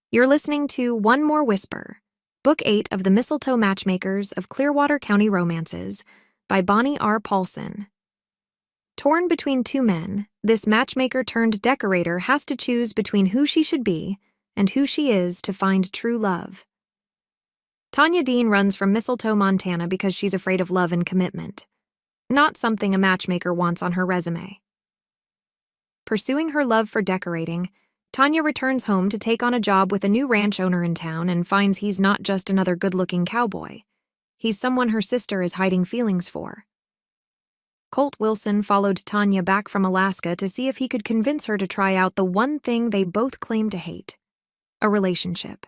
You're listening to One More Whisper, Book 8 of the Mistletoe Matchmakers of Clearwater County Romances by Bonnie R. PAULSON. Torn between two men, this matchmaker-turned-decorator has to choose between who she should be and who she is to find true love. Tanya Dean runs from Mistletoe, Montana because she's afraid of love and commitment. Not something a matchmaker wants on her resume. Pursuing her love for decorating, Tanya returns home to take on a job with a new ranch owner in town and finds he's not just another good-looking cowboy. He's someone her sister is hiding feelings for. Colt Wilson followed Tanya back from Alaska to see if he could convince her to try out the one thing they both claim to hate: a relationship.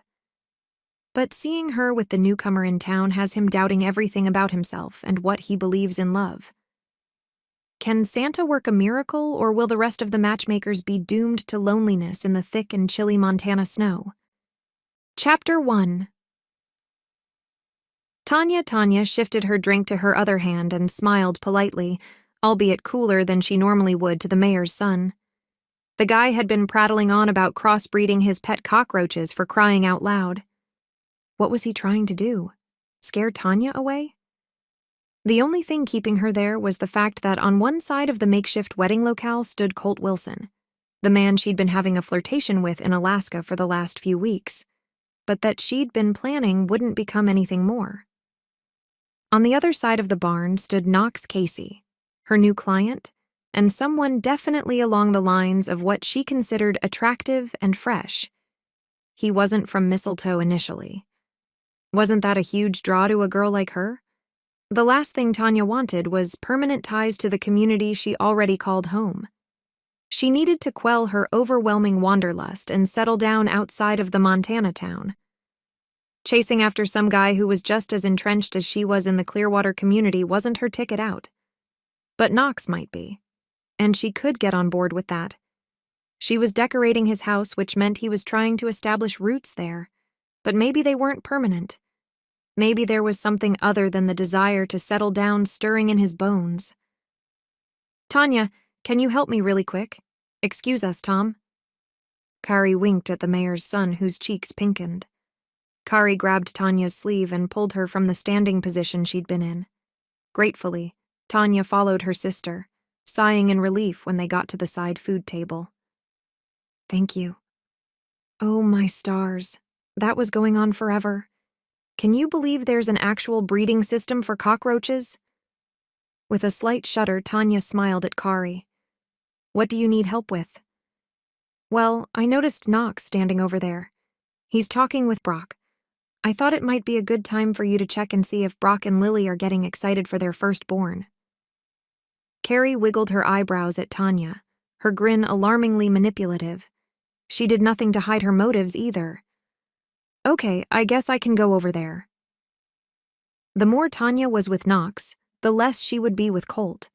But seeing her with the newcomer in town has him doubting everything about himself and what he believes in love. Can Santa work a miracle, or will the rest of the matchmakers be doomed to loneliness in the thick and chilly Montana snow? Chapter 1. Tanya shifted her drink to her other hand and smiled politely, albeit cooler than she normally would to the mayor's son. The guy had been prattling on about crossbreeding his pet cockroaches for crying out loud. What was he trying to do? Scare Tanya away? The only thing keeping her there was the fact that on one side of the makeshift wedding locale stood Colt Wilson, the man she'd been having a flirtation with in Alaska for the last few weeks, but that she'd been planning wouldn't become anything more. On the other side of the barn stood Knox Casey, her new client, and someone definitely along the lines of what she considered attractive and fresh. He wasn't from Mistletoe initially. Wasn't that a huge draw to a girl like her? The last thing Tanya wanted was permanent ties to the community she already called home. She needed to quell her overwhelming wanderlust and settle down outside of the Montana town. Chasing after some guy who was just as entrenched as she was in the Clearwater community wasn't her ticket out. But Knox might be, and she could get on board with that. She was decorating his house, which meant he was trying to establish roots there, but maybe they weren't permanent. Maybe there was something other than the desire to settle down stirring in his bones. Tanya, can you help me really quick? Excuse us, Tom. Kari winked at the mayor's son, whose cheeks pinkened. Kari grabbed Tanya's sleeve and pulled her from the standing position she'd been in. Gratefully, Tanya followed her sister, sighing in relief when they got to the side food table. Thank you. Oh, my stars. That was going on forever. Can you believe there's an actual breeding system for cockroaches? With a slight shudder, Tanya smiled at Kari. What do you need help with? Well, I noticed Knox standing over there. He's talking with Brock. I thought it might be a good time for you to check and see if Brock and Lily are getting excited for their firstborn. Kari wiggled her eyebrows at Tanya, her grin alarmingly manipulative. She did nothing to hide her motives either. Okay, I guess I can go over there. The more Tanya was with Knox, the less she would be with Colt.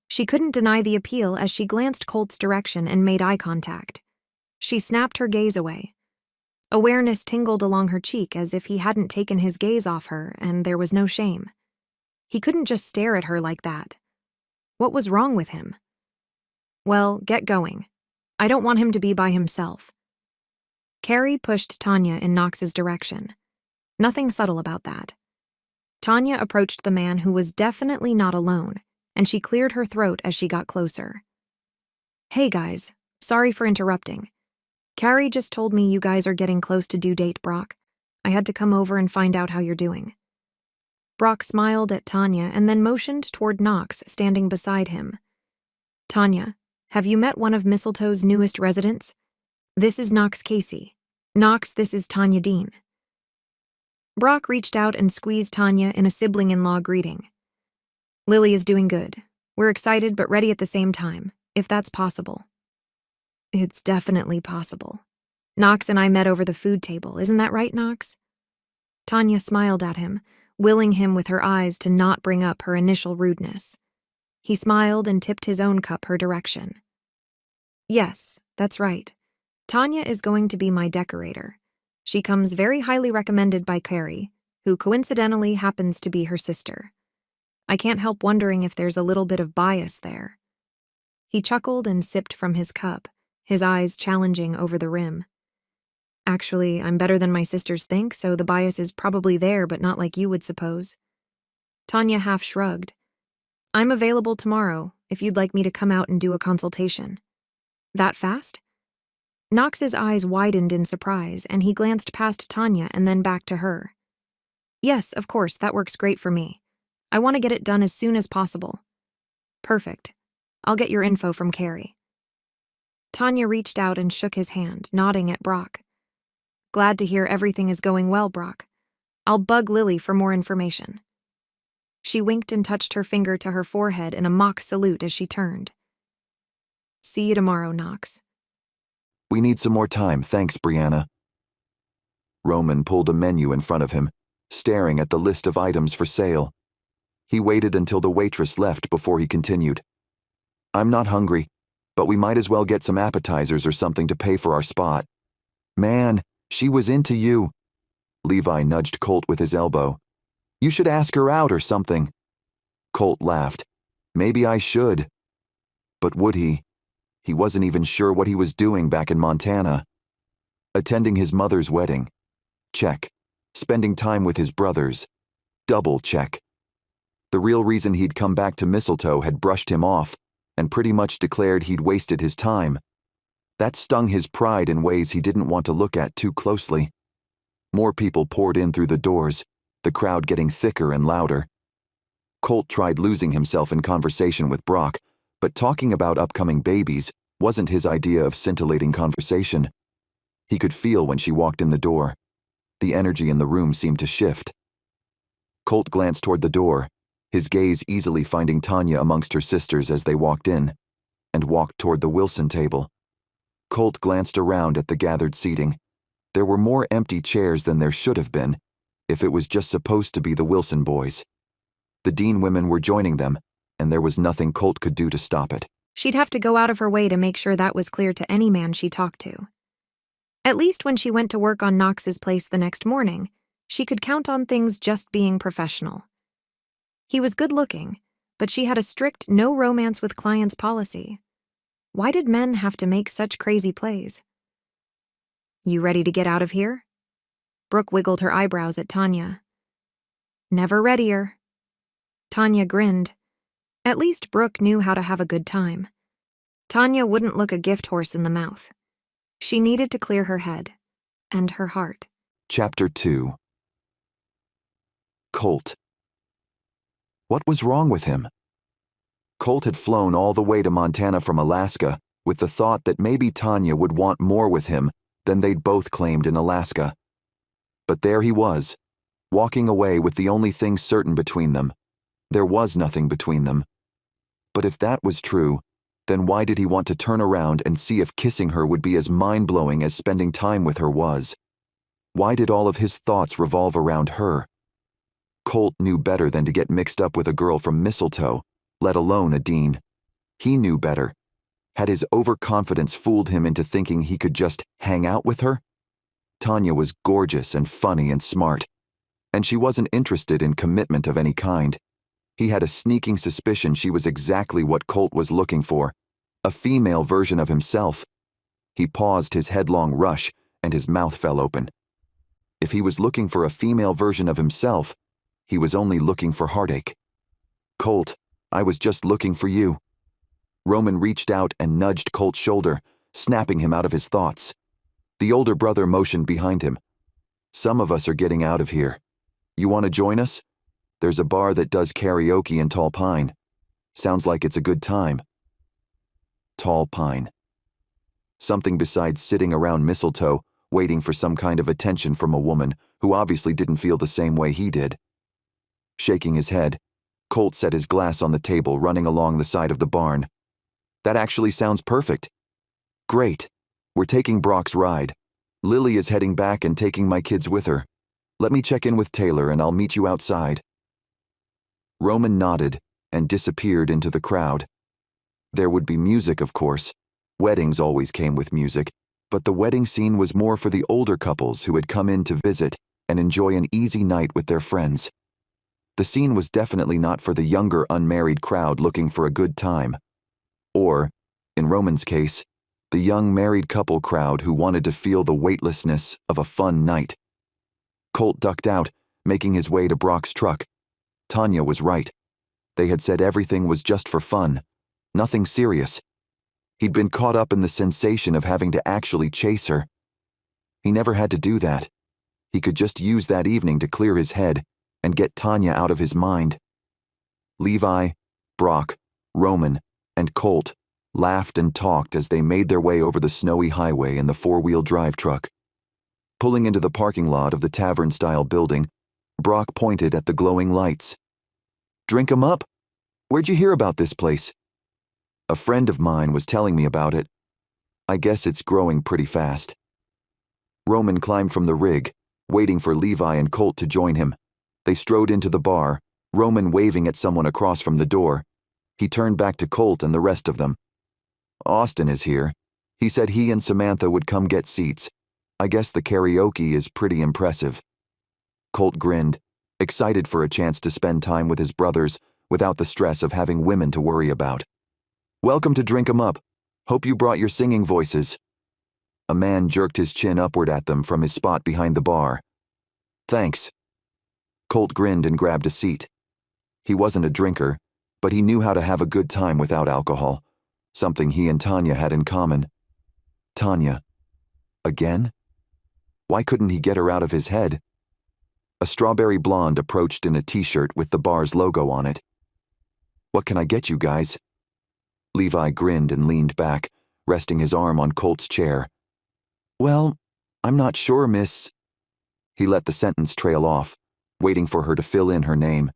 She couldn't deny the appeal as she glanced Colt's direction and made eye contact. She snapped her gaze away. Awareness tingled along her cheek as if he hadn't taken his gaze off her, and there was no shame. He couldn't just stare at her like that. What was wrong with him? Well, get going. I don't want him to be by himself. Kari pushed Tanya in Knox's direction. Nothing subtle about that. Tanya approached the man who was definitely not alone, and she cleared her throat as she got closer. Hey guys, sorry for interrupting. Kari just told me you guys are getting close to due date, Brock. I had to come over and find out how you're doing. Brock smiled at Tanya and then motioned toward Knox standing beside him. Tanya, have you met one of Mistletoe's newest residents? This is Knox Casey. Knox, this is Tanya Dean. Brock reached out and squeezed Tanya in a sibling-in-law greeting. Lily is doing good. We're excited but ready at the same time, if that's possible. It's definitely possible. Knox and I met over the food table, isn't that right, Knox? Tanya smiled at him, willing him with her eyes to not bring up her initial rudeness. He smiled and tipped his own cup her direction. Yes, that's right. Tanya is going to be my decorator. She comes very highly recommended by Kari, who coincidentally happens to be her sister. I can't help wondering if there's a little bit of bias there. He chuckled and sipped from his cup, his eyes challenging over the rim. Actually, I'm better than my sisters think, so the bias is probably there, but not like you would suppose. Tanya half shrugged. I'm available tomorrow, if you'd like me to come out and do a consultation. That fast? Knox's eyes widened in surprise, and he glanced past Tanya and then back to her. Yes, of course, that works great for me. I want to get it done as soon as possible. Perfect. I'll get your info from Carrie. Tanya reached out and shook his hand, nodding at Brock. Glad to hear everything is going well, Brock. I'll bug Lily for more information. She winked and touched her finger to her forehead in a mock salute as she turned. See you tomorrow, Knox. We need some more time, thanks, Brianna. Roman pulled a menu in front of him, staring at the list of items for sale. He waited until the waitress left before he continued. I'm not hungry, but we might as well get some appetizers or something to pay for our spot. Man, she was into you. Levi nudged Colt with his elbow. You should ask her out or something. Colt laughed. Maybe I should. But would he? He wasn't even sure what he was doing back in Montana. Attending his mother's wedding. Check. Spending time with his brothers. Double check. The real reason he'd come back to Mistletoe had brushed him off, and pretty much declared he'd wasted his time. That stung his pride in ways he didn't want to look at too closely. More people poured in through the doors, the crowd getting thicker and louder. Colt tried losing himself in conversation with Brock, but talking about upcoming babies wasn't his idea of scintillating conversation. He could feel when she walked in the door. The energy in the room seemed to shift. Colt glanced toward the door, his gaze easily finding Tanya amongst her sisters as they walked in, and walked toward the Wilson table. Colt glanced around at the gathered seating. There were more empty chairs than there should have been, if it was just supposed to be the Wilson boys. The Dean women were joining them, and there was nothing Colt could do to stop it. She'd have to go out of her way to make sure that was clear to any man she talked to. At least when she went to work on Knox's place the next morning, she could count on things just being professional. He was good-looking, but she had a strict no romance with clients policy. Why did men have to make such crazy plays? You ready to get out of here? Brooke wiggled her eyebrows at Tanya. Never readier. Tanya grinned. At least Brooke knew how to have a good time. Tanya wouldn't look a gift horse in the mouth. She needed to clear her head and her heart. Chapter 2. Colt. What was wrong with him? Colt had flown all the way to Montana from Alaska with the thought that maybe Tanya would want more with him than they'd both claimed in Alaska. But there he was, walking away with the only thing certain between them. There was nothing between them. But if that was true, then why did he want to turn around and see if kissing her would be as mind-blowing as spending time with her was? Why did all of his thoughts revolve around her? Colt knew better than to get mixed up with a girl from Mistletoe, let alone a Dean. He knew better. Had his overconfidence fooled him into thinking he could just hang out with her? Tanya was gorgeous and funny and smart, and she wasn't interested in commitment of any kind. He had a sneaking suspicion she was exactly what Colt was looking for, a female version of himself. He paused his headlong rush, and his mouth fell open. If he was looking for a female version of himself, he was only looking for heartache. Colt, I was just looking for you. Roman reached out and nudged Colt's shoulder, snapping him out of his thoughts. The older brother motioned behind him. Some of us are getting out of here. You want to join us? There's a bar that does karaoke in Tall Pine. Sounds like it's a good time. Tall Pine. Something besides sitting around Mistletoe, waiting for some kind of attention from a woman who obviously didn't feel the same way he did. Shaking his head, Colt set his glass on the table running along the side of the barn. That actually sounds perfect. Great. We're taking Brock's ride. Lily is heading back and taking my kids with her. Let me check in with Taylor and I'll meet you outside. Roman nodded and disappeared into the crowd. There would be music, of course. Weddings always came with music, but the wedding scene was more for the older couples who had come in to visit and enjoy an easy night with their friends. The scene was definitely not for the younger unmarried crowd looking for a good time. Or, in Roman's case, the young married couple crowd who wanted to feel the weightlessness of a fun night. Colt ducked out, making his way to Brock's truck. Tanya was right. They had said everything was just for fun, nothing serious. He'd been caught up in the sensation of having to actually chase her. He never had to do that. He could just use that evening to clear his head and get Tanya out of his mind. Levi, Brock, Roman, and Colt laughed and talked as they made their way over the snowy highway in the four-wheel drive truck. Pulling into the parking lot of the tavern-style building, Brock pointed at the glowing lights. "Drink 'em up? Where'd you hear about this place?" "A friend of mine was telling me about it. I guess it's growing pretty fast." Roman climbed from the rig, waiting for Levi and Colt to join him. They strode into the bar, Roman waving at someone across from the door. He turned back to Colt and the rest of them. "Austin is here. He said he and Samantha would come get seats. I guess the karaoke is pretty impressive." Colt grinned, excited for a chance to spend time with his brothers without the stress of having women to worry about. "Welcome to Drink 'em Up. Hope you brought your singing voices." A man jerked his chin upward at them from his spot behind the bar. "Thanks." Colt grinned and grabbed a seat. He wasn't a drinker, but he knew how to have a good time without alcohol, something he and Tanya had in common. Tanya. Again? Why couldn't he get her out of his head? A strawberry blonde approached in a t-shirt with the bar's logo on it. "What can I get you guys?" Levi grinned and leaned back, resting his arm on Colt's chair. "Well, I'm not sure, miss..." He let the sentence trail off, waiting for her to fill in her name.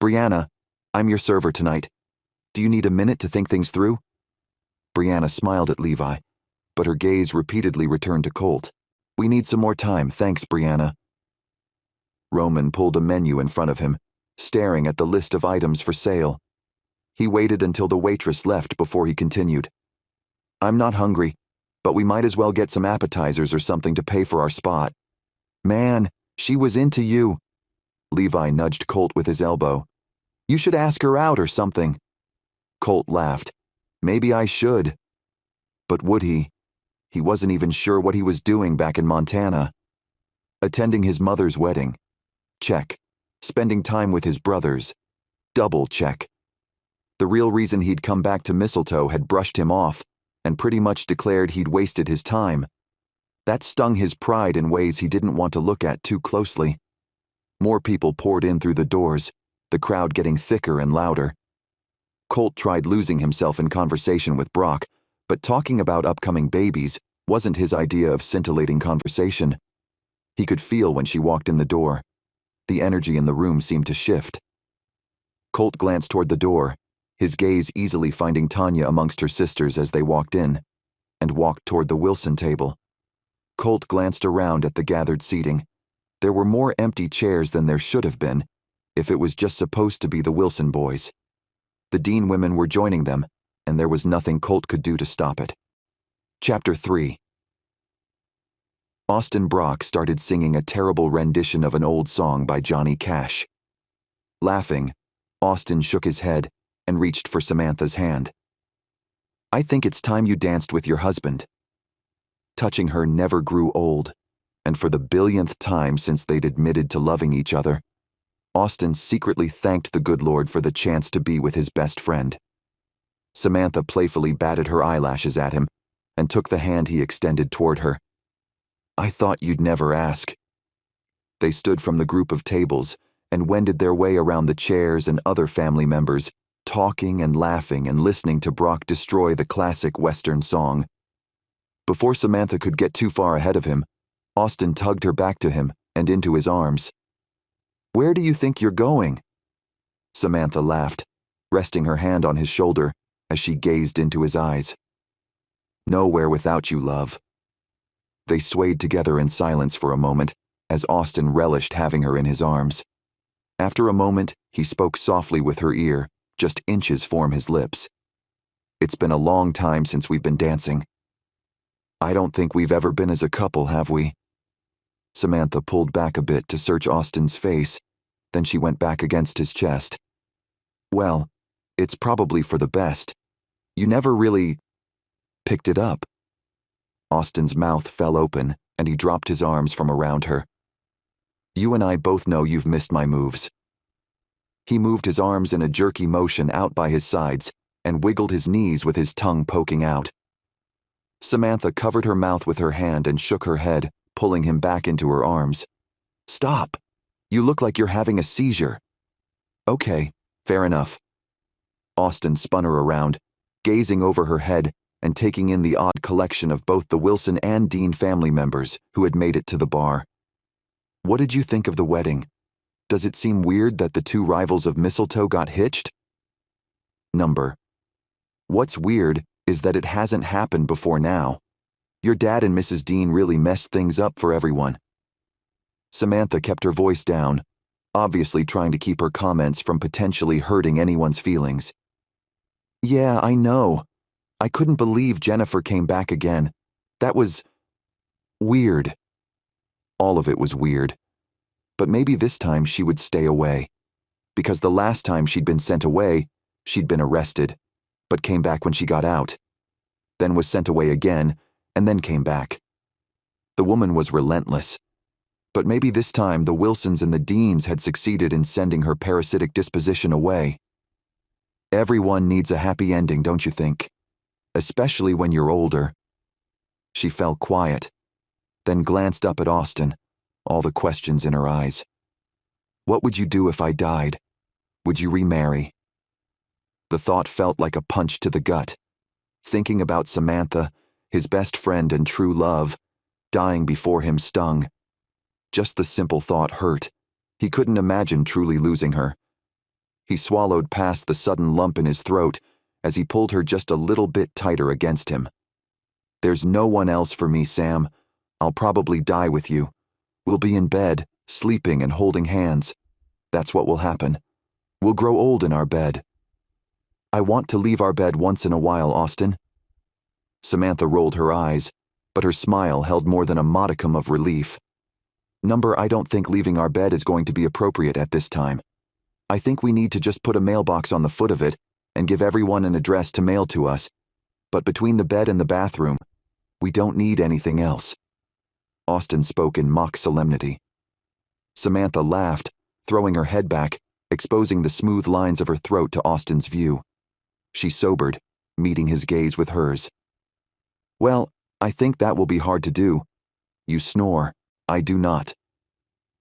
"Brianna, I'm your server tonight. Do you need a minute to think things through?" Brianna smiled at Levi, but her gaze repeatedly returned to Colt. "We need some more time, thanks, Brianna." Roman pulled a menu in front of him, staring at the list of items for sale. He waited until the waitress left before he continued. "I'm not hungry, but we might as well get some appetizers or something to pay for our spot." "Man, she was into you." Levi nudged Colt with his elbow. "You should ask her out or something." Colt laughed. "Maybe I should." But would he? He wasn't even sure what he was doing back in Montana. Attending his mother's wedding. Check. Spending time with his brothers. Double check. The real reason he'd come back to Mistletoe had brushed him off, and pretty much declared he'd wasted his time. That stung his pride in ways he didn't want to look at too closely. More people poured in through the doors, the crowd getting thicker and louder. Colt tried losing himself in conversation with Brock, but talking about upcoming babies wasn't his idea of scintillating conversation. He could feel when she walked in the door. The energy in the room seemed to shift. Colt glanced toward the door, his gaze easily finding Tanya amongst her sisters as they walked in, and walked toward the Wilson table. Colt glanced around at the gathered seating. There were more empty chairs than there should have been, if it was just supposed to be the Wilson boys. The Dean women were joining them, and there was nothing Colt could do to stop it. Chapter 3. Austin Brock started singing a terrible rendition of an old song by Johnny Cash. Laughing, Austin shook his head and reached for Samantha's hand. "I think it's time you danced with your husband." Touching her never grew old, and for the billionth time since they'd admitted to loving each other, Austin secretly thanked the good Lord for the chance to be with his best friend. Samantha playfully batted her eyelashes at him and took the hand he extended toward her. "I thought you'd never ask." They stood from the group of tables and wended their way around the chairs and other family members, talking and laughing and listening to Brock destroy the classic Western song. Before Samantha could get too far ahead of him, Austin tugged her back to him and into his arms. "Where do you think you're going?" Samantha laughed, resting her hand on his shoulder as she gazed into his eyes. "Nowhere without you, love." They swayed together in silence for a moment as Austin relished having her in his arms. After a moment, he spoke softly with her ear, just inches from his lips. "It's been a long time since we've been dancing. I don't think we've ever been as a couple, have we?" Samantha pulled back a bit to search Austin's face, then she went back against his chest. "Well, it's probably for the best. You never really picked it up." Austin's mouth fell open, and he dropped his arms from around her. You and I both know you've missed my moves. He moved his arms in a jerky motion out by his sides and wiggled his knees with his tongue poking out. Samantha covered her mouth with her hand and shook her head, pulling him back into her arms. Stop! You look like you're having a seizure. Okay, fair enough. Austin spun her around, gazing over her head and taking in the odd collection of both the Wilson and Dean family members who had made it to the bar. What did you think of the wedding? Does it seem weird that the two rivals of Mistletoe got hitched? Number. What's weird is that it hasn't happened before now. Your dad and Mrs. Dean really messed things up for everyone. Samantha kept her voice down, obviously trying to keep her comments from potentially hurting anyone's feelings. Yeah, I know. I couldn't believe Jennifer came back again. That was weird. All of it was weird. But maybe this time she would stay away. Because the last time she'd been sent away, she'd been arrested, but came back when she got out. Then was sent away again, and then came back. The woman was relentless. But maybe this time the Wilsons and the Deans had succeeded in sending her parasitic disposition away. Everyone needs a happy ending, don't you think? Especially when you're older. She fell quiet, then glanced up at Austin, all the questions in her eyes. What would you do if I died? Would you remarry? The thought felt like a punch to the gut. Thinking about Samantha, his best friend and true love, dying before him stung. Just the simple thought hurt. He couldn't imagine truly losing her. He swallowed past the sudden lump in his throat as he pulled her just a little bit tighter against him. There's no one else for me, Sam. I'll probably die with you. We'll be in bed, sleeping and holding hands. That's what will happen. We'll grow old in our bed. I want to leave our bed once in a while, Austin. Samantha rolled her eyes, but her smile held more than a modicum of relief. Number, I don't think leaving our bed is going to be appropriate at this time. I think we need to just put a mailbox on the foot of it and give everyone an address to mail to us. But between the bed and the bathroom, we don't need anything else. Austin spoke in mock solemnity. Samantha laughed, throwing her head back, exposing the smooth lines of her throat to Austin's view. She sobered, meeting his gaze with hers. Well, I think that will be hard to do. You snore. I do not.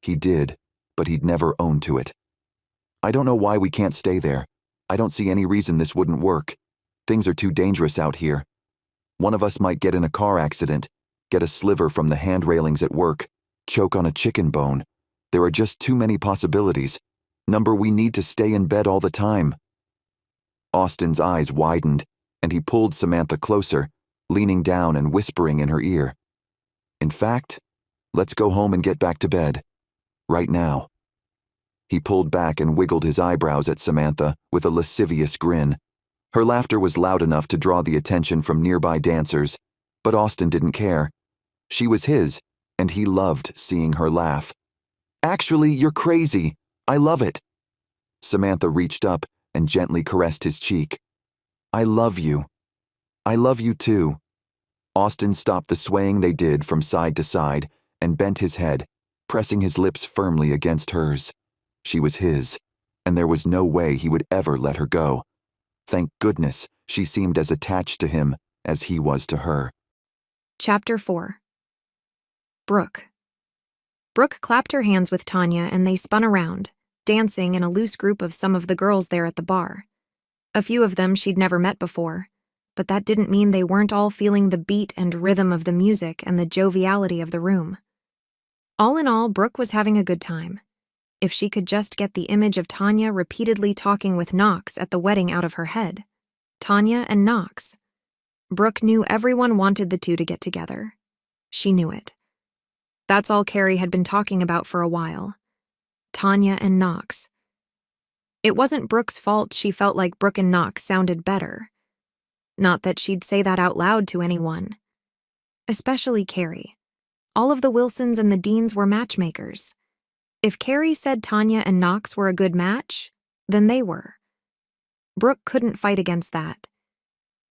He did, but he'd never own to it. I don't know why we can't stay there. I don't see any reason this wouldn't work. Things are too dangerous out here. One of us might get in a car accident, get a sliver from the hand railings at work, choke on a chicken bone. There are just too many possibilities. Number, we need to stay in bed all the time. Austin's eyes widened, and he pulled Samantha closer, leaning down and whispering in her ear. In fact, let's go home and get back to bed. Right now. He pulled back and wiggled his eyebrows at Samantha with a lascivious grin. Her laughter was loud enough to draw the attention from nearby dancers, but Austin didn't care. She was his, and he loved seeing her laugh. Actually, you're crazy. I love it. Samantha reached up and gently caressed his cheek. I love you. I love you too. Austin stopped the swaying they did from side to side and bent his head, pressing his lips firmly against hers. She was his, and there was no way he would ever let her go. Thank goodness she seemed as attached to him as he was to her. Chapter 4. Brooke. Brooke clapped her hands with Tanya and they spun around, dancing in a loose group of some of the girls there at the bar. A few of them she'd never met before, but that didn't mean they weren't all feeling the beat and rhythm of the music and the joviality of the room. All in all, Brooke was having a good time. If she could just get the image of Tanya repeatedly talking with Knox at the wedding out of her head. Tanya and Knox. Brooke knew everyone wanted the two to get together. She knew it. That's all Carrie had been talking about for a while. Tanya and Knox. It wasn't Brooke's fault she felt like Brooke and Knox sounded better. Not that she'd say that out loud to anyone. Especially Carrie. All of the Wilsons and the Deans were matchmakers. If Carrie said Tanya and Knox were a good match, then they were. Brooke couldn't fight against that.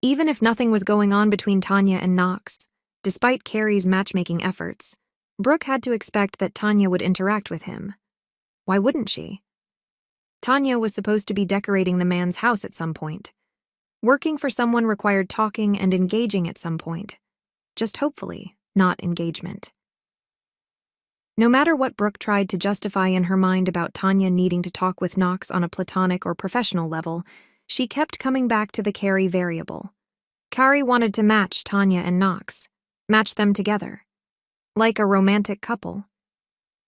Even if nothing was going on between Tanya and Knox, Despite Carrie's matchmaking efforts, Brooke had to expect that Tanya would interact with him. Why wouldn't she? Tanya was supposed to be decorating the man's house at some point. Working for someone required talking and engaging at some point. Just hopefully, not engagement. No matter what Brooke tried to justify in her mind about Tanya needing to talk with Knox on a platonic or professional level, she kept coming back to the Carrie variable. Carrie wanted to match Tanya and Knox, match them together. Like a romantic couple.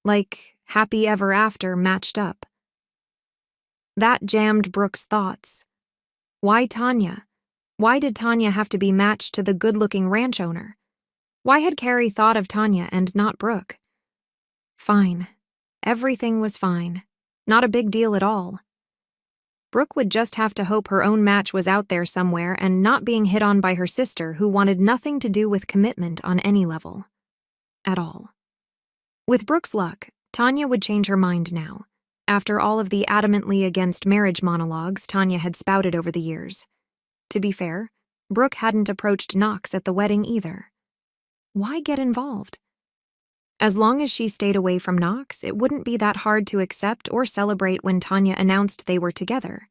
Like happy ever after matched up. That jammed Brooke's thoughts. Why Tanya? Why did Tanya have to be matched to the good-looking ranch owner? Why had Carrie thought of Tanya and not Brooke? Fine. Everything was fine. Not a big deal at all. Brooke would just have to hope her own match was out there somewhere and not being hit on by her sister who wanted nothing to do with commitment on any level. At all. With Brooke's luck, Tanya would change her mind now, after all of the adamantly against marriage monologues Tanya had spouted over the years. To be fair, Brooke hadn't approached Knox at the wedding either. Why get involved? As long as she stayed away from Knox, it wouldn't be that hard to accept or celebrate when Tanya announced they were together.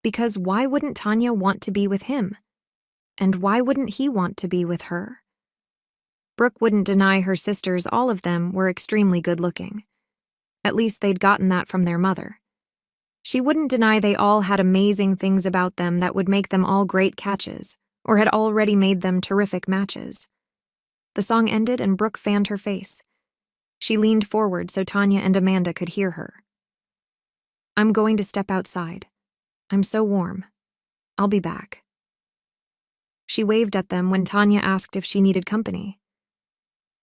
Because why wouldn't Tanya want to be with him? And why wouldn't he want to be with her? Brooke wouldn't deny her sisters all of them were extremely good-looking. At least they'd gotten that from their mother. She wouldn't deny they all had amazing things about them that would make them all great catches, or had already made them terrific matches. The song ended and Brooke fanned her face. She leaned forward so Tanya and Amanda could hear her. "I'm going to step outside. I'm so warm. I'll be back." She waved at them when Tanya asked if she needed company.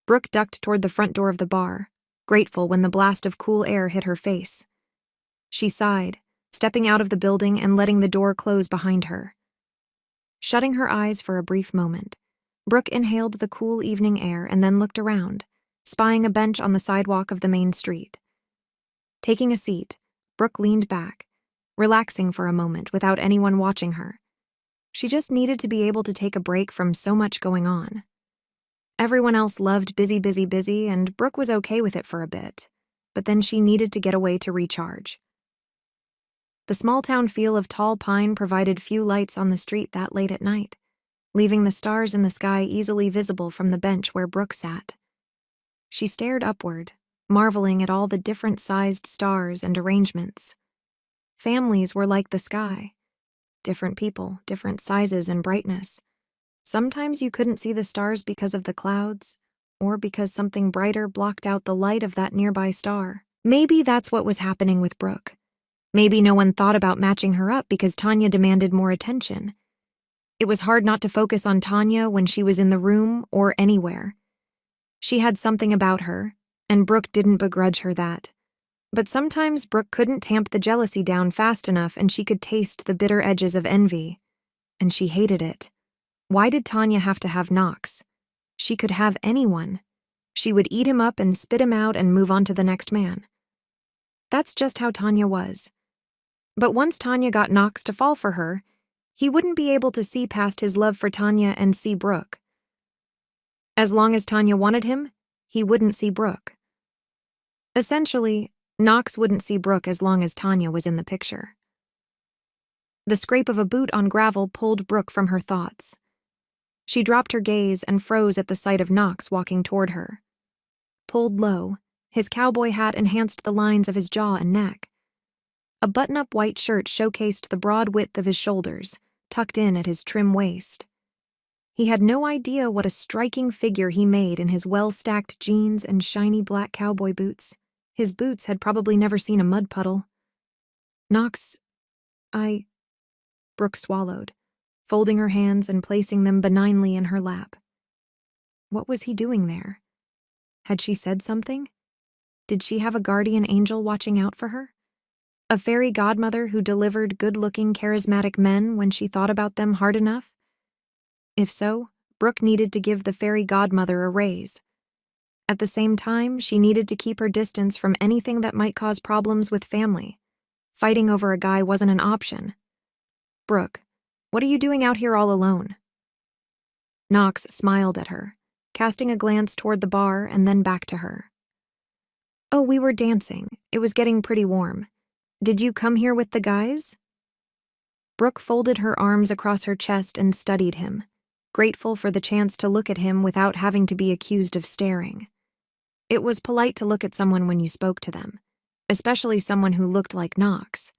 Brooke ducked toward the front door of the bar, grateful when the blast of cool air hit her face. She sighed, stepping out of the building and letting the door close behind her. Shutting her eyes for a brief moment, Brooke inhaled the cool evening air and then looked around, spying a bench on the sidewalk of the main street. Taking a seat, Brooke leaned back, relaxing for a moment without anyone watching her. She just needed to be able to take a break from so much going on. Everyone else loved busy, busy, busy, and Brooke was okay with it for a bit, but then she needed to get away to recharge. The small-town feel of tall pine provided few lights on the street that late at night, leaving the stars in the sky easily visible from the bench where Brooke sat. She stared upward, marveling at all the different-sized stars and arrangements. Families were like the sky. Different people, different sizes and brightness. Sometimes you couldn't see the stars because of the clouds, or because something brighter blocked out the light of that nearby star. Maybe that's what was happening with Brooke. Maybe no one thought about matching her up because Tanya demanded more attention. It was hard not to focus on Tanya when she was in the room or anywhere. She had something about her, and Brooke didn't begrudge her that. But sometimes Brooke couldn't tamp the jealousy down fast enough and she could taste the bitter edges of envy. And she hated it. Why did Tanya have to have Knox? She could have anyone. She would eat him up and spit him out and move on to the next man. That's just how Tanya was. But once Tanya got Knox to fall for her, he wouldn't be able to see past his love for Tanya and see Brooke. As long as Tanya wanted him, he wouldn't see Brooke. Essentially, Knox wouldn't see Brooke as long as Tanya was in the picture. The scrape of a boot on gravel pulled Brooke from her thoughts. She dropped her gaze and froze at the sight of Knox walking toward her. Pulled low, his cowboy hat enhanced the lines of his jaw and neck. A button-up white shirt showcased the broad width of his shoulders, tucked in at his trim waist. He had no idea what a striking figure he made in his well-stacked jeans and shiny black cowboy boots. His boots had probably never seen a mud puddle. "Knox, Brooke swallowed, folding her hands and placing them benignly in her lap. What was he doing there? Had she said something? Did she have a guardian angel watching out for her? A fairy godmother who delivered good-looking, charismatic men when she thought about them hard enough? If so, Brooke needed to give the fairy godmother a raise. At the same time, she needed to keep her distance from anything that might cause problems with family. Fighting over a guy wasn't an option. "Brooke, what are you doing out here all alone?" Knox smiled at her, casting a glance toward the bar and then back to her. "Oh, we were dancing. It was getting pretty warm. Did you come here with the guys?" Brooke folded her arms across her chest and studied him, grateful for the chance to look at him without having to be accused of staring. It was polite to look at someone when you spoke to them, especially someone who looked like Knox.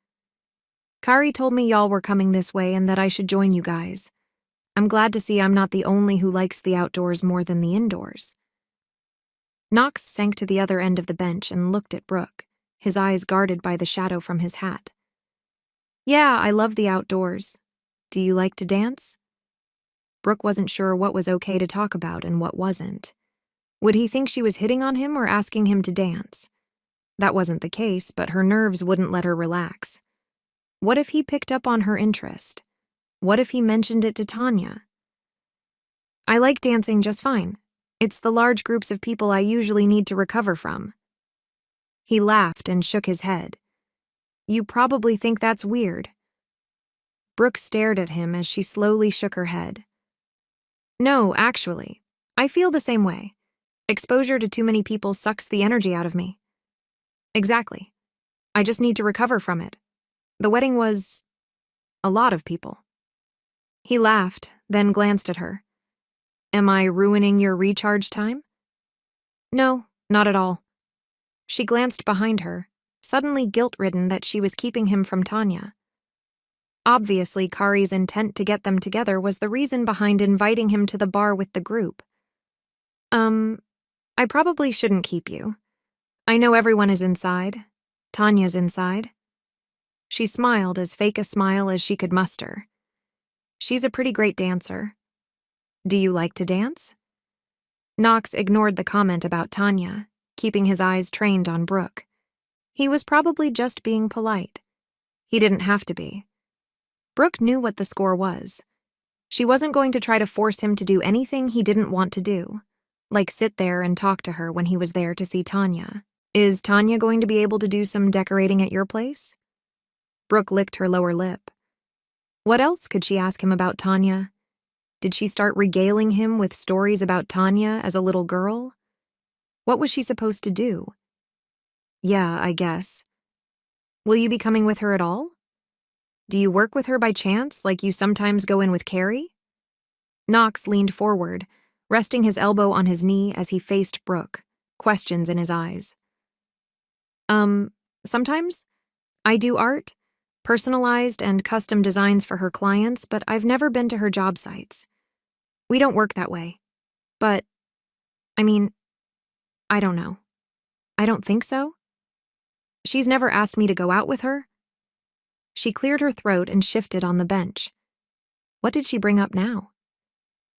"Kari told me y'all were coming this way and that I should join you guys. I'm glad to see I'm not the only who likes the outdoors more than the indoors." Knox sank to the other end of the bench and looked at Brooke, his eyes guarded by the shadow from his hat. "Yeah, I love the outdoors. Do you like to dance?" Brooke wasn't sure what was okay to talk about and what wasn't. Would he think she was hitting on him or asking him to dance? That wasn't the case, but her nerves wouldn't let her relax. What if he picked up on her interest? What if he mentioned it to Tanya? "I like dancing just fine. It's the large groups of people I usually need to recover from." He laughed and shook his head. "You probably think that's weird." Brooke stared at him as she slowly shook her head. "No, actually, I feel the same way. Exposure to too many people sucks the energy out of me." "Exactly. I just need to recover from it. The wedding was a lot of people." He laughed, then glanced at her. "Am I ruining your recharge time?" "No, not at all." She glanced behind her, suddenly guilt-ridden that she was keeping him from Tanya. Obviously, Kari's intent to get them together was the reason behind inviting him to the bar with the group. I probably shouldn't keep you. I know everyone is inside. Tanya's inside." She smiled as fake a smile as she could muster. "She's a pretty great dancer. Do you like to dance?" Knox ignored the comment about Tanya, keeping his eyes trained on Brooke. He was probably just being polite. He didn't have to be. Brooke knew what the score was. She wasn't going to try to force him to do anything he didn't want to do, like sit there and talk to her when he was there to see Tanya. "Is Tanya going to be able to do some decorating at your place?" Brooke licked her lower lip. What else could she ask him about Tanya? Did she start regaling him with stories about Tanya as a little girl? What was she supposed to do? "Yeah, I guess." "Will you be coming with her at all? Do you work with her by chance, like you sometimes go in with Carrie?" Knox leaned forward, resting his elbow on his knee as he faced Brooke, questions in his eyes. Sometimes. I do art, personalized and custom designs for her clients, but I've never been to her job sites. We don't work that way. But, I don't know. I don't think so. She's never asked me to go out with her." She cleared her throat and shifted on the bench. What did she bring up now?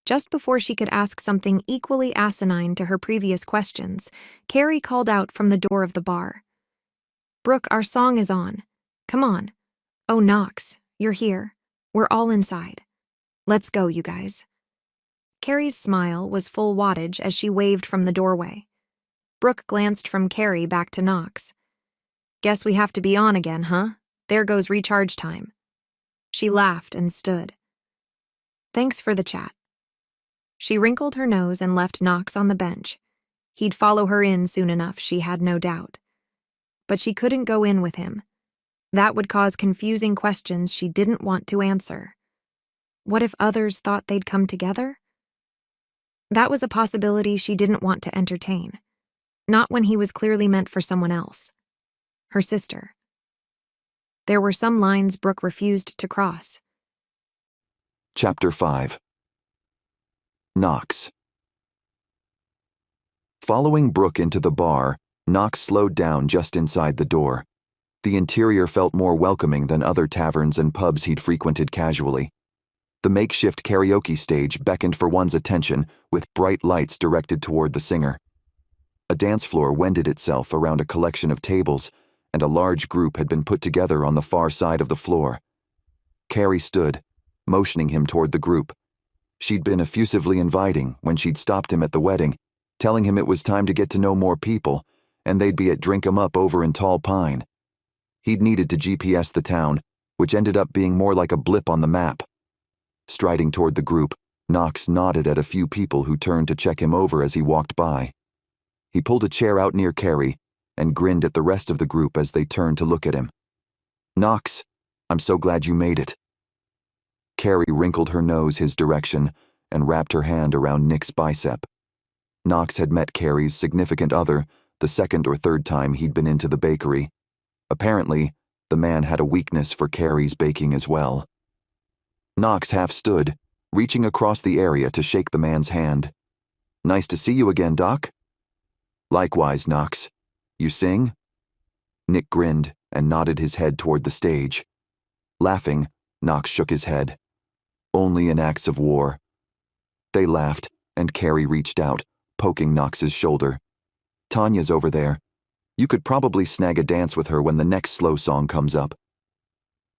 Just before she could ask something equally asinine to her previous questions, Carrie called out from the door of the bar. "Brooke, our song is on. Come on. Oh, Knox, you're here. We're all inside. Let's go, you guys." Carrie's smile was full wattage as she waved from the doorway. Brooke glanced from Carrie back to Knox. "Guess we have to be on again, huh? There goes recharge time." She laughed and stood. "Thanks for the chat." She wrinkled her nose and left Knox on the bench. He'd follow her in soon enough, she had no doubt. But she couldn't go in with him. That would cause confusing questions she didn't want to answer. What if others thought they'd come together? That was a possibility she didn't want to entertain. Not when he was clearly meant for someone else. Her sister. There were some lines Brooke refused to cross. Chapter 5. Knox. Following Brooke into the bar, Knox slowed down just inside the door. The interior felt more welcoming than other taverns and pubs he'd frequented casually. The makeshift karaoke stage beckoned for one's attention with bright lights directed toward the singer. A dance floor wended itself around a collection of tables, and a large group had been put together on the far side of the floor. Carrie stood, motioning him toward the group. She'd been effusively inviting when she'd stopped him at the wedding, telling him it was time to get to know more people, and they'd be at Drink 'em Up over in Tall Pine. He'd needed to GPS the town, which ended up being more like a blip on the map. Striding toward the group, Knox nodded at a few people who turned to check him over as he walked by. He pulled a chair out near Carrie and grinned at the rest of the group as they turned to look at him. "Knox, I'm so glad you made it." Carrie wrinkled her nose his direction and wrapped her hand around Nick's bicep. Knox had met Carrie's significant other the second or third time he'd been into the bakery. Apparently, the man had a weakness for Carrie's baking as well. Knox half stood, reaching across the area to shake the man's hand. "Nice to see you again, Doc." "Likewise, Knox. You sing?" Nick grinned and nodded his head toward the stage. Laughing, Knox shook his head. "Only in acts of war." They laughed, and Carrie reached out, poking Knox's shoulder. "Tanya's over there. You could probably snag a dance with her when the next slow song comes up."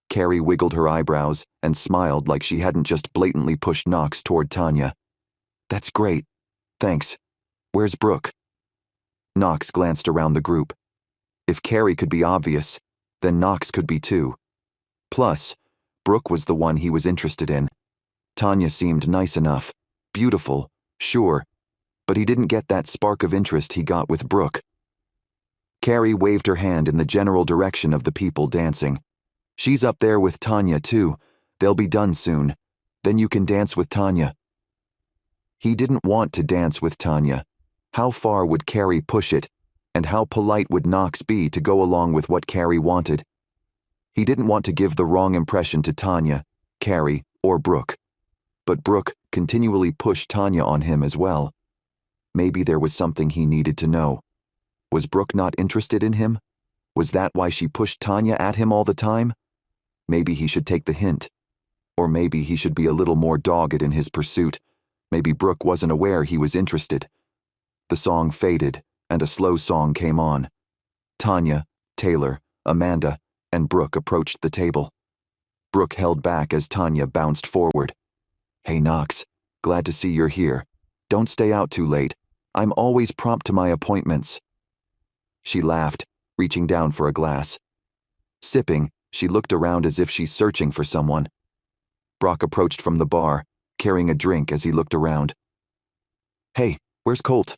Carrie wiggled her eyebrows and smiled like she hadn't just blatantly pushed Knox toward Tanya. "That's great. Thanks. Where's Brooke?" Knox glanced around the group. If Carrie could be obvious, then Knox could be too. Plus, Brooke was the one he was interested in. Tanya seemed nice enough, beautiful, sure, but he didn't get that spark of interest he got with Brooke. Carrie waved her hand in the general direction of the people dancing. "She's up there with Tanya too. They'll be done soon. Then you can dance with Tanya." He didn't want to dance with Tanya. How far would Carrie push it, and how polite would Knox be to go along with what Carrie wanted? He didn't want to give the wrong impression to Tanya, Carrie, or Brooke. But Brooke continually pushed Tanya on him as well. Maybe there was something he needed to know. Was Brooke not interested in him? Was that why she pushed Tanya at him all the time? Maybe he should take the hint. Or maybe he should be a little more dogged in his pursuit. Maybe Brooke wasn't aware he was interested. The song faded, and a slow song came on. Tanya, Taylor, Amanda, and Brooke approached the table. Brooke held back as Tanya bounced forward. "Hey Knox, glad to see you're here. Don't stay out too late. I'm always prompt to my appointments." She laughed, reaching down for a glass. Sipping, she looked around as if she's searching for someone. Brock approached from the bar, carrying a drink as he looked around. "Hey, where's Colt?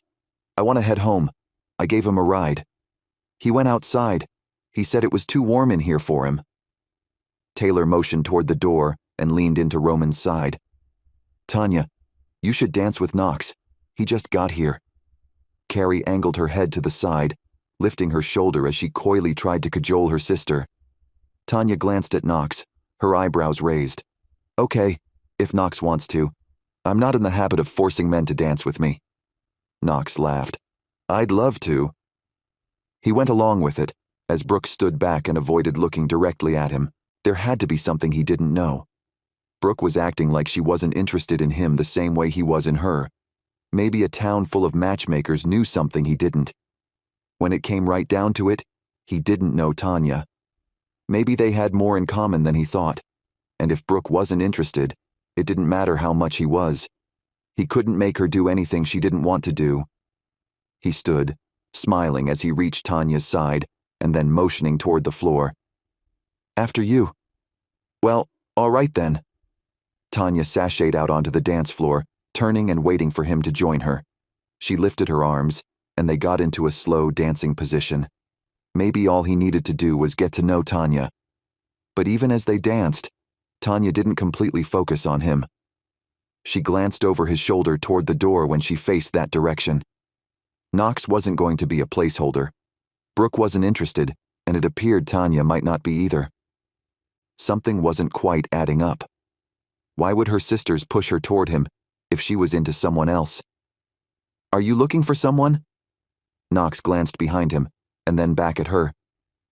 I want to head home. I gave him a ride. He went outside. He said it was too warm in here for him." Taylor motioned toward the door and leaned into Roman's side. "Tanya, you should dance with Knox. He just got here." Carrie angled her head to the side, lifting her shoulder as she coyly tried to cajole her sister. Tanya glanced at Knox, her eyebrows raised. "Okay, if Knox wants to. I'm not in the habit of forcing men to dance with me." Knox laughed. "I'd love to." He went along with it, as Brooke stood back and avoided looking directly at him. There had to be something he didn't know. Brooke was acting like she wasn't interested in him the same way he was in her. Maybe a town full of matchmakers knew something he didn't. When it came right down to it, he didn't know Tanya. Maybe they had more in common than he thought, and if Brooke wasn't interested, it didn't matter how much he was. He couldn't make her do anything she didn't want to do. He stood, smiling as he reached Tanya's side and then motioning toward the floor. "After you." "Well, all right then." Tanya sashayed out onto the dance floor, turning and waiting for him to join her. She lifted her arms, and they got into a slow dancing position. Maybe all he needed to do was get to know Tanya. But even as they danced, Tanya didn't completely focus on him. She glanced over his shoulder toward the door when she faced that direction. Knox wasn't going to be a placeholder. Brooke wasn't interested, and it appeared Tanya might not be either. Something wasn't quite adding up. Why would her sisters push her toward him if she was into someone else? "Are you looking for someone?" Knox glanced behind him, and then back at her,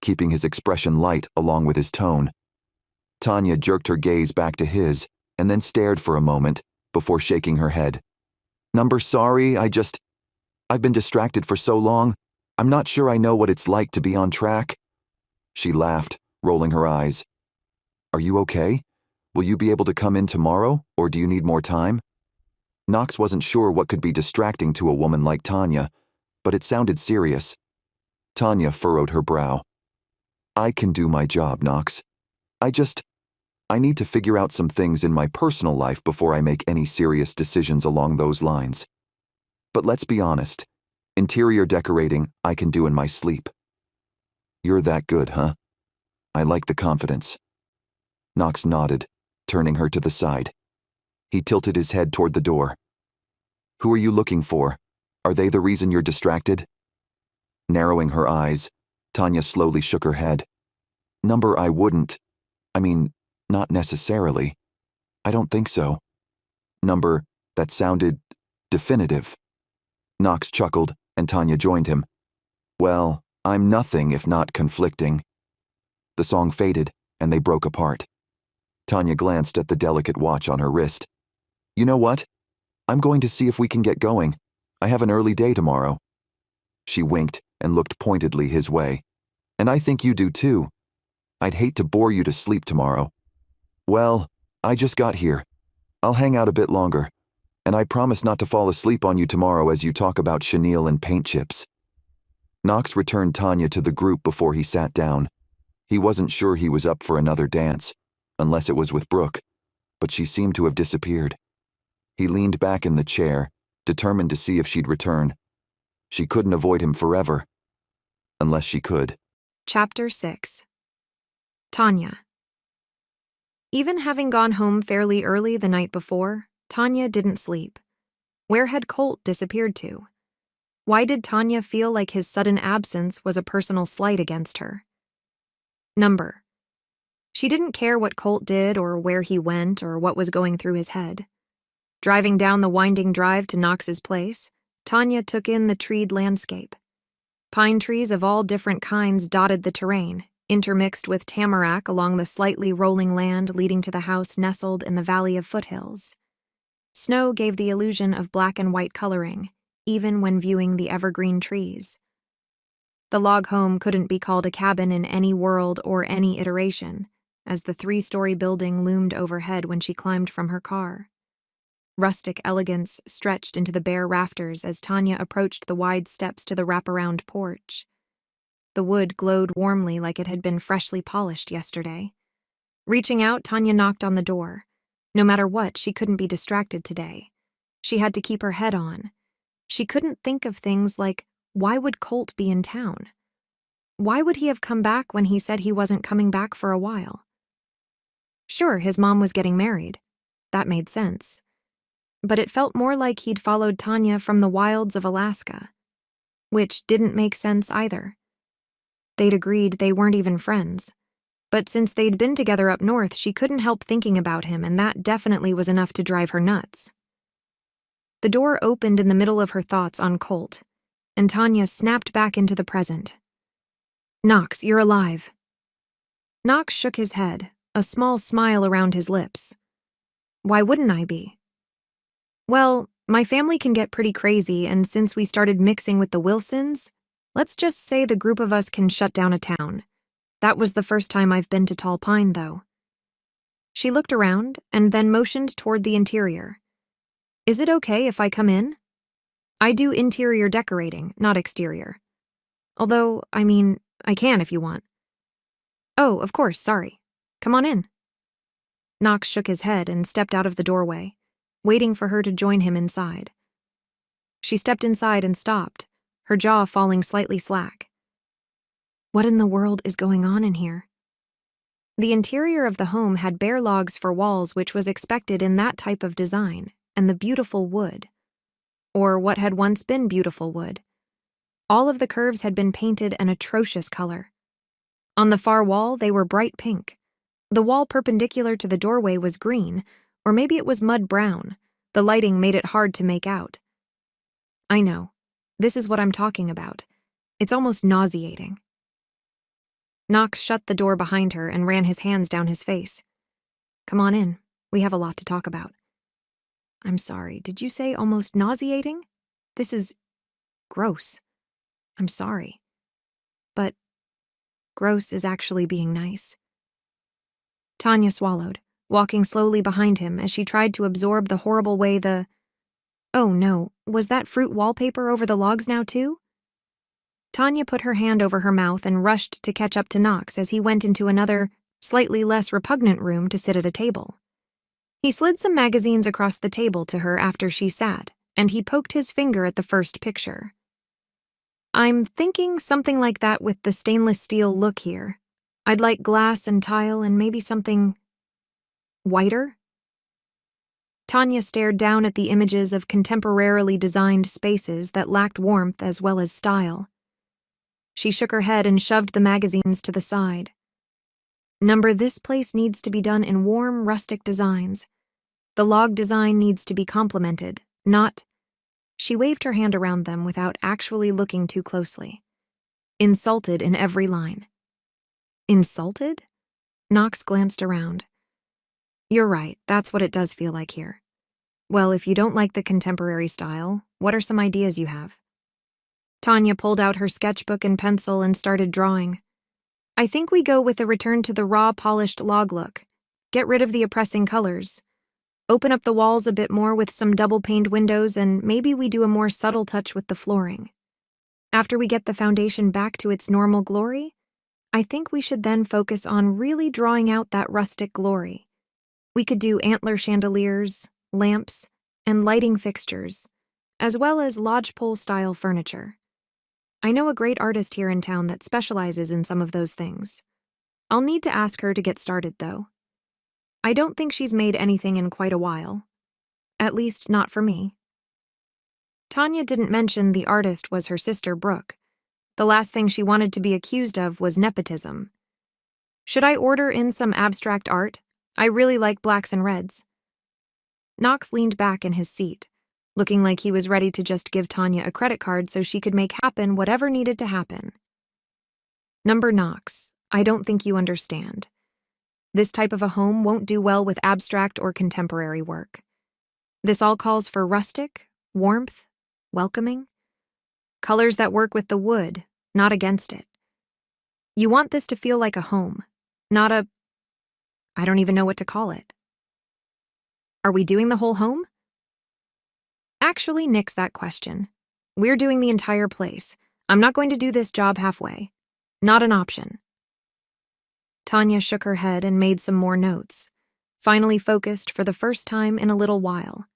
keeping his expression light along with his tone. Tanya jerked her gaze back to his, and then stared for a moment, before shaking her head. Sorry, I've been distracted for so long, I'm not sure I know what it's like to be on track." She laughed, rolling her eyes. "Are you okay? Will you be able to come in tomorrow, or do you need more time?" Knox wasn't sure what could be distracting to a woman like Tanya, but it sounded serious. Tanya furrowed her brow. "I can do my job, Knox. I need to figure out some things in my personal life before I make any serious decisions along those lines. But let's be honest, interior decorating I can do in my sleep. You're that good, huh? I like the confidence. Knox nodded, turning her to the side. He tilted his head toward the door. Who are you looking for? Are they the reason you're distracted? Narrowing her eyes, Tanya slowly shook her head. Number I wouldn't. Not necessarily. I don't think so. Number, that sounded definitive. Knox chuckled, and Tanya joined him. Well, I'm nothing if not conflicting. The song faded, and they broke apart. Tanya glanced at the delicate watch on her wrist. You know what? I'm going to see if we can get going. I have an early day tomorrow. She winked and looked pointedly his way. And I think you do too. I'd hate to bore you to sleep tomorrow. Well, I just got here. I'll hang out a bit longer, and I promise not to fall asleep on you tomorrow as you talk about chenille and paint chips. Knox returned Tanya to the group before he sat down. He wasn't sure he was up for another dance, unless it was with Brooke, but she seemed to have disappeared. He leaned back in the chair, determined to see if she'd return. She couldn't avoid him forever, unless she could. Chapter 6. Tanya. Even having gone home fairly early the night before, Tanya didn't sleep. Where had Colt disappeared to? Why did Tanya feel like his sudden absence was a personal slight against her? Number. She didn't care what Colt did or where he went or what was going through his head. Driving down the winding drive to Knox's place, Tanya took in the treed landscape. Pine trees of all different kinds dotted the terrain, intermixed with tamarack along the slightly rolling land leading to the house nestled in the valley of foothills. Snow gave the illusion of black and white coloring, even when viewing the evergreen trees. The log home couldn't be called a cabin in any world or any iteration, as the 3-story building loomed overhead when she climbed from her car. Rustic elegance stretched into the bare rafters as Tanya approached the wide steps to the wraparound porch. The wood glowed warmly like it had been freshly polished yesterday. Reaching out, Tanya knocked on the door. No matter what, she couldn't be distracted today. She had to keep her head on. She couldn't think of things like, why would Colt be in town? Why would he have come back when he said he wasn't coming back for a while? Sure, his mom was getting married. That made sense. But it felt more like he'd followed Tanya from the wilds of Alaska, which didn't make sense either. They'd agreed they weren't even friends. But since they'd been together up north, she couldn't help thinking about him, and that definitely was enough to drive her nuts. The door opened in the middle of her thoughts on Colt, and Tanya snapped back into the present. Knox, you're alive. Knox shook his head, a small smile around his lips. Why wouldn't I be? Well, my family can get pretty crazy, and since we started mixing with the Wilsons, let's just say the group of us can shut down a town. That was the first time I've been to Tall Pine, though. She looked around and then motioned toward the interior. Is it okay if I come in? I do interior decorating, not exterior. Although, I can if you want. Oh, of course, sorry. Come on in. Knox shook his head and stepped out of the doorway, waiting for her to join him inside. She stepped inside and stopped, her jaw falling slightly slack. What in the world is going on in here? The interior of the home had bare logs for walls, which was expected in that type of design, and the beautiful wood. Or what had once been beautiful wood. All of the curves had been painted an atrocious color. On the far wall, they were bright pink. The wall perpendicular to the doorway was green, or maybe it was mud brown. The lighting made it hard to make out. I know. This is what I'm talking about. It's almost nauseating. Knox shut the door behind her and ran his hands down his face. Come on in. We have a lot to talk about. I'm sorry, did you say almost nauseating? This is gross. I'm sorry. But gross is actually being nice. Tanya swallowed, walking slowly behind him as she tried to absorb the horrible way Oh no, was that fruit wallpaper over the logs now too? Tanya put her hand over her mouth and rushed to catch up to Knox as he went into another slightly less repugnant room to sit at a table. He slid some magazines across the table to her after she sat, and he poked his finger at the first picture. I'm thinking something like that with the stainless steel look here. I'd like glass and tile and maybe something whiter. Tanya stared down at the images of contemporarily designed spaces that lacked warmth as well as style. She shook her head and shoved the magazines to the side. This place needs to be done in warm, rustic designs. The log design needs to be complemented, not... She waved her hand around them without actually looking too closely. Insulted in every line. Insulted? Knox glanced around. You're right, that's what it does feel like here. Well, if you don't like the contemporary style, what are some ideas you have? Tanya pulled out her sketchbook and pencil and started drawing. I think we go with a return to the raw, polished log look. Get rid of the oppressing colors. Open up the walls a bit more with some double-paned windows, and maybe we do a more subtle touch with the flooring. After we get the foundation back to its normal glory, I think we should then focus on really drawing out that rustic glory. We could do antler chandeliers, lamps, and lighting fixtures, as well as lodgepole-style furniture. I know a great artist here in town that specializes in some of those things. I'll need to ask her to get started, though. I don't think she's made anything in quite a while. At least, not for me. Tanya didn't mention the artist was her sister Brooke. The last thing she wanted to be accused of was nepotism. Should I order in some abstract art? I really like blacks and reds. Knox leaned back in his seat, looking like he was ready to just give Tanya a credit card so she could make happen whatever needed to happen. Knox, I don't think you understand. This type of a home won't do well with abstract or contemporary work. This all calls for rustic, warmth, welcoming. Colors that work with the wood, not against it. You want this to feel like a home, not a... I don't even know what to call it. Are we doing the whole home? Actually, nix that question. We're doing the entire place. I'm not going to do this job halfway. Not an option. Tanya shook her head and made some more notes, finally focused for the first time in a little while.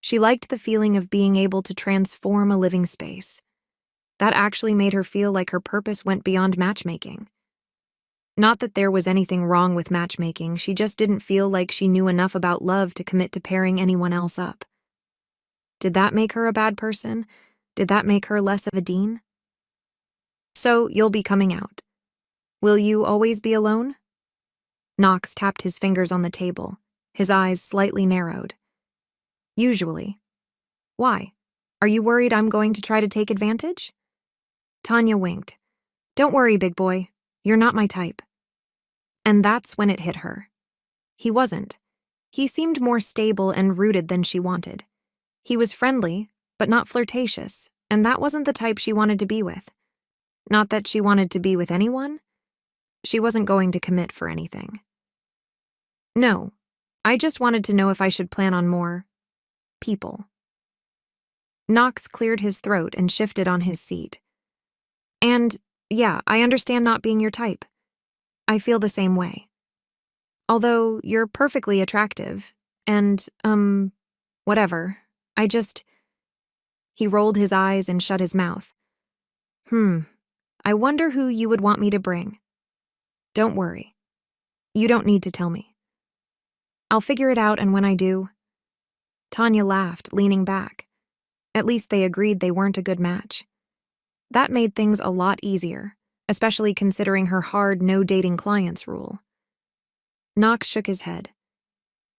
She liked the feeling of being able to transform a living space. That actually made her feel like her purpose went beyond matchmaking. Not that there was anything wrong with matchmaking, she just didn't feel like she knew enough about love to commit to pairing anyone else up. Did that make her a bad person? Did that make her less of a Dean? So, you'll be coming out. Will you always be alone? Knox tapped his fingers on the table, his eyes slightly narrowed. Usually. Why? Are you worried I'm going to try to take advantage? Tanya winked. Don't worry, big boy. You're not my type. And that's when it hit her. He wasn't. He seemed more stable and rooted than she wanted. He was friendly, but not flirtatious, and that wasn't the type she wanted to be with. Not that she wanted to be with anyone. She wasn't going to commit for anything. No, I just wanted to know if I should plan on more people. Knox cleared his throat and shifted on his seat. And, yeah, I understand not being your type. I feel the same way. Although you're perfectly attractive, and, whatever. He rolled his eyes and shut his mouth. I wonder who you would want me to bring. Don't worry. You don't need to tell me. I'll figure it out, and when I do... Tanya laughed, leaning back. At least they agreed they weren't a good match. That made things a lot easier, especially considering her hard no-dating clients rule. Knox shook his head.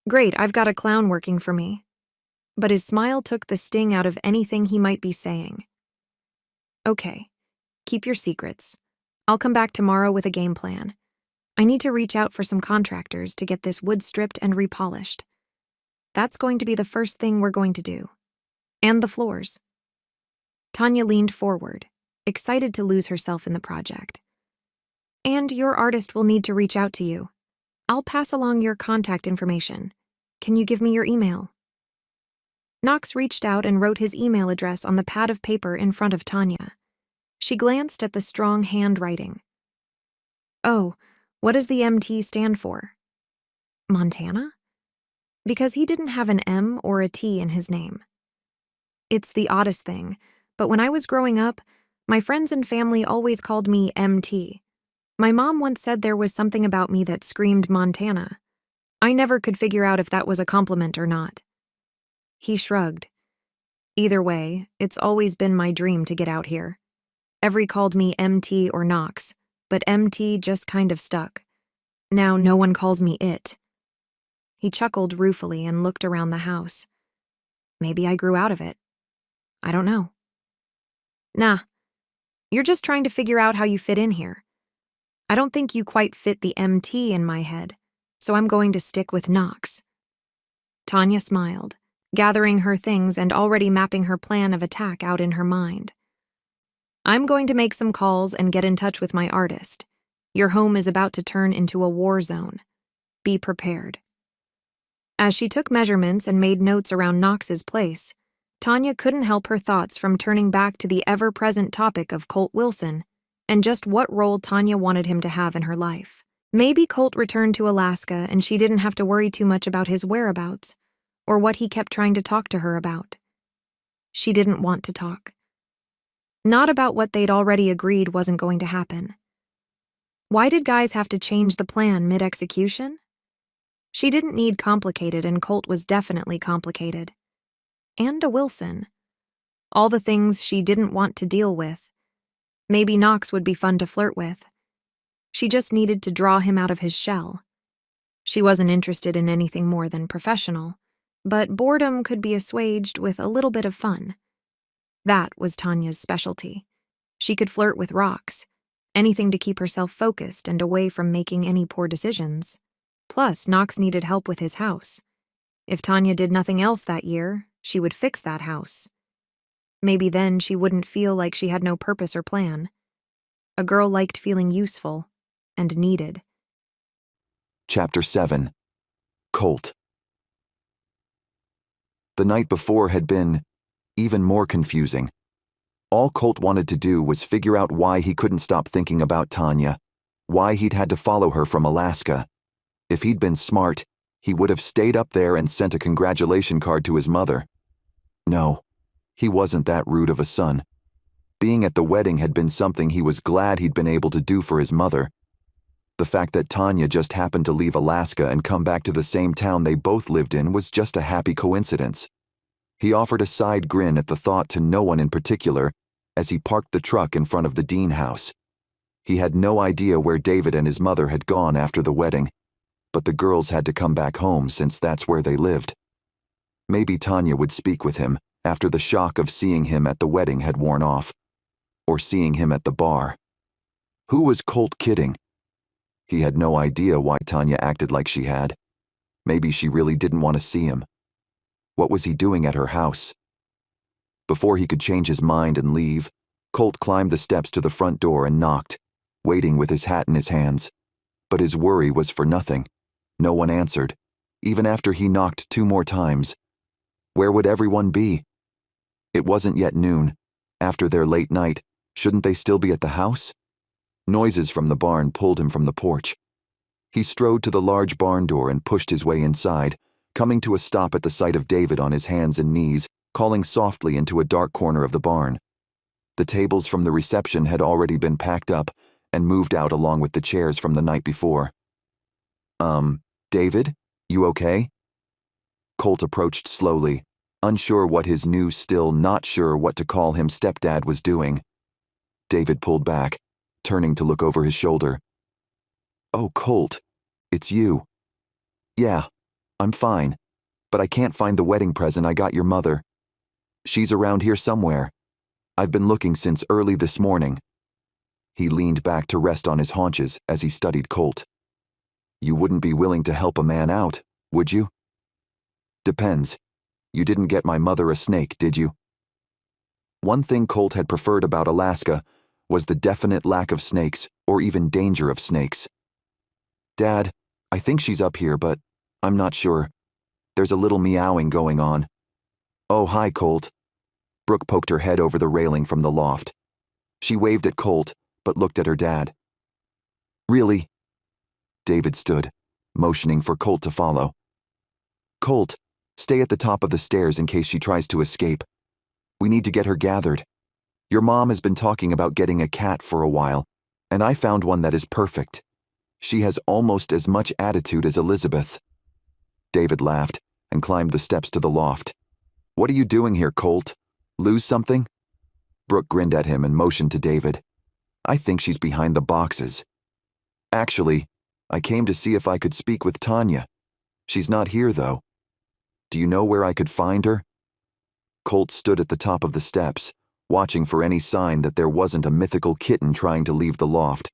Great, I've got a clown working for me. But his smile took the sting out of anything he might be saying. Okay, keep your secrets. I'll come back tomorrow with a game plan. I need to reach out for some contractors to get this wood stripped and repolished. That's going to be the first thing we're going to do. And the floors. Tanya leaned forward, excited to lose herself in the project. And your artist will need to reach out to you. I'll pass along your contact information. Can you give me your email? Knox reached out and wrote his email address on the pad of paper in front of Tanya. She glanced at the strong handwriting. Oh, What does the MT stand for? Montana? Because he didn't have an M or a T in his name. It's the oddest thing, but when I was growing up, my friends and family always called me MT. My mom once said there was something about me that screamed Montana. I never could figure out if that was a compliment or not. He shrugged. Either way, it's always been my dream to get out here. Every called me MT or Knox, but MT just kind of stuck. Now no one calls me it. He chuckled ruefully and looked around the house. Maybe I grew out of it. I don't know. Nah, you're just trying to figure out how you fit in here. I don't think you quite fit the MT in my head, so I'm going to stick with Knox. Tanya smiled, gathering her things and already mapping her plan of attack out in her mind. I'm going to make some calls and get in touch with my artist. Your home is about to turn into a war zone. Be prepared. As she took measurements and made notes around Knox's place, Tanya couldn't help her thoughts from turning back to the ever-present topic of Colt Wilson and just what role Tanya wanted him to have in her life. Maybe Colt returned to Alaska and she didn't have to worry too much about his whereabouts or what he kept trying to talk to her about. She didn't want to talk. Not about what they'd already agreed wasn't going to happen. Why did guys have to change the plan mid-execution? She didn't need complicated, and Colt was definitely complicated. And a Wilson. All the things she didn't want to deal with. Maybe Knox would be fun to flirt with. She just needed to draw him out of his shell. She wasn't interested in anything more than professional, but boredom could be assuaged with a little bit of fun. That was Tanya's specialty. She could flirt with rocks, anything to keep herself focused and away from making any poor decisions. Plus, Knox needed help with his house. If Tanya did nothing else that year, she would fix that house. Maybe then she wouldn't feel like she had no purpose or plan. A girl liked feeling useful and needed. Chapter 7. Colt. The night before had been even more confusing. All Colt wanted to do was figure out why he couldn't stop thinking about Tanya, why he'd had to follow her from Alaska. If he'd been smart, he would have stayed up there and sent a congratulation card to his mother. No, he wasn't that rude of a son. Being at the wedding had been something he was glad he'd been able to do for his mother. The fact that Tanya just happened to leave Alaska and come back to the same town they both lived in was just a happy coincidence. He offered a side grin at the thought to no one in particular as he parked the truck in front of the Dean house. He had no idea where David and his mother had gone after the wedding, but the girls had to come back home since that's where they lived. Maybe Tanya would speak with him after the shock of seeing him at the wedding had worn off, or seeing him at the bar. Who was Colt kidding? He had no idea why Tanya acted like she had. Maybe she really didn't want to see him. What was he doing at her house? Before he could change his mind and leave, Colt climbed the steps to the front door and knocked, waiting with his hat in his hands. But his worry was for nothing. No one answered, even after he knocked 2 more times. Where would everyone be? It wasn't yet noon. After their late night, shouldn't they still be at the house? Noises from the barn pulled him from the porch. He strode to the large barn door and pushed his way inside, coming to a stop at the sight of David on his hands and knees, calling softly into a dark corner of the barn. The tables from the reception had already been packed up and moved out along with the chairs from the night before. David, you okay? Colt approached slowly, unsure what his new, still not sure what to call him stepdad was doing. David pulled back, turning to look over his shoulder. Oh, Colt, it's you. Yeah, I'm fine, but I can't find the wedding present I got your mother. She's around here somewhere. I've been looking since early this morning. He leaned back to rest on his haunches as he studied Colt. You wouldn't be willing to help a man out, would you? Depends. You didn't get my mother a snake, did you? One thing Colt had preferred about Alaska was the definite lack of snakes, or even danger of snakes. Dad, I think she's up here, but I'm not sure. There's a little meowing going on. Oh, hi, Colt. Brooke poked her head over the railing from the loft. She waved at Colt, but looked at her dad. Really? David stood, motioning for Colt to follow. Colt, stay at the top of the stairs in case she tries to escape. We need to get her gathered. Your mom has been talking about getting a cat for a while, and I found one that is perfect. She has almost as much attitude as Elizabeth. David laughed and climbed the steps to the loft. What are you doing here, Colt? Lose something? Brooke grinned at him and motioned to David. I think she's behind the boxes. Actually, I came to see if I could speak with Tanya. She's not here, though. Do you know where I could find her? Colt stood at the top of the steps, watching for any sign that there wasn't a mythical kitten trying to leave the loft.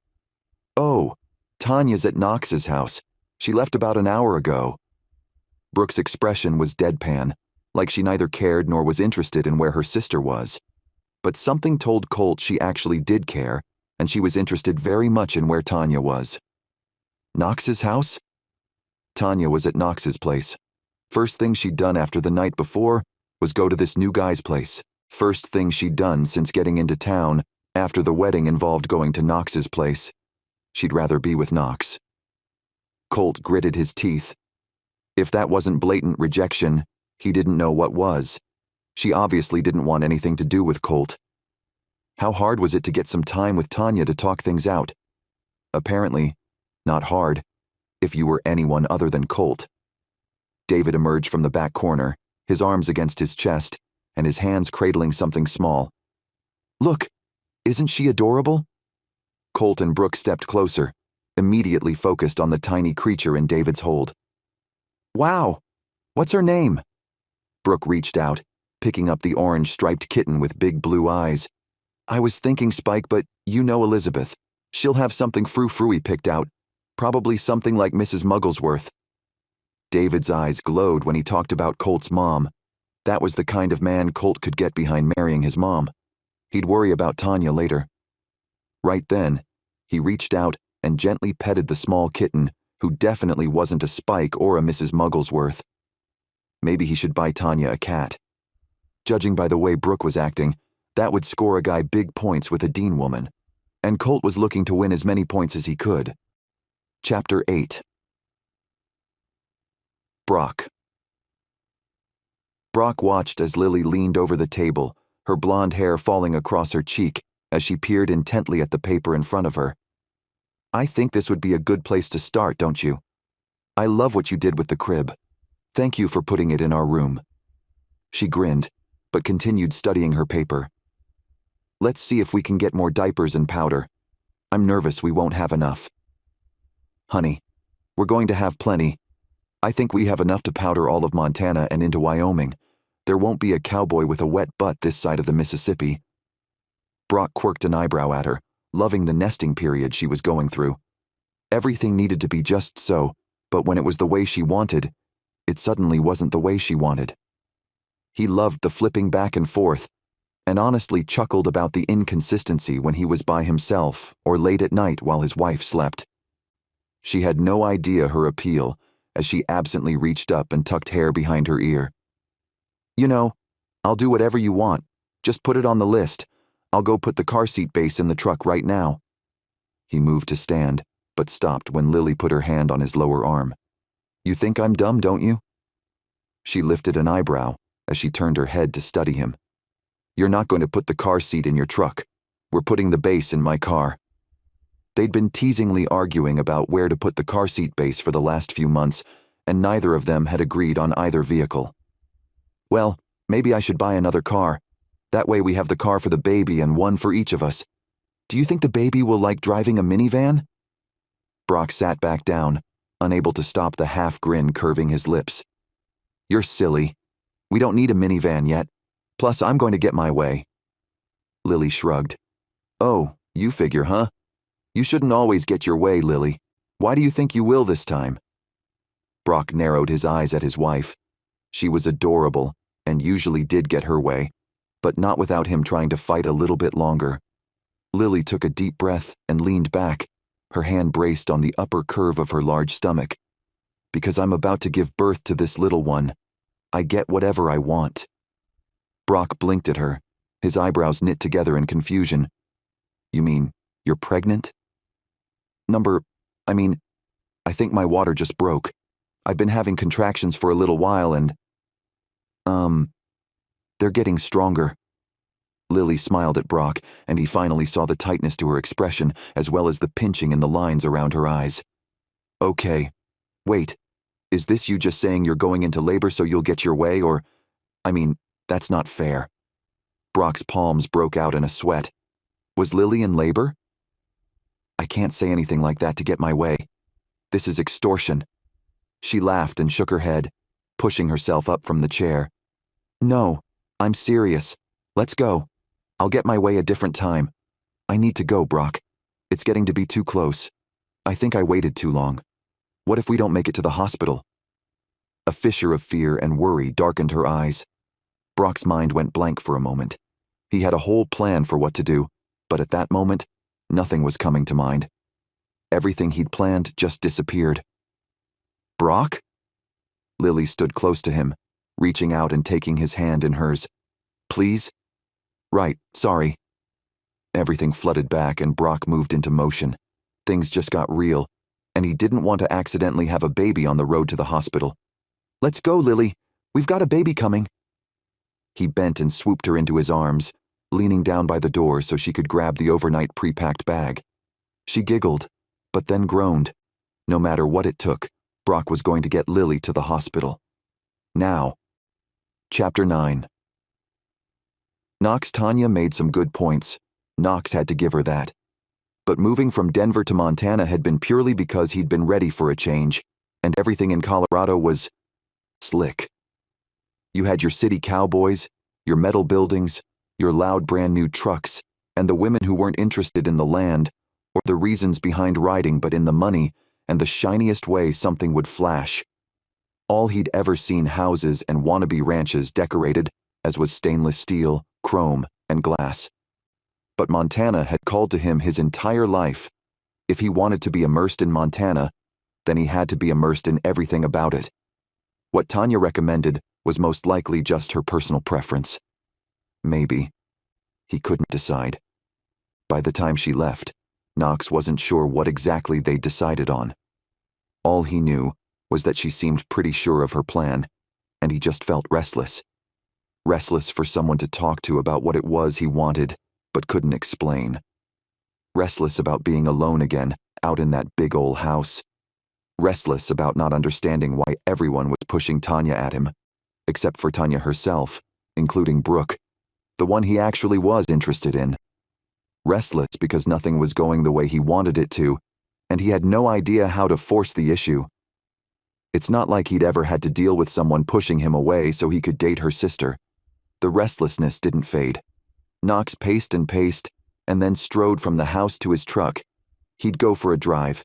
Oh, Tanya's at Knox's house. She left about an hour ago. Brooke's expression was deadpan, like she neither cared nor was interested in where her sister was. But something told Colt she actually did care, and she was interested very much in where Tanya was. Knox's house? Tanya was at Knox's place. First thing she'd done after the night before was go to this new guy's place. First thing she'd done since getting into town after the wedding involved going to Knox's place. She'd rather be with Knox. Colt gritted his teeth. If that wasn't blatant rejection, he didn't know what was. She obviously didn't want anything to do with Colt. How hard was it to get some time with Tanya to talk things out? Apparently, not hard, if you were anyone other than Colt. David emerged from the back corner, his arms against his chest, and his hands cradling something small. Look, isn't she adorable? Colt and Brooke stepped closer, immediately focused on the tiny creature in David's hold. Wow, what's her name? Brooke reached out, picking up the orange striped kitten with big blue eyes. I was thinking Spike, but you know Elizabeth. She'll have something frou-frou-y picked out, probably something like Mrs. Mugglesworth. David's eyes glowed when he talked about Colt's mom. That was the kind of man Colt could get behind marrying his mom. He'd worry about Tanya later. Right then, he reached out and gently petted the small kitten, who definitely wasn't a Spike or a Mrs. Mugglesworth. Maybe he should buy Tanya a cat. Judging by the way Brooke was acting, that would score a guy big points with a Dean woman. And Colt was looking to win as many points as he could. Chapter 8. Brock. Brock watched as Lily leaned over the table, her blonde hair falling across her cheek as she peered intently at the paper in front of her. I think this would be a good place to start, don't you? I love what you did with the crib. Thank you for putting it in our room. She grinned, but continued studying her paper. Let's see if we can get more diapers and powder. I'm nervous we won't have enough. Honey, we're going to have plenty. I think we have enough to powder all of Montana and into Wyoming. There won't be a cowboy with a wet butt this side of the Mississippi. Brock quirked an eyebrow at her, loving the nesting period she was going through. Everything needed to be just so, but when it was the way she wanted, it suddenly wasn't the way she wanted. He loved the flipping back and forth, and honestly chuckled about the inconsistency when he was by himself or late at night while his wife slept. She had no idea her appeal as she absently reached up and tucked hair behind her ear. You know, I'll do whatever you want. Just put it on the list. I'll go put the car seat base in the truck right now. He moved to stand, but stopped when Lily put her hand on his lower arm. You think I'm dumb, don't you? She lifted an eyebrow as she turned her head to study him. You're not going to put the car seat in your truck. We're putting the base in my car. They'd been teasingly arguing about where to put the car seat base for the last few months, and neither of them had agreed on either vehicle. Well, maybe I should buy another car. That way we have the car for the baby and one for each of us. Do you think the baby will like driving a minivan? Brock sat back down, unable to stop the half-grin curving his lips. You're silly. We don't need a minivan yet. Plus, I'm going to get my way. Lily shrugged. Oh, you figure, huh? You shouldn't always get your way, Lily. Why do you think you will this time? Brock narrowed his eyes at his wife. She was adorable and usually did get her way, but not without him trying to fight a little bit longer. Lily took a deep breath and leaned back, her hand braced on the upper curve of her large stomach. Because I'm about to give birth to this little one, I get whatever I want. Brock blinked at her, his eyebrows knit together in confusion. You mean, you're pregnant? I think my water just broke. I've been having contractions for a little while and… they're getting stronger. Lily smiled at Brock, and he finally saw the tightness to her expression as well as the pinching in the lines around her eyes. Okay. Wait, is this you just saying you're going into labor so you'll get your way, or… I mean, that's not fair. Brock's palms broke out in a sweat. Was Lily in labor? I can't say anything like that to get my way. This is extortion. She laughed and shook her head, pushing herself up from the chair. No, I'm serious. Let's go. I'll get my way a different time. I need to go, Brock. It's getting to be too close. I think I waited too long. What if we don't make it to the hospital? A fissure of fear and worry darkened her eyes. Brock's mind went blank for a moment. He had a whole plan for what to do, but at that moment, nothing was coming to mind. Everything he'd planned just disappeared. Brock? Lily stood close to him, reaching out and taking his hand in hers. Please? Right, sorry. Everything flooded back and Brock moved into motion. Things just got real, and he didn't want to accidentally have a baby on the road to the hospital. Let's go, Lily. We've got a baby coming. He bent and swooped her into his arms, leaning down by the door so she could grab the overnight pre-packed bag. She giggled, but then groaned. No matter what it took, Brock was going to get Lily to the hospital. Now. Chapter 9. Knox Tanya made some good points. Knox had to give her that. But moving from Denver to Montana had been purely because he'd been ready for a change, and everything in Colorado was slick. You had your city cowboys, your metal buildings, your loud brand new trucks, and the women who weren't interested in the land or the reasons behind riding but in the money and the shiniest way something would flash. All he'd ever seen houses and wannabe ranches decorated as was stainless steel, chrome, and glass. But Montana had called to him his entire life. If he wanted to be immersed in Montana, then he had to be immersed in everything about it. What Tanya recommended was most likely just her personal preference. Maybe. He couldn't decide. By the time she left, Knox wasn't sure what exactly they'd decided on. All he knew was that she seemed pretty sure of her plan, and he just felt restless. Restless for someone to talk to about what it was he wanted, but couldn't explain. Restless about being alone again, out in that big old house. Restless about not understanding why everyone was pushing Tanya at him, except for Tanya herself, including Brooke, the one he actually was interested in. Restless because nothing was going the way he wanted it to, and he had no idea how to force the issue. It's not like he'd ever had to deal with someone pushing him away so he could date her sister. The restlessness didn't fade. Knox paced and then strode from the house to his truck. He'd go for a drive.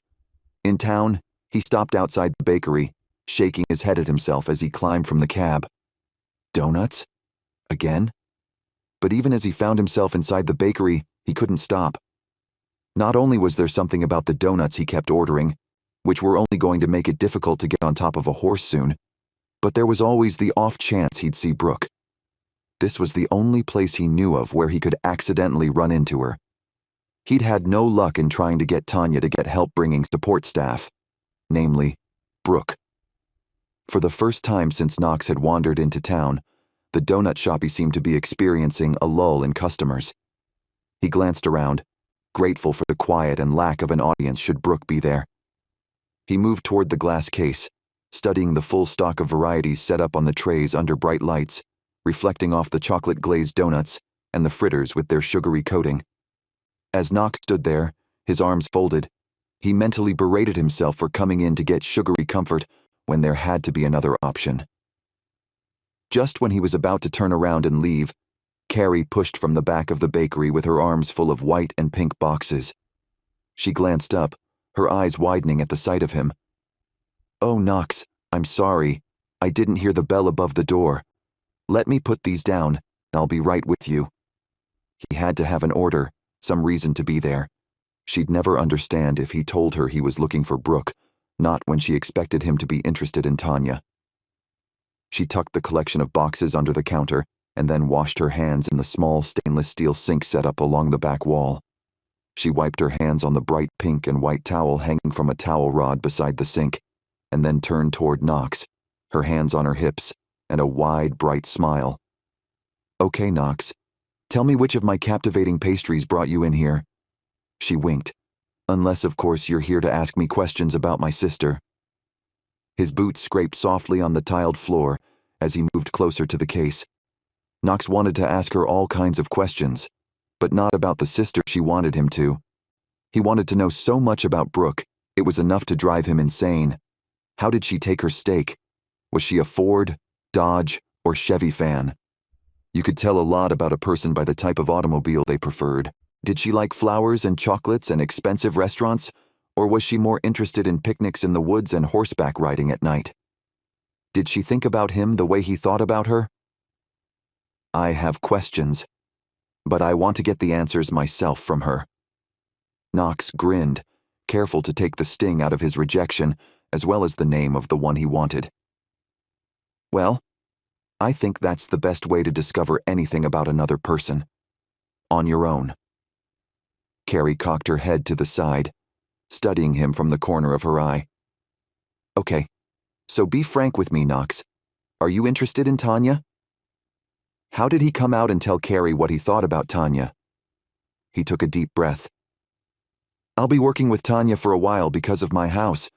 In town, he stopped outside the bakery, shaking his head at himself as he climbed from the cab. Donuts? Again? But even as he found himself inside the bakery, he couldn't stop. Not only was there something about the donuts he kept ordering, which were only going to make it difficult to get on top of a horse soon, but there was always the off chance he'd see Brooke. This was the only place he knew of where he could accidentally run into her. He'd had no luck in trying to get Tanya to get help bringing support staff, namely, Brooke. For the first time since Knox had wandered into town, the donut shop he seemed to be experiencing a lull in customers. He glanced around, grateful for the quiet and lack of an audience should Brooke be there. He moved toward the glass case, studying the full stock of varieties set up on the trays under bright lights, reflecting off the chocolate-glazed donuts and the fritters with their sugary coating. As Knox stood there, his arms folded, he mentally berated himself for coming in to get sugary comfort when there had to be another option. Just when he was about to turn around and leave, Carrie pushed from the back of the bakery with her arms full of white and pink boxes. She glanced up, her eyes widening at the sight of him. "Oh, Knox, I'm sorry. I didn't hear the bell above the door. Let me put these down. I'll be right with you." He had to have an order, some reason to be there. She'd never understand if he told her he was looking for Brooke, not when she expected him to be interested in Tanya. She tucked the collection of boxes under the counter and then washed her hands in the small stainless steel sink set up along the back wall. She wiped her hands on the bright pink and white towel hanging from a towel rod beside the sink, and then turned toward Knox, her hands on her hips, and a wide, bright smile. "Okay, Knox. Tell me which of my captivating pastries brought you in here." She winked. "Unless, of course, you're here to ask me questions about my sister." His boots scraped softly on the tiled floor as he moved closer to the case. Knox wanted to ask her all kinds of questions, but not about the sister she wanted him to. He wanted to know so much about Brooke, it was enough to drive him insane. How did she take her steak? Was she a Ford, Dodge, or Chevy fan? You could tell a lot about a person by the type of automobile they preferred. Did she like flowers and chocolates and expensive restaurants, or was she more interested in picnics in the woods and horseback riding at night? Did she think about him the way he thought about her? "I have questions, but I want to get the answers myself from her." Knox grinned, careful to take the sting out of his rejection, as well as the name of the one he wanted. "Well, I think that's the best way to discover anything about another person. On your own." Carrie cocked her head to the side, studying him from the corner of her eye. "Okay, so be frank with me, Knox. Are you interested in Tanya?" How did he come out and tell Carrie what he thought about Tanya? He took a deep breath. "I'll be working with Tanya for a while because of my house.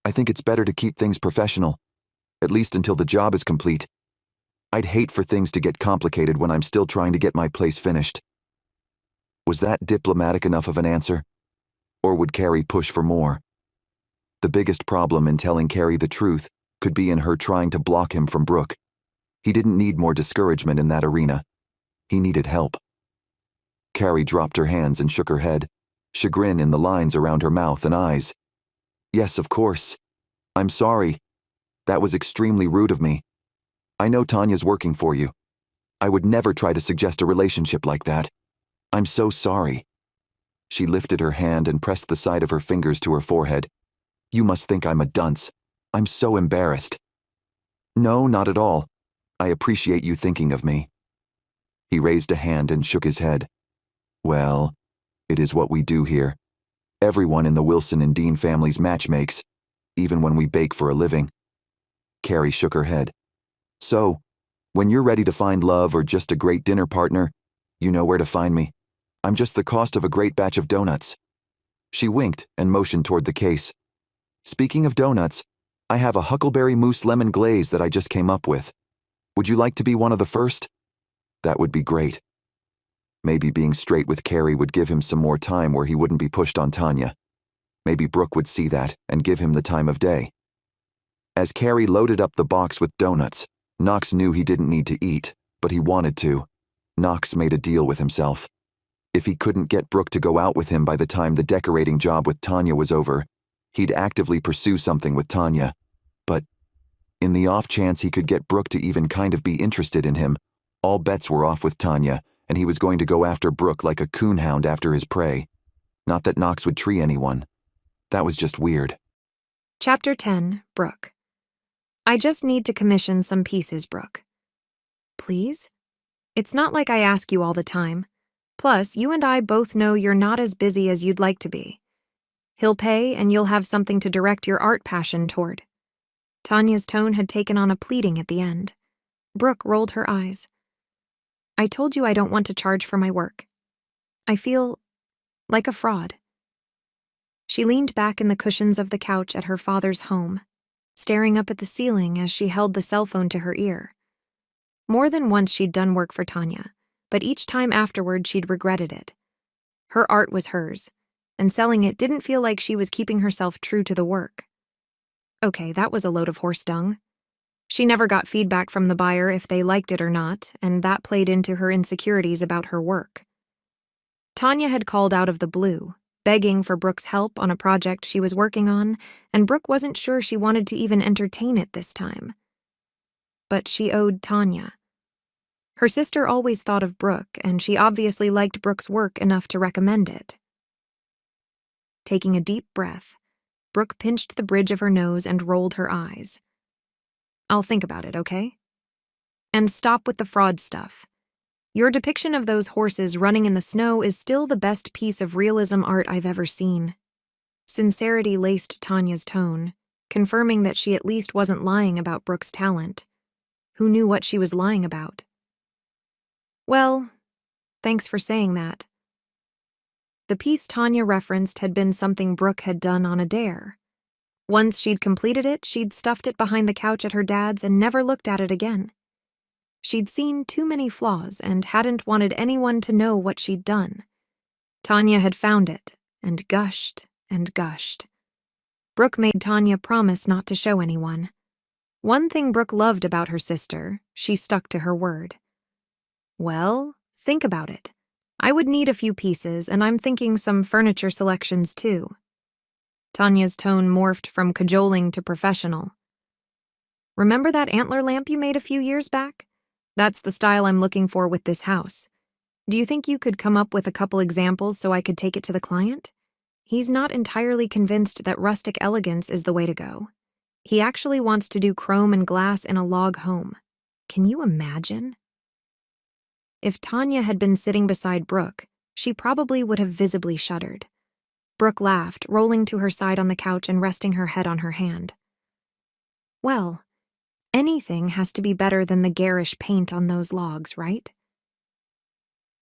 I think it's better to keep things professional, at least until the job is complete. I'd hate for things to get complicated when I'm still trying to get my place finished." Was that diplomatic enough of an answer? Or would Carrie push for more? The biggest problem in telling Carrie the truth could be in her trying to block him from Brooke. He didn't need more discouragement in that arena. He needed help. Carrie dropped her hands and shook her head, chagrin in the lines around her mouth and eyes. "Yes, of course. I'm sorry. That was extremely rude of me. I know Tanya's working for you. I would never try to suggest a relationship like that. I'm so sorry." She lifted her hand and pressed the side of her fingers to her forehead. "You must think I'm a dunce. I'm so embarrassed." "No, not at all. I appreciate you thinking of me." He raised a hand and shook his head. "Well, it is what we do here. Everyone in the Wilson and Dean families matchmakes, even when we bake for a living." Carrie shook her head. "So, when you're ready to find love or just a great dinner partner, you know where to find me. I'm just the cost of a great batch of donuts." She winked and motioned toward the case. "Speaking of donuts, I have a huckleberry mousse lemon glaze that I just came up with. Would you like to be one of the first?" That would be great. Maybe being straight with Carrie would give him some more time where he wouldn't be pushed on Tanya. Maybe Brooke would see that and give him the time of day. As Carrie loaded up the box with donuts, Knox knew he didn't need to eat, but he wanted to. Knox made a deal with himself. If he couldn't get Brooke to go out with him by the time the decorating job with Tanya was over, he'd actively pursue something with Tanya. But in the off chance he could get Brooke to even kind of be interested in him, all bets were off with Tanya, and he was going to go after Brooke like a coonhound after his prey. Not that Knox would tree anyone. That was just weird. Chapter 10, Brooke. "I just need to commission some pieces, Brooke." "Please? It's not like I ask you all the time. Plus, you and I both know you're not as busy as you'd like to be. He'll pay, and you'll have something to direct your art passion toward." Tanya's tone had taken on a pleading at the end. Brooke rolled her eyes. "I told you I don't want to charge for my work. I feel like a fraud." She leaned back in the cushions of the couch at her father's home, staring up at the ceiling as she held the cell phone to her ear. More than once she'd done work for Tanya, but each time afterward she'd regretted it. Her art was hers, and selling it didn't feel like she was keeping herself true to the work. Okay, that was a load of horse dung. She never got feedback from the buyer if they liked it or not, and that played into her insecurities about her work. Tanya had called out of the blue, begging for Brooke's help on a project she was working on, and Brooke wasn't sure she wanted to even entertain it this time. But she owed Tanya. Her sister always thought of Brooke, and she obviously liked Brooke's work enough to recommend it. Taking a deep breath, Brooke pinched the bridge of her nose and rolled her eyes. "I'll think about it, okay? And stop with the fraud stuff. Your depiction of those horses running in the snow is still the best piece of realism art I've ever seen." Sincerity laced Tanya's tone, confirming that she at least wasn't lying about Brooke's talent. Who knew what she was lying about? "Well, thanks for saying that." The piece Tanya referenced had been something Brooke had done on a dare. Once she'd completed it, she'd stuffed it behind the couch at her dad's and never looked at it again. She'd seen too many flaws and hadn't wanted anyone to know what she'd done. Tanya had found it, and gushed and gushed. Brooke made Tanya promise not to show anyone. One thing Brooke loved about her sister, she stuck to her word. "Well, think about it. I would need a few pieces, and I'm thinking some furniture selections too." Tanya's tone morphed from cajoling to professional. "Remember that antler lamp you made a few years back? That's the style I'm looking for with this house. Do you think you could come up with a couple examples so I could take it to the client? He's not entirely convinced that rustic elegance is the way to go. He actually wants to do chrome and glass in a log home. Can you imagine?" If Tanya had been sitting beside Brooke, she probably would have visibly shuddered. Brooke laughed, rolling to her side on the couch and resting her head on her hand. "Well, anything has to be better than the garish paint on those logs, right?"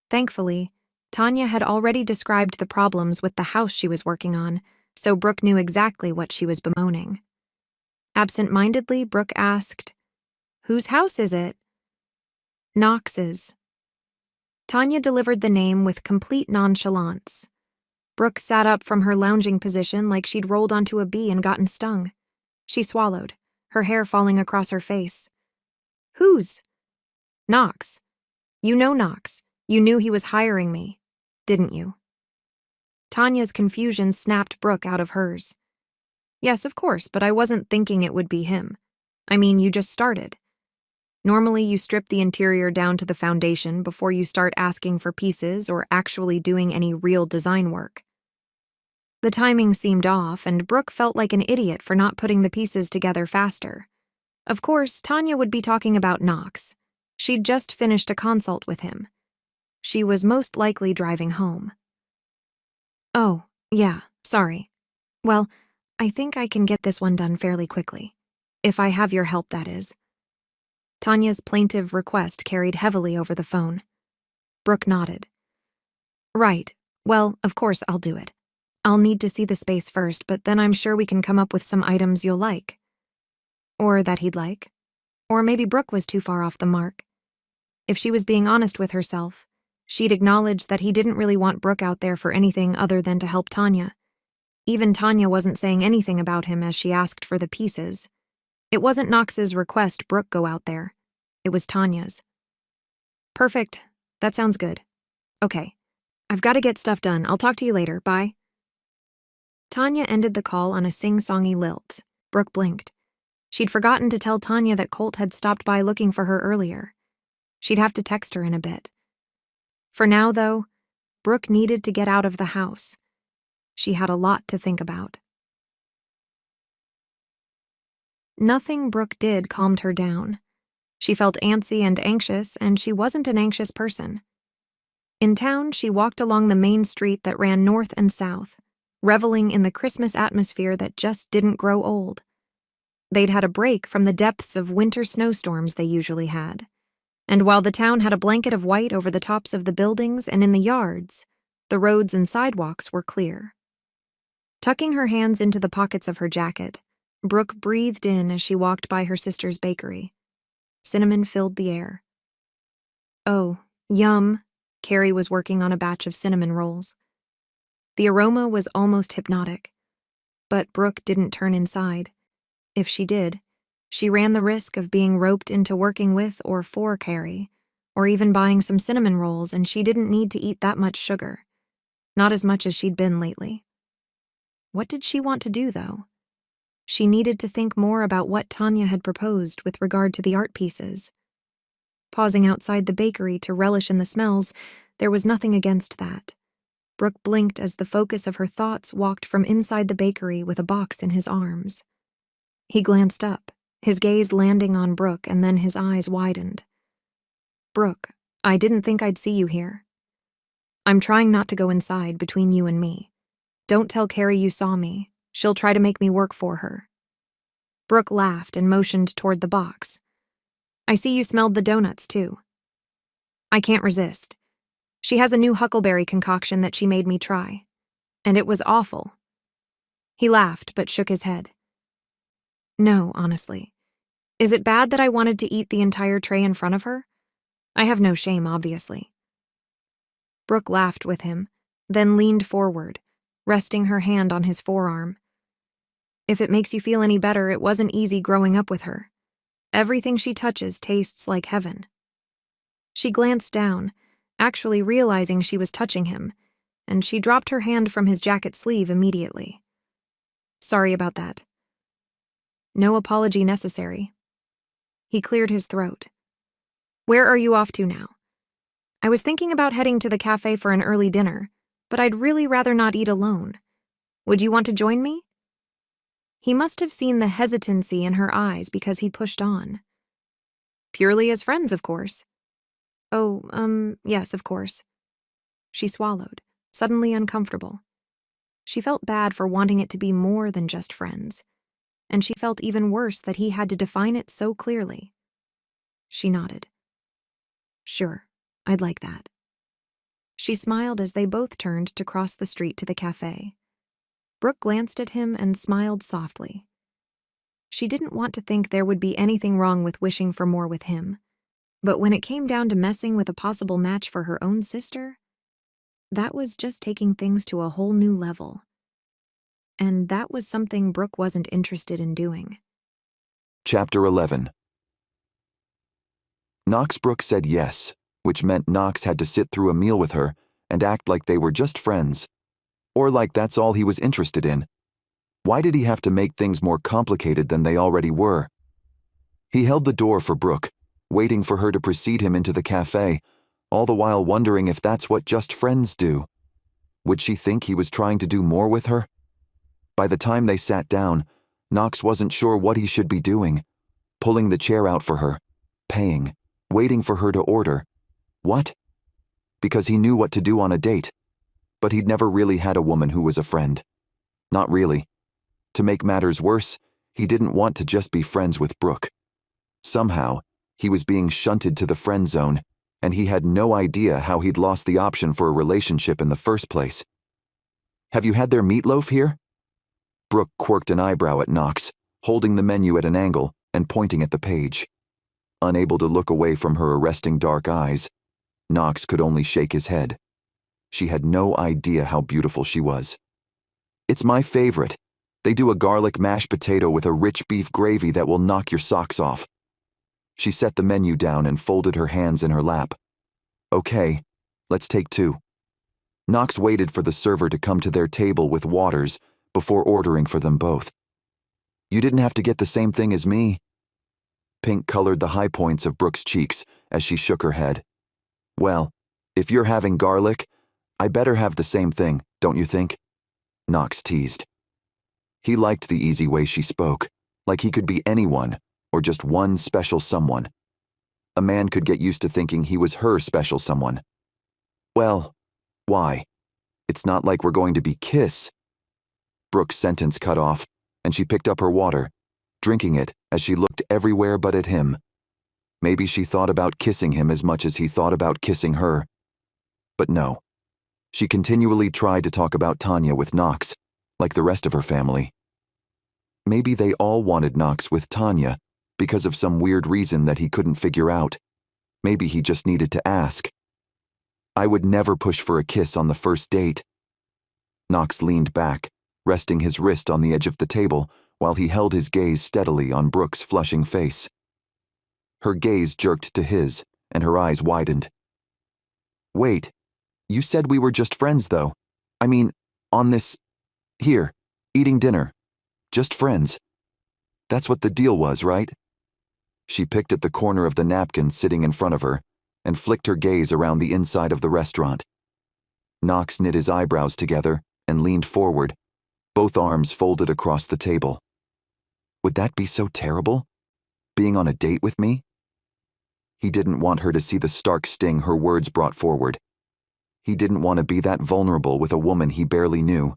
Thankfully, Tanya had already described the problems with the house she was working on, so Brooke knew exactly what she was bemoaning. Absent-mindedly, Brooke asked, "Whose house is it?" "Knox's." Tanya delivered the name with complete nonchalance. Brooke sat up from her lounging position like she'd rolled onto a bee and gotten stung. She swallowed, her hair falling across her face. "Whose?" "Knox. You know Knox. You knew he was hiring me, didn't you?" Tanya's confusion snapped Brooke out of hers. "Yes, of course, but I wasn't thinking it would be him. I mean, you just started. Normally, you strip the interior down to the foundation before you start asking for pieces or actually doing any real design work." The timing seemed off, and Brooke felt like an idiot for not putting the pieces together faster. Of course, Tanya would be talking about Knox. She'd just finished a consult with him. She was most likely driving home. "Oh, yeah, sorry. Well, I think I can get this one done fairly quickly. If I have your help, that is." Tanya's plaintive request carried heavily over the phone. Brooke nodded. "Right. Well, of course I'll do it. I'll need to see the space first, but then I'm sure we can come up with some items you'll like. Or that he'd like. Or maybe Brooke was too far off the mark. If she was being honest with herself, she'd acknowledge that he didn't really want Brooke out there for anything other than to help Tanya. Even Tanya wasn't saying anything about him as she asked for the pieces. It wasn't Knox's request Brooke go out there. It was Tanya's. "Perfect. That sounds good. Okay. I've got to get stuff done. I'll talk to you later. Bye." Tanya ended the call on a sing-songy lilt. Brooke blinked. She'd forgotten to tell Tanya that Colt had stopped by looking for her earlier. She'd have to text her in a bit. For now, though, Brooke needed to get out of the house. She had a lot to think about. Nothing Brooke did calmed her down. She felt antsy and anxious, and she wasn't an anxious person. In town, she walked along the main street that ran north and south, reveling in the Christmas atmosphere that just didn't grow old. They'd had a break from the depths of winter snowstorms they usually had. And while the town had a blanket of white over the tops of the buildings and in the yards, the roads and sidewalks were clear. Tucking her hands into the pockets of her jacket, Brooke breathed in as she walked by her sister's bakery. Cinnamon filled the air. "Oh, yum." Carrie was working on a batch of cinnamon rolls. The aroma was almost hypnotic. But Brooke didn't turn inside. If she did, she ran the risk of being roped into working with or for Carrie, or even buying some cinnamon rolls, and she didn't need to eat that much sugar. Not as much as she'd been lately. What did she want to do, though? She needed to think more about what Tanya had proposed with regard to the art pieces. Pausing outside the bakery to relish in the smells, there was nothing against that. Brooke blinked as the focus of her thoughts walked from inside the bakery with a box in his arms. He glanced up, his gaze landing on Brooke, and then his eyes widened. "Brooke, I didn't think I'd see you here. I'm trying not to go inside between you and me. Don't tell Carrie you saw me. She'll try to make me work for her. Brooke laughed and motioned toward the box. I see you smelled the donuts, too. I can't resist. She has a new huckleberry concoction that she made me try. And it was awful. He laughed but shook his head. No, honestly. Is it bad that I wanted to eat the entire tray in front of her? I have no shame, obviously. Brooke laughed with him, then leaned forward, resting her hand on his forearm. If it makes you feel any better, it wasn't easy growing up with her. Everything she touches tastes like heaven. She glanced down, actually realizing she was touching him, and she dropped her hand from his jacket sleeve immediately. Sorry about that. No apology necessary. He cleared his throat. Where are you off to now? I was thinking about heading to the cafe for an early dinner, but I'd really rather not eat alone. Would you want to join me? He must have seen the hesitancy in her eyes because he pushed on. Purely as friends, of course. Oh, yes, of course. She swallowed, suddenly uncomfortable. She felt bad for wanting it to be more than just friends, and she felt even worse that he had to define it so clearly. She nodded. Sure, I'd like that. She smiled as they both turned to cross the street to the cafe. Brooke glanced at him and smiled softly. She didn't want to think there would be anything wrong with wishing for more with him, but when it came down to messing with a possible match for her own sister, that was just taking things to a whole new level. And that was something Brooke wasn't interested in doing. Chapter 11. Knox Brooke said yes, which meant Knox had to sit through a meal with her and act like they were just friends. Or like that's all he was interested in. Why did he have to make things more complicated than they already were? He held the door for Brooke, waiting for her to precede him into the cafe, all the while wondering if that's what just friends do. Would she think he was trying to do more with her? By the time they sat down, Knox wasn't sure what he should be doing. Pulling the chair out for her, paying, waiting for her to order. What? Because he knew what to do on a date. But he'd never really had a woman who was a friend. Not really. To make matters worse, he didn't want to just be friends with Brooke. Somehow, he was being shunted to the friend zone, and he had no idea how he'd lost the option for a relationship in the first place. Have you had their meatloaf here? Brooke quirked an eyebrow at Knox, holding the menu at an angle and pointing at the page. Unable to look away from her arresting dark eyes, Knox could only shake his head. She had no idea how beautiful she was. It's my favorite. They do a garlic mashed potato with a rich beef gravy that will knock your socks off. She set the menu down and folded her hands in her lap. Okay, let's take two. Knox waited for the server to come to their table with waters before ordering for them both. You didn't have to get the same thing as me. Pink colored the high points of Brooke's cheeks as she shook her head. Well, if you're having garlic, I better have the same thing, don't you think? Knox teased. He liked the easy way she spoke, like he could be anyone, or just one special someone. A man could get used to thinking he was her special someone. Well, why? It's not like we're going to be kiss. Brooke's sentence cut off, and she picked up her water, drinking it as she looked everywhere but at him. Maybe she thought about kissing him as much as he thought about kissing her. But no. She continually tried to talk about Tanya with Knox, like the rest of her family. Maybe they all wanted Knox with Tanya because of some weird reason that he couldn't figure out. Maybe he just needed to ask. I would never push for a kiss on the first date. Knox leaned back, resting his wrist on the edge of the table while he held his gaze steadily on Brooke's flushing face. Her gaze jerked to his, and her eyes widened. Wait, you said we were just friends, though. I mean, on this... here, eating dinner. Just friends. That's what the deal was, right? She picked at the corner of the napkin sitting in front of her and flicked her gaze around the inside of the restaurant. Knox knit his eyebrows together and leaned forward, both arms folded across the table. Would that be so terrible? Being on a date with me? He didn't want her to see the stark sting her words brought forward. He didn't want to be that vulnerable with a woman he barely knew.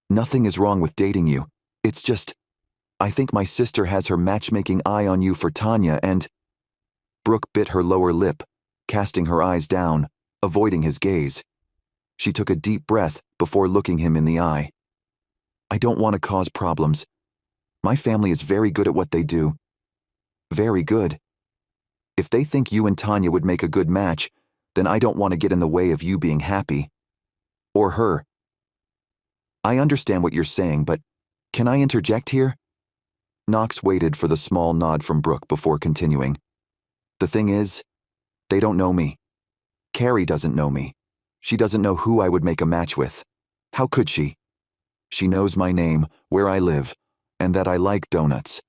Nothing is wrong with dating you. It's just, I think my sister has her matchmaking eye on you for Tanya and... Brooke bit her lower lip, casting her eyes down, avoiding his gaze. She took a deep breath before looking him in the eye. I don't want to cause problems. My family is very good at what they do. Very good. If they think you and Tanya would make a good match, then I don't want to get in the way of you being happy. Or her. I understand what you're saying, but can I interject here? Knox waited for the small nod from Brooke before continuing. The thing is, they don't know me. Carrie doesn't know me. She doesn't know who I would make a match with. How could she? She knows my name, where I live, and that I like donuts.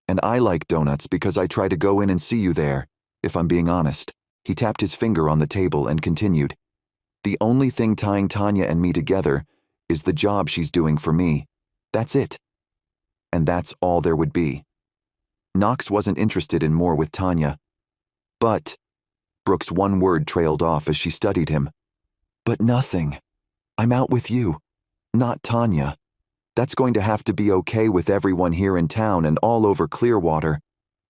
And I like donuts because I try to go in and see you there, if I'm being honest. He tapped his finger on the table and continued. The only thing tying Tanya and me together is the job she's doing for me. That's it. And that's all there would be. Knox wasn't interested in more with Tanya. But, Brooke's one word trailed off as she studied him. But nothing. I'm out with you, not Tanya. That's going to have to be okay with everyone here in town and all over Clearwater.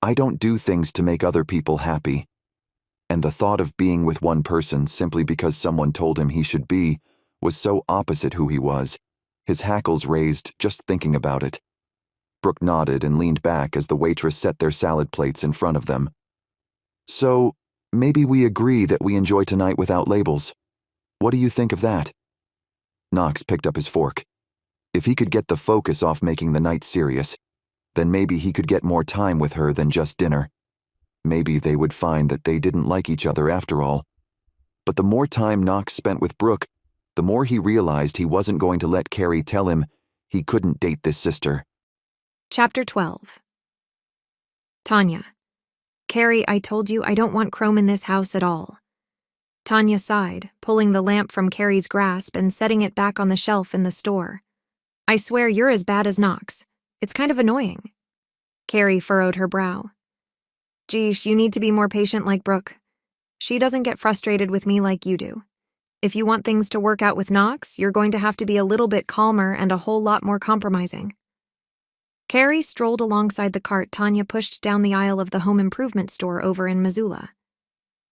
I don't do things to make other people happy. And the thought of being with one person simply because someone told him he should be was so opposite who he was. His hackles raised just thinking about it. Brooke nodded and leaned back as the waitress set their salad plates in front of them. So, maybe we agree that we enjoy tonight without labels. What do you think of that? Knox picked up his fork. If he could get the focus off making the night serious, then maybe he could get more time with her than just dinner. Maybe they would find that they didn't like each other after all. But the more time Knox spent with Brooke, the more he realized he wasn't going to let Carrie tell him he couldn't date this sister. Chapter 12. Tanya. Carrie, I told you I don't want chrome in this house at all. Tanya sighed, pulling the lamp from Carrie's grasp and setting it back on the shelf in the store. I swear you're as bad as Knox. It's kind of annoying. Carrie furrowed her brow. Geesh, you need to be more patient like Brooke. She doesn't get frustrated with me like you do. If you want things to work out with Knox, you're going to have to be a little bit calmer and a whole lot more compromising. Carrie strolled alongside the cart Tanya pushed down the aisle of the home improvement store over in Missoula.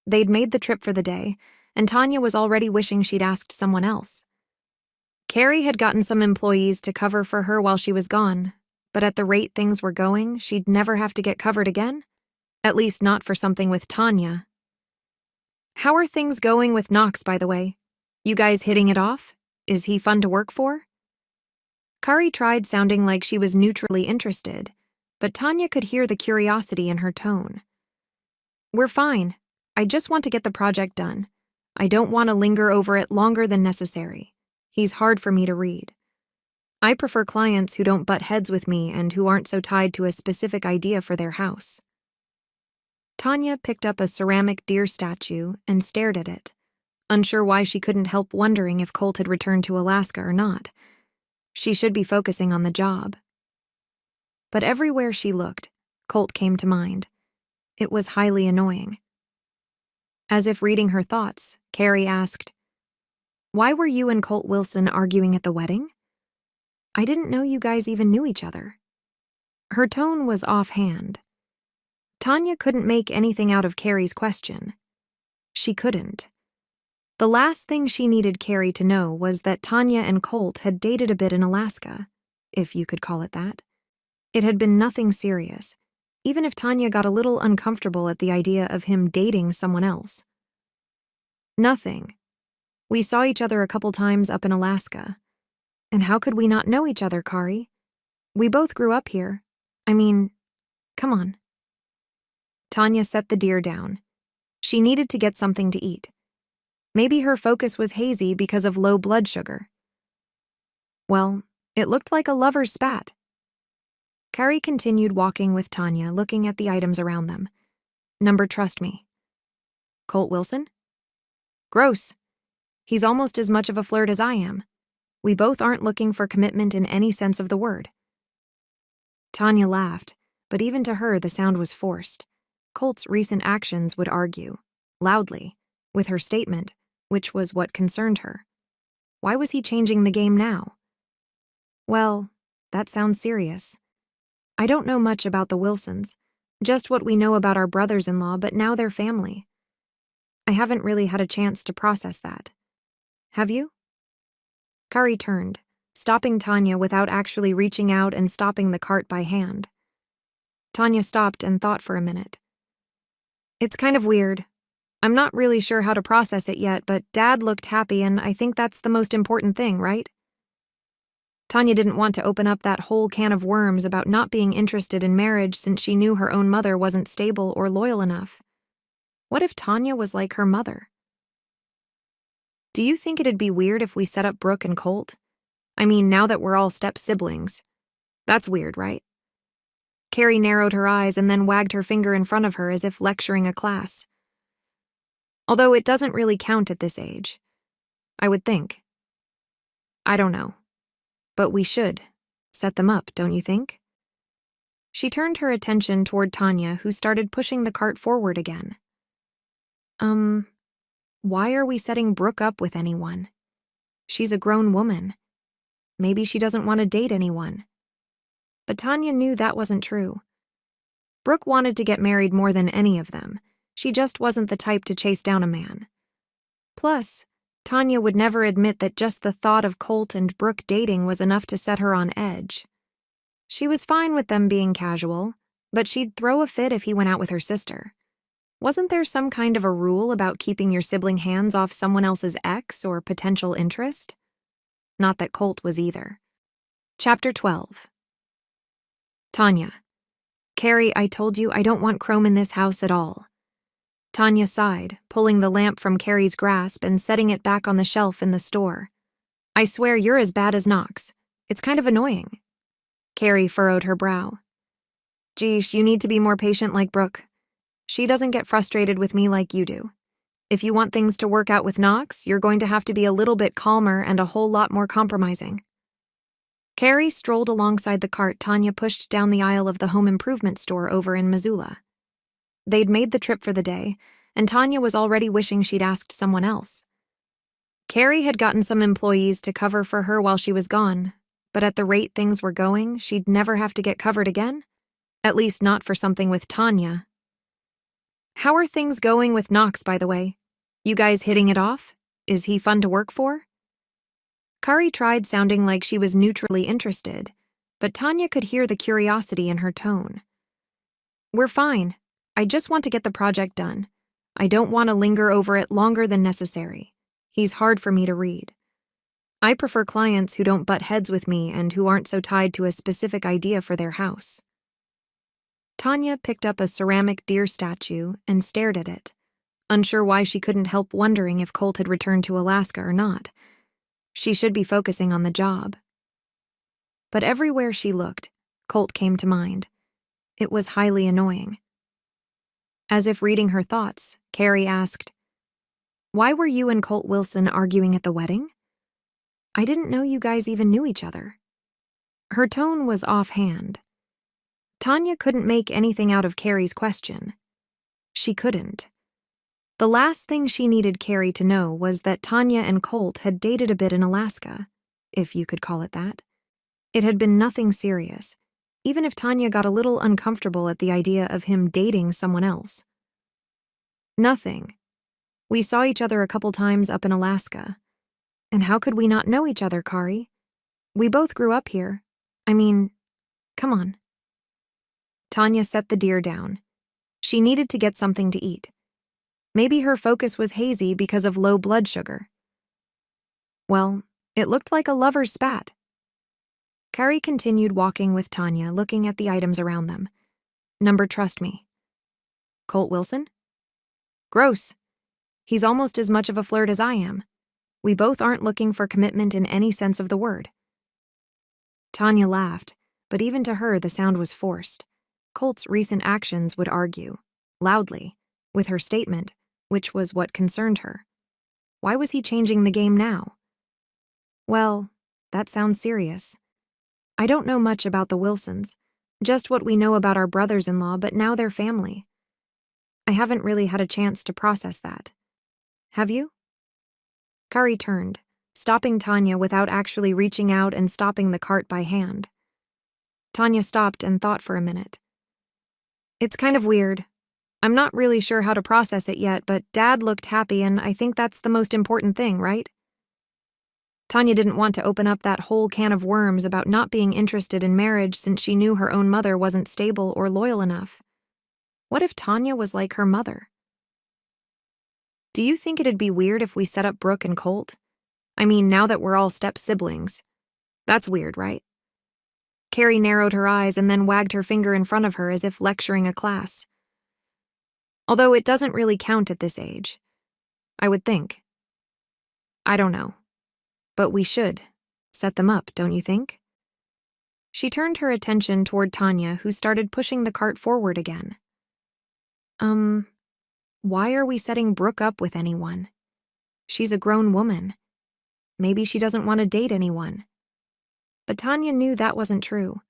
They'd made the trip for the day, and Tanya was already wishing she'd asked someone else. Carrie had gotten some employees to cover for her while she was gone, but at the rate things were going, she'd never have to get covered again. At least not for something with Tanya. How are things going with Knox, by the way? You guys hitting it off? Is he fun to work for? Kari tried sounding like she was neutrally interested, but Tanya could hear the curiosity in her tone. We're fine. I just want to get the project done. I don't want to linger over it longer than necessary. He's hard for me to read. I prefer clients who don't butt heads with me and who aren't so tied to a specific idea for their house. Tanya picked up a ceramic deer statue and stared at it, unsure why she couldn't help wondering if Colt had returned to Alaska or not. She should be focusing on the job. But everywhere she looked, Colt came to mind. It was highly annoying. As if reading her thoughts, Carrie asked, "Why were you and Colt Wilson arguing at the wedding? I didn't know you guys even knew each other." Her tone was offhand. Tanya couldn't make anything out of Carrie's question. She couldn't. The last thing she needed Carrie to know was that Tanya and Colt had dated a bit in Alaska, if you could call it that. It had been nothing serious, even if Tanya got a little uncomfortable at the idea of him dating someone else. Nothing. We saw each other a couple times up in Alaska. And how could we not know each other, Kari? We both grew up here. I mean, come on. Tanya set the deer down. She needed to get something to eat. Maybe her focus was hazy because of low blood sugar. Well, it looked like a lover's spat. Kari continued walking with Tanya, looking at the items around them. Number, trust me. Colt Wilson? Gross. He's almost as much of a flirt as I am. We both aren't looking for commitment in any sense of the word. Tanya laughed, but even to her the sound was forced. Colt's recent actions would argue, loudly, with her statement, which was what concerned her. Why was he changing the game now? Well, that sounds serious. I don't know much about the Wilsons, just what we know about our brothers-in-law, but now they're family. I haven't really had a chance to process that. Have you? Kari turned, stopping Tanya without actually reaching out and stopping the cart by hand. Tanya stopped and thought for a minute. It's kind of weird. I'm not really sure how to process it yet, but Dad looked happy, and I think that's the most important thing, right? Tanya didn't want to open up that whole can of worms about not being interested in marriage since she knew her own mother wasn't stable or loyal enough. What if Tanya was like her mother? Do you think it'd be weird if we set up Brooke and Colt? I mean, now that we're all step-siblings. That's weird, right? Carrie narrowed her eyes and then wagged her finger in front of her as if lecturing a class. Although it doesn't really count at this age. I would think. I don't know. But we should set them up, don't you think? She turned her attention toward Tanya, who started pushing the cart forward again. Why are we setting Brooke up with anyone? She's a grown woman. Maybe she doesn't want to date anyone. But Tanya knew that wasn't true. Brooke wanted to get married more than any of them. She just wasn't the type to chase down a man. Plus, Tanya would never admit that just the thought of Colt and Brooke dating was enough to set her on edge. She was fine with them being casual, but she'd throw a fit if he went out with her sister. Wasn't there some kind of a rule about keeping your sibling hands off someone else's ex or potential interest? Not that Colt was either. Chapter 12. Tanya. Carrie, I told you I don't want Chrome in this house at all. Tanya sighed, pulling the lamp from Carrie's grasp and setting it back on the shelf in the store. I swear you're as bad as Knox. It's kind of annoying. Carrie furrowed her brow. Geesh, you need to be more patient like Brooke. She doesn't get frustrated with me like you do. If you want things to work out with Knox, you're going to have to be a little bit calmer and a whole lot more compromising. Carrie strolled alongside the cart Tanya pushed down the aisle of the home improvement store over in Missoula. They'd made the trip for the day, and Tanya was already wishing she'd asked someone else. Carrie had gotten some employees to cover for her while she was gone, but at the rate things were going, she'd never have to get covered again. At least not for something with Tanya. How are things going with Knox, by the way? You guys hitting it off? Is he fun to work for? Kari tried sounding like she was neutrally interested, but Tanya could hear the curiosity in her tone. We're fine. I just want to get the project done. I don't want to linger over it longer than necessary. He's hard for me to read. I prefer clients who don't butt heads with me and who aren't so tied to a specific idea for their house. Tanya picked up a ceramic deer statue and stared at it, unsure why she couldn't help wondering if Colt had returned to Alaska or not. She should be focusing on the job. But everywhere she looked, Colt came to mind. It was highly annoying. As if reading her thoughts, Carrie asked, Why were you and Colt Wilson arguing at the wedding? I didn't know you guys even knew each other. Her tone was offhand. Tanya couldn't make anything out of Carrie's question. She couldn't. The last thing she needed Carrie to know was that Tanya and Colt had dated a bit in Alaska, if you could call it that. It had been nothing serious, even if Tanya got a little uncomfortable at the idea of him dating someone else. Nothing. We saw each other a couple times up in Alaska. And how could we not know each other, Kari? We both grew up here. I mean, come on. Tanya set the deer down. She needed to get something to eat. Maybe her focus was hazy because of low blood sugar. Well, it looked like a lover's spat. Kari continued walking with Tanya, looking at the items around them. Number, trust me. Colt Wilson? Gross. He's almost as much of a flirt as I am. We both aren't looking for commitment in any sense of the word. Tanya laughed, but even to her the sound was forced. Colt's recent actions would argue, loudly, with her statement, which was what concerned her. Why was he changing the game now? Well, that sounds serious. I don't know much about the Wilsons, just what we know about our brothers-in-law, but now they're family. I haven't really had a chance to process that. Have you? Kari turned, stopping Tanya without actually reaching out and stopping the cart by hand. Tanya stopped and thought for a minute. It's kind of weird. I'm not really sure how to process it yet, but Dad looked happy and I think that's the most important thing, right? Tanya didn't want to open up that whole can of worms about not being interested in marriage since she knew her own mother wasn't stable or loyal enough. What if Tanya was like her mother? Do you think it'd be weird if we set up Brooke and Colt? I mean, now that we're all step-siblings. That's weird, right? Carrie narrowed her eyes and then wagged her finger in front of her as if lecturing a class. Although it doesn't really count at this age. I would think. I don't know. But we should set them up, don't you think? She turned her attention toward Tanya, who started pushing the cart forward again. Why are we setting Brooke up with anyone? She's a grown woman. Maybe she doesn't want to date anyone. But Tanya knew that wasn't true.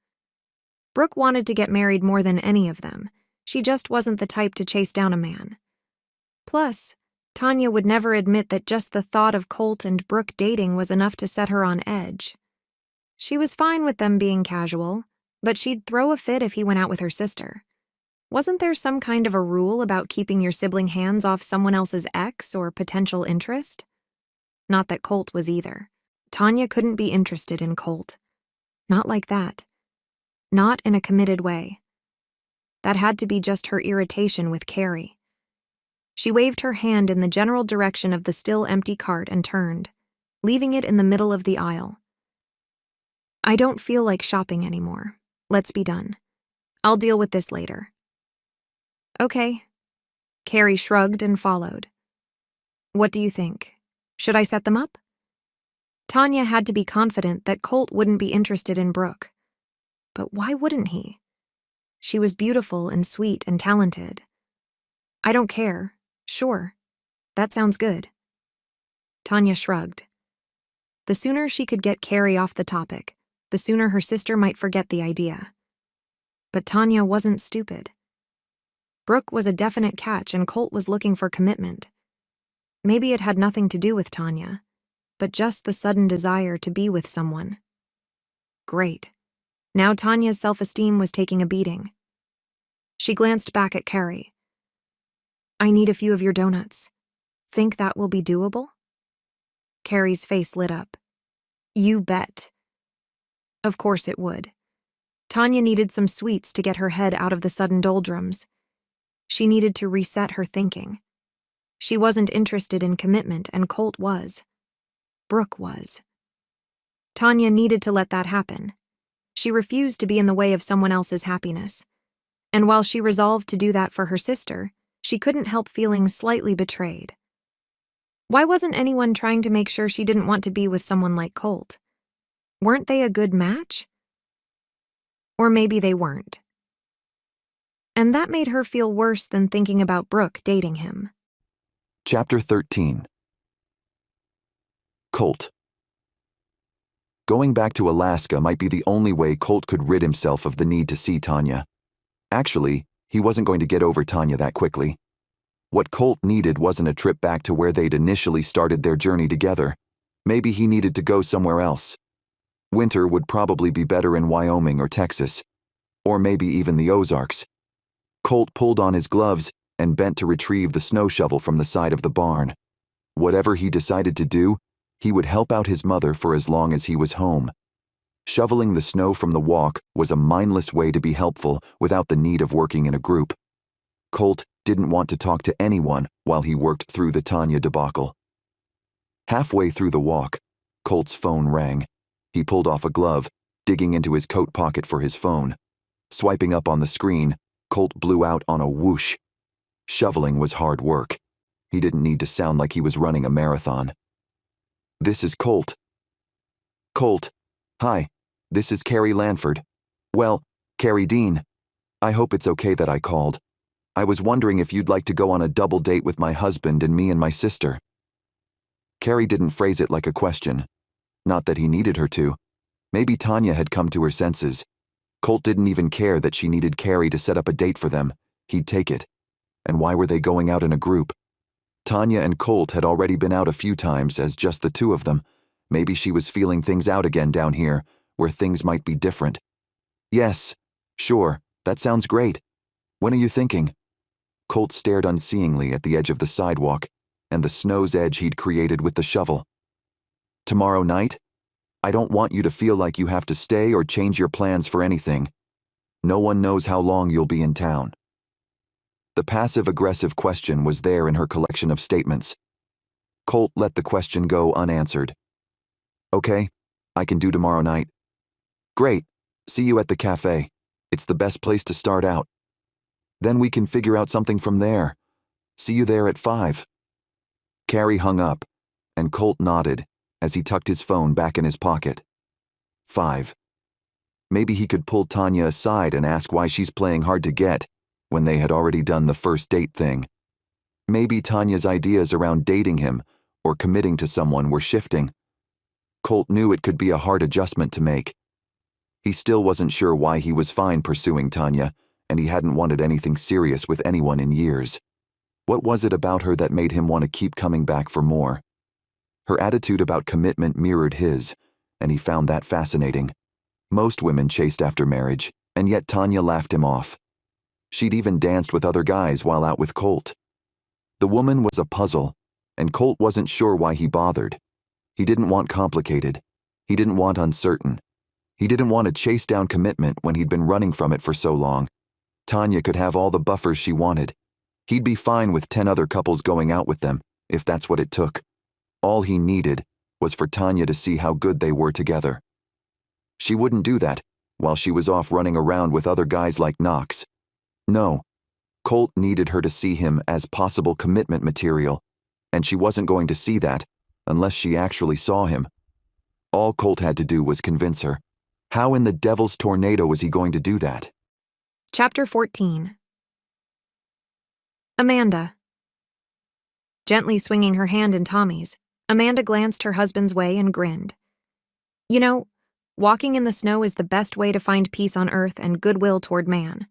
Brooke wanted to get married more than any of them. She just wasn't the type to chase down a man. Plus, Tanya would never admit that just the thought of Colt and Brooke dating was enough to set her on edge. She was fine with them being casual, but she'd throw a fit if he went out with her sister. Wasn't there some kind of a rule about keeping your sibling hands off someone else's ex or potential interest? Not that Colt was either. Tanya couldn't be interested in Colt. Not like that. Not in a committed way. That had to be just her irritation with Carrie. She waved her hand in the general direction of the still empty cart and turned, leaving it in the middle of the aisle. I don't feel like shopping anymore. Let's be done. I'll deal with this later. Okay. Carrie shrugged and followed. What do you think? Should I set them up? Tanya had to be confident that Colt wouldn't be interested in Brooke. But why wouldn't he? She was beautiful and sweet and talented. I don't care. Sure. That sounds good. Tanya shrugged. The sooner she could get Carrie off the topic, the sooner her sister might forget the idea. But Tanya wasn't stupid. Brooke was a definite catch and Colt was looking for commitment. Maybe it had nothing to do with Tanya, but just the sudden desire to be with someone. Great. Now Tanya's self-esteem was taking a beating. She glanced back at Carrie. I need a few of your donuts. Think that will be doable? Carrie's face lit up. You bet. Of course it would. Tanya needed some sweets to get her head out of the sudden doldrums. She needed to reset her thinking. She wasn't interested in commitment, and Colt was. Brooke was. Tanya needed to let that happen. She refused to be in the way of someone else's happiness. And while she resolved to do that for her sister, she couldn't help feeling slightly betrayed. Why wasn't anyone trying to make sure she didn't want to be with someone like Colt? Weren't they a good match? Or maybe they weren't. And that made her feel worse than thinking about Brooke dating him. Chapter 13. Colt. Going back to Alaska might be the only way Colt could rid himself of the need to see Tanya. Actually, he wasn't going to get over Tanya that quickly. What Colt needed wasn't a trip back to where they'd initially started their journey together. Maybe he needed to go somewhere else. Winter would probably be better in Wyoming or Texas, or maybe even the Ozarks. Colt pulled on his gloves and bent to retrieve the snow shovel from the side of the barn. Whatever he decided to do, he would help out his mother for as long as he was home. Shoveling the snow from the walk was a mindless way to be helpful without the need of working in a group. Colt didn't want to talk to anyone while he worked through the Tanya debacle. Halfway through the walk, Colt's phone rang. He pulled off a glove, digging into his coat pocket for his phone. Swiping up on the screen, Colt blew out on a whoosh. Shoveling was hard work. He didn't need to sound like he was running a marathon. This is Colt. Colt. Hi, this is Carrie Lanford. Well, Carrie Dean. I hope it's okay that I called. I was wondering if you'd like to go on a double date with my husband and me and my sister. Carrie didn't phrase it like a question. Not that he needed her to. Maybe Tanya had come to her senses. Colt didn't even care that she needed Carrie to set up a date for them. He'd take it. And why were they going out in a group? Tanya and Colt had already been out a few times as just the two of them. Maybe she was feeling things out again down here, where things might be different. Yes, sure, that sounds great. When are you thinking? Colt stared unseeingly at the edge of the sidewalk and the snow's edge he'd created with the shovel. Tomorrow night? I don't want you to feel like you have to stay or change your plans for anything. No one knows how long you'll be in town. The passive-aggressive question was there in her collection of statements. Colt let the question go unanswered. Okay, I can do tomorrow night. Great, see you at the cafe. It's the best place to start out. Then we can figure out something from there. See you there at 5. Carrie hung up, and Colt nodded as he tucked his phone back in his pocket. 5. Maybe he could pull Tanya aside and ask why she's playing hard to get when they had already done the first date thing. Maybe Tanya's ideas around dating him or committing to someone were shifting. Colt knew it could be a hard adjustment to make. He still wasn't sure why he was fine pursuing Tanya, and he hadn't wanted anything serious with anyone in years. What was it about her that made him want to keep coming back for more? Her attitude about commitment mirrored his, and he found that fascinating. Most women chased after marriage, and yet Tanya laughed him off. She'd even danced with other guys while out with Colt. The woman was a puzzle, and Colt wasn't sure why he bothered. He didn't want complicated. He didn't want uncertain. He didn't want to chase down commitment when he'd been running from it for so long. Tanya could have all the buffers she wanted. He'd be fine with 10 other couples going out with them, if that's what it took. All he needed was for Tanya to see how good they were together. She wouldn't do that while she was off running around with other guys like Knox. No, Colt needed her to see him as possible commitment material, and she wasn't going to see that unless she actually saw him. All Colt had to do was convince her. How in the devil's tornado was he going to do that? Chapter 14. Amanda. Gently swinging her hand in Tommy's, Amanda glanced her husband's way and grinned. You know, walking in the snow is the best way to find peace on earth and goodwill toward man.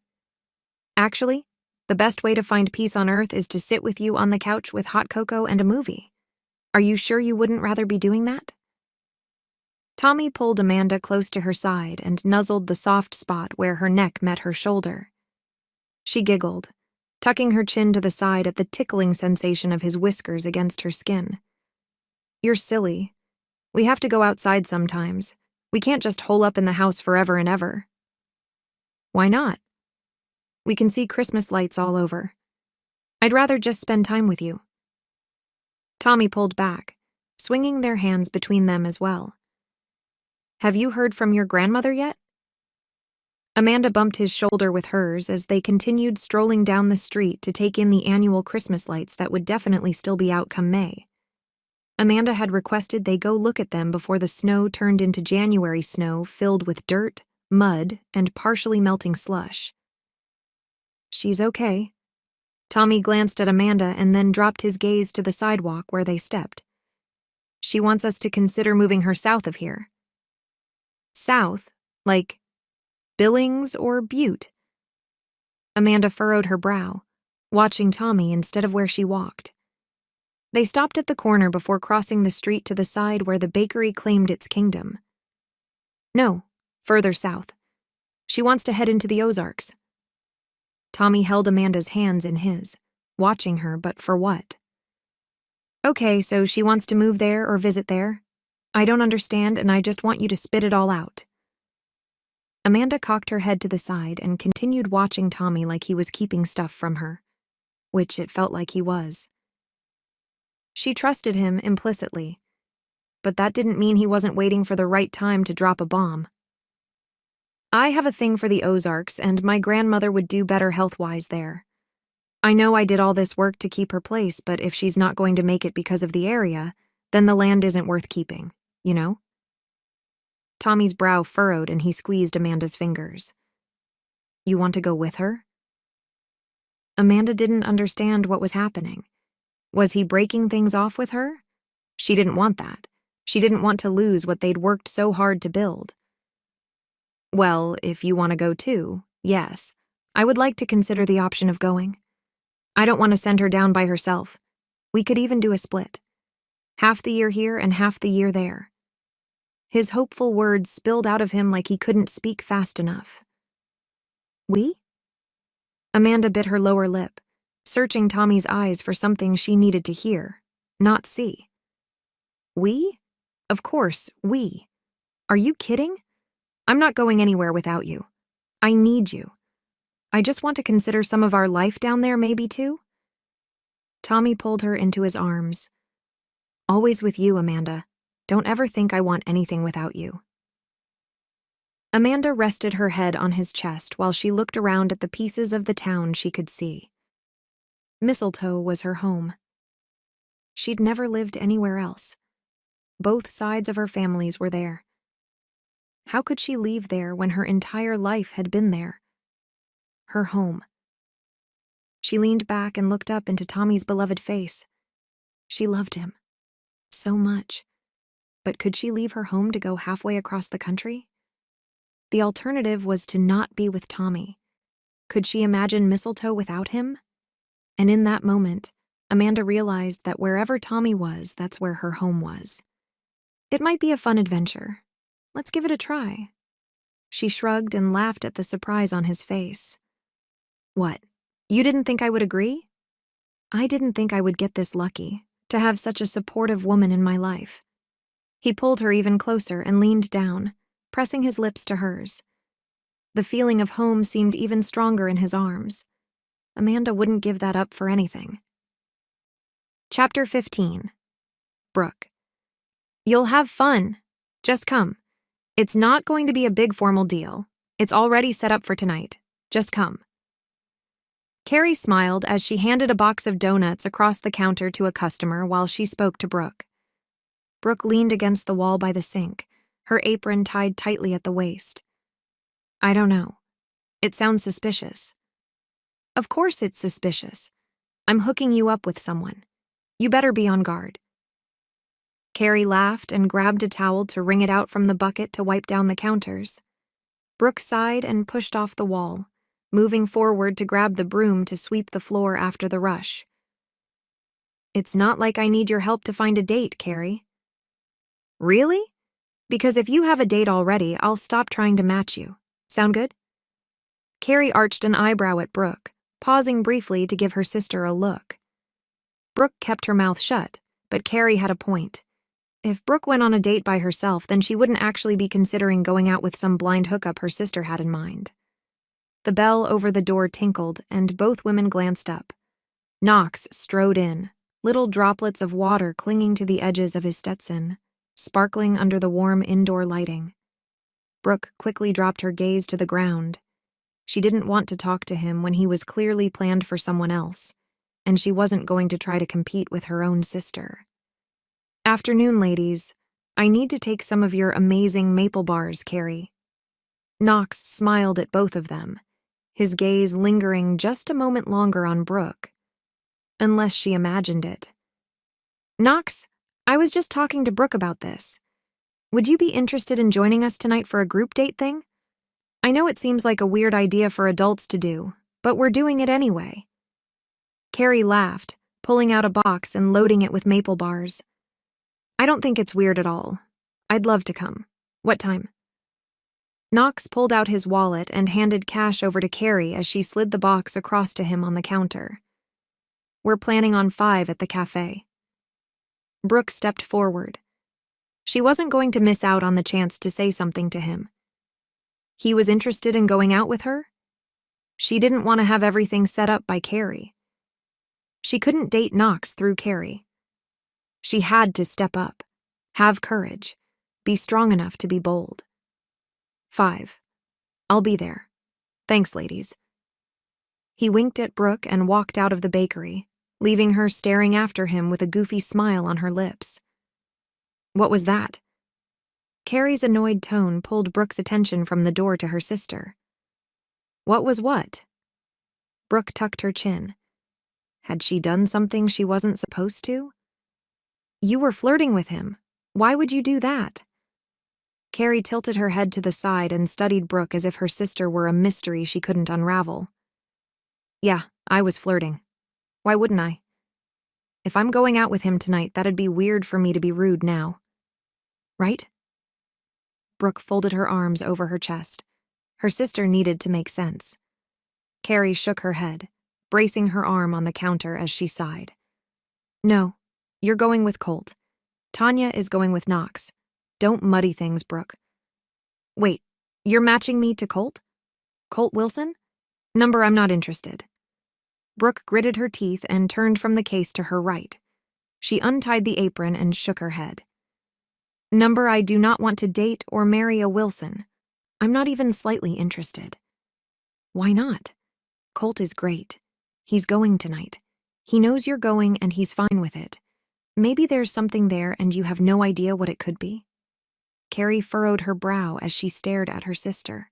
Actually, the best way to find peace on earth is to sit with you on the couch with hot cocoa and a movie. Are you sure you wouldn't rather be doing that? Tommy pulled Amanda close to her side and nuzzled the soft spot where her neck met her shoulder. She giggled, tucking her chin to the side at the tickling sensation of his whiskers against her skin. You're silly. We have to go outside sometimes. We can't just hole up in the house forever and ever. Why not? We can see Christmas lights all over. I'd rather just spend time with you. Tommy pulled back, swinging their hands between them as well. Have you heard from your grandmother yet? Amanda bumped his shoulder with hers as they continued strolling down the street to take in the annual Christmas lights that would definitely still be out come May. Amanda had requested they go look at them before the snow turned into January snow filled with dirt, mud, and partially melting slush. She's okay. Tommy glanced at Amanda and then dropped his gaze to the sidewalk where they stepped. She wants us to consider moving her south of here. South? Like Billings or Butte? Amanda furrowed her brow, watching Tommy instead of where she walked. They stopped at the corner before crossing the street to the side where the bakery claimed its kingdom. No, further south. She wants to head into the Ozarks. Tommy held Amanda's hands in his, watching her, but for what? Okay, so she wants to move there or visit there? I don't understand, and I just want you to spit it all out. Amanda cocked her head to the side and continued watching Tommy like he was keeping stuff from her, which it felt like he was. She trusted him implicitly, but that didn't mean he wasn't waiting for the right time to drop a bomb. I have a thing for the Ozarks, and my grandmother would do better health-wise there. I know I did all this work to keep her place, but if she's not going to make it because of the area, then the land isn't worth keeping, you know? Tommy's brow furrowed and he squeezed Amanda's fingers. You want to go with her? Amanda didn't understand what was happening. Was he breaking things off with her? She didn't want that. She didn't want to lose what they'd worked so hard to build. Well, if you want to go too, yes. I would like to consider the option of going. I don't want to send her down by herself. We could even do a split. Half the year here and half the year there. His hopeful words spilled out of him like he couldn't speak fast enough. We? Amanda bit her lower lip, searching Tommy's eyes for something she needed to hear, not see. We? Of course, we. Are you kidding? I'm not going anywhere without you. I need you. I just want to consider some of our life down there maybe too. Tommy pulled her into his arms. Always with you, Amanda. Don't ever think I want anything without you. Amanda rested her head on his chest while she looked around at the pieces of the town she could see. Mistletoe was her home. She'd never lived anywhere else. Both sides of her families were there. How could she leave there when her entire life had been there? Her home. She leaned back and looked up into Tommy's beloved face. She loved him. So much. But could she leave her home to go halfway across the country? The alternative was to not be with Tommy. Could she imagine Mistletoe without him? And in that moment, Amanda realized that wherever Tommy was, that's where her home was. It might be a fun adventure. Let's give it a try. She shrugged and laughed at the surprise on his face. What? You didn't think I would agree? I didn't think I would get this lucky, to have such a supportive woman in my life. He pulled her even closer and leaned down, pressing his lips to hers. The feeling of home seemed even stronger in his arms. Amanda wouldn't give that up for anything. Chapter 15. Brooke. You'll have fun. Just come. It's not going to be a big formal deal. It's already set up for tonight. Just come. Carrie smiled as she handed a box of donuts across the counter to a customer while she spoke to Brooke. Brooke leaned against the wall by the sink, her apron tied tightly at the waist. I don't know. It sounds suspicious. Of course it's suspicious. I'm hooking you up with someone. You better be on guard. Carrie laughed and grabbed a towel to wring it out from the bucket to wipe down the counters. Brooke sighed and pushed off the wall, moving forward to grab the broom to sweep the floor after the rush. It's not like I need your help to find a date, Carrie. Really? Because if you have a date already, I'll stop trying to match you. Sound good? Carrie arched an eyebrow at Brooke, pausing briefly to give her sister a look. Brooke kept her mouth shut, but Carrie had a point. If Brooke went on a date by herself, then she wouldn't actually be considering going out with some blind hookup her sister had in mind. The bell over the door tinkled, and both women glanced up. Knox strode in, little droplets of water clinging to the edges of his Stetson, sparkling under the warm indoor lighting. Brooke quickly dropped her gaze to the ground. She didn't want to talk to him when he was clearly planned for someone else, and she wasn't going to try to compete with her own sister. Afternoon, ladies. I need to take some of your amazing maple bars, Carrie. Knox smiled at both of them, his gaze lingering just a moment longer on Brooke. Unless she imagined it. Knox, I was just talking to Brooke about this. Would you be interested in joining us tonight for a group date thing? I know it seems like a weird idea for adults to do, but we're doing it anyway. Carrie laughed, pulling out a box and loading it with maple bars. I don't think it's weird at all. I'd love to come. What time? Knox pulled out his wallet and handed cash over to Carrie as she slid the box across to him on the counter. We're planning on 5 at the cafe. Brooke stepped forward. She wasn't going to miss out on the chance to say something to him. He was interested in going out with her? She didn't want to have everything set up by Carrie. She couldn't date Knox through Carrie. She had to step up, have courage, be strong enough to be bold. 5. I'll be there. Thanks, ladies. He winked at Brooke and walked out of the bakery, leaving her staring after him with a goofy smile on her lips. What was that? Carrie's annoyed tone pulled Brooke's attention from the door to her sister. What was what? Brooke tucked her chin. Had she done something she wasn't supposed to? You were flirting with him. Why would you do that? Carrie tilted her head to the side and studied Brooke as if her sister were a mystery she couldn't unravel. Yeah, I was flirting. Why wouldn't I? If I'm going out with him tonight, that'd be weird for me to be rude now. Right? Brooke folded her arms over her chest. Her sister needed to make sense. Carrie shook her head, bracing her arm on the counter as she sighed. No, you're going with Colt. Tanya is going with Knox. Don't muddy things, Brooke. Wait, you're matching me to Colt? Colt Wilson? Number, I'm not interested. Brooke gritted her teeth and turned from the case to her right. She untied the apron and shook her head. Number, I do not want to date or marry a Wilson. I'm not even slightly interested. Why not? Colt is great. He's going tonight. He knows you're going and he's fine with it. Maybe there's something there and you have no idea what it could be. Carrie furrowed her brow as she stared at her sister.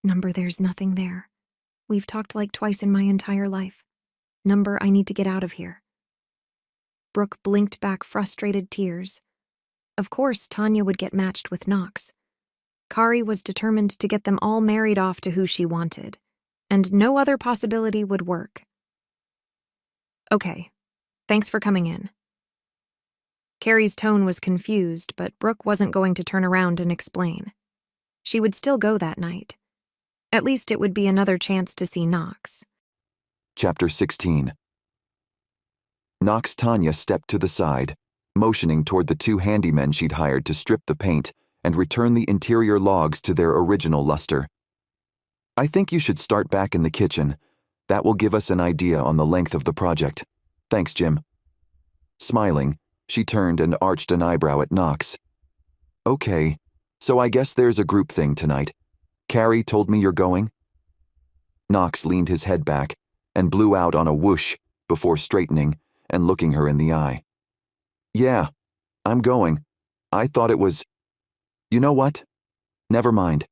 Number, there's nothing there. We've talked like twice in my entire life. Number, I need to get out of here. Brooke blinked back frustrated tears. Of course, Tanya would get matched with Knox. Kari was determined to get them all married off to who she wanted, and no other possibility would work. Okay, thanks for coming in. Carrie's tone was confused, but Brooke wasn't going to turn around and explain. She would still go that night. At least it would be another chance to see Knox. Chapter 16. Knox Tanya stepped to the side, motioning toward the 2 handymen she'd hired to strip the paint and return the interior logs to their original luster. I think you should start back in the kitchen. That will give us an idea on the length of the project. Thanks, Jim. Smiling, she turned and arched an eyebrow at Knox. Okay, so I guess there's a group thing tonight. Carrie told me you're going? Knox leaned his head back and blew out on a whoosh before straightening and looking her in the eye. Yeah, I'm going. I thought it was... You know what? Never mind.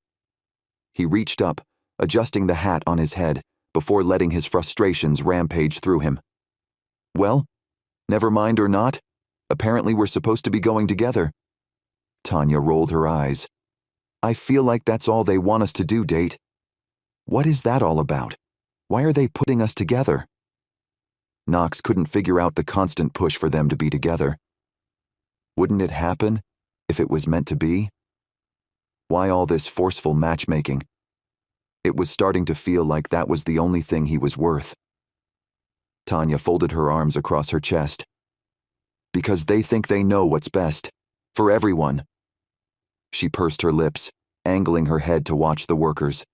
He reached up, adjusting the hat on his head before letting his frustrations rampage through him. Well, never mind or not, apparently we're supposed to be going together. Tanya rolled her eyes. I feel like that's all they want us to do, date. What is that all about? Why are they putting us together? Knox couldn't figure out the constant push for them to be together. Wouldn't it happen if it was meant to be? Why all this forceful matchmaking? It was starting to feel like that was the only thing he was worth. Tanya folded her arms across her chest. Because they think they know what's best. For everyone. She pursed her lips, angling her head to watch the workers.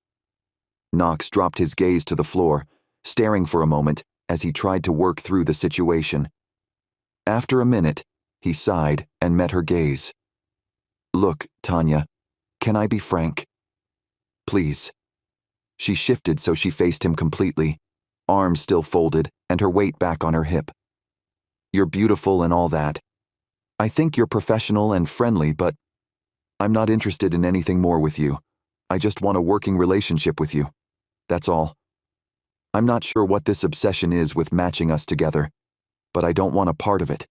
Knox dropped his gaze to the floor, staring for a moment as he tried to work through the situation. After a minute, he sighed and met her gaze. Look, Tanya, can I be frank? Please. She shifted so she faced him completely, arms still folded and her weight back on her hip. You're beautiful and all that. I think you're professional and friendly, but I'm not interested in anything more with you. I just want a working relationship with you. That's all. I'm not sure what this obsession is with matching us together, but I don't want a part of it.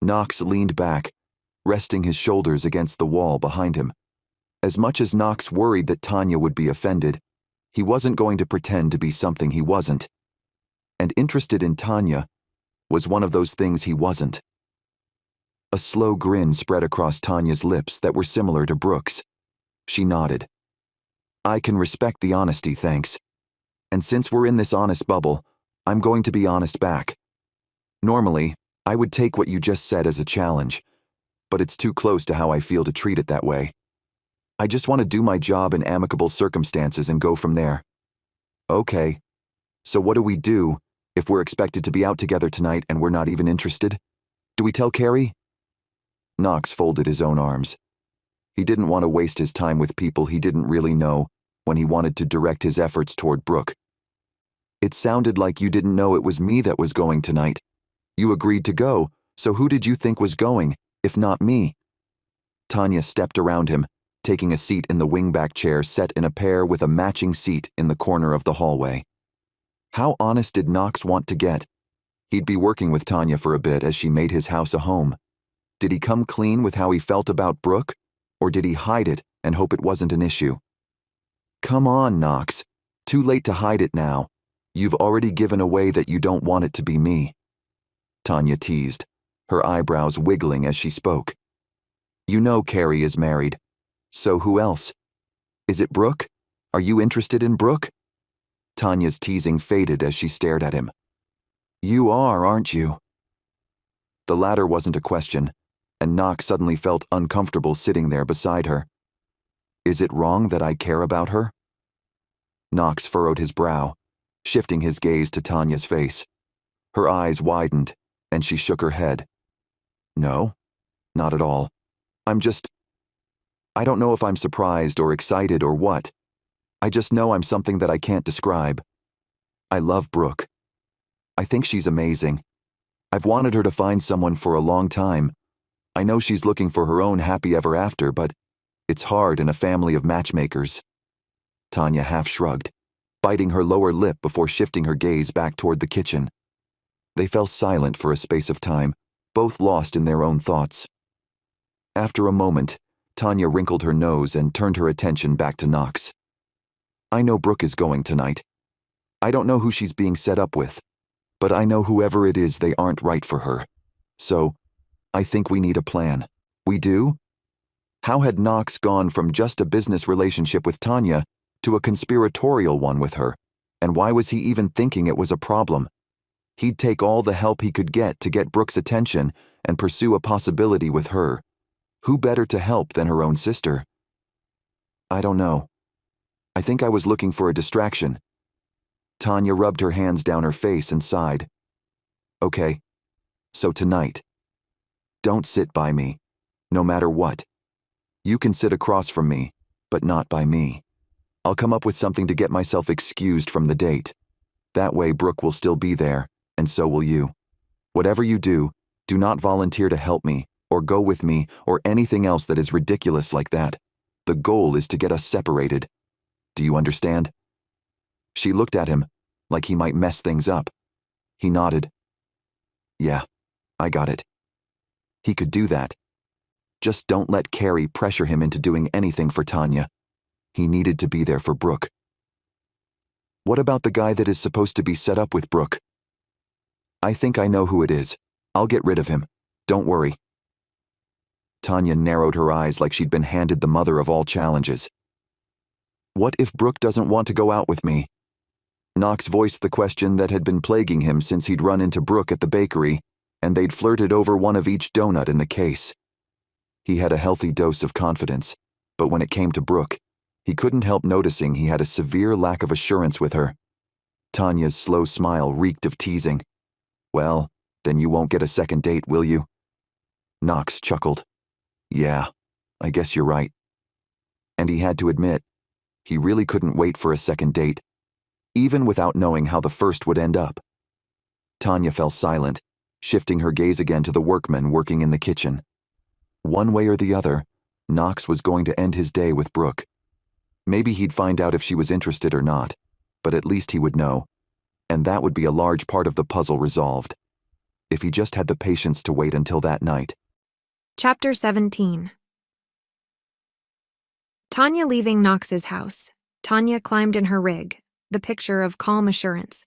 Knox leaned back, resting his shoulders against the wall behind him. As much as Knox worried that Tanya would be offended, he wasn't going to pretend to be something he wasn't. And interested in Tanya was one of those things he wasn't. A slow grin spread across Tanya's lips that were similar to Brooke's. She nodded. I can respect the honesty, thanks. And since we're in this honest bubble, I'm going to be honest back. Normally, I would take what you just said as a challenge, but it's too close to how I feel to treat it that way. I just want to do my job in amicable circumstances and go from there. Okay. So what do we do if we're expected to be out together tonight and we're not even interested? Do we tell Carrie? Knox folded his own arms. He didn't want to waste his time with people he didn't really know when he wanted to direct his efforts toward Brooke. It sounded like you didn't know it was me that was going tonight. You agreed to go, so who did you think was going, if not me? Tanya stepped around him, taking a seat in the wingback chair set in a pair with a matching seat in the corner of the hallway. How honest did Knox want to get? He'd be working with Tanya for a bit as she made his house a home. Did he come clean with how he felt about Brooke, or did he hide it and hope it wasn't an issue? Come on, Knox. Too late to hide it now. You've already given away that you don't want it to be me, Tanya teased, her eyebrows wiggling as she spoke. You know Carrie is married. So who else? Is it Brooke? Are you interested in Brooke? Tanya's teasing faded as she stared at him. You are, aren't you? The latter wasn't a question, and Knox suddenly felt uncomfortable sitting there beside her. Is it wrong that I care about her? Knox furrowed his brow, shifting his gaze to Tanya's face. Her eyes widened, and she shook her head. No, not at all. I don't know if I'm surprised or excited or what. I just know I'm something that I can't describe. I love Brooke. I think she's amazing. I've wanted her to find someone for a long time. I know she's looking for her own happy ever after, but it's hard in a family of matchmakers. Tanya half shrugged, biting her lower lip before shifting her gaze back toward the kitchen. They fell silent for a space of time, both lost in their own thoughts. After a moment, Tanya wrinkled her nose and turned her attention back to Knox. I know Brooke is going tonight. I don't know who she's being set up with, but I know whoever it is, they aren't right for her. So, I think we need a plan. We do? How had Knox gone from just a business relationship with Tanya to a conspiratorial one with her, and why was he even thinking it was a problem? He'd take all the help he could get to get Brooke's attention and pursue a possibility with her. Who better to help than her own sister? I don't know. I think I was looking for a distraction. Tanya rubbed her hands down her face and sighed. Okay, so tonight. Don't sit by me, no matter what. You can sit across from me, but not by me. I'll come up with something to get myself excused from the date. That way Brooke will still be there, and so will you. Whatever you do, do not volunteer to help me, or go with me, or anything else that is ridiculous like that. The goal is to get us separated. Do you understand? She looked at him, like he might mess things up. He nodded. Yeah, I got it. He could do that. Just don't let Carrie pressure him into doing anything for Tanya. He needed to be there for Brooke. What about the guy that is supposed to be set up with Brooke? I think I know who it is. I'll get rid of him. Don't worry. Tanya narrowed her eyes like she'd been handed the mother of all challenges. What if Brooke doesn't want to go out with me? Knox voiced the question that had been plaguing him since he'd run into Brooke at the bakery, and they'd flirted over one of each donut in the case. He had a healthy dose of confidence, but when it came to Brooke, he couldn't help noticing he had a severe lack of assurance with her. Tanya's slow smile reeked of teasing. Well, then you won't get a second date, will you? Knox chuckled. Yeah, I guess you're right. And he had to admit, he really couldn't wait for a second date, even without knowing how the first would end up. Tanya fell silent, shifting her gaze again to the workmen working in the kitchen. One way or the other, Knox was going to end his day with Brooke. Maybe he'd find out if she was interested or not, but at least he would know, and that would be a large part of the puzzle resolved. If he just had the patience to wait until that night. Chapter 17. Tanya leaving Knox's house, Tanya climbed in her rig, the picture of calm assurance.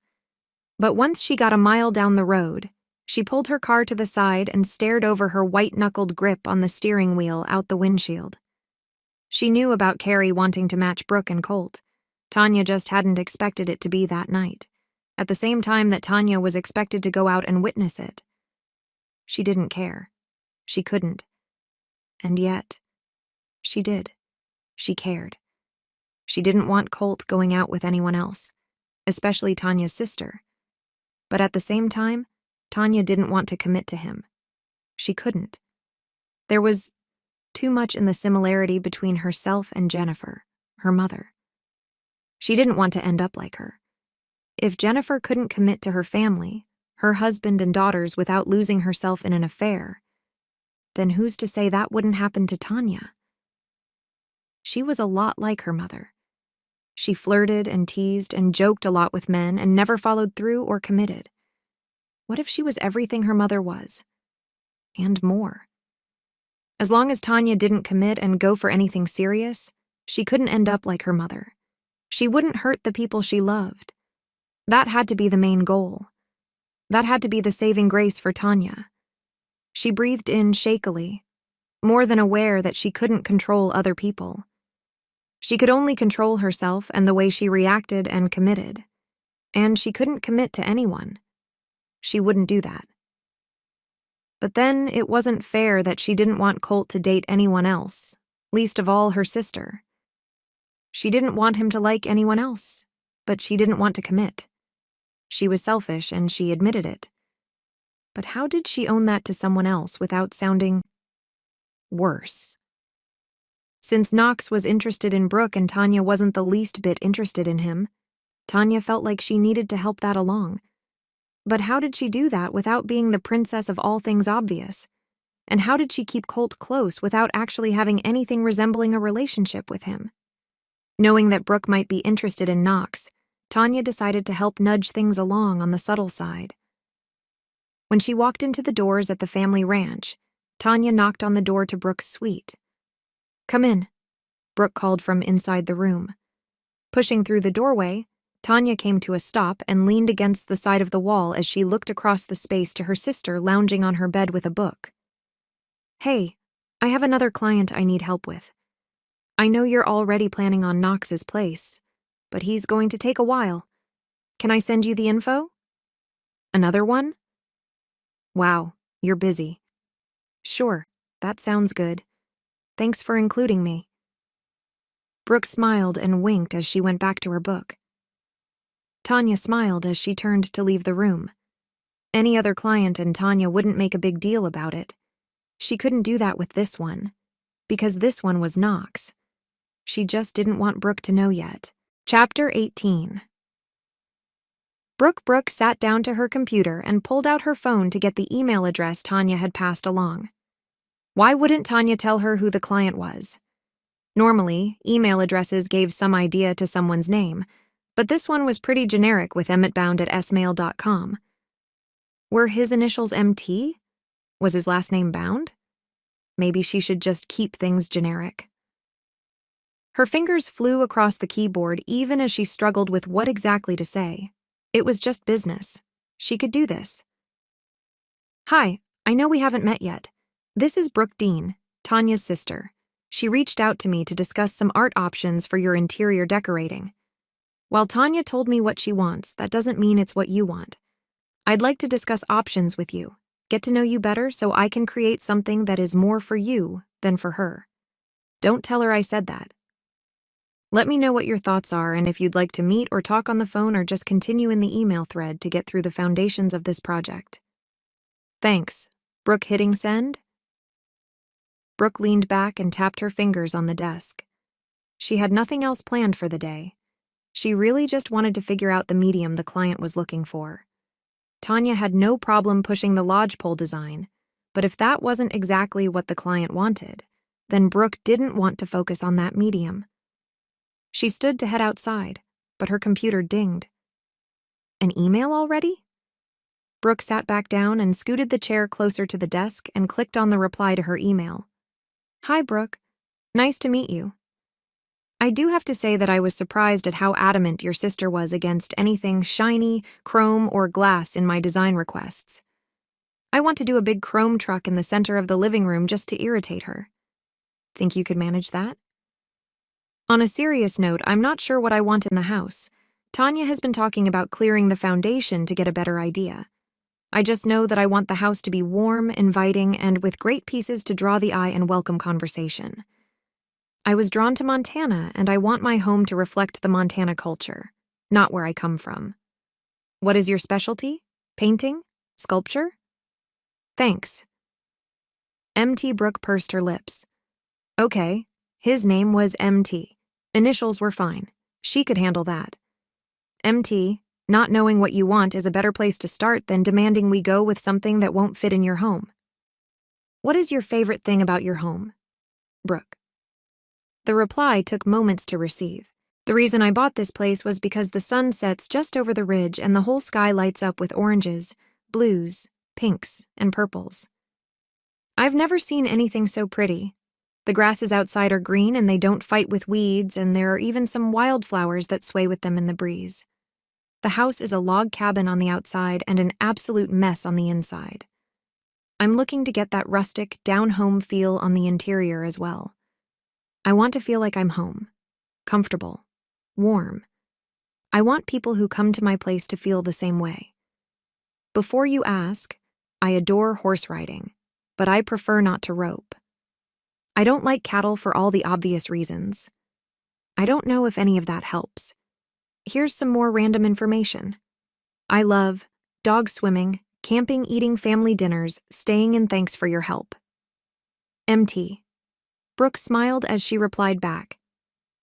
But once she got a mile down the road, she pulled her car to the side and stared over her white-knuckled grip on the steering wheel out the windshield. She knew about Carrie wanting to match Brooke and Colt. Tanya just hadn't expected it to be that night, at the same time that Tanya was expected to go out and witness it. She didn't care. She couldn't. And yet, she did. She cared. She didn't want Colt going out with anyone else, especially Tanya's sister. But at the same time, Tanya didn't want to commit to him. She couldn't. There was too much in the similarity between herself and Jennifer, her mother. She didn't want to end up like her. If Jennifer couldn't commit to her family, her husband and daughters without losing herself in an affair, then who's to say that wouldn't happen to Tanya? She was a lot like her mother. She flirted and teased and joked a lot with men and never followed through or committed. What if she was everything her mother was? And more. As long as Tanya didn't commit and go for anything serious, she couldn't end up like her mother. She wouldn't hurt the people she loved. That had to be the main goal. That had to be the saving grace for Tanya. She breathed in shakily, more than aware that she couldn't control other people. She could only control herself and the way she reacted and committed. And she couldn't commit to anyone. She wouldn't do that. But then it wasn't fair that she didn't want Colt to date anyone else, least of all her sister. She didn't want him to like anyone else, but she didn't want to commit. She was selfish and she admitted it. But how did she own that to someone else without sounding worse? Since Knox was interested in Brooke and Tanya wasn't the least bit interested in him, Tanya felt like she needed to help that along. But how did she do that without being the princess of all things obvious? And how did she keep Colt close without actually having anything resembling a relationship with him? Knowing that Brooke might be interested in Knox, Tanya decided to help nudge things along on the subtle side. When she walked into the doors at the family ranch, Tanya knocked on the door to Brooke's suite. "Come in," Brooke called from inside the room. Pushing through the doorway, Tanya came to a stop and leaned against the side of the wall as she looked across the space to her sister lounging on her bed with a book. "Hey, I have another client I need help with. I know you're already planning on Knox's place, but he's going to take a while. Can I send you the info?" "Another one?" "Wow, you're busy." "Sure, that sounds good. Thanks for including me." Brooke smiled and winked as she went back to her book. Tanya smiled as she turned to leave the room. Any other client and Tanya wouldn't make a big deal about it. She couldn't do that with this one, because this one was Knox. She just didn't want Brooke to know yet. Chapter 18. Brooke sat down to her computer and pulled out her phone to get the email address Tanya had passed along. Why wouldn't Tanya tell her who the client was? Normally, email addresses gave some idea to someone's name, but this one was pretty generic with emmettbound@smail.com. Were his initials MT? Was his last name Bound? Maybe she should just keep things generic. Her fingers flew across the keyboard even as she struggled with what exactly to say. It was just business. She could do this. "Hi, I know we haven't met yet. This is Brooke Dean, Tanya's sister. She reached out to me to discuss some art options for your interior decorating. While Tanya told me what she wants, that doesn't mean it's what you want. I'd like to discuss options with you, get to know you better so I can create something that is more for you than for her. Don't tell her I said that. Let me know what your thoughts are and if you'd like to meet or talk on the phone or just continue in the email thread to get through the foundations of this project. Thanks." Brooke hitting send? Brooke leaned back and tapped her fingers on the desk. She had nothing else planned for the day. She really just wanted to figure out the medium the client was looking for. Tanya had no problem pushing the lodgepole design, but if that wasn't exactly what the client wanted, then Brooke didn't want to focus on that medium. She stood to head outside, but her computer dinged. An email already? Brooke sat back down and scooted the chair closer to the desk and clicked on the reply to her email. "Hi, Brooke. Nice to meet you. I do have to say that I was surprised at how adamant your sister was against anything shiny, chrome, or glass in my design requests. I want to do a big chrome truck in the center of the living room just to irritate her. Think you could manage that? On a serious note, I'm not sure what I want in the house. Tanya has been talking about clearing the foundation to get a better idea. I just know that I want the house to be warm, inviting, and with great pieces to draw the eye and welcome conversation. I was drawn to Montana, and I want my home to reflect the Montana culture, not where I come from. What is your specialty? Painting? Sculpture? Thanks." MT Brooke pursed her lips. Okay, his name was MT. Initials were fine. She could handle that. MT, not knowing what you want is a better place to start than demanding we go with something that won't fit in your home. What is your favorite thing about your home? Brooke. The reply took moments to receive. The reason I bought this place was because the sun sets just over the ridge and the whole sky lights up with oranges, blues, pinks, and purples. I've never seen anything so pretty. The grasses outside are green and they don't fight with weeds, and there are even some wildflowers that sway with them in the breeze. The house is a log cabin on the outside and an absolute mess on the inside. I'm looking to get that rustic, down-home feel on the interior as well. I want to feel like I'm home, comfortable, warm. I want people who come to my place to feel the same way. Before you ask, I adore horse riding, but I prefer not to rope. I don't like cattle for all the obvious reasons. I don't know if any of that helps. Here's some more random information. I love dog swimming, camping, eating family dinners, staying in. Thanks for your help. MT. Brooke smiled as she replied back.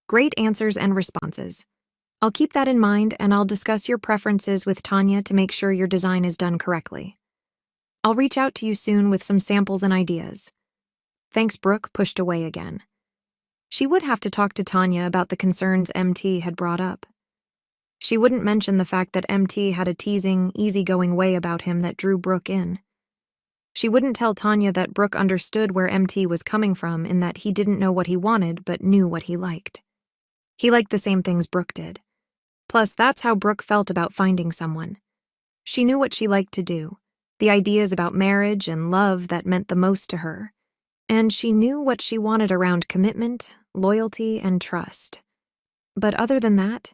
Great answers and responses. I'll keep that in mind and I'll discuss your preferences with Tanya to make sure your design is done correctly. I'll reach out to you soon with some samples and ideas. Thanks. Brooke pushed away again. She would have to talk to Tanya about the concerns MT had brought up. She wouldn't mention the fact that MT had a teasing, easygoing way about him that drew Brooke in. She wouldn't tell Tanya that Brooke understood where MT was coming from in that he didn't know what he wanted but knew what he liked. He liked the same things Brooke did. Plus, that's how Brooke felt about finding someone. She knew what she liked to do, the ideas about marriage and love that meant the most to her. And she knew what she wanted around commitment, loyalty, and trust. But other than that,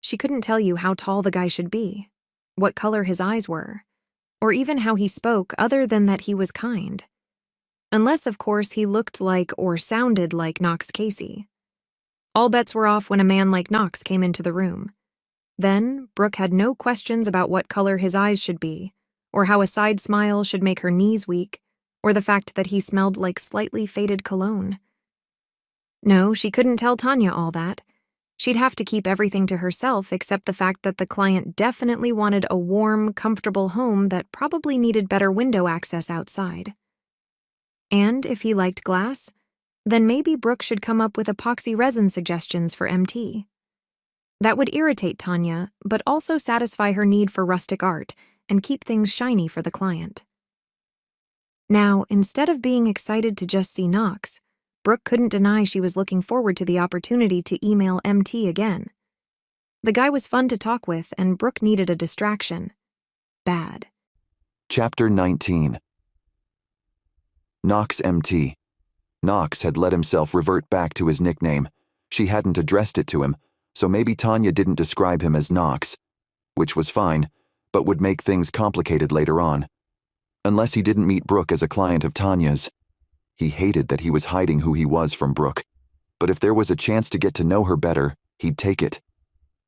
she couldn't tell you how tall the guy should be, what color his eyes were, or even how he spoke other than that he was kind. Unless, of course, he looked like or sounded like Knox Casey. All bets were off when a man like Knox came into the room. Then, Brooke had no questions about what color his eyes should be, or how a side smile should make her knees weak, or the fact that he smelled like slightly faded cologne. No, she couldn't tell Tanya all that. She'd have to keep everything to herself except the fact that the client definitely wanted a warm, comfortable home that probably needed better window access outside. And if he liked glass, then maybe Brooke should come up with epoxy resin suggestions for MT. That would irritate Tanya, but also satisfy her need for rustic art and keep things shiny for the client. Now, instead of being excited to just see Knox, Brooke couldn't deny she was looking forward to the opportunity to email MT again. The guy was fun to talk with, and Brooke needed a distraction. Bad. Chapter 19. Knox MT. Knox had let himself revert back to his nickname. She hadn't addressed it to him, so maybe Tanya didn't describe him as Knox, which was fine, but would make things complicated later on. Unless he didn't meet Brooke as a client of Tanya's. He hated that he was hiding who he was from Brooke, but if there was a chance to get to know her better, he'd take it.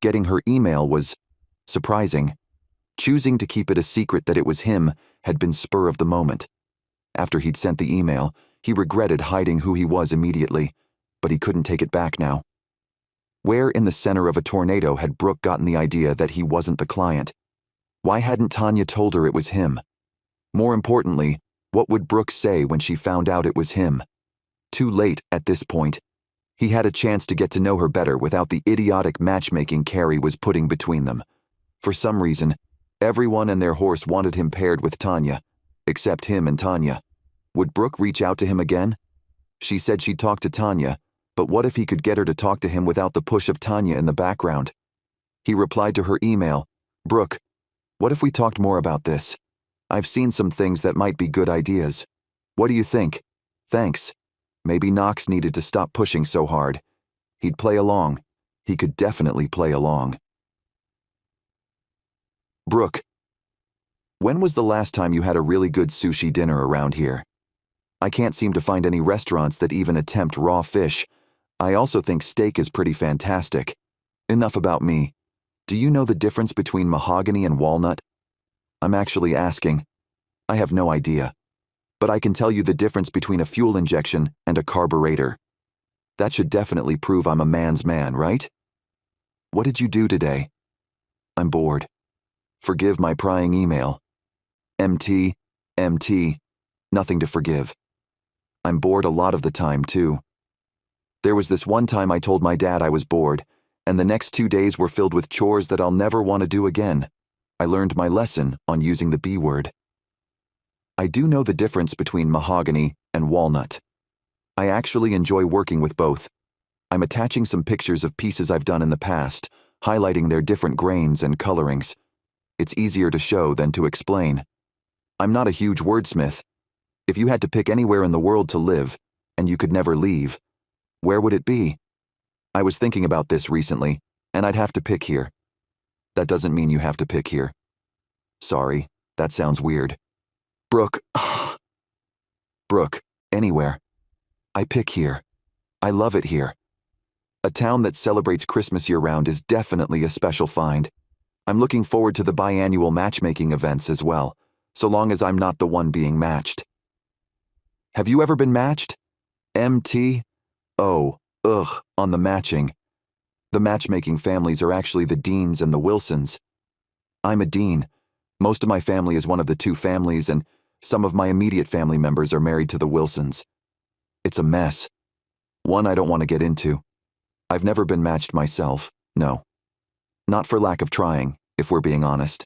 Getting her email was surprising. Choosing to keep it a secret that it was him had been spur of the moment. After he'd sent the email, he regretted hiding who he was immediately, but he couldn't take it back now. Where in the center of a tornado had Brooke gotten the idea that he wasn't the client? Why hadn't Tanya told her it was him? More importantly, what would Brooke say when she found out it was him? Too late at this point. He had a chance to get to know her better without the idiotic matchmaking Carrie was putting between them. For some reason, everyone and their horse wanted him paired with Tanya, except him and Tanya. Would Brooke reach out to him again? She said she'd talk to Tanya, but what if he could get her to talk to him without the push of Tanya in the background? He replied to her email, "Brooke, what if we talked more about this? I've seen some things that might be good ideas. What do you think? Thanks." Maybe Knox needed to stop pushing so hard. He'd play along. He could definitely play along. Brooke, when was the last time you had a really good sushi dinner around here? I can't seem to find any restaurants that even attempt raw fish. I also think steak is pretty fantastic. Enough about me. Do you know the difference between mahogany and walnut? I'm actually asking. I have no idea. But I can tell you the difference between a fuel injection and a carburetor. That should definitely prove I'm a man's man, right? What did you do today? I'm bored. Forgive my prying email. MT, nothing to forgive. I'm bored a lot of the time, too. There was this one time I told my dad I was bored, and the next 2 days were filled with chores that I'll never want to do again. I learned my lesson on using the B word. I do know the difference between mahogany and walnut. I actually enjoy working with both. I'm attaching some pictures of pieces I've done in the past, highlighting their different grains and colorings. It's easier to show than to explain. I'm not a huge wordsmith. If you had to pick anywhere in the world to live, and you could never leave, where would it be? I was thinking about this recently, and I'd have to pick here. That doesn't mean you have to pick here. Sorry, that sounds weird. Brooke. Brooke, anywhere. I pick here. I love it here. A town that celebrates Christmas year-round is definitely a special find. I'm looking forward to the biannual matchmaking events as well, so long as I'm not the one being matched. Have you ever been matched? MT? Oh, ugh, on the matching. The matchmaking families are actually the Deans and the Wilsons. I'm a Dean. Most of my family is one of the two families, and some of my immediate family members are married to the Wilsons. It's a mess. One I don't want to get into. I've never been matched myself, no. Not for lack of trying, if we're being honest.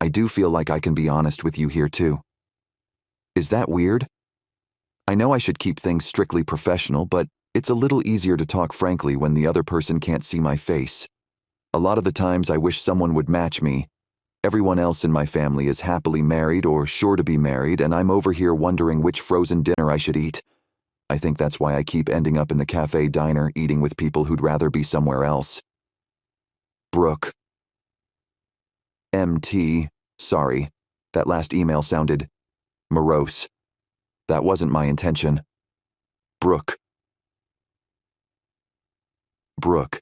I do feel like I can be honest with you here too. Is that weird? I know I should keep things strictly professional, but it's a little easier to talk frankly when the other person can't see my face. A lot of the times I wish someone would match me. Everyone else in my family is happily married or sure to be married, and I'm over here wondering which frozen dinner I should eat. I think that's why I keep ending up in the cafe diner eating with people who'd rather be somewhere else. Brooke. MT, sorry, that last email sounded morose. That wasn't my intention. Brooke. Brooke.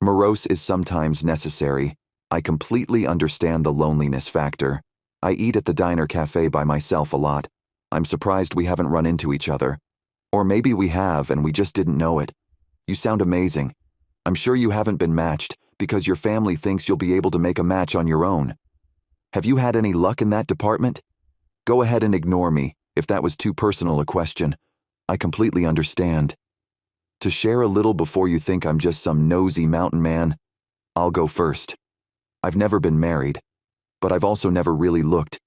Morose is sometimes necessary. I completely understand the loneliness factor. I eat at the diner cafe by myself a lot. I'm surprised we haven't run into each other. Or maybe we have and we just didn't know it. You sound amazing. I'm sure you haven't been matched because your family thinks you'll be able to make a match on your own. Have you had any luck in that department? Go ahead and ignore me if that was too personal a question. I completely understand. To share a little before you think I'm just some nosy mountain man, I'll go first. I've never been married, but I've also never really looked.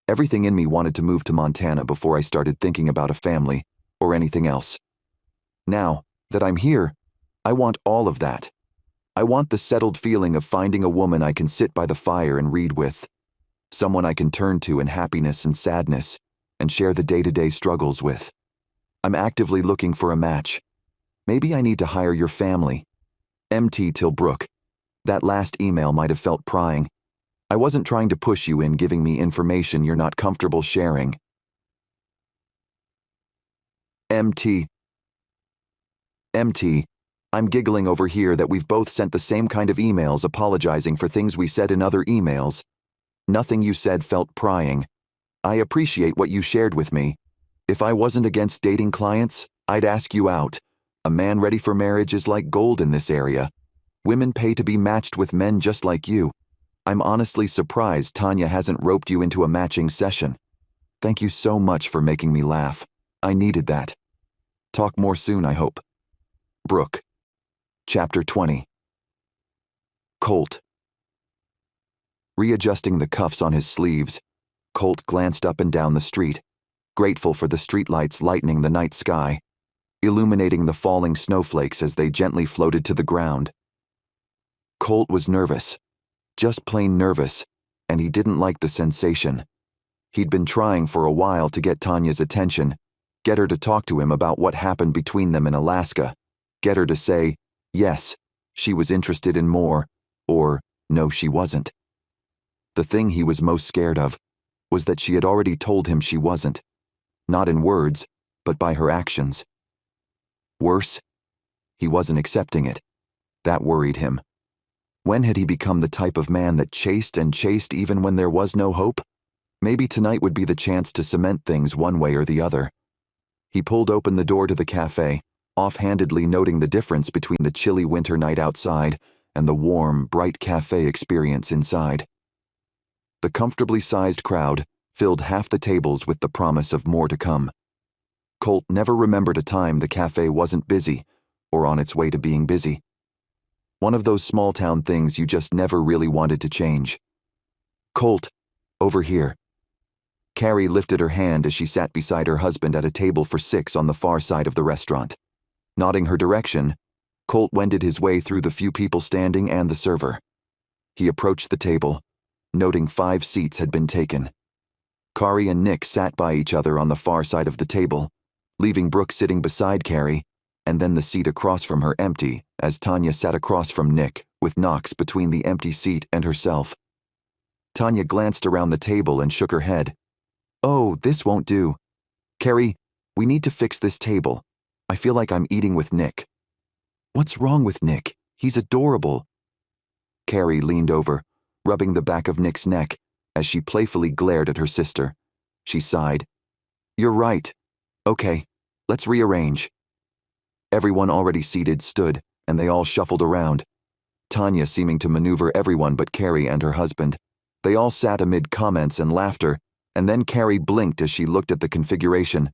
Everything in me wanted to move to Montana before I started thinking about a family or anything else. Now that I'm here, I want all of that. I want the settled feeling of finding a woman I can sit by the fire and read with, someone I can turn to in happiness and sadness, and share the day-to-day struggles with. I'm actively looking for a match. Maybe I need to hire your family. MT till Brooke. That last email might have felt prying. I wasn't trying to push you in giving me information you're not comfortable sharing. MT. I'm giggling over here that we've both sent the same kind of emails apologizing for things we said in other emails. Nothing you said felt prying. I appreciate what you shared with me. If I wasn't against dating clients, I'd ask you out. A man ready for marriage is like gold in this area. Women pay to be matched with men just like you. I'm honestly surprised Tanya hasn't roped you into a matching session. Thank you so much for making me laugh. I needed that. Talk more soon, I hope. Brooke. Chapter 20. Colt. Readjusting the cuffs on his sleeves, Colt glanced up and down the street, grateful for the streetlights lightening the night sky, illuminating the falling snowflakes as they gently floated to the ground. Colt was nervous, just plain nervous, and he didn't like the sensation. He'd been trying for a while to get Tanya's attention, get her to talk to him about what happened between them in Alaska, get her to say, yes, she was interested in more, or no, she wasn't. The thing he was most scared of was that she had already told him she wasn't, not in words, but by her actions. Worse, he wasn't accepting it. That worried him. When had he become the type of man that chased and chased even when there was no hope? Maybe tonight would be the chance to cement things one way or the other. He pulled open the door to the cafe, offhandedly noting the difference between the chilly winter night outside and the warm, bright cafe experience inside. The comfortably sized crowd filled half the tables with the promise of more to come. Colt never remembered a time the cafe wasn't busy, or on its way to being busy. One of those small-town things you just never really wanted to change. Colt, over here. Carrie lifted her hand as she sat beside her husband at a table for 6 on the far side of the restaurant. Nodding her direction, Colt wended his way through the few people standing and the server. He approached the table, noting 5 seats had been taken. Kari and Nick sat by each other on the far side of the table, leaving Brooke sitting beside Carrie, and then the seat across from her empty, as Tanya sat across from Nick, with Knox between the empty seat and herself. Tanya glanced around the table and shook her head. "Oh, this won't do. Carrie, we need to fix this table. I feel like I'm eating with Nick." "What's wrong with Nick? He's adorable." Carrie leaned over, rubbing the back of Nick's neck, as she playfully glared at her sister. She sighed. "You're right. Okay, let's rearrange." Everyone already seated stood, and they all shuffled around. Tanya seeming to maneuver everyone but Carrie and her husband. They all sat amid comments and laughter, and then Carrie blinked as she looked at the configuration.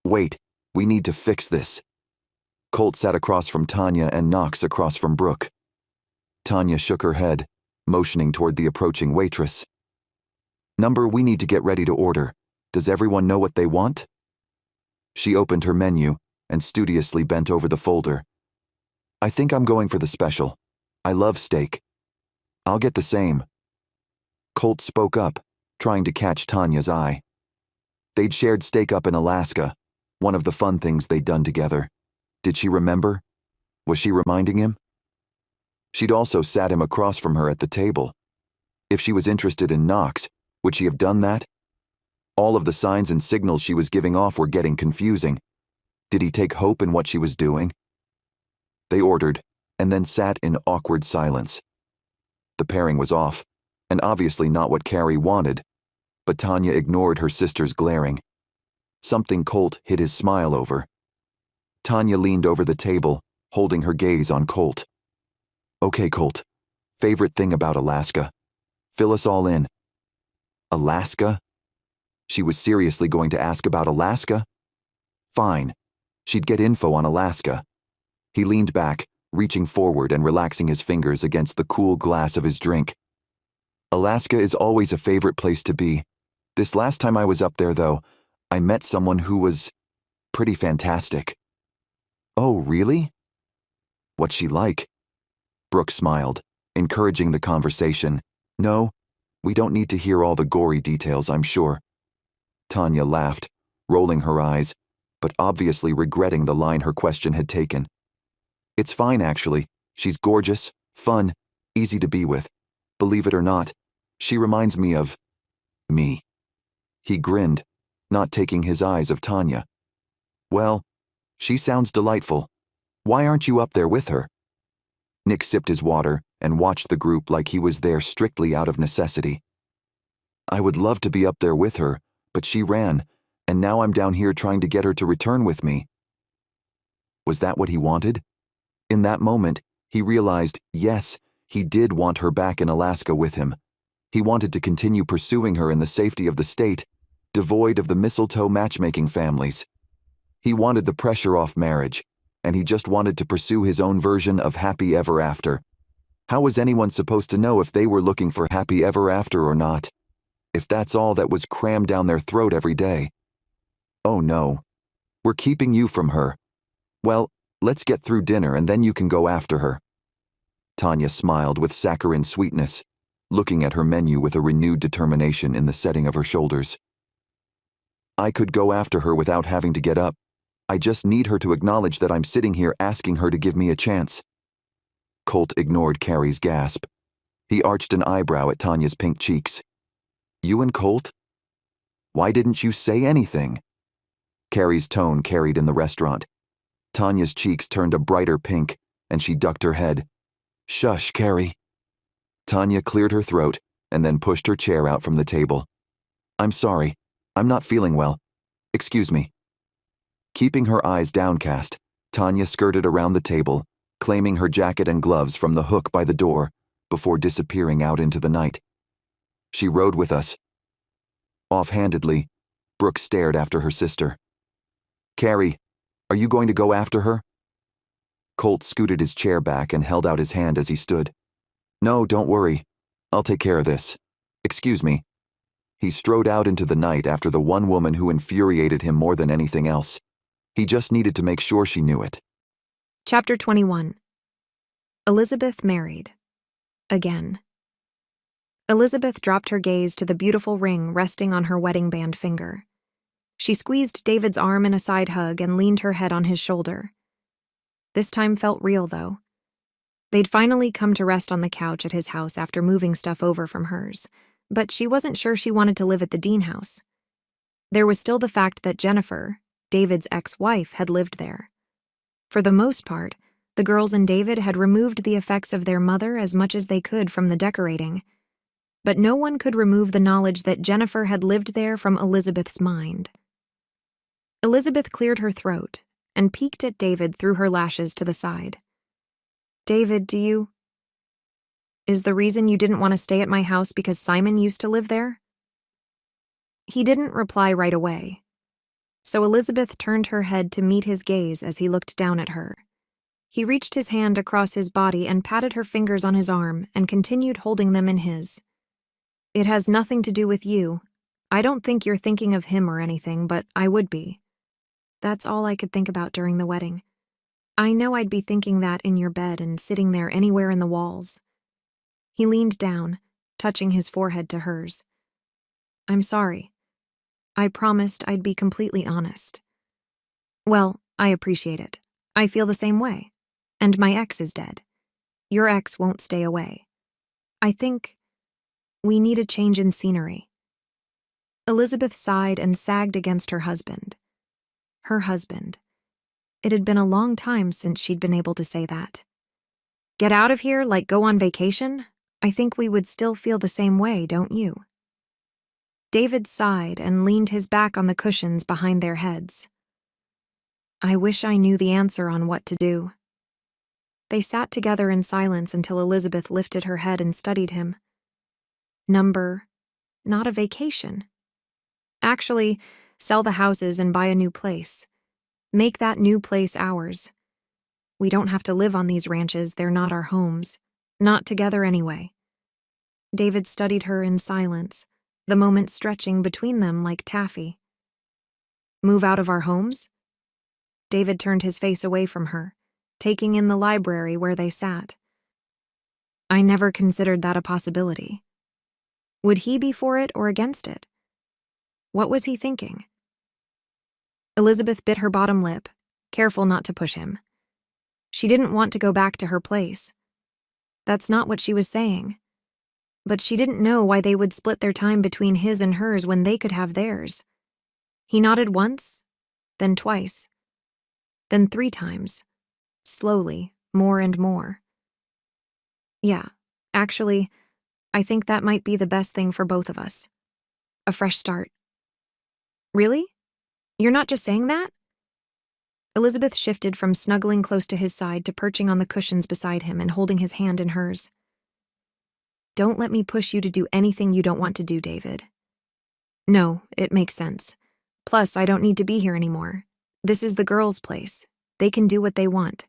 "Wait, we need to fix this." Colt sat across from Tanya and Knox across from Brooke. Tanya shook her head, motioning toward the approaching waitress. "Number, we need to get ready to order. Does everyone know what they want?" She opened her menu and studiously bent over the folder. "I think I'm going for the special. I love steak." "I'll get the same." Colt spoke up, trying to catch Tanya's eye. They'd shared steak up in Alaska, one of the fun things they'd done together. Did she remember? Was she reminding him? She'd also sat him across from her at the table. If she was interested in Knox, would she have done that? All of the signs and signals she was giving off were getting confusing. Did he take hope in what she was doing? They ordered, and then sat in awkward silence. The pairing was off, and obviously not what Carrie wanted, but Tanya ignored her sister's glaring. Something Colt hid his smile over. Tanya leaned over the table, holding her gaze on Colt. "Okay, Colt. Favorite thing about Alaska? Fill us all in." Alaska? She was seriously going to ask about Alaska? Fine. She'd get info on Alaska. He leaned back, reaching forward and relaxing his fingers against the cool glass of his drink. "Alaska is always a favorite place to be. This last time I was up there, though, I met someone who was pretty fantastic." "Oh, really? What's she like?" Brooke smiled, encouraging the conversation. "No, we don't need to hear all the gory details, I'm sure." Tanya laughed, rolling her eyes, but obviously regretting the line her question had taken. "It's fine, actually. She's gorgeous, fun, easy to be with. Believe it or not, she reminds me of me." He grinned, not taking his eyes off Tanya. "Well, she sounds delightful. Why aren't you up there with her?" Nick sipped his water and watched the group like he was there strictly out of necessity. "I would love to be up there with her, but she ran, and now I'm down here trying to get her to return with me." Was that what he wanted? In that moment, he realized, yes, he did want her back in Alaska with him. He wanted to continue pursuing her in the safety of the state, devoid of the Mistletoe matchmaking families. He wanted the pressure off marriage, and he just wanted to pursue his own version of happy ever after. How was anyone supposed to know if they were looking for happy ever after or not? If that's all that was crammed down their throat every day. "Oh no. We're keeping you from her. Well, let's get through dinner and then you can go after her." Tanya smiled with saccharine sweetness, looking at her menu with a renewed determination in the setting of her shoulders. "I could go after her without having to get up. I just need her to acknowledge that I'm sitting here asking her to give me a chance." Colt ignored Carrie's gasp. He arched an eyebrow at Tanya's pink cheeks. "You and Colt? Why didn't you say anything?" Carrie's tone carried in the restaurant. Tanya's cheeks turned a brighter pink, and she ducked her head. "Shush, Carrie." Tanya cleared her throat and then pushed her chair out from the table. "I'm sorry. I'm not feeling well. Excuse me." Keeping her eyes downcast, Tanya skirted around the table, claiming her jacket and gloves from the hook by the door, before disappearing out into the night. "She rode with us." Offhandedly, Brooke stared after her sister. "Carrie, are you going to go after her?" Colt scooted his chair back and held out his hand as he stood. "No, don't worry. I'll take care of this. Excuse me." He strode out into the night after the one woman who infuriated him more than anything else. He just needed to make sure she knew it. Chapter 21. Elizabeth married. Again. Elizabeth dropped her gaze to the beautiful ring resting on her wedding band finger. She squeezed David's arm in a side hug and leaned her head on his shoulder. This time felt real, though. They'd finally come to rest on the couch at his house after moving stuff over from hers, but she wasn't sure she wanted to live at the Dean house. There was still the fact that Jennifer, David's ex-wife, had lived there. For the most part, the girls and David had removed the effects of their mother as much as they could from the decorating, but no one could remove the knowledge that Jennifer had lived there from Elizabeth's mind. Elizabeth cleared her throat and peeked at David through her lashes to the side. David, is the reason you didn't want to stay at my house because Simon used to live there? He didn't reply right away, so Elizabeth turned her head to meet his gaze as he looked down at her. He reached his hand across his body and patted her fingers on his arm and continued holding them in his. It has nothing to do with you. I don't think you're thinking of him or anything, but I would be. That's all I could think about during the wedding. I know I'd be thinking that in your bed and sitting there anywhere in the walls. He leaned down, touching his forehead to hers. I'm sorry. I promised I'd be completely honest. Well, I appreciate it. I feel the same way. And my ex is dead. Your ex won't stay away. I think we need a change in scenery. Elizabeth sighed and sagged against her husband. Her husband. It had been a long time since she'd been able to say that. Get out of here, like go on vacation? I think we would still feel the same way, don't you? David sighed and leaned his back on the cushions behind their heads. I wish I knew the answer on what to do. They sat together in silence until Elizabeth lifted her head and studied him. Not a vacation. Actually, sell the houses and buy a new place. Make that new place ours. We don't have to live on these ranches, they're not our homes. Not together anyway. David studied her in silence, the moment stretching between them like taffy. Move out of our homes? David turned his face away from her, taking in the library where they sat. I never considered that a possibility. Would he be for it or against it? What was he thinking? Elizabeth bit her bottom lip, careful not to push him. She didn't want to go back to her place. That's not what she was saying. But she didn't know why they would split their time between his and hers when they could have theirs. He nodded once, then twice, then 3 times, slowly, more and more. Yeah, actually, I think that might be the best thing for both of us. A fresh start. Really? You're not just saying that? Elizabeth shifted from snuggling close to his side to perching on the cushions beside him and holding his hand in hers. Don't let me push you to do anything you don't want to do, David. No, it makes sense. Plus, I don't need to be here anymore. This is the girls' place. They can do what they want.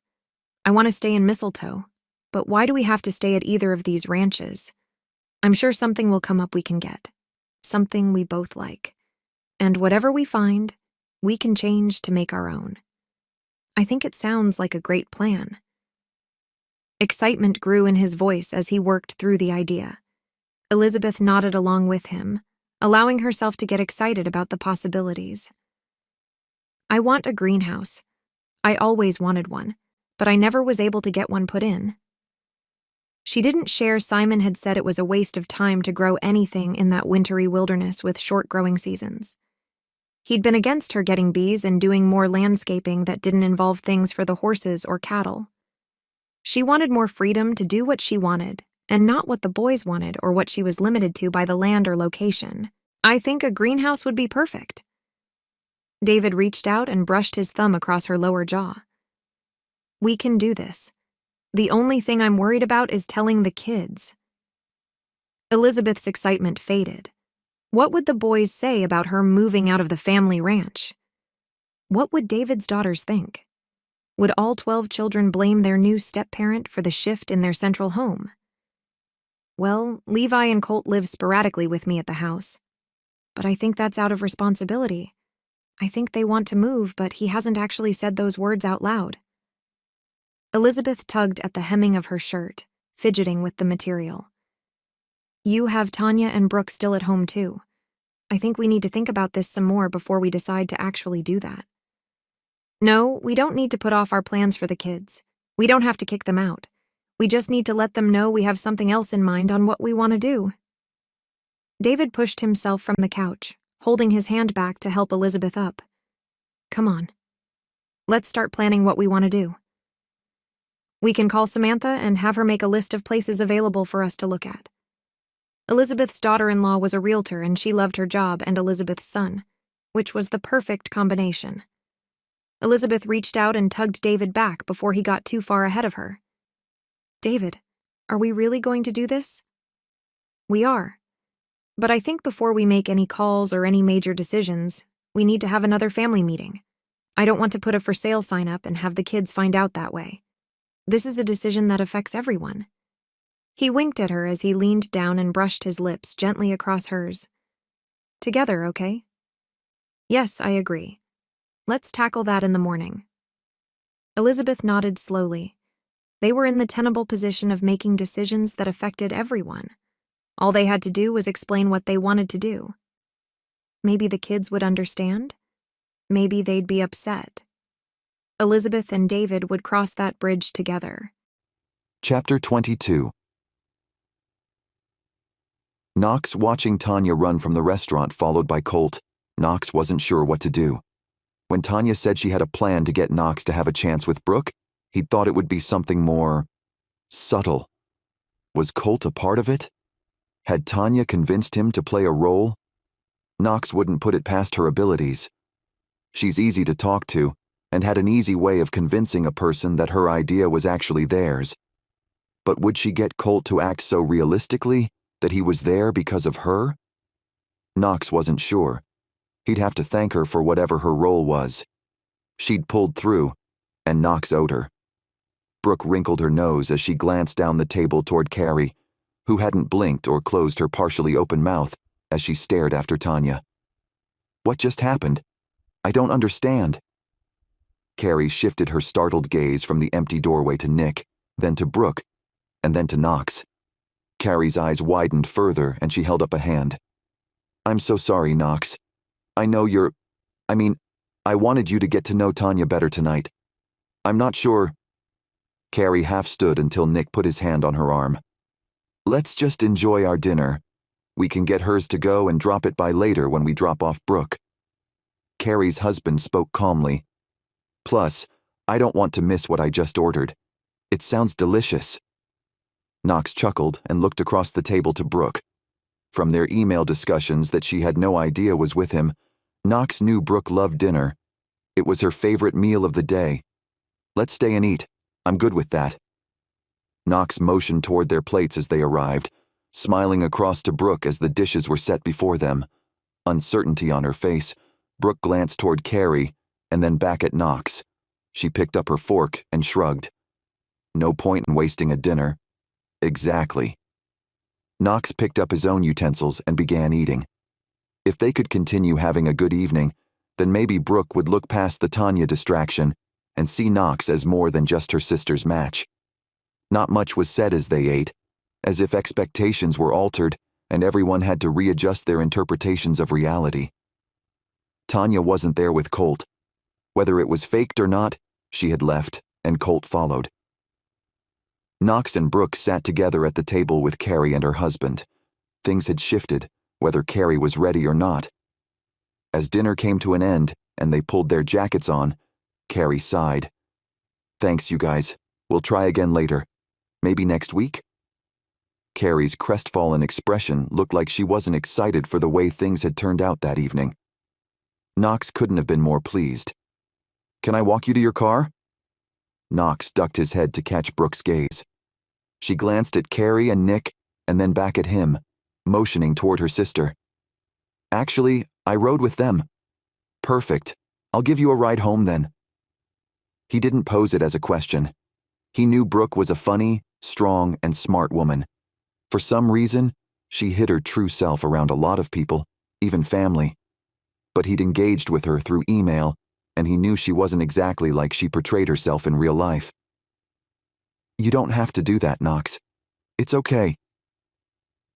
I want to stay in Mistletoe, but why do we have to stay at either of these ranches? I'm sure something will come up we can get. Something we both like. And whatever we find, we can change to make our own. I think it sounds like a great plan. Excitement grew in his voice as he worked through the idea. Elizabeth nodded along with him, allowing herself to get excited about the possibilities. I want a greenhouse. I always wanted one, but I never was able to get one put in. She didn't share Simon had said it was a waste of time to grow anything in that wintry wilderness with short growing seasons. He'd been against her getting bees and doing more landscaping that didn't involve things for the horses or cattle. She wanted more freedom to do what she wanted, and not what the boys wanted or what she was limited to by the land or location. I think a greenhouse would be perfect. David reached out and brushed his thumb across her lower jaw. We can do this. The only thing I'm worried about is telling the kids. Elizabeth's excitement faded. What would the boys say about her moving out of the family ranch? What would David's daughters think? Would all 12 children blame their new step-parent for the shift in their central home? Well, Levi and Colt live sporadically with me at the house. But I think that's out of responsibility. I think they want to move, but he hasn't actually said those words out loud. Elizabeth tugged at the hemming of her shirt, fidgeting with the material. You have Tanya and Brooke still at home too. I think we need to think about this some more before we decide to actually do that. No, we don't need to put off our plans for the kids. We don't have to kick them out. We just need to let them know we have something else in mind on what we want to do. David pushed himself from the couch, holding his hand back to help Elizabeth up. Come on. Let's start planning what we want to do. We can call Samantha and have her make a list of places available for us to look at. Elizabeth's daughter-in-law was a realtor and she loved her job and Elizabeth's son, which was the perfect combination. Elizabeth reached out and tugged David back before he got too far ahead of her. David, are we really going to do this? We are. But I think before we make any calls or any major decisions, we need to have another family meeting. I don't want to put a for sale sign up and have the kids find out that way. This is a decision that affects everyone. He winked at her as he leaned down and brushed his lips gently across hers. Together, okay? Yes, I agree. Let's tackle that in the morning. Elizabeth nodded slowly. They were in the tenable position of making decisions that affected everyone. All they had to do was explain what they wanted to do. Maybe the kids would understand? Maybe they'd be upset. Elizabeth and David would cross that bridge together. Chapter 22. Knox watching Tanya run from the restaurant followed by Colt. Knox wasn't sure what to do. When Tanya said she had a plan to get Knox to have a chance with Brooke, he'd thought it would be something more subtle. Was Colt a part of it? Had Tanya convinced him to play a role? Knox wouldn't put it past her abilities. She's easy to talk to, and had an easy way of convincing a person that her idea was actually theirs. But would she get Colt to act so realistically that he was there because of her? Knox wasn't sure. He'd have to thank her for whatever her role was. She'd pulled through, and Knox owed her. Brooke wrinkled her nose as she glanced down the table toward Carrie, who hadn't blinked or closed her partially open mouth as she stared after Tanya. What just happened? I don't understand. Carrie shifted her startled gaze from the empty doorway to Nick, then to Brooke, and then to Knox. Carrie's eyes widened further and she held up a hand. I'm so sorry, Knox. I know I wanted you to get to know Tanya better tonight. I'm not sure. Carrie half stood until Nick put his hand on her arm. Let's just enjoy our dinner. We can get hers to go and drop it by later when we drop off Brooke. Carrie's husband spoke calmly. Plus, I don't want to miss what I just ordered. It sounds delicious. Knox chuckled and looked across the table to Brooke. From their email discussions that she had no idea was with him, Knox knew Brooke loved dinner. It was her favorite meal of the day. Let's stay and eat. I'm good with that. Knox motioned toward their plates as they arrived, smiling across to Brooke as the dishes were set before them. Uncertainty on her face, Brooke glanced toward Carrie and then back at Knox. She picked up her fork and shrugged. No point in wasting a dinner. Exactly. Knox picked up his own utensils and began eating. If they could continue having a good evening, then maybe Brooke would look past the Tanya distraction and see Knox as more than just her sister's match. Not much was said as they ate, as if expectations were altered and everyone had to readjust their interpretations of reality. Tanya wasn't there with Colt. Whether it was faked or not, she had left, and Colt followed. Knox and Brooke sat together at the table with Carrie and her husband. Things had shifted, whether Carrie was ready or not. As dinner came to an end and they pulled their jackets on, Carrie sighed. Thanks, you guys. We'll try again later. Maybe next week? Carrie's crestfallen expression looked like she wasn't excited for the way things had turned out that evening. Knox couldn't have been more pleased. Can I walk you to your car? Knox ducked his head to catch Brooke's gaze. She glanced at Carrie and Nick and then back at him, motioning toward her sister. Actually, I rode with them. Perfect. I'll give you a ride home then. He didn't pose it as a question. He knew Brooke was a funny, strong, and smart woman. For some reason, she hid her true self around a lot of people, even family. But he'd engaged with her through email, and he knew she wasn't exactly like she portrayed herself in real life. You don't have to do that, Knox. It's okay.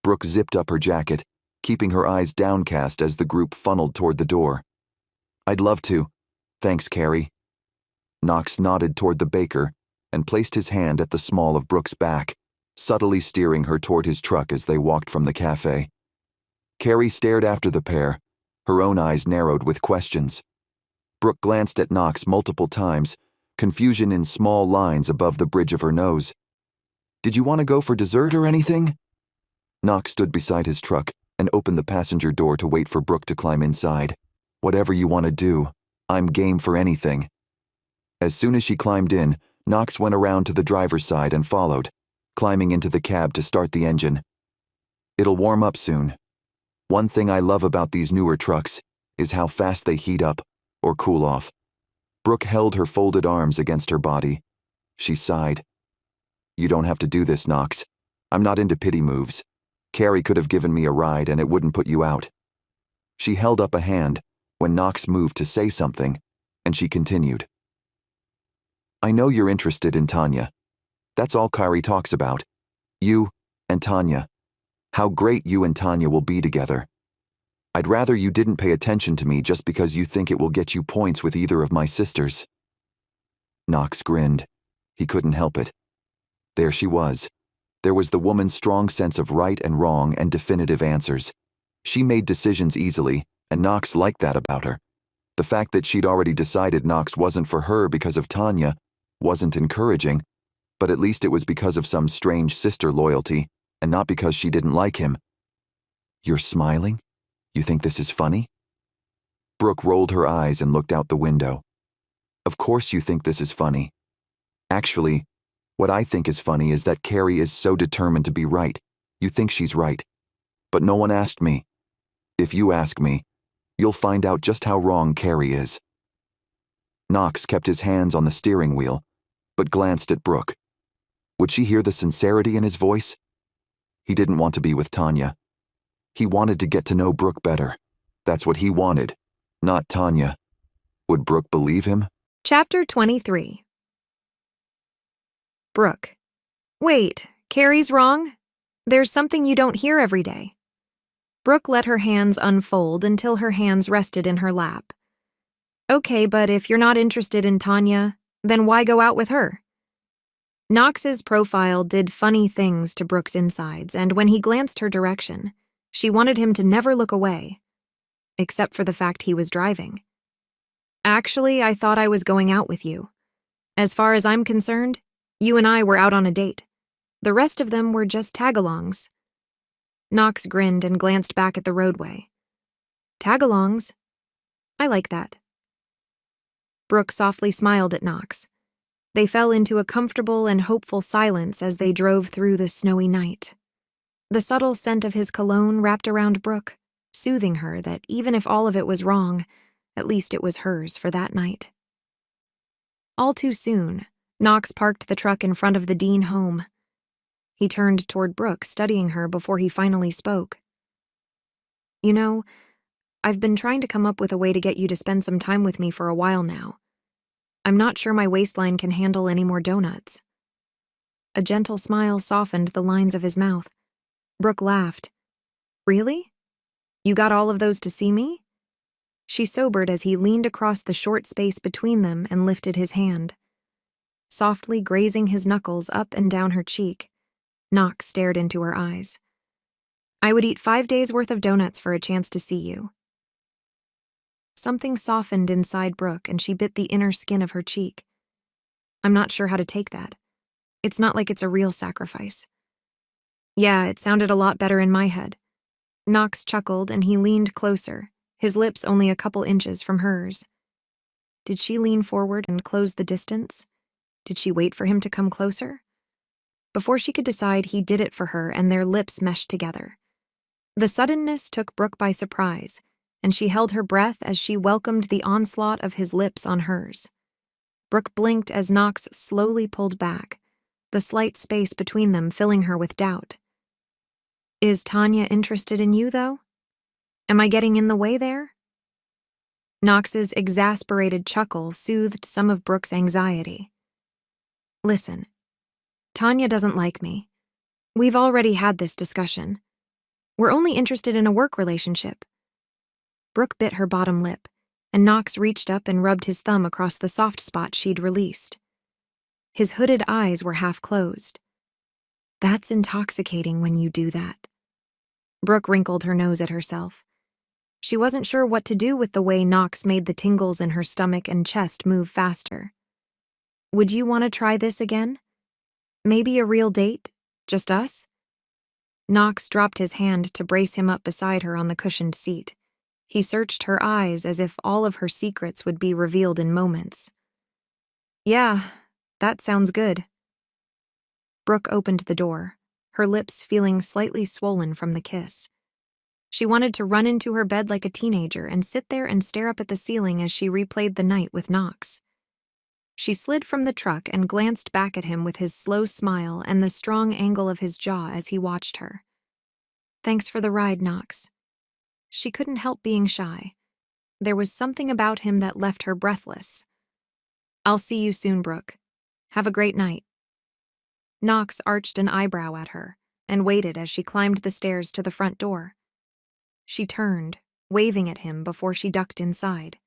Brooke zipped up her jacket, keeping her eyes downcast as the group funneled toward the door. I'd love to. Thanks, Carrie. Knox nodded toward the baker and placed his hand at the small of Brooke's back, subtly steering her toward his truck as they walked from the cafe. Carrie stared after the pair, her own eyes narrowed with questions. Brooke glanced at Knox multiple times, confusion in small lines above the bridge of her nose. Did you want to go for dessert or anything? Knox stood beside his truck and opened the passenger door to wait for Brooke to climb inside. Whatever you want to do, I'm game for anything. As soon as she climbed in, Knox went around to the driver's side and followed, climbing into the cab to start the engine. It'll warm up soon. One thing I love about these newer trucks is how fast they heat up or cool off. Brooke held her folded arms against her body. She sighed. You don't have to do this, Knox. I'm not into pity moves. Carrie could have given me a ride and it wouldn't put you out. She held up a hand when Knox moved to say something, and she continued. I know you're interested in Tanya. That's all Carrie talks about. You and Tanya. How great you and Tanya will be together. I'd rather you didn't pay attention to me just because you think it will get you points with either of my sisters. Knox grinned. He couldn't help it. There she was. There was the woman's strong sense of right and wrong and definitive answers. She made decisions easily, and Knox liked that about her. The fact that she'd already decided Knox wasn't for her because of Tanya wasn't encouraging, but at least it was because of some strange sister loyalty, and not because she didn't like him. You're smiling? You think this is funny? Brooke rolled her eyes and looked out the window. Of course you think this is funny. Actually, what I think is funny is that Carrie is so determined to be right. You think she's right. But no one asked me. If you ask me, you'll find out just how wrong Carrie is. Knox kept his hands on the steering wheel, but glanced at Brooke. Would she hear the sincerity in his voice? He didn't want to be with Tanya. He wanted to get to know Brooke better. That's what he wanted, not Tanya. Would Brooke believe him? Chapter 23. Brooke. Wait, Carrie's wrong? There's something you don't hear every day. Brooke let her hands unfold until her hands rested in her lap. Okay, but if you're not interested in Tanya, then why go out with her? Knox's profile did funny things to Brooke's insides, and when he glanced her direction, she wanted him to never look away, except for the fact he was driving. Actually, I thought I was going out with you. As far as I'm concerned, you and I were out on a date. The rest of them were just tag-alongs. Knox grinned and glanced back at the roadway. Tag-alongs? I like that. Brooke softly smiled at Knox. They fell into a comfortable and hopeful silence as they drove through the snowy night. The subtle scent of his cologne wrapped around Brooke, soothing her that even if all of it was wrong, at least it was hers for that night. All too soon, Knox parked the truck in front of the Dean home. He turned toward Brooke, studying her before he finally spoke. You know, I've been trying to come up with a way to get you to spend some time with me for a while now. I'm not sure my waistline can handle any more donuts. A gentle smile softened the lines of his mouth. Brooke laughed. Really? You got all of those to see me? She sobered as he leaned across the short space between them and lifted his hand. Softly grazing his knuckles up and down her cheek, Knox stared into her eyes. I would eat 5 days' worth of donuts for a chance to see you. Something softened inside Brooke, and she bit the inner skin of her cheek. I'm not sure how to take that. It's not like it's a real sacrifice. Yeah, it sounded a lot better in my head. Knox chuckled, and he leaned closer, his lips only a couple inches from hers. Did she lean forward and close the distance? Did she wait for him to come closer? Before she could decide, he did it for her, and their lips meshed together. The suddenness took Brooke by surprise, and she held her breath as she welcomed the onslaught of his lips on hers. Brooke blinked as Knox slowly pulled back, the slight space between them filling her with doubt. Is Tanya interested in you, though? Am I getting in the way there? Knox's exasperated chuckle soothed some of Brooke's anxiety. Listen, Tanya doesn't like me. We've already had this discussion. We're only interested in a work relationship. Brooke bit her bottom lip, and Knox reached up and rubbed his thumb across the soft spot she'd released. His hooded eyes were half closed. That's intoxicating when you do that. Brooke wrinkled her nose at herself. She wasn't sure what to do with the way Knox made the tingles in her stomach and chest move faster. Would you want to try this again? Maybe a real date? Just us? Knox dropped his hand to brace him up beside her on the cushioned seat. He searched her eyes as if all of her secrets would be revealed in moments. Yeah, that sounds good. Brooke opened the door, her lips feeling slightly swollen from the kiss. She wanted to run into her bed like a teenager and sit there and stare up at the ceiling as she replayed the night with Knox. She slid from the truck and glanced back at him with his slow smile and the strong angle of his jaw as he watched her. Thanks for the ride, Knox. She couldn't help being shy. There was something about him that left her breathless. I'll see you soon, Brooke. Have a great night. Knox arched an eyebrow at her and waited as she climbed the stairs to the front door. She turned, waving at him before she ducked inside.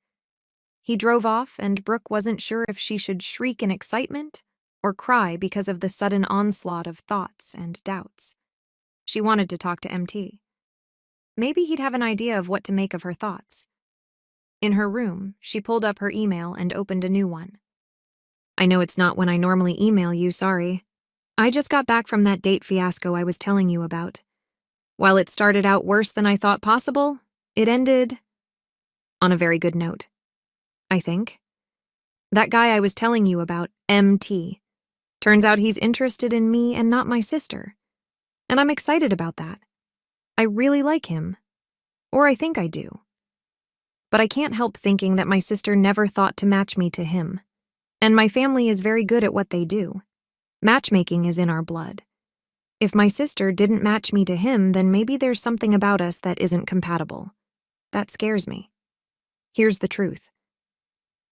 He drove off, and Brooke wasn't sure if she should shriek in excitement or cry because of the sudden onslaught of thoughts and doubts. She wanted to talk to MT. Maybe he'd have an idea of what to make of her thoughts. In her room, she pulled up her email and opened a new one. I know it's not when I normally email you, sorry. I just got back from that date fiasco I was telling you about. While it started out worse than I thought possible, it ended on a very good note. I think. That guy I was telling you about, MT. Turns out he's interested in me and not my sister. And I'm excited about that. I really like him. Or I think I do. But I can't help thinking that my sister never thought to match me to him. And my family is very good at what they do. Matchmaking is in our blood. If my sister didn't match me to him, then maybe there's something about us that isn't compatible. That scares me. Here's the truth.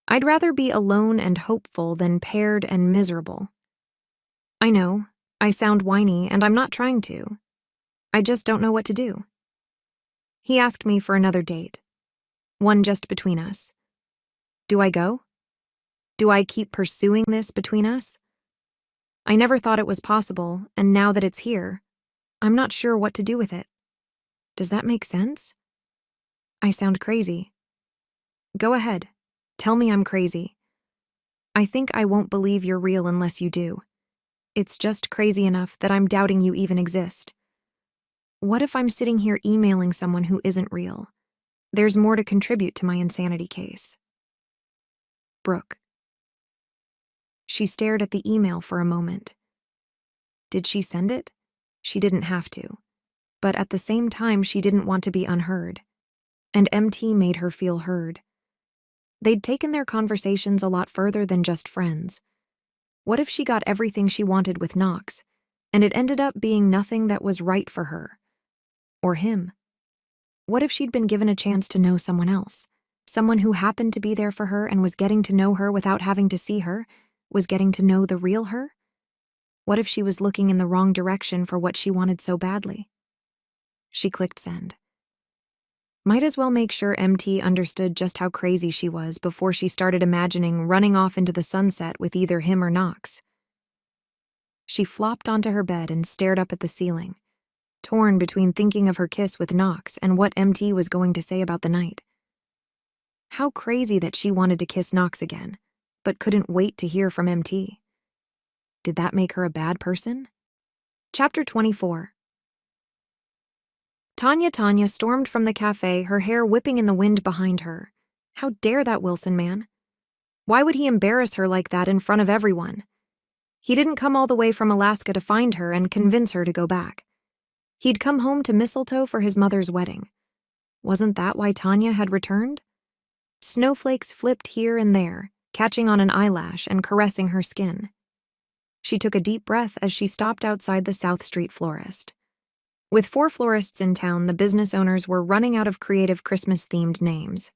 I'd rather be alone and hopeful than paired and miserable. I know, I sound whiny, and I'm not trying to. I just don't know what to do. He asked me for another date. One just between us. Do I go? Do I keep pursuing this between us? I never thought it was possible, and now that it's here, I'm not sure what to do with it. Does that make sense? I sound crazy. Go ahead. Tell me I'm crazy. I think I won't believe you're real unless you do. It's just crazy enough that I'm doubting you even exist. What if I'm sitting here emailing someone who isn't real? There's more to contribute to my insanity case. Brooke. She stared at the email for a moment. Did she send it? She didn't have to. But at the same time, she didn't want to be unheard. And MT made her feel heard. They'd taken their conversations a lot further than just friends. What if she got everything she wanted with Knox, and it ended up being nothing that was right for her? Or him? What if she'd been given a chance to know someone else? Someone who happened to be there for her and was getting to know her without having to see her, was getting to know the real her? What if she was looking in the wrong direction for what she wanted so badly? She clicked send. Might as well make sure MT understood just how crazy she was before she started imagining running off into the sunset with either him or Knox. She flopped onto her bed and stared up at the ceiling, torn between thinking of her kiss with Knox and what MT was going to say about the night. How crazy that she wanted to kiss Knox again, but couldn't wait to hear from MT. Did that make her a bad person? Chapter 24. Tanya stormed from the cafe, her hair whipping in the wind behind her. How dare that Wilson man? Why would he embarrass her like that in front of everyone? He didn't come all the way from Alaska to find her and convince her to go back. He'd come home to Mistletoe for his mother's wedding. Wasn't that why Tanya had returned? Snowflakes flipped here and there, catching on an eyelash and caressing her skin. She took a deep breath as she stopped outside the South Street florist. With 4 florists in town, the business owners were running out of creative Christmas-themed names.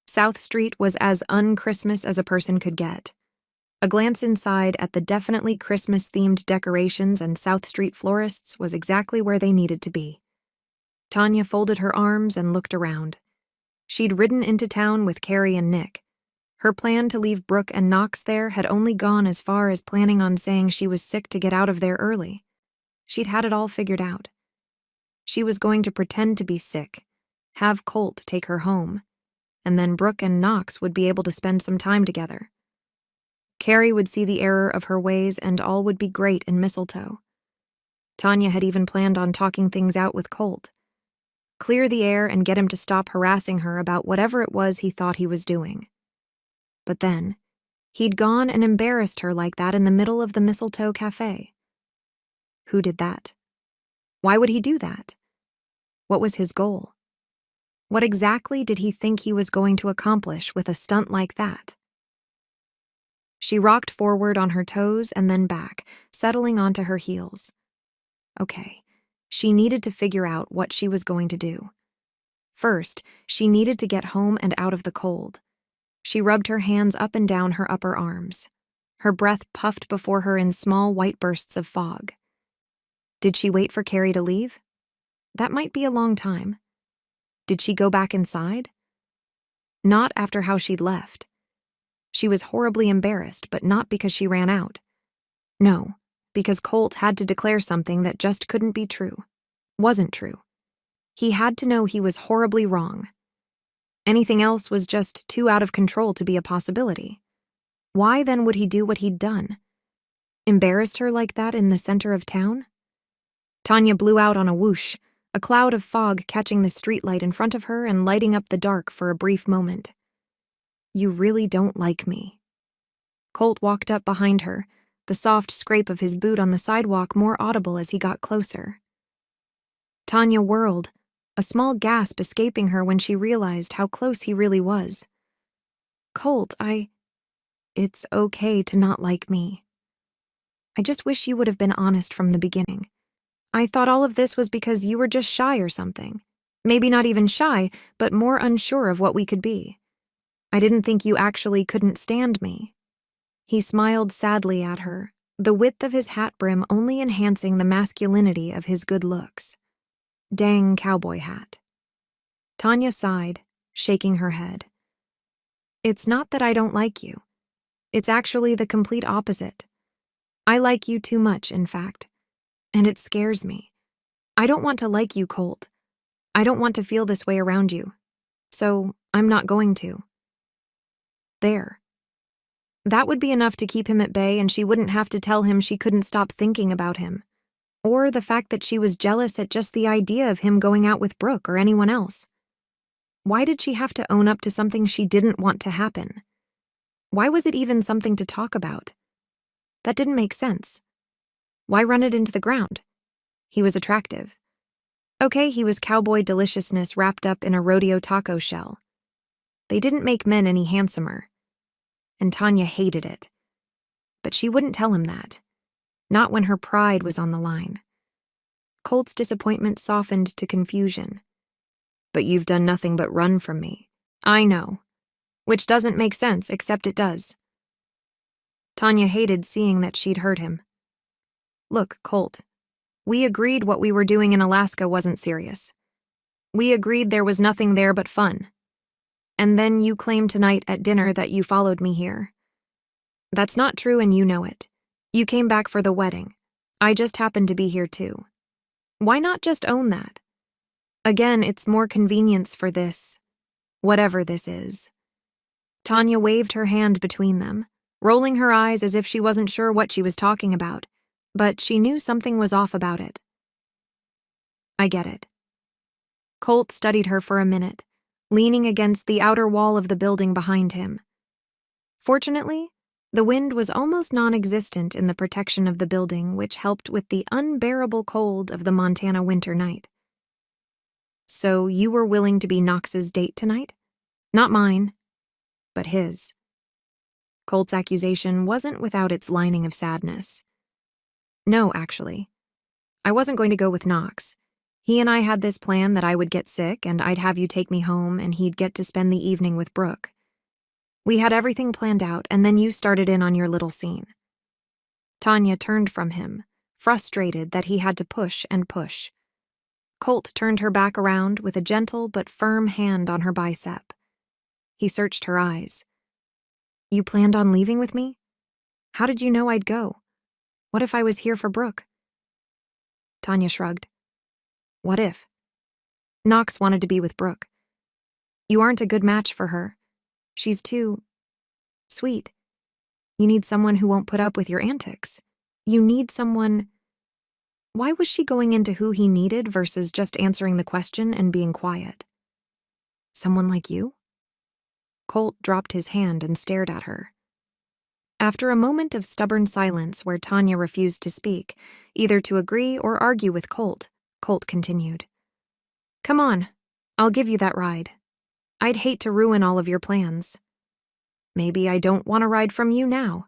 South Street was as un-Christmas as a person could get. A glance inside at the definitely Christmas-themed decorations and South Street florists was exactly where they needed to be. Tanya folded her arms and looked around. She'd ridden into town with Carrie and Nick. Her plan to leave Brooke and Knox there had only gone as far as planning on saying she was sick to get out of there early. She'd had it all figured out. She was going to pretend to be sick, have Colt take her home, and then Brooke and Knox would be able to spend some time together. Carrie would see the error of her ways and all would be great in Mistletoe. Tanya had even planned on talking things out with Colt. Clear the air and get him to stop harassing her about whatever it was he thought he was doing. But then, he'd gone and embarrassed her like that in the middle of the Mistletoe Cafe. Who did that? Why would he do that? What was his goal? What exactly did he think he was going to accomplish with a stunt like that? She rocked forward on her toes and then back, settling onto her heels. Okay, she needed to figure out what she was going to do. First, she needed to get home and out of the cold. She rubbed her hands up and down her upper arms. Her breath puffed before her in small white bursts of fog. Did she wait for Carrie to leave? That might be a long time. Did she go back inside? Not after how she'd left. She was horribly embarrassed, but not because she ran out. No, because Colt had to declare something that just couldn't be true. Wasn't true. He had to know he was horribly wrong. Anything else was just too out of control to be a possibility. Why then would he do what he'd done? Embarrassed her like that in the center of town? Tanya blew out on a whoosh, a cloud of fog catching the streetlight in front of her and lighting up the dark for a brief moment. You really don't like me. Colt walked up behind her, the soft scrape of his boot on the sidewalk more audible as he got closer. Tanya whirled, a small gasp escaping her when she realized how close he really was. Colt, It's okay to not like me. I just wish you would have been honest from the beginning. I thought all of this was because you were just shy or something. Maybe not even shy, but more unsure of what we could be. I didn't think you actually couldn't stand me. He smiled sadly at her, the width of his hat brim only enhancing the masculinity of his good looks. Dang cowboy hat. Tanya sighed, shaking her head. It's not that I don't like you. It's actually the complete opposite. I like you too much, in fact. And it scares me. I don't want to like you, Colt. I don't want to feel this way around you. So, I'm not going to. There. That would be enough to keep him at bay, and she wouldn't have to tell him she couldn't stop thinking about him. Or the fact that she was jealous at just the idea of him going out with Brooke or anyone else. Why did she have to own up to something she didn't want to happen? Why was it even something to talk about? That didn't make sense. Why run it into the ground? He was attractive. Okay, he was cowboy deliciousness wrapped up in a rodeo taco shell. They didn't make men any handsomer. And Tanya hated it. But she wouldn't tell him that. Not when her pride was on the line. Colt's disappointment softened to confusion. But you've done nothing but run from me. I know. Which doesn't make sense, except it does. Tanya hated seeing that she'd hurt him. Look, Colt, we agreed what we were doing in Alaska wasn't serious. We agreed there was nothing there but fun. And then you claimed tonight at dinner that you followed me here. That's not true and you know it. You came back for the wedding. I just happened to be here too. Why not just own that? Again, it's more convenience for this, whatever this is. Tanya waved her hand between them, rolling her eyes as if she wasn't sure what she was talking about, but she knew something was off about it. I get it. Colt studied her for a minute, leaning against the outer wall of the building behind him. Fortunately, the wind was almost non-existent in the protection of the building, which helped with the unbearable cold of the Montana winter night. So you were willing to be Knox's date tonight? Not mine, but his. Colt's accusation wasn't without its lining of sadness. No, actually. I wasn't going to go with Knox. He and I had this plan that I would get sick and I'd have you take me home and he'd get to spend the evening with Brooke. We had everything planned out, and then you started in on your little scene. Tanya turned from him, frustrated that he had to push and push. Colt turned her back around with a gentle but firm hand on her bicep. He searched her eyes. You planned on leaving with me? How did you know I'd go? What if I was here for Brooke? Tanya shrugged. What if? Knox wanted to be with Brooke. You aren't a good match for her. She's too sweet. You need someone who won't put up with your antics. You need someone... Why was she going into who he needed versus just answering the question and being quiet? Someone like you? Colt dropped his hand and stared at her. After a moment of stubborn silence where Tanya refused to speak, either to agree or argue with Colt, Colt continued. Come on, I'll give you that ride. I'd hate to ruin all of your plans. Maybe I don't want a ride from you now.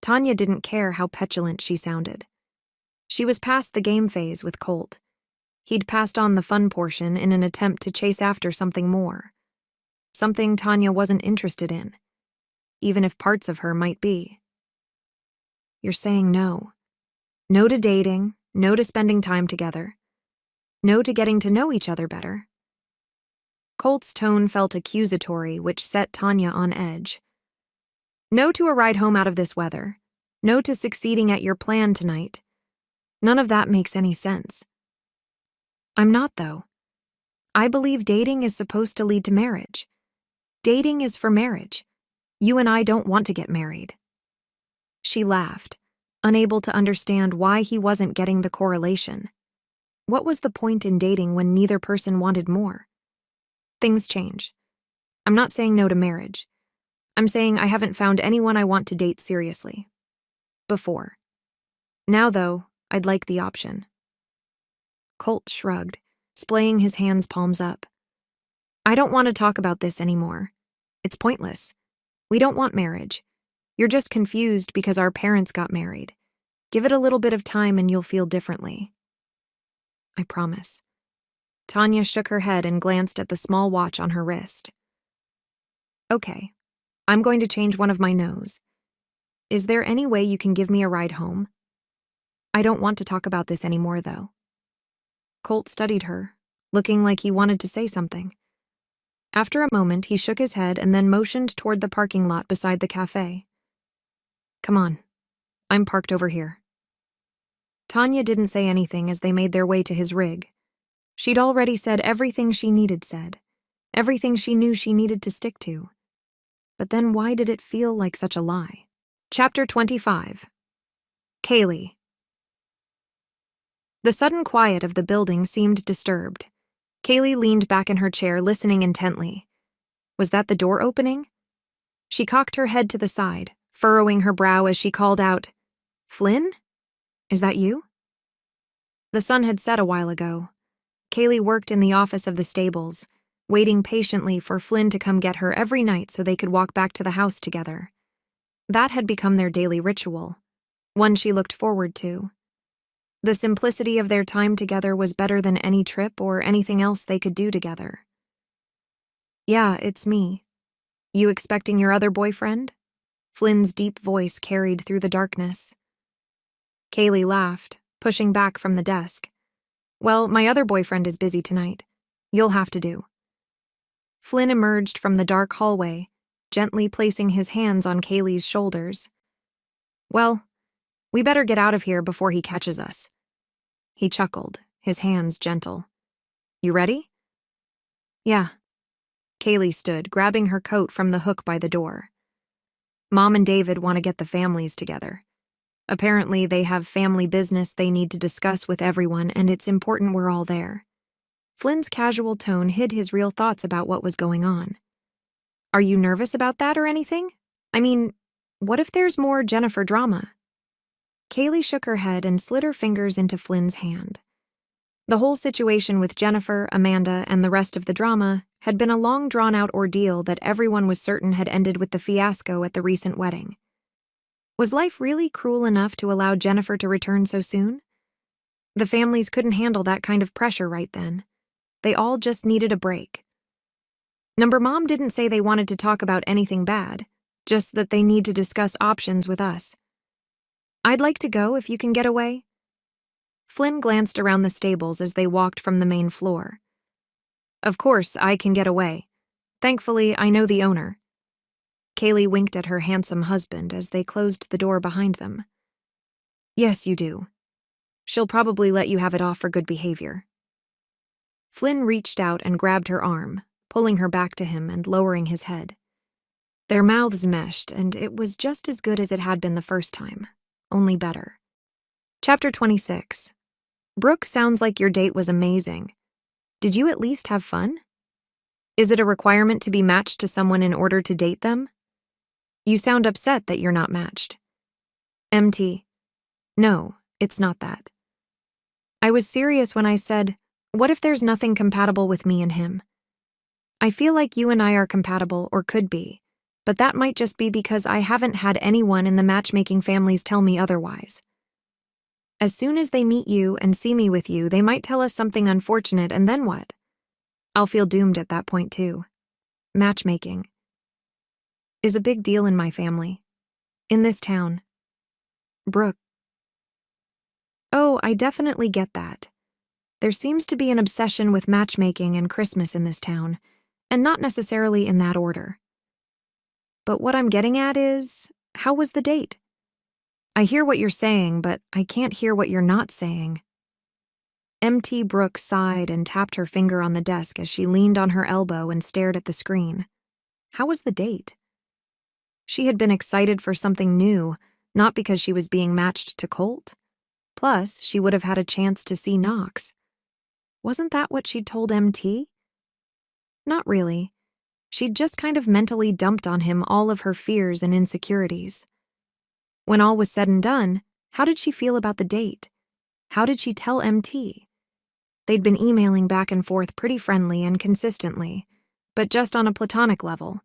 Tanya didn't care how petulant she sounded. She was past the game phase with Colt. He'd passed on the fun portion in an attempt to chase after something more. Something Tanya wasn't interested in, even if parts of her might be. You're saying no. No to dating, no to spending time together. No to getting to know each other better. Colt's tone felt accusatory, which set Tanya on edge. No to a ride home out of this weather. No to succeeding at your plan tonight. None of that makes any sense. I'm not, though. I believe dating is supposed to lead to marriage. Dating is for marriage. You and I don't want to get married. She laughed, unable to understand why he wasn't getting the correlation. What was the point in dating when neither person wanted more? Things change. I'm not saying no to marriage. I'm saying I haven't found anyone I want to date seriously. Before. Now, though, I'd like the option. Colt shrugged, splaying his hands palms up. I don't want to talk about this anymore. It's pointless. We don't want marriage. You're just confused because our parents got married. Give it a little bit of time and you'll feel differently. I promise. Tanya shook her head and glanced at the small watch on her wrist. Okay, I'm going to change one of my no's. Is there any way you can give me a ride home? I don't want to talk about this anymore, though. Colt studied her, looking like he wanted to say something. After a moment, he shook his head and then motioned toward the parking lot beside the cafe. Come on, I'm parked over here. Tanya didn't say anything as they made their way to his rig. She'd already said everything she needed said, everything she knew she needed to stick to. But then why did it feel like such a lie? Chapter 25. Kaylee. The sudden quiet of the building seemed disturbed. Kaylee leaned back in her chair, listening intently. Was that the door opening? She cocked her head to the side, furrowing her brow as she called out, Flynn? Is that you? The sun had set a while ago. Kaylee worked in the office of the stables, waiting patiently for Flynn to come get her every night so they could walk back to the house together. That had become their daily ritual, one she looked forward to. The simplicity of their time together was better than any trip or anything else they could do together. Yeah, it's me. You expecting your other boyfriend? Flynn's deep voice carried through the darkness. Kaylee laughed, pushing back from the desk. Well, my other boyfriend is busy tonight. You'll have to do. Flynn emerged from the dark hallway, gently placing his hands on Kaylee's shoulders. Well, we better get out of here before he catches us. He chuckled, his hands gentle. You ready? Yeah. Kaylee stood, grabbing her coat from the hook by the door. Mom and David want to get the families together. Apparently, they have family business they need to discuss with everyone, and it's important we're all there. Flynn's casual tone hid his real thoughts about what was going on. Are you nervous about that or anything? I mean, what if there's more Jennifer drama? Kaylee shook her head and slid her fingers into Flynn's hand. The whole situation with Jennifer, Amanda, and the rest of the drama had been a long drawn-out ordeal that everyone was certain had ended with the fiasco at the recent wedding. Was life really cruel enough to allow Jennifer to return so soon? The families couldn't handle that kind of pressure right then. They all just needed a break. Number Mom didn't say they wanted to talk about anything bad, just that they need to discuss options with us. I'd like to go if you can get away. Flynn glanced around the stables as they walked from the main floor. Of course, I can get away. Thankfully, I know the owner. Kaylee winked at her handsome husband as they closed the door behind them. Yes, you do. She'll probably let you have it off for good behavior. Flynn reached out and grabbed her arm, pulling her back to him and lowering his head. Their mouths meshed, and it was just as good as it had been the first time, only better. Chapter 26. Brooke, sounds like your date was amazing. Did you at least have fun? Is it a requirement to be matched to someone in order to date them? You sound upset that you're not matched. MT. No, it's not that. I was serious when I said, what if there's nothing compatible with me and him? I feel like you and I are compatible, or could be, but that might just be because I haven't had anyone in the matchmaking families tell me otherwise. As soon as they meet you and see me with you, they might tell us something unfortunate, and then what? I'll feel doomed at that point too. Matchmaking is a big deal in my family. In this town. Brooke. Oh, I definitely get that. There seems to be an obsession with matchmaking and Christmas in this town, and not necessarily in that order. But what I'm getting at is, how was the date? I hear what you're saying, but I can't hear what you're not saying. MT Brooke sighed and tapped her finger on the desk as she leaned on her elbow and stared at the screen. How was the date? She had been excited for something new, not because she was being matched to Colt. Plus, she would have had a chance to see Knox. Wasn't that what she'd told MT? Not really. She'd just kind of mentally dumped on him all of her fears and insecurities. When all was said and done, how did she feel about the date? How did she tell MT? They'd been emailing back and forth pretty friendly and consistently, but just on a platonic level.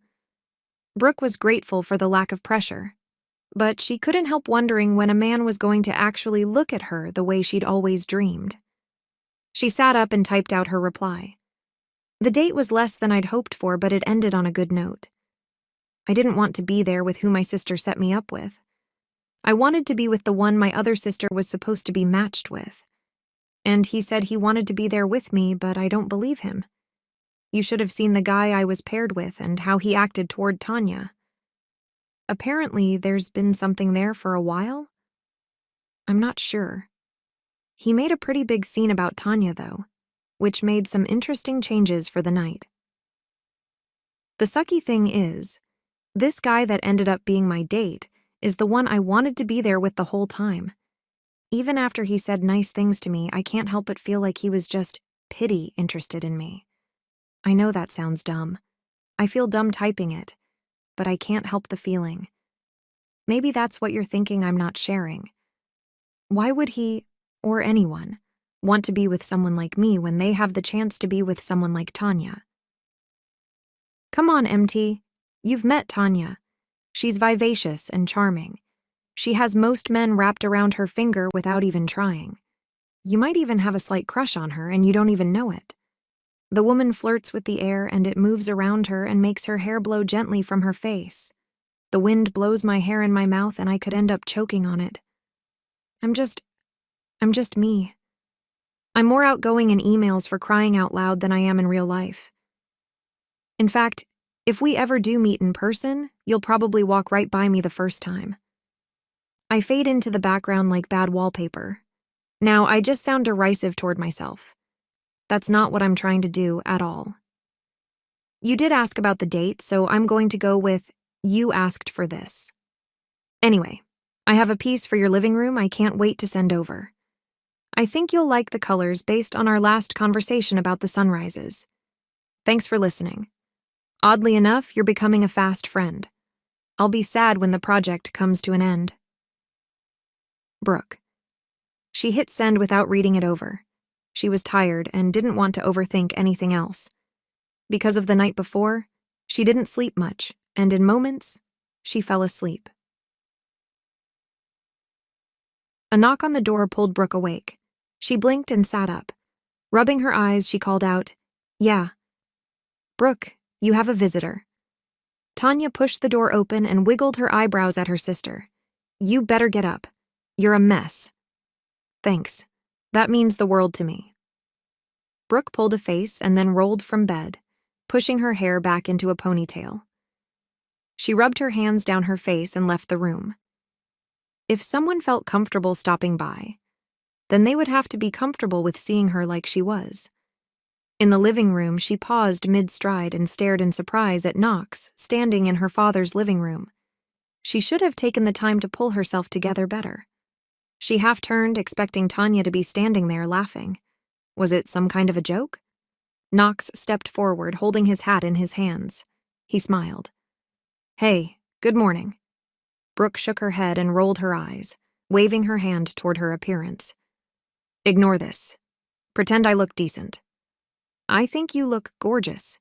Brooke was grateful for the lack of pressure, but she couldn't help wondering when a man was going to actually look at her the way she'd always dreamed. She sat up and typed out her reply. The date was less than I'd hoped for, but it ended on a good note. I didn't want to be there with who my sister set me up with. I wanted to be with the one my other sister was supposed to be matched with. And he said he wanted to be there with me, but I don't believe him. You should have seen the guy I was paired with and how he acted toward Tanya. Apparently, there's been something there for a while? I'm not sure. He made a pretty big scene about Tanya, though, which made some interesting changes for the night. The sucky thing is, this guy that ended up being my date is the one I wanted to be there with the whole time. Even after he said nice things to me, I can't help but feel like he was just pity interested in me. I know that sounds dumb. I feel dumb typing it, but I can't help the feeling. Maybe that's what you're thinking I'm not sharing. Why would he, or anyone, want to be with someone like me when they have the chance to be with someone like Tanya? Come on, MT. You've met Tanya. She's vivacious and charming. She has most men wrapped around her finger without even trying. You might even have a slight crush on her and you don't even know it. The woman flirts with the air and it moves around her and makes her hair blow gently from her face. The wind blows my hair in my mouth and I could end up choking on it. I'm just me. I'm more outgoing in emails for crying out loud than I am in real life. In fact, if we ever do meet in person, you'll probably walk right by me the first time. I fade into the background like bad wallpaper. Now, I just sound derisive toward myself. That's not what I'm trying to do at all. You did ask about the date, so I'm going to go with, you asked for this. Anyway, I have a piece for your living room I can't wait to send over. I think you'll like the colors based on our last conversation about the sunrises. Thanks for listening. Oddly enough, you're becoming a fast friend. I'll be sad when the project comes to an end. Brooke. She hit send without reading it over. She was tired and didn't want to overthink anything else. Because of the night before, she didn't sleep much, and in moments, she fell asleep. A knock on the door pulled Brooke awake. She blinked and sat up. Rubbing her eyes, she called out, "Yeah." "Brooke, You have a visitor." Tanya pushed the door open and wiggled her eyebrows at her sister. "You better get up. You're a mess." "Thanks. That means the world to me." Brooke pulled a face and then rolled from bed, pushing her hair back into a ponytail. She rubbed her hands down her face and left the room. If someone felt comfortable stopping by, then they would have to be comfortable with seeing her like she was. In the living room, she paused mid-stride and stared in surprise at Knox, standing in her father's living room. She should have taken the time to pull herself together better. She half-turned, expecting Tanya to be standing there laughing. Was it some kind of a joke? Knox stepped forward, holding his hat in his hands. He smiled. "Hey, good morning." Brooke shook her head and rolled her eyes, waving her hand toward her appearance. "Ignore this. Pretend I look decent." "I think you look gorgeous."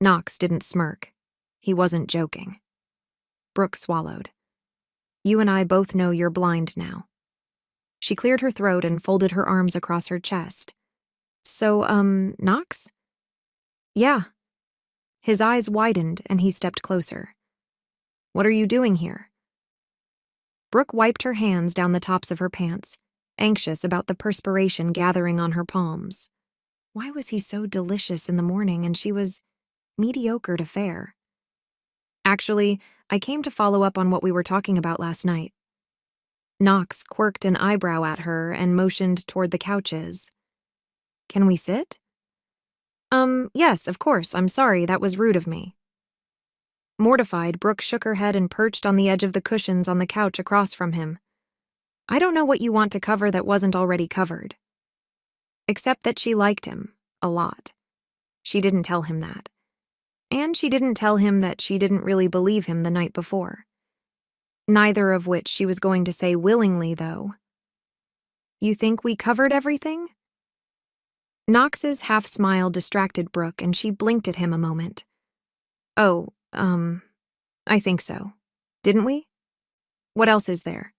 Knox didn't smirk. He wasn't joking. Brooke swallowed. "You and I both know you're blind now." She cleared her throat and folded her arms across her chest. "So, Knox?" "Yeah." His eyes widened and he stepped closer. "What are you doing here?" Brooke wiped her hands down the tops of her pants, anxious about the perspiration gathering on her palms. Why was he so delicious in the morning and she was mediocre to fair? "Actually, I came to follow up on what we were talking about last night." Knox quirked an eyebrow at her and motioned toward the couches. "Can we sit?" Yes, of course. I'm sorry, that was rude of me." Mortified, Brooke shook her head and perched on the edge of the cushions on the couch across from him. "I don't know what you want to cover that wasn't already covered." Except that she liked him, a lot. She didn't tell him that. And she didn't tell him that she didn't really believe him the night before. Neither of which she was going to say willingly, though. "You think we covered everything?" Knox's half-smile distracted Brooke, and she blinked at him a moment. "Oh, I think so. Didn't we? What else is there?"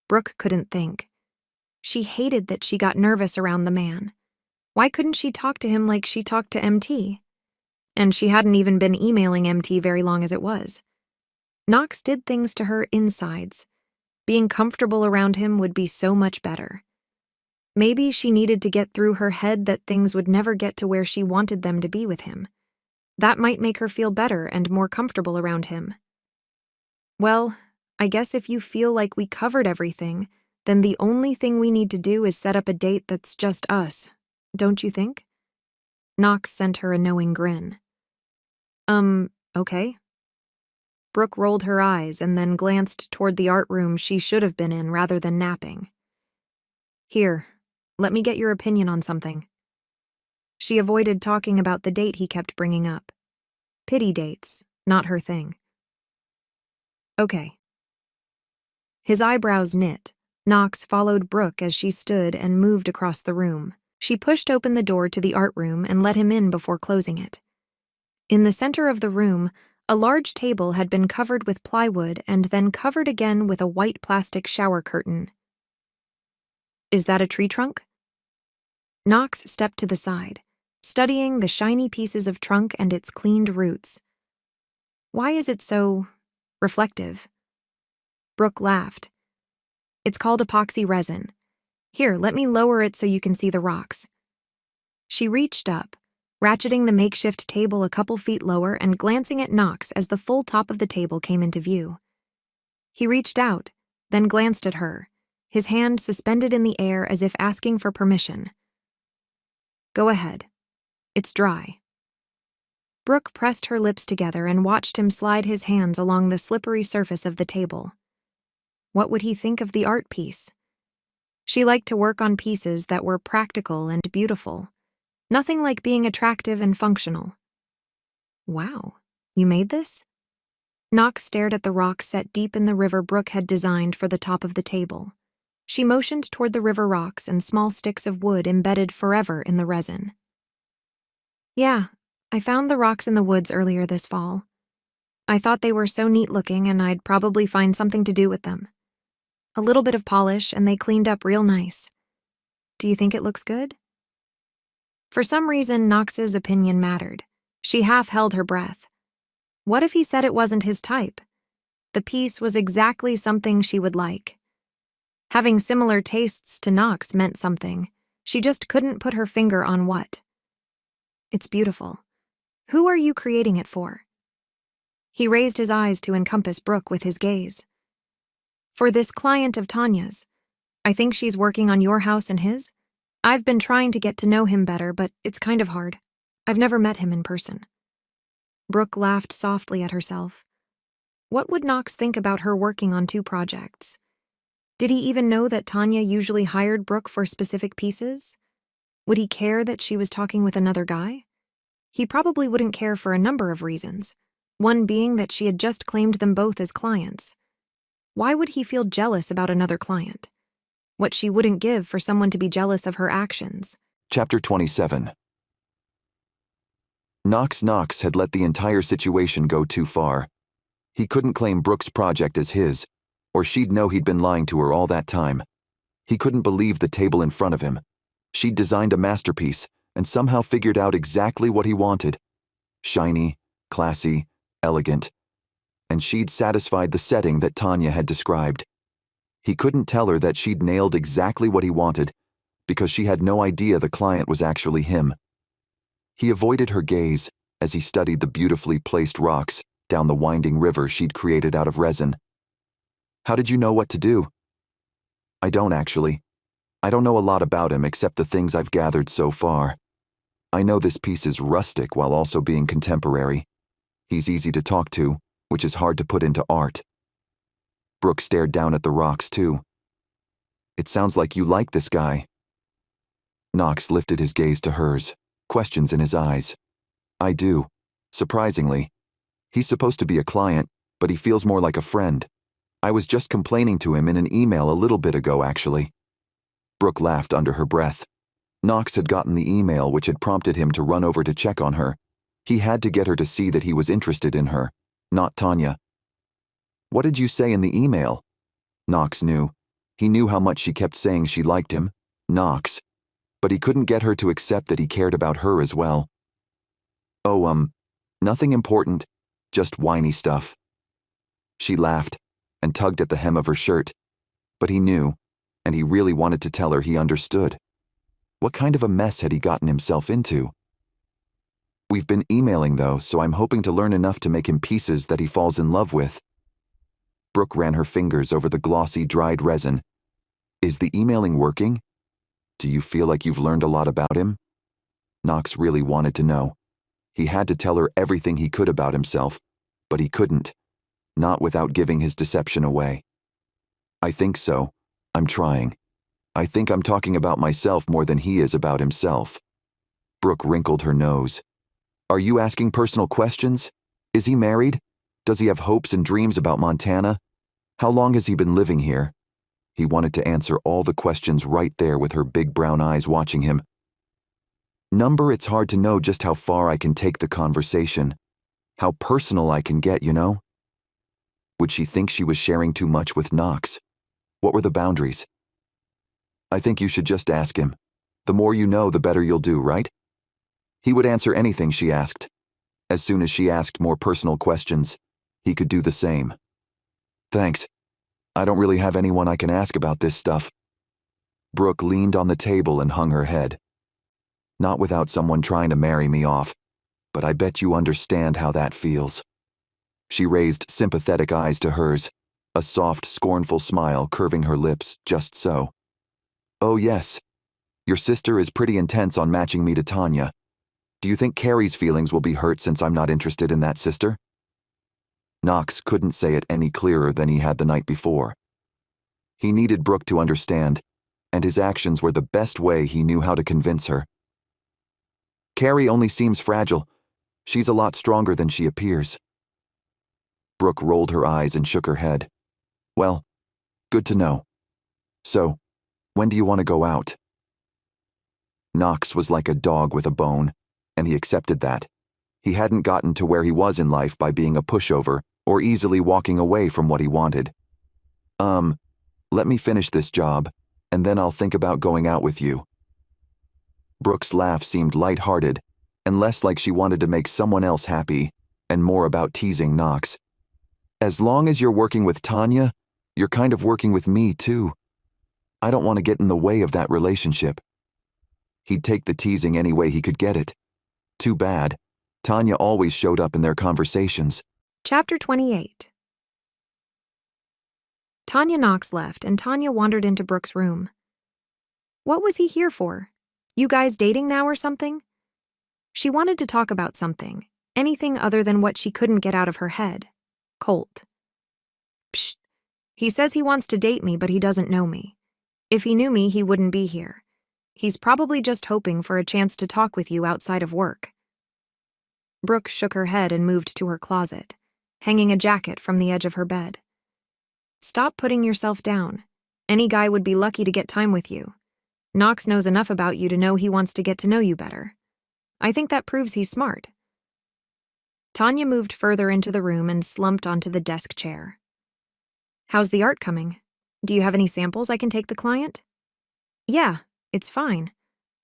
Brooke couldn't think. She hated that she got nervous around the man. Why couldn't she talk to him like she talked to MT? And she hadn't even been emailing MT very long as it was. Knox did things to her insides. Being comfortable around him would be so much better. Maybe she needed to get through her head that things would never get to where she wanted them to be with him. That might make her feel better and more comfortable around him. "Well, I guess if you feel like we covered everything, then the only thing we need to do is set up a date that's just us, don't you think?" Knox sent her a knowing grin. Okay." Brooke rolled her eyes and then glanced toward the art room she should have been in rather than napping. "Here, let me get your opinion on something." She avoided talking about the date he kept bringing up. Pity dates, not her thing. "Okay." His eyebrows knit. Knox followed Brooke as she stood and moved across the room. She pushed open the door to the art room and let him in before closing it. In the center of the room, a large table had been covered with plywood and then covered again with a white plastic shower curtain. "Is that a tree trunk?" Knox stepped to the side, studying the shiny pieces of trunk and its cleaned roots. "Why is it so reflective?" Brooke laughed. "It's called epoxy resin. Here, let me lower it so you can see the rocks." She reached up, ratcheting the makeshift table a couple feet lower and glancing at Knox as the full top of the table came into view. He reached out, then glanced at her, his hand suspended in the air as if asking for permission. "Go ahead. It's dry." Brooke pressed her lips together and watched him slide his hands along the slippery surface of the table. What would he think of the art piece? She liked to work on pieces that were practical and beautiful. Nothing like being attractive and functional. "Wow, you made this?" Knox stared at the rocks set deep in the river Brooke had designed for the top of the table. She motioned toward the river rocks and small sticks of wood embedded forever in the resin. "Yeah, I found the rocks in the woods earlier this fall. I thought they were so neat-looking and I'd probably find something to do with them. A little bit of polish and they cleaned up real nice. Do you think it looks good?" For some reason, Knox's opinion mattered. She half held her breath. What if he said it wasn't his type? The piece was exactly something she would like. Having similar tastes to Knox meant something. She just couldn't put her finger on what. It's beautiful. Who are you creating it for? He raised his eyes to encompass Brooke with his gaze. For this client of Tanya's. I think she's working on your house and his. I've been trying to get to know him better, but it's kind of hard. I've never met him in person. Brooke laughed softly at herself. What would Knox think about her working on 2 projects? Did he even know that Tanya usually hired Brooke for specific pieces? Would he care that she was talking with another guy? He probably wouldn't care for a number of reasons, one being that she had just claimed them both as clients. Why would he feel jealous about another client? What she wouldn't give for someone to be jealous of her actions. Chapter 27. Knox had let the entire situation go too far. He couldn't claim Brooke's project as his, or she'd know he'd been lying to her all that time. He couldn't believe the table in front of him. She'd designed a masterpiece and somehow figured out exactly what he wanted. Shiny, classy, elegant. And she'd satisfied the setting that Tanya had described. He couldn't tell her that she'd nailed exactly what he wanted because she had no idea the client was actually him. He avoided her gaze as he studied the beautifully placed rocks down the winding river she'd created out of resin. How did you know what to do? I don't actually. I don't know a lot about him except the things I've gathered so far. I know this piece is rustic while also being contemporary. He's easy to talk to, which is hard to put into art. Brooke stared down at the rocks too. It sounds like you like this guy. Knox lifted his gaze to hers, questions in his eyes. I do. Surprisingly. He's supposed to be a client, but he feels more like a friend. I was just complaining to him in an email a little bit ago, actually. Brooke laughed under her breath. Knox had gotten the email which had prompted him to run over to check on her. He had to get her to see that he was interested in her, not Tanya. What did you say in the email? Knox knew. He knew how much she kept saying she liked him, Knox. But he couldn't get her to accept that he cared about her as well. Oh, nothing important, just whiny stuff. She laughed and tugged at the hem of her shirt. But he knew, and he really wanted to tell her he understood. What kind of a mess had he gotten himself into? We've been emailing though, so I'm hoping to learn enough to make him pieces that he falls in love with. Brooke ran her fingers over the glossy, dried resin. Is the emailing working? Do you feel like you've learned a lot about him? Knox really wanted to know. He had to tell her everything he could about himself, but he couldn't. Not without giving his deception away. I think so. I'm trying. I think I'm talking about myself more than he is about himself. Brooke wrinkled her nose. Are you asking personal questions? Is he married? Does he have hopes and dreams about Montana? How long has he been living here? He wanted to answer all the questions right there with her big brown eyes watching him. It's hard to know just how far I can take the conversation. How personal I can get, you know? Would she think she was sharing too much with Knox? What were the boundaries? I think you should just ask him. The more you know, the better you'll do, right? He would answer anything she asked. As soon as she asked more personal questions, he could do the same. Thanks. I don't really have anyone I can ask about this stuff. Brooke leaned on the table and hung her head. Not without someone trying to marry me off, but I bet you understand how that feels. She raised sympathetic eyes to hers, a soft, scornful smile curving her lips just so. Oh yes, your sister is pretty intense on matching me to Tanya. Do you think Carrie's feelings will be hurt since I'm not interested in that sister? Knox couldn't say it any clearer than he had the night before. He needed Brooke to understand, and his actions were the best way he knew how to convince her. Carrie only seems fragile. She's a lot stronger than she appears. Brooke rolled her eyes and shook her head. Well, good to know. So, when do you want to go out? Knox was like a dog with a bone, and he accepted that. He hadn't gotten to where he was in life by being a pushover or easily walking away from what he wanted. Let me finish this job, and then I'll think about going out with you. Brooke's laugh seemed light-hearted, and less like she wanted to make someone else happy, and more about teasing Knox. As long as you're working with Tanya, you're kind of working with me too. I don't want to get in the way of that relationship. He'd take the teasing any way he could get it. Too bad. Tanya always showed up in their conversations. Chapter 28. Tanya Knox left, and Tanya wandered into Brooke's room. What was he here for? You guys dating now or something? She wanted to talk about something, anything other than what she couldn't get out of her head. Colt. Psst. He says he wants to date me, but he doesn't know me. If he knew me, he wouldn't be here. He's probably just hoping for a chance to talk with you outside of work. Brooke shook her head and moved to her closet, hanging a jacket from the edge of her bed. Stop putting yourself down. Any guy would be lucky to get time with you. Knox knows enough about you to know he wants to get to know you better. I think that proves he's smart. Tanya moved further into the room and slumped onto the desk chair. How's the art coming? Do you have any samples I can take the client? Yeah, it's fine.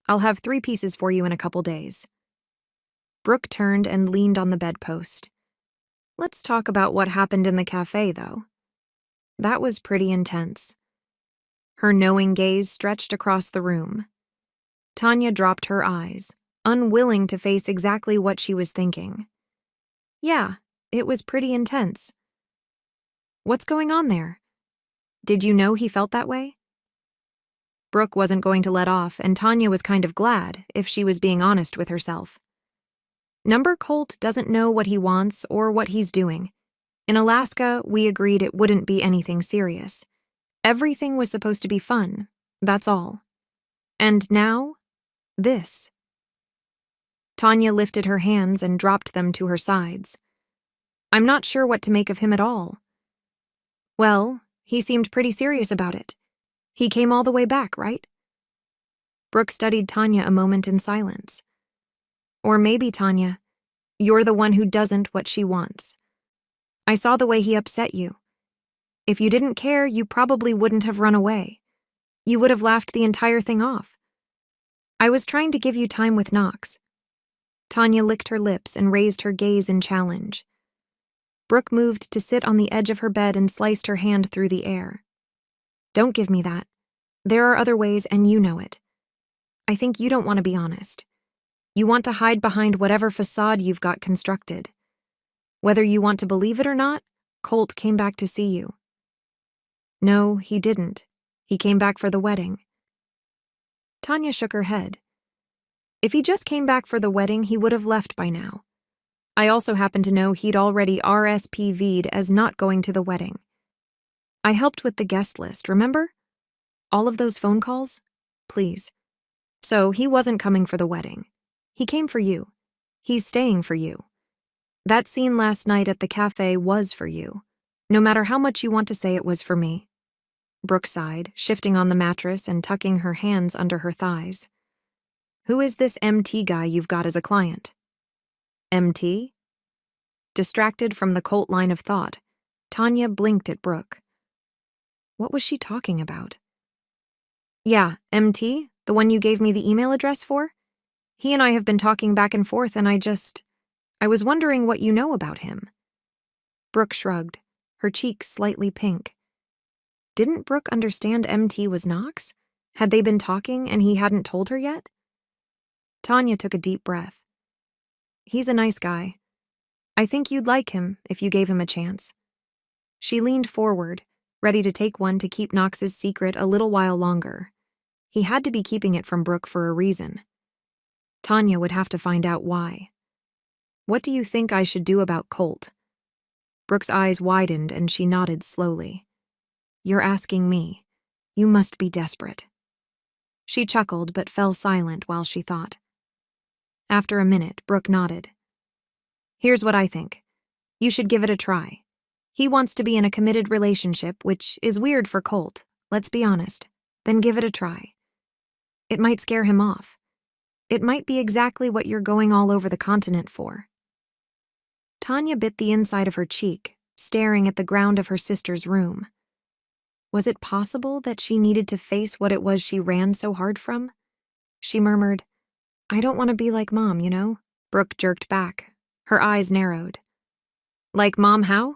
I'll have 3 pieces for you in a couple days. Brooke turned and leaned on the bedpost. Let's talk about what happened in the cafe, though. That was pretty intense. Her knowing gaze stretched across the room. Tanya dropped her eyes, unwilling to face exactly what she was thinking. Yeah, it was pretty intense. What's going on there? Did you know he felt that way? Brooke wasn't going to let off, and Tanya was kind of glad, if she was being honest with herself. Number Colt doesn't know what he wants or what he's doing. In Alaska, we agreed it wouldn't be anything serious. Everything was supposed to be fun, that's all. And now, this. Tanya lifted her hands and dropped them to her sides. I'm not sure what to make of him at all. Well, he seemed pretty serious about it. He came all the way back, right? Brooke studied Tanya a moment in silence. Or maybe, Tanya, you're the one who doesn't what she wants. I saw the way he upset you. If you didn't care, you probably wouldn't have run away. You would have laughed the entire thing off. I was trying to give you time with Knox. Tanya licked her lips and raised her gaze in challenge. Brooke moved to sit on the edge of her bed and sliced her hand through the air. Don't give me that. There are other ways, and you know it. I think you don't want to be honest. You want to hide behind whatever facade you've got constructed. Whether you want to believe it or not, Colt came back to see you. No, he didn't. He came back for the wedding. Tanya shook her head. If he just came back for the wedding, he would have left by now. I also happen to know he'd already RSPV'd as not going to the wedding. I helped with the guest list, remember? All of those phone calls? Please. So he wasn't coming for the wedding. He came for you. He's staying for you. That scene last night at the cafe was for you, no matter how much you want to say it was for me. Brooke sighed, shifting on the mattress and tucking her hands under her thighs. Who is this MT guy you've got as a client? MT? Distracted from the Colt line of thought, Tanya blinked at Brooke. What was she talking about? Yeah, MT, the one you gave me the email address for? He and I have been talking back and forth, and I was wondering what you know about him. Brooke shrugged, her cheeks slightly pink. Didn't Brooke understand MT was Knox? Had they been talking and he hadn't told her yet? Tanya took a deep breath. He's a nice guy. I think you'd like him if you gave him a chance. She leaned forward, ready to take one to keep Knox's secret a little while longer. He had to be keeping it from Brooke for a reason. Tanya would have to find out why. What do you think I should do about Colt? Brooke's eyes widened and she nodded slowly. You're asking me. You must be desperate. She chuckled but fell silent while she thought. After a minute, Brooke nodded. Here's what I think. You should give it a try. He wants to be in a committed relationship, which is weird for Colt, let's be honest. Then give it a try. It might scare him off. It might be exactly what you're going all over the continent for. Tanya bit the inside of her cheek, staring at the ground of her sister's room. Was it possible that she needed to face what it was she ran so hard from? She murmured, I don't want to be like Mom, you know? Brooke jerked back. Her eyes narrowed. Like Mom how?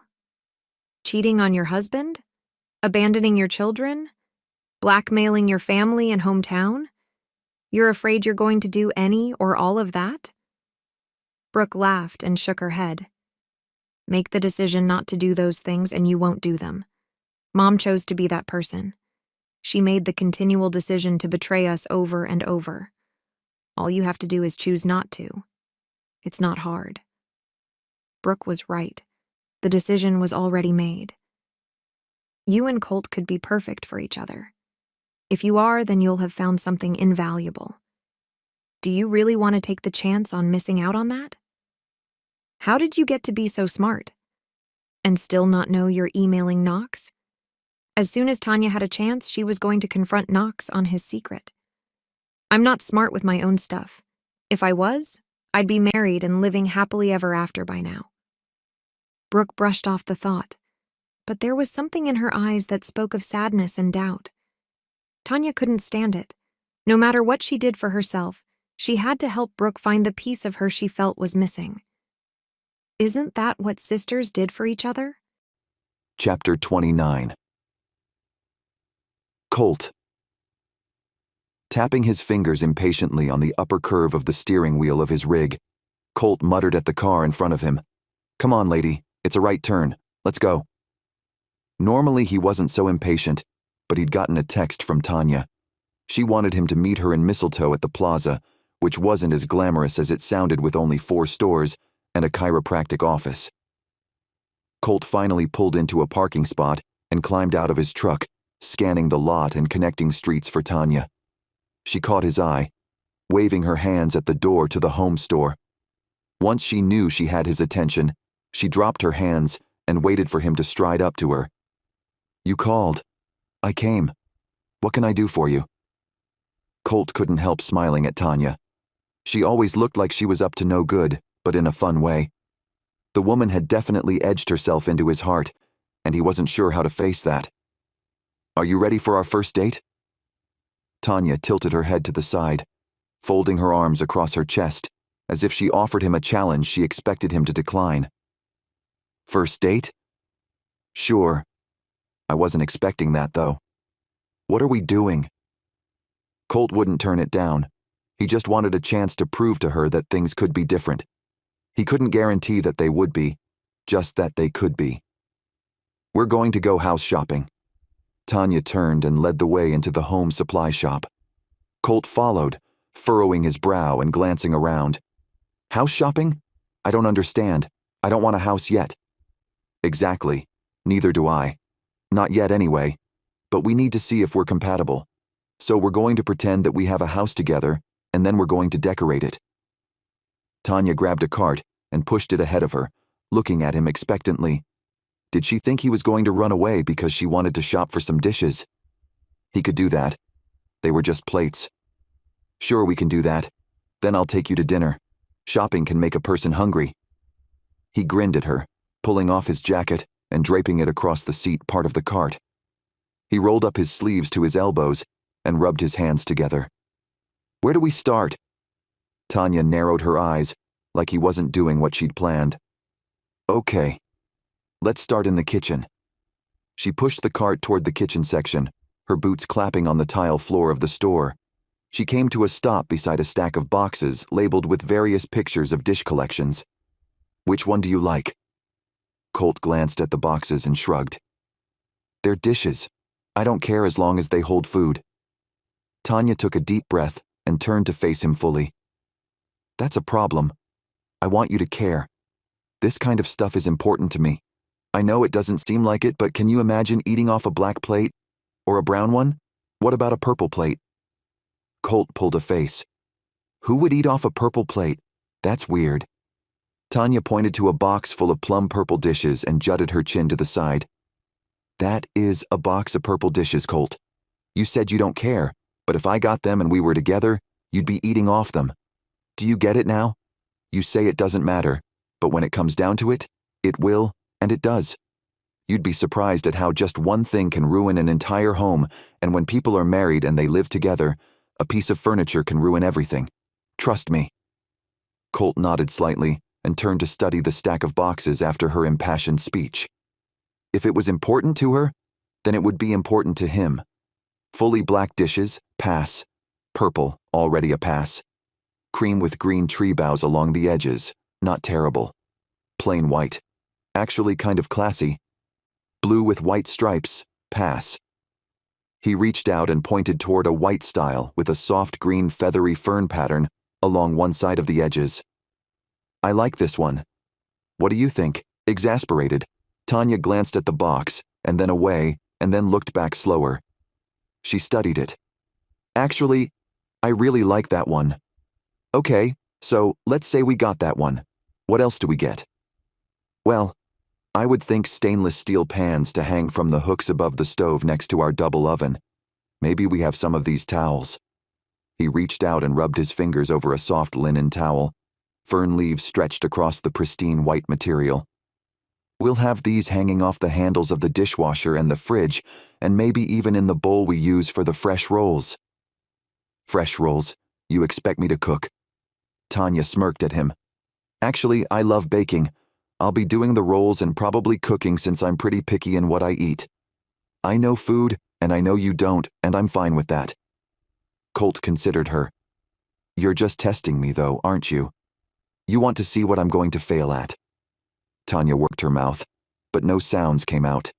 Cheating on your husband? Abandoning your children? Blackmailing your family and hometown? You're afraid you're going to do any or all of that? Brooke laughed and shook her head. Make the decision not to do those things and you won't do them. Mom chose to be that person. She made the continual decision to betray us over and over. All you have to do is choose not to. It's not hard. Brooke was right. The decision was already made. You and Colt could be perfect for each other. If you are, then you'll have found something invaluable. Do you really want to take the chance on missing out on that? How did you get to be so smart? And still not know you're emailing Knox? As soon as Tanya had a chance, she was going to confront Knox on his secret. I'm not smart with my own stuff. If I was, I'd be married and living happily ever after by now. Brooke brushed off the thought, but there was something in her eyes that spoke of sadness and doubt. Tanya couldn't stand it. No matter what she did for herself, she had to help Brooke find the piece of her she felt was missing. Isn't that what sisters did for each other? Chapter 29. Colt. Tapping his fingers impatiently on the upper curve of the steering wheel of his rig, Colt muttered at the car in front of him. Come on, lady, it's a right turn. Let's go. Normally he wasn't so impatient, but he'd gotten a text from Tanya. She wanted him to meet her in Mistletoe at the plaza, which wasn't as glamorous as it sounded with only 4 stores and a chiropractic office. Colt finally pulled into a parking spot and climbed out of his truck, scanning the lot and connecting streets for Tanya. She caught his eye, waving her hands at the door to the home store. Once she knew she had his attention, she dropped her hands and waited for him to stride up to her. You called. I came. What can I do for you? Colt couldn't help smiling at Tanya. She always looked like she was up to no good, but in a fun way. The woman had definitely edged herself into his heart, and he wasn't sure how to face that. Are you ready for our first date? Tanya tilted her head to the side, folding her arms across her chest, as if she offered him a challenge she expected him to decline. First date? Sure. I wasn't expecting that, though. What are we doing? Colt wouldn't turn it down. He just wanted a chance to prove to her that things could be different. He couldn't guarantee that they would be, just that they could be. We're going to go house shopping. Tanya turned and led the way into the home supply shop. Colt followed, furrowing his brow and glancing around. House shopping? I don't understand. I don't want a house yet. Exactly. Neither do I. Not yet anyway. But we need to see if we're compatible. So we're going to pretend that we have a house together, and then we're going to decorate it. Tanya grabbed a cart and pushed it ahead of her, looking at him expectantly. Did she think he was going to run away because she wanted to shop for some dishes? He could do that. They were just plates. Sure, we can do that. Then I'll take you to dinner. Shopping can make a person hungry. He grinned at her, pulling off his jacket and draping it across the seat part of the cart. He rolled up his sleeves to his elbows and rubbed his hands together. Where do we start? Tanya narrowed her eyes, like he wasn't doing what she'd planned. Okay. Let's start in the kitchen. She pushed the cart toward the kitchen section, her boots clapping on the tile floor of the store. She came to a stop beside a stack of boxes labeled with various pictures of dish collections. Which one do you like? Colt glanced at the boxes and shrugged. They're dishes. I don't care as long as they hold food. Tanya took a deep breath and turned to face him fully. That's a problem. I want you to care. This kind of stuff is important to me. I know it doesn't seem like it, but can you imagine eating off a black plate? Or a brown one? What about a purple plate? Colt pulled a face. Who would eat off a purple plate? That's weird. Tanya pointed to a box full of plum purple dishes and jutted her chin to the side. That is a box of purple dishes, Colt. You said you don't care, but if I got them and we were together, you'd be eating off them. Do you get it now? You say it doesn't matter, but when it comes down to it, it will, and it does. You'd be surprised at how just one thing can ruin an entire home, and when people are married and they live together, a piece of furniture can ruin everything. Trust me. Colt nodded slightly and turned to study the stack of boxes after her impassioned speech. If it was important to her, then it would be important to him. Fully black dishes, pass. Purple, already a pass. Cream with green tree boughs along the edges, not terrible. Plain white, actually kind of classy. Blue with white stripes, pass. He reached out and pointed toward a white style with a soft green feathery fern pattern along one side of the edges. I like this one. What do you think? Exasperated, Tanya glanced at the box, and then away, and then looked back slower. She studied it. Actually, I really like that one. Okay, so let's say we got that one. What else do we get? Well, I would think stainless steel pans to hang from the hooks above the stove next to our double oven. Maybe we have some of these towels. He reached out and rubbed his fingers over a soft linen towel. Fern leaves stretched across the pristine white material. We'll have these hanging off the handles of the dishwasher and the fridge, and maybe even in the bowl we use for the fresh rolls. Fresh rolls? You expect me to cook? Tanya smirked at him. Actually, I love baking. I'll be doing the rolls and probably cooking since I'm pretty picky in what I eat. I know food, and I know you don't, and I'm fine with that. Colt considered her. You're just testing me, though, aren't you? You want to see what I'm going to fail at. Tanya worked her mouth, but no sounds came out.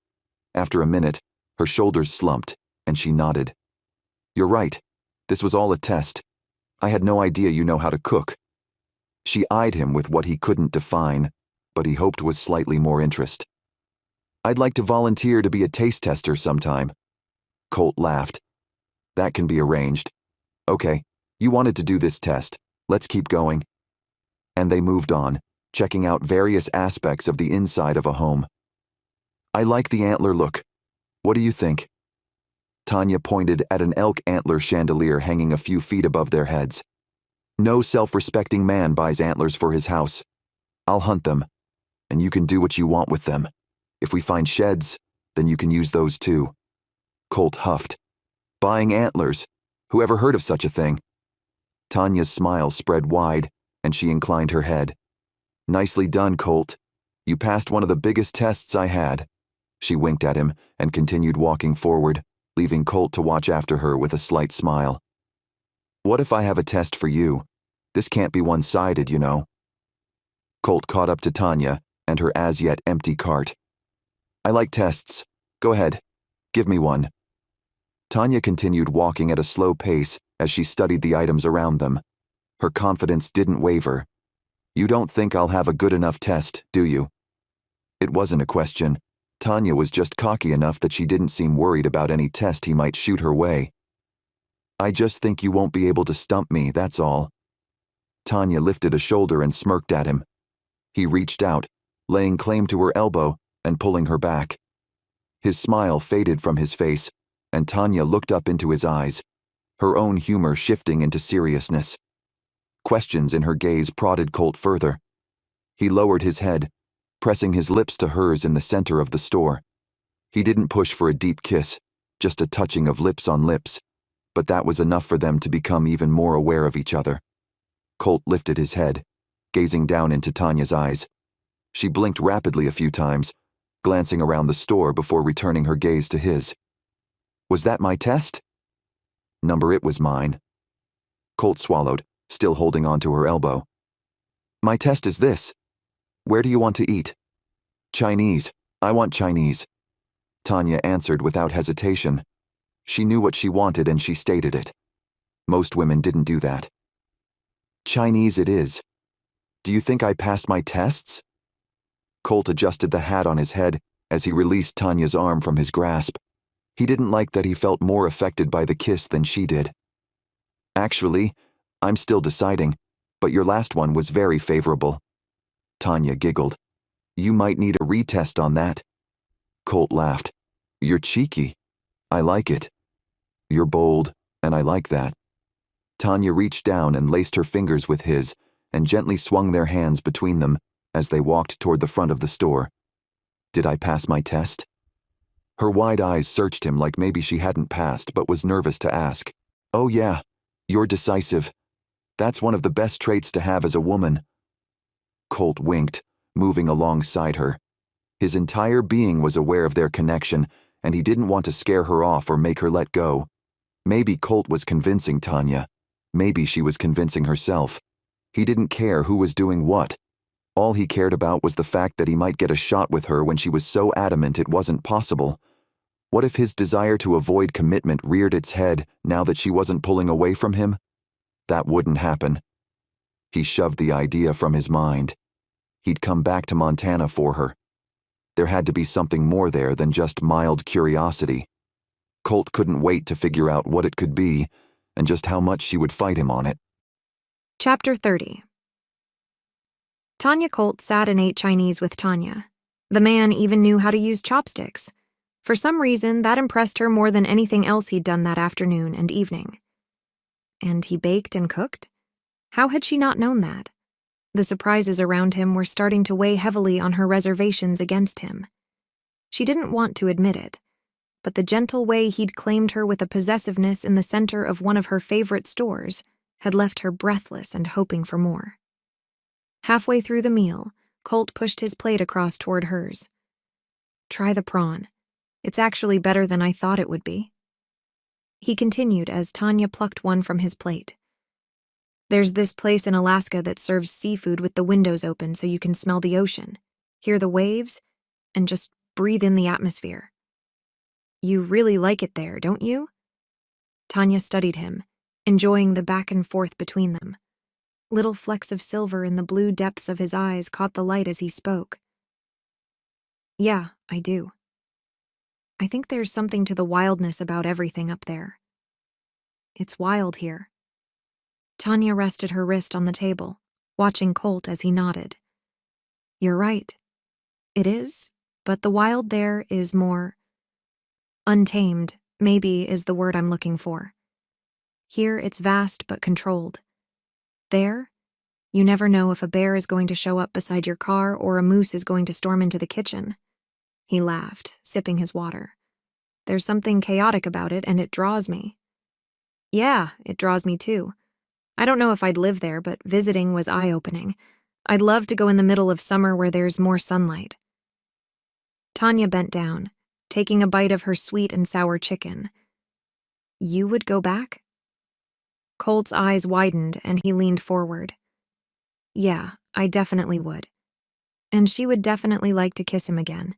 After a minute, her shoulders slumped, and she nodded. You're right. This was all a test. I had no idea you know how to cook. She eyed him with what he couldn't define, but he hoped was slightly more interest. I'd like to volunteer to be a taste tester sometime. Colt laughed. That can be arranged. Okay, you wanted to do this test. Let's keep going. And they moved on, checking out various aspects of the inside of a home. I like the antler look. What do you think? Tanya pointed at an elk antler chandelier hanging a few feet above their heads. No self-respecting man buys antlers for his house. I'll hunt them, and you can do what you want with them. If we find sheds, then you can use those too. Colt huffed. Buying antlers? Who ever heard of such a thing? Tanya's smile spread wide, and she inclined her head. Nicely done, Colt. You passed one of the biggest tests I had. She winked at him and continued walking forward, leaving Colt to watch after her with a slight smile. What if I have a test for you? This can't be one-sided, you know. Colt caught up to Tanya and her as-yet empty cart. I like tests. Go ahead. Give me one. Tanya continued walking at a slow pace as she studied the items around them. Her confidence didn't waver. You don't think I'll have a good enough test, do you? It wasn't a question. Tanya was just cocky enough that she didn't seem worried about any test he might shoot her way. I just think you won't be able to stump me, that's all. Tanya lifted a shoulder and smirked at him. He reached out, laying claim to her elbow and pulling her back. His smile faded from his face, and Tanya looked up into his eyes, her own humor shifting into seriousness. Questions in her gaze prodded Colt further. He lowered his head, pressing his lips to hers in the center of the store. He didn't push for a deep kiss, just a touching of lips on lips, but that was enough for them to become even more aware of each other. Colt lifted his head, gazing down into Tanya's eyes. She blinked rapidly a few times, glancing around the store before returning her gaze to his. Was that my test? Number it was mine. Colt swallowed, still holding on to her elbow. My test is this. Where do you want to eat? Chinese. I want Chinese. Tanya answered without hesitation. She knew what she wanted and she stated it. Most women didn't do that. Chinese it is. Do you think I passed my tests? Colt adjusted the hat on his head as he released Tanya's arm from his grasp. He didn't like that he felt more affected by the kiss than she did. Actually, I'm still deciding, but your last one was very favorable. Tanya giggled. You might need a retest on that. Colt laughed. You're cheeky. I like it. You're bold, and I like that. Tanya reached down and laced her fingers with his and gently swung their hands between them as they walked toward the front of the store. Did I pass my test? Her wide eyes searched him like maybe she hadn't passed but was nervous to ask. Oh yeah, you're decisive. That's one of the best traits to have as a woman." Colt winked, moving alongside her. His entire being was aware of their connection, and he didn't want to scare her off or make her let go. Maybe Colt was convincing Tanya. Maybe she was convincing herself. He didn't care who was doing what. All he cared about was the fact that he might get a shot with her when she was so adamant it wasn't possible. What if his desire to avoid commitment reared its head now that she wasn't pulling away from him? That wouldn't happen. He shoved the idea from his mind. He'd come back to Montana for her. There had to be something more there than just mild curiosity. Colt couldn't wait to figure out what it could be and just how much she would fight him on it. Chapter 30. Tanya Colt sat and ate Chinese with Tanya. The man even knew how to use chopsticks. For some reason, that impressed her more than anything else he'd done that afternoon and evening. And he baked and cooked? How had she not known that? The surprises around him were starting to weigh heavily on her reservations against him. She didn't want to admit it, but the gentle way he'd claimed her with a possessiveness in the center of one of her favorite stores had left her breathless and hoping for more. Halfway through the meal, Colt pushed his plate across toward hers. "Try the prawn. It's actually better than I thought it would be." He continued as Tanya plucked one from his plate. "There's this place in Alaska that serves seafood with the windows open so you can smell the ocean, hear the waves, and just breathe in the atmosphere. You really like it there, don't you?" Tanya studied him, enjoying the back and forth between them. Little flecks of silver in the blue depths of his eyes caught the light as he spoke. "Yeah, I do. I think there's something to the wildness about everything up there. It's wild here." Tanya rested her wrist on the table, watching Colt as he nodded. "You're right. It is, but the wild there is more untamed, maybe is the word I'm looking for. Here it's vast but controlled. There, you never know if a bear is going to show up beside your car or a moose is going to storm into the kitchen." He laughed, sipping his water. "There's something chaotic about it, and it draws me." "Yeah, it draws me too. I don't know if I'd live there, but visiting was eye-opening. I'd love to go in the middle of summer where there's more sunlight." Tanya bent down, taking a bite of her sweet and sour chicken. "You would go back?" Colt's eyes widened, and he leaned forward. "Yeah, I definitely would. And she would definitely like to kiss him again."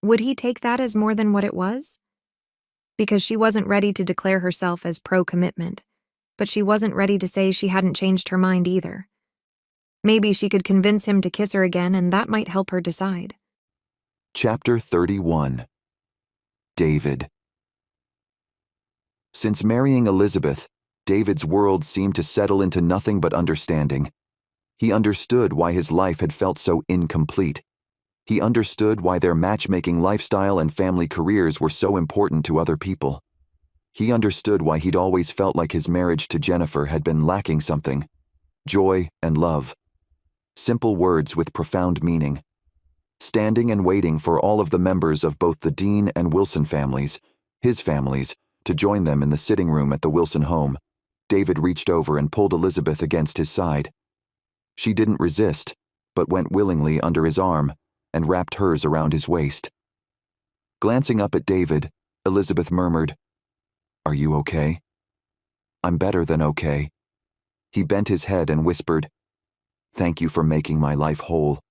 Would he take that as more than what it was? Because she wasn't ready to declare herself as pro-commitment, but she wasn't ready to say she hadn't changed her mind either. Maybe she could convince him to kiss her again, and that might help her decide. Chapter 31. David. Since marrying Elizabeth, David's world seemed to settle into nothing but understanding. He understood why his life had felt so incomplete. He understood why their matchmaking lifestyle and family careers were so important to other people. He understood why he'd always felt like his marriage to Jennifer had been lacking something: joy and love. Simple words with profound meaning. Standing and waiting for all of the members of both the Dean and Wilson families, his families, to join them in the sitting room at the Wilson home, David reached over and pulled Elizabeth against his side. She didn't resist, but went willingly under his arm and wrapped hers around his waist. Glancing up at David, Elizabeth murmured, "Are you okay?" "I'm better than okay." He bent his head and whispered, "Thank you for making my life whole."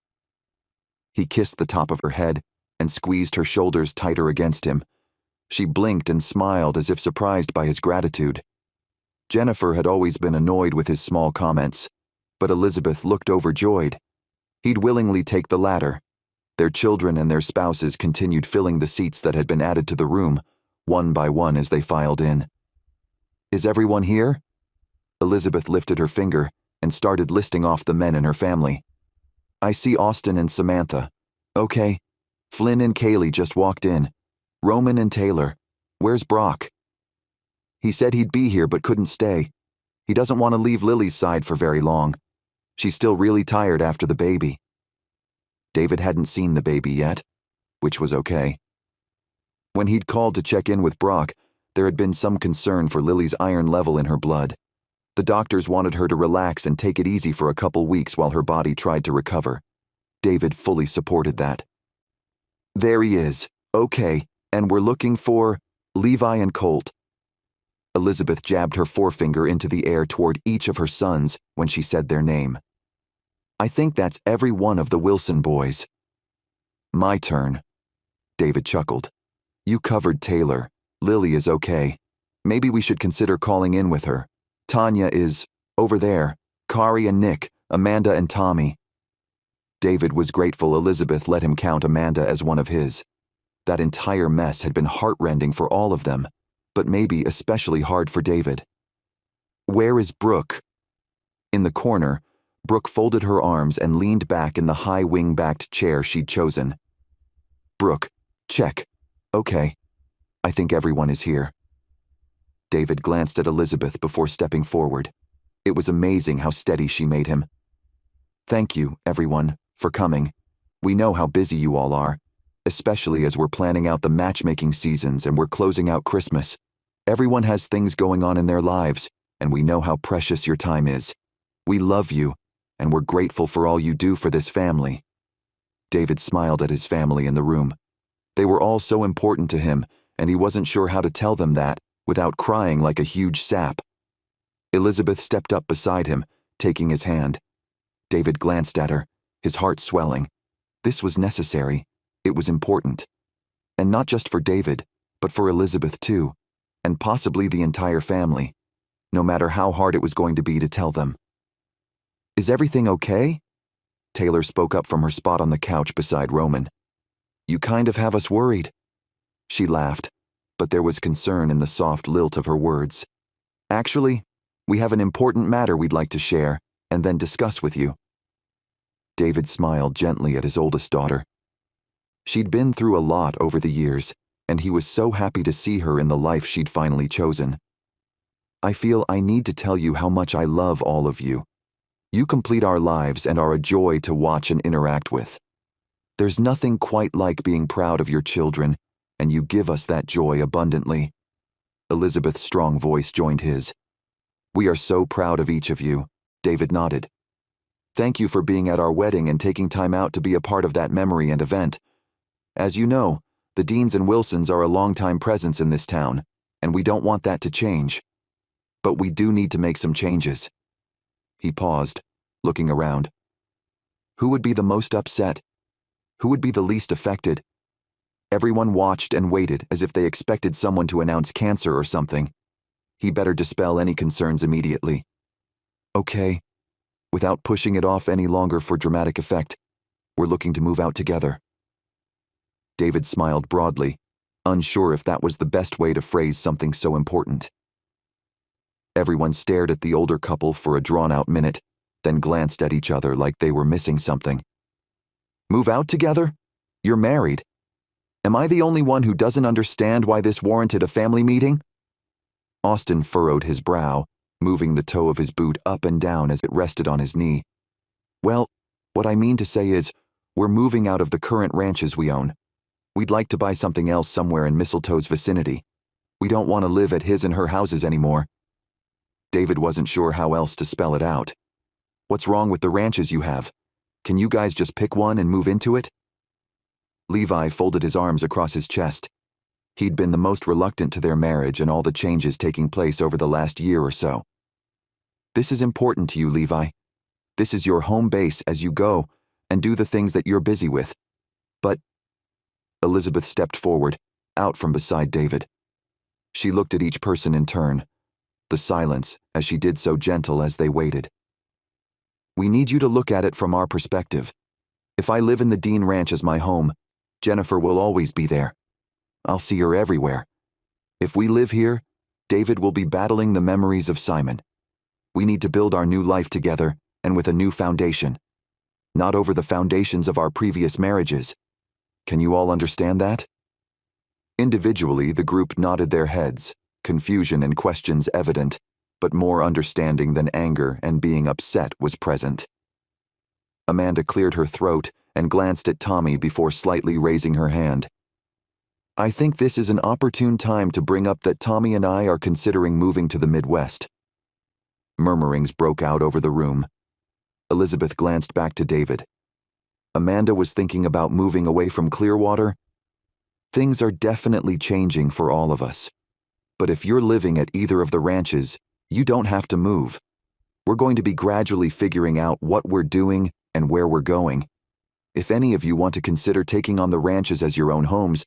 He kissed the top of her head and squeezed her shoulders tighter against him. She blinked and smiled as if surprised by his gratitude. Jennifer had always been annoyed with his small comments, but Elizabeth looked overjoyed. He'd willingly take the latter. Their children and their spouses continued filling the seats that had been added to the room, one by one as they filed in. "Is everyone here?" Elizabeth lifted her finger and started listing off the men in her family. "I see Austin and Samantha. Okay. Flynn and Kaylee just walked in. Roman and Taylor. Where's Brock?" "He said he'd be here but couldn't stay. He doesn't want to leave Lily's side for very long. She's still really tired after the baby." David hadn't seen the baby yet, which was okay. When he'd called to check in with Brock, there had been some concern for Lily's iron level in her blood. The doctors wanted her to relax and take it easy for a couple weeks while her body tried to recover. David fully supported that. There he is. Okay, and we're looking for Levi and Colt. Elizabeth jabbed her forefinger into the air toward each of her sons when she said their name. I think that's every one of the Wilson boys. My turn. David chuckled. You covered Taylor. Lily is okay. Maybe we should consider calling in with her. Tanya is over there. Kari and Nick, Amanda and Tommy. David was grateful Elizabeth let him count Amanda as one of his. That entire mess had been heartrending for all of them, but maybe especially hard for David. Where is Brooke? In the corner, Brooke folded her arms and leaned back in the high wing-backed chair she'd chosen. Brooke, check. Okay. I think everyone is here. David glanced at Elizabeth before stepping forward. It was amazing how steady she made him. Thank you, everyone, for coming. We know how busy you all are, especially as we're planning out the matchmaking seasons and we're closing out Christmas. Everyone has things going on in their lives, and we know how precious your time is. We love you, and we're grateful for all you do for this family. David smiled at his family in the room. They were all so important to him, and he wasn't sure how to tell them that without crying like a huge sap. Elizabeth stepped up beside him, taking his hand. David glanced at her, his heart swelling. This was necessary. It was important. And not just for David, but for Elizabeth too, and possibly the entire family, no matter how hard it was going to be to tell them. Is everything okay? Taylor spoke up from her spot on the couch beside Roman. You kind of have us worried. She laughed, but there was concern in the soft lilt of her words. Actually, we have an important matter we'd like to share and then discuss with you. David smiled gently at his oldest daughter. She'd been through a lot over the years, and he was so happy to see her in the life she'd finally chosen. I feel I need to tell you how much I love all of you. You complete our lives and are a joy to watch and interact with. There's nothing quite like being proud of your children, and you give us that joy abundantly. Elizabeth's strong voice joined his. We are so proud of each of you. David nodded. Thank you for being at our wedding and taking time out to be a part of that memory and event. As you know, the Deans and Wilsons are a longtime presence in this town, and we don't want that to change. But we do need to make some changes. He paused, looking around. Who would be the most upset? Who would be the least affected? Everyone watched and waited as if they expected someone to announce cancer or something. He better dispel any concerns immediately. Okay. Without pushing it off any longer for dramatic effect, we're looking to move out together. David smiled broadly, unsure if that was the best way to phrase something so important. Everyone stared at the older couple for a drawn-out minute, then glanced at each other like they were missing something. Move out together? You're married. Am I the only one who doesn't understand why this warranted a family meeting? Austin furrowed his brow, moving the toe of his boot up and down as it rested on his knee. Well, what I mean to say is, we're moving out of the current ranches we own. We'd like to buy something else somewhere in Mistletoe's vicinity. We don't want to live at his and her houses anymore. David wasn't sure how else to spell it out. What's wrong with the ranches you have? Can you guys just pick one and move into it? Levi folded his arms across his chest. He'd been the most reluctant to their marriage and all the changes taking place over the last year or so. This is important to you, Levi. This is your home base as you go and do the things that you're busy with. But Elizabeth stepped forward, out from beside David. She looked at each person in turn, the silence as she did so gentle as they waited. We need you to look at it from our perspective. If I live in the Dean Ranch as my home, Jennifer will always be there. I'll see her everywhere. If we live here, David will be battling the memories of Simon. We need to build our new life together and with a new foundation, not over the foundations of our previous marriages. Can you all understand that? Individually, the group nodded their heads, confusion and questions evident, but more understanding than anger and being upset was present. Amanda cleared her throat and glanced at Tommy before slightly raising her hand. I think this is an opportune time to bring up that Tommy and I are considering moving to the Midwest. Murmurings broke out over the room. Elizabeth glanced back to David. Amanda was thinking about moving away from Clearwater. Things are definitely changing for all of us. But if you're living at either of the ranches, you don't have to move. We're going to be gradually figuring out what we're doing and where we're going. If any of you want to consider taking on the ranches as your own homes,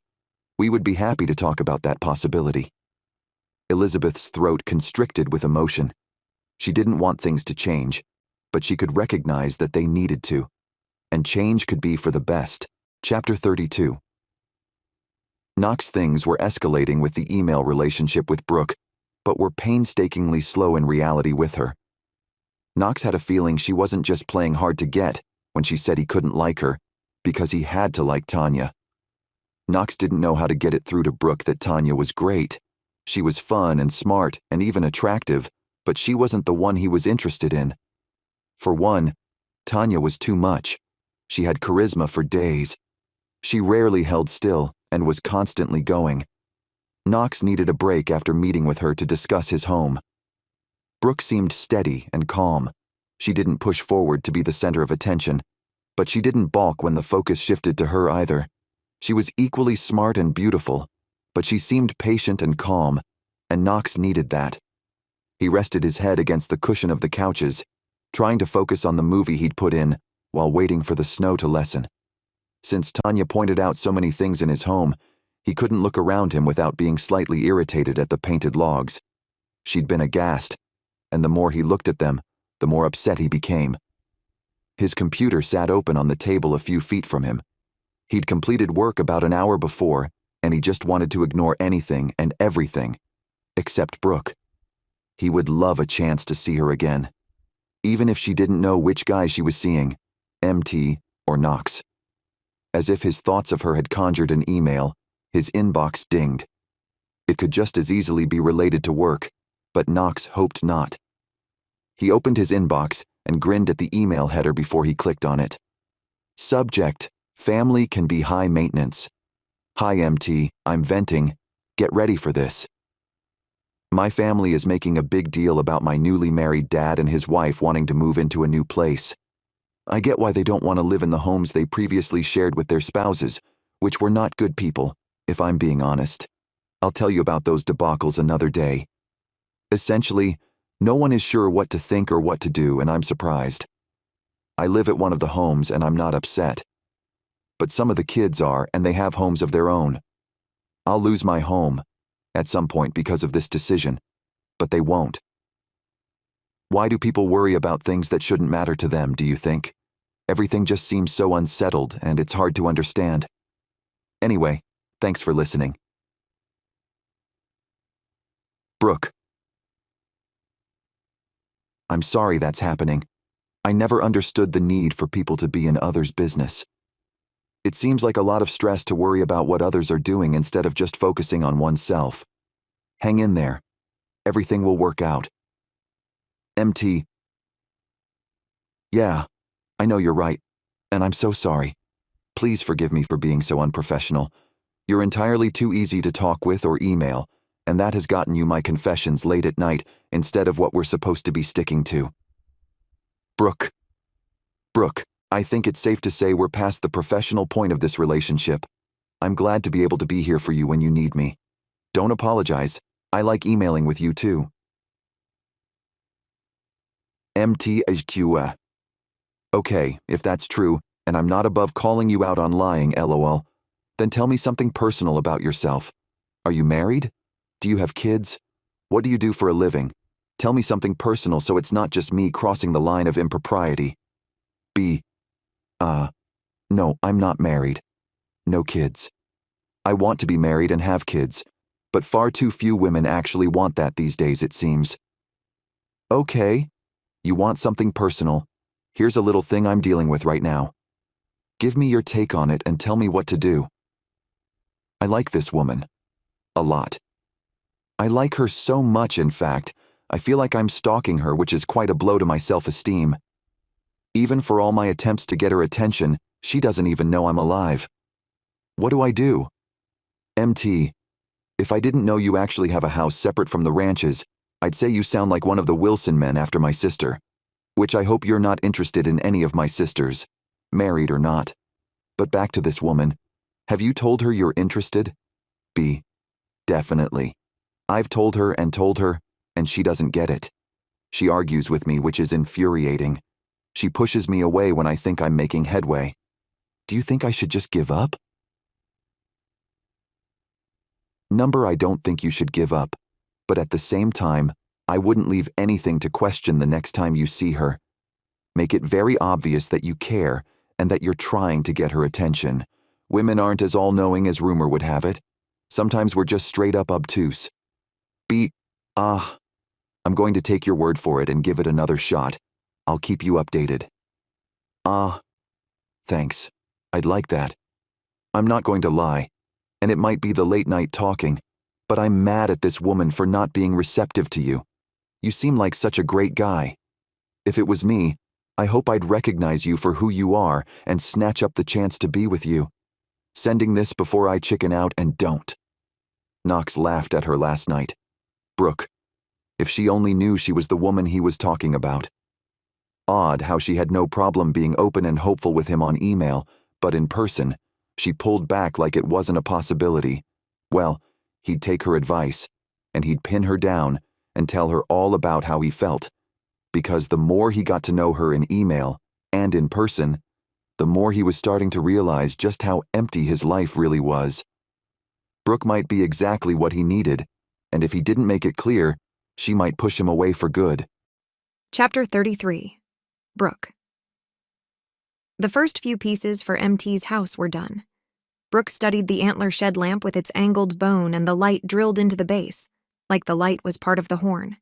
we would be happy to talk about that possibility. Elizabeth's throat constricted with emotion. She didn't want things to change, but she could recognize that they needed to. And change could be for the best. Chapter 32. Knox things were escalating with the email relationship with Brooke, but were painstakingly slow in reality with her. Knox had a feeling she wasn't just playing hard to get when she said he couldn't like her, because he had to like Tanya. Knox didn't know how to get it through to Brooke that Tanya was great. She was fun and smart and even attractive, but she wasn't the one he was interested in. For one, Tanya was too much. She had charisma for days. She rarely held still and was constantly going. Knox needed a break after meeting with her to discuss his home. Brooke seemed steady and calm. She didn't push forward to be the center of attention, but she didn't balk when the focus shifted to her either. She was equally smart and beautiful, but she seemed patient and calm, and Knox needed that. He rested his head against the cushion of the couches, trying to focus on the movie he'd put in while waiting for the snow to lessen. Since Tanya pointed out so many things in his home, he couldn't look around him without being slightly irritated at the painted logs. She'd been aghast, and the more he looked at them, the more upset he became. His computer sat open on the table a few feet from him. He'd completed work about an hour before, and he just wanted to ignore anything and everything, except Brooke. He would love a chance to see her again, even if she didn't know which guy she was seeing, MT or Knox. As if his thoughts of her had conjured an email, his inbox dinged. It could just as easily be related to work, but Knox hoped not. He opened his inbox and grinned at the email header before he clicked on it. Subject: Family can be high maintenance. Hi MT, I'm venting. Get ready for this. My family is making a big deal about my newly married dad and his wife wanting to move into a new place. I get why they don't want to live in the homes they previously shared with their spouses, which were not good people, if I'm being honest. I'll tell you about those debacles another day. Essentially, no one is sure what to think or what to do, and I'm surprised. I live at one of the homes and I'm not upset. But some of the kids are, and they have homes of their own. I'll lose my home at some point because of this decision, but they won't. Why do people worry about things that shouldn't matter to them, do you think? Everything just seems so unsettled, and it's hard to understand. Anyway, thanks for listening. Brooke. I'm sorry that's happening. I never understood the need for people to be in others' business. It seems like a lot of stress to worry about what others are doing instead of just focusing on oneself. Hang in there. Everything will work out. MT. Yeah, I know you're right, and I'm so sorry. Please forgive me for being so unprofessional. You're entirely too easy to talk with or email, and that has gotten you my confessions late at night instead of what we're supposed to be sticking to. Brooke. Brooke, I think it's safe to say we're past the professional point of this relationship. I'm glad to be able to be here for you when you need me. Don't apologize. I like emailing with you too. MTHQ. Okay, if that's true, and I'm not above calling you out on lying, lol, then tell me something personal about yourself. Are you married? Do you have kids? What do you do for a living? Tell me something personal so it's not just me crossing the line of impropriety. B. No, I'm not married. No kids. I want to be married and have kids, but far too few women actually want that these days, it seems. Okay. You want something personal. Here's a little thing I'm dealing with right now. Give me your take on it and tell me what to do. I like this woman. A lot. I like her so much, in fact, I feel like I'm stalking her, which is quite a blow to my self-esteem. Even for all my attempts to get her attention, she doesn't even know I'm alive. What do I do? MT. If I didn't know you actually have a house separate from the ranches, I'd say you sound like one of the Wilson men after my sister, which I hope you're not interested in any of my sisters, married or not. But back to this woman. Have you told her you're interested? B. Definitely. I've told her, and she doesn't get it. She argues with me, which is infuriating. She pushes me away when I think I'm making headway. Do you think I should just give up? Number, I don't think you should give up, but at the same time, I wouldn't leave anything to question the next time you see her. Make it very obvious that you care and that you're trying to get her attention. Women aren't as all-knowing as rumor would have it. Sometimes we're just straight-up obtuse. I'm going to take your word for it and give it another shot. I'll keep you updated. Thanks. I'd like that. I'm not going to lie, and it might be the late-night talking, but I'm mad at this woman for not being receptive to you. You seem like such a great guy. If it was me, I hope I'd recognize you for who you are and snatch up the chance to be with you. Sending this before I chicken out and don't. Knox laughed at her last night. Brooke. If she only knew she was the woman he was talking about. Odd how she had no problem being open and hopeful with him on email, but in person, she pulled back like it wasn't a possibility. Well, he'd take her advice, and he'd pin her down and tell her all about how he felt. Because the more he got to know her in email and in person, the more he was starting to realize just how empty his life really was. Brooke might be exactly what he needed, and if he didn't make it clear, she might push him away for good. Chapter 33. Brooke. The first few pieces for MT's house were done. Brooke studied the antler shed lamp with its angled bone and the light drilled into the base, like the light was part of the horn.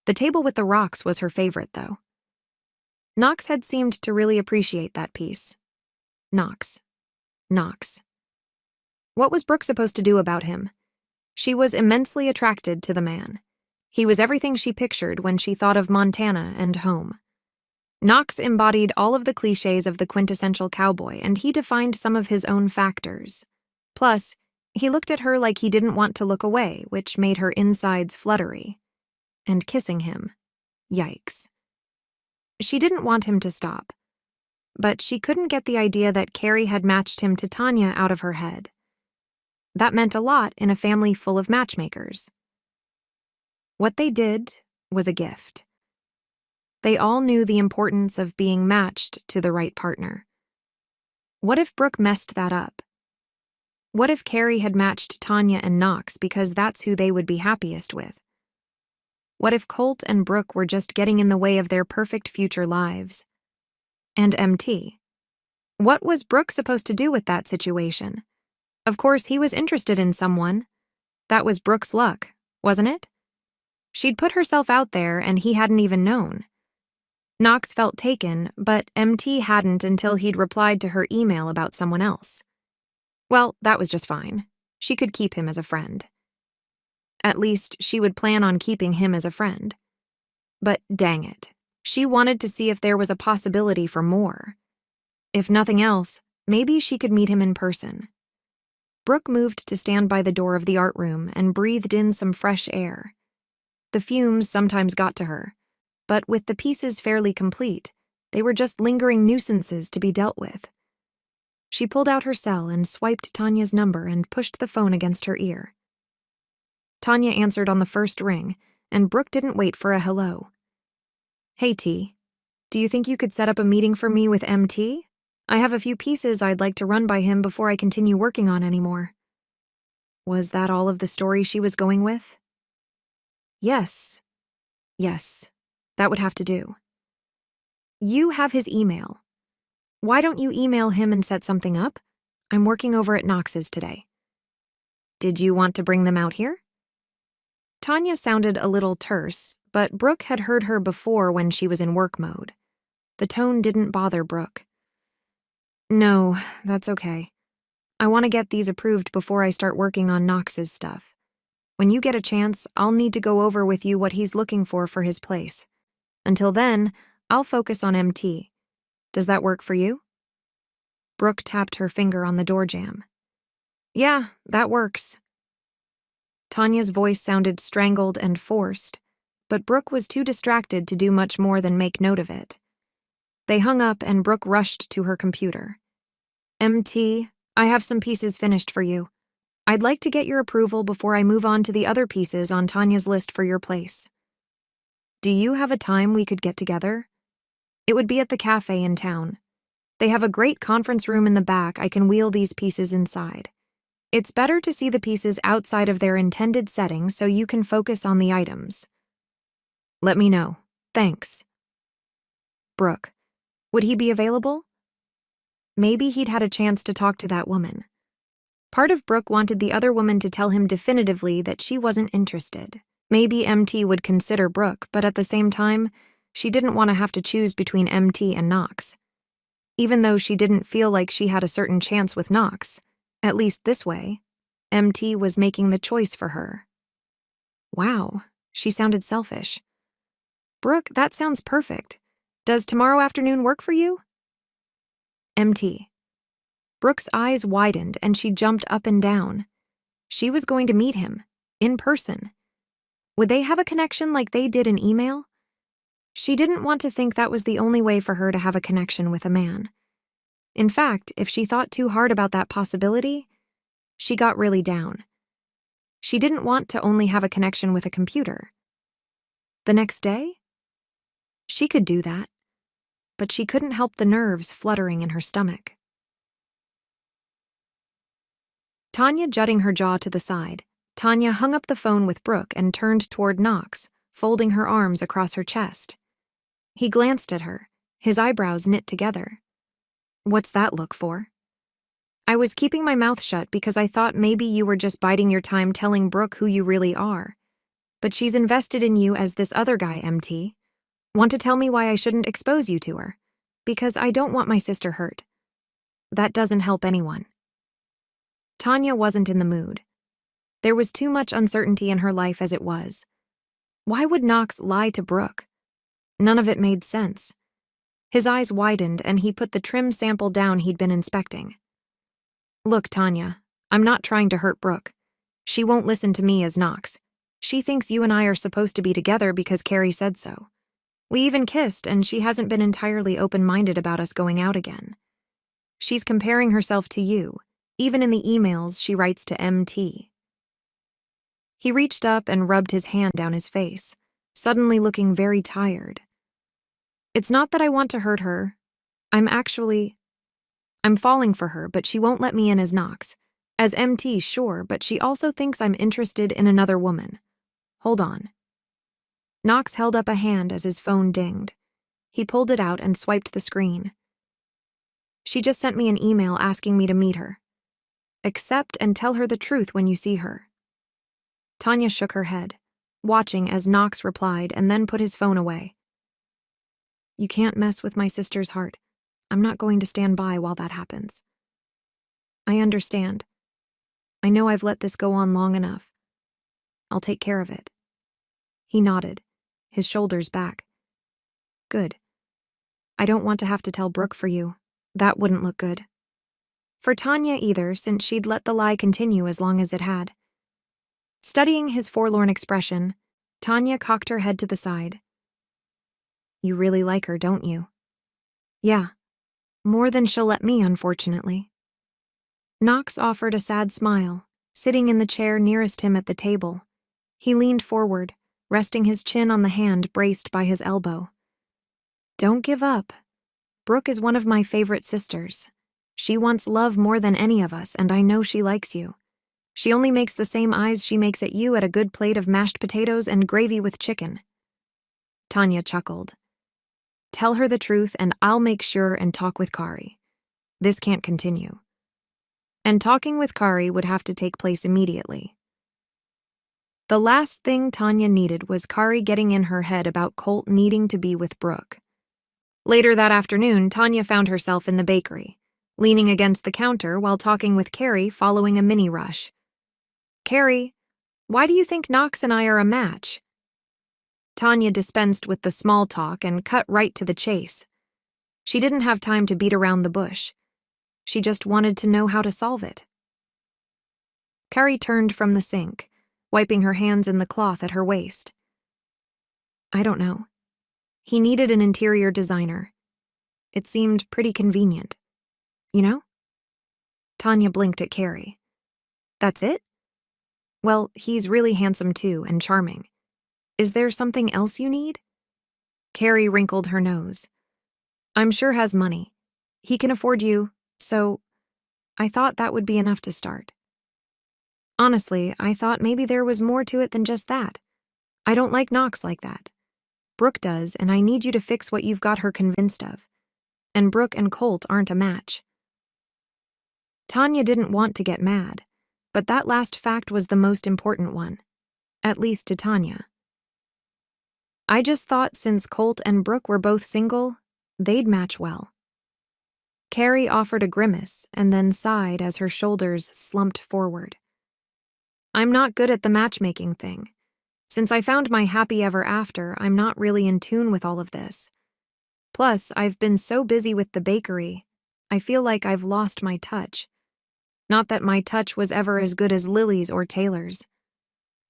The table with the rocks was her favorite, though. Knox had seemed to really appreciate that piece. Knox. What was Brooke supposed to do about him? She was immensely attracted to the man. He was everything she pictured when she thought of Montana and home. Knox embodied all of the cliches of the quintessential cowboy, and he defined some of his own factors. Plus, he looked at her like he didn't want to look away, which made her insides fluttery. And kissing him. Yikes. She didn't want him to stop. But she couldn't get the idea that Carrie had matched him to Tanya out of her head. That meant a lot in a family full of matchmakers. What they did was a gift. They all knew the importance of being matched to the right partner. What if Brooke messed that up? What if Carrie had matched Tanya and Knox because that's who they would be happiest with? What if Colt and Brooke were just getting in the way of their perfect future lives? And MT. What was Brooke supposed to do with that situation? Of course, he was interested in someone. That was Brooke's luck, wasn't it? She'd put herself out there and he hadn't even known. Knox felt taken, but MT hadn't until he'd replied to her email about someone else. Well, that was just fine. She could keep him as a friend. At least, she would plan on keeping him as a friend. But dang it, she wanted to see if there was a possibility for more. If nothing else, maybe she could meet him in person. Brooke moved to stand by the door of the art room and breathed in some fresh air. The fumes sometimes got to her, but with the pieces fairly complete, they were just lingering nuisances to be dealt with. She pulled out her cell and swiped Tanya's number and pushed the phone against her ear. Tanya answered on the first ring, and Brooke didn't wait for a hello. Hey, T. Do you think you could set up a meeting for me with MT? I have a few pieces I'd like to run by him before I continue working on anymore. Was that all of the story she was going with? Yes, that would have to do. You have his email. Why don't you email him and set something up? I'm working over at Knox's today. Did you want to bring them out here? Tanya sounded a little terse, but Brooke had heard her before when she was in work mode. The tone didn't bother Brooke. No, that's okay. I want to get these approved before I start working on Knox's stuff. When you get a chance, I'll need to go over with you what he's looking for his place. Until then, I'll focus on MT. Does that work for you? Brooke tapped her finger on the door jamb. Yeah, that works. Tanya's voice sounded strangled and forced, but Brooke was too distracted to do much more than make note of it. They hung up and Brooke rushed to her computer. "MT, I have some pieces finished for you. I'd like to get your approval before I move on to the other pieces on Tanya's list for your place. Do you have a time we could get together? It would be at the cafe in town. They have a great conference room in the back. I can wheel these pieces inside. It's better to see the pieces outside of their intended setting so you can focus on the items. Let me know. Thanks." Brooke. Would he be available? Maybe he'd had a chance to talk to that woman. Part of Brooke wanted the other woman to tell him definitively that she wasn't interested. Maybe MT would consider Brooke, but at the same time, she didn't want to have to choose between MT and Knox. Even though she didn't feel like she had a certain chance with Knox, at least this way, MT was making the choice for her. Wow, she sounded selfish. Brooke, that sounds perfect. Does tomorrow afternoon work for you? MT. Brooke's eyes widened and she jumped up and down. She was going to meet him, in person. Would they have a connection like they did in email? She didn't want to think that was the only way for her to have a connection with a man. In fact, if she thought too hard about that possibility, she got really down. She didn't want to only have a connection with a computer. The next day? She could do that, but she couldn't help the nerves fluttering in her stomach. Tanya jutting her jaw to the side, Tanya hung up the phone with Brooke and turned toward Knox, folding her arms across her chest. He glanced at her, his eyebrows knit together. What's that look for? I was keeping my mouth shut because I thought maybe you were just biding your time telling Brooke who you really are. But she's invested in you as this other guy, MT. Want to tell me why I shouldn't expose you to her? Because I don't want my sister hurt. That doesn't help anyone. Tanya wasn't in the mood. There was too much uncertainty in her life as it was. Why would Knox lie to Brooke? None of it made sense. His eyes widened and he put the trim sample down he'd been inspecting. Look, Tanya, I'm not trying to hurt Brooke. She won't listen to me as Knox. She thinks you and I are supposed to be together because Carrie said so. We even kissed and she hasn't been entirely open-minded about us going out again. She's comparing herself to you, even in the emails she writes to MT. He reached up and rubbed his hand down his face, suddenly looking very tired. It's not that I want to hurt her. I'm falling for her, but she won't let me in as Knox. As MT, sure, but she also thinks I'm interested in another woman. Hold on. Knox held up a hand as his phone dinged. He pulled it out and swiped the screen. She just sent me an email asking me to meet her. Accept and tell her the truth when you see her. Tanya shook her head, watching as Knox replied and then put his phone away. You can't mess with my sister's heart. I'm not going to stand by while that happens. I understand. I know I've let this go on long enough. I'll take care of it. He nodded, his shoulders back. Good. I don't want to have to tell Brooke for you. That wouldn't look good. For Tanya either, since she'd let the lie continue as long as it had. Studying his forlorn expression, Tanya cocked her head to the side. You really like her, don't you? Yeah. More than she'll let me, unfortunately. Knox offered a sad smile, sitting in the chair nearest him at the table. He leaned forward, resting his chin on the hand braced by his elbow. Don't give up. Brooke is one of my favorite sisters. She wants love more than any of us, and I know she likes you. She only makes the same eyes she makes at you at a good plate of mashed potatoes and gravy with chicken. Tanya chuckled. Tell her the truth and I'll make sure and talk with Kari. This can't continue. And talking with Kari would have to take place immediately. The last thing Tanya needed was Kari getting in her head about Colt needing to be with Brooke. Later that afternoon, Tanya found herself in the bakery, leaning against the counter while talking with Carrie following a mini-rush. Carrie, why do you think Knox and I are a match? Tanya dispensed with the small talk and cut right to the chase. She didn't have time to beat around the bush. She just wanted to know how to solve it. Carrie turned from the sink, wiping her hands in the cloth at her waist. I don't know. He needed an interior designer. It seemed pretty convenient. You know? Tanya blinked at Carrie. That's it? Well, he's really handsome too, and charming. Is there something else you need? Carrie wrinkled her nose. I'm sure has money. He can afford you, so I thought that would be enough to start. Honestly, I thought maybe there was more to it than just that. I don't like knocks like that. Brooke does, and I need you to fix what you've got her convinced of. And Brooke and Colt aren't a match. Tanya didn't want to get mad, but that last fact was the most important one, at least to Tanya. I just thought since Colt and Brooke were both single, they'd match well. Carrie offered a grimace and then sighed as her shoulders slumped forward. I'm not good at the matchmaking thing. Since I found my happy ever after, I'm not really in tune with all of this. Plus, I've been so busy with the bakery, I feel like I've lost my touch. Not that my touch was ever as good as Lily's or Taylor's.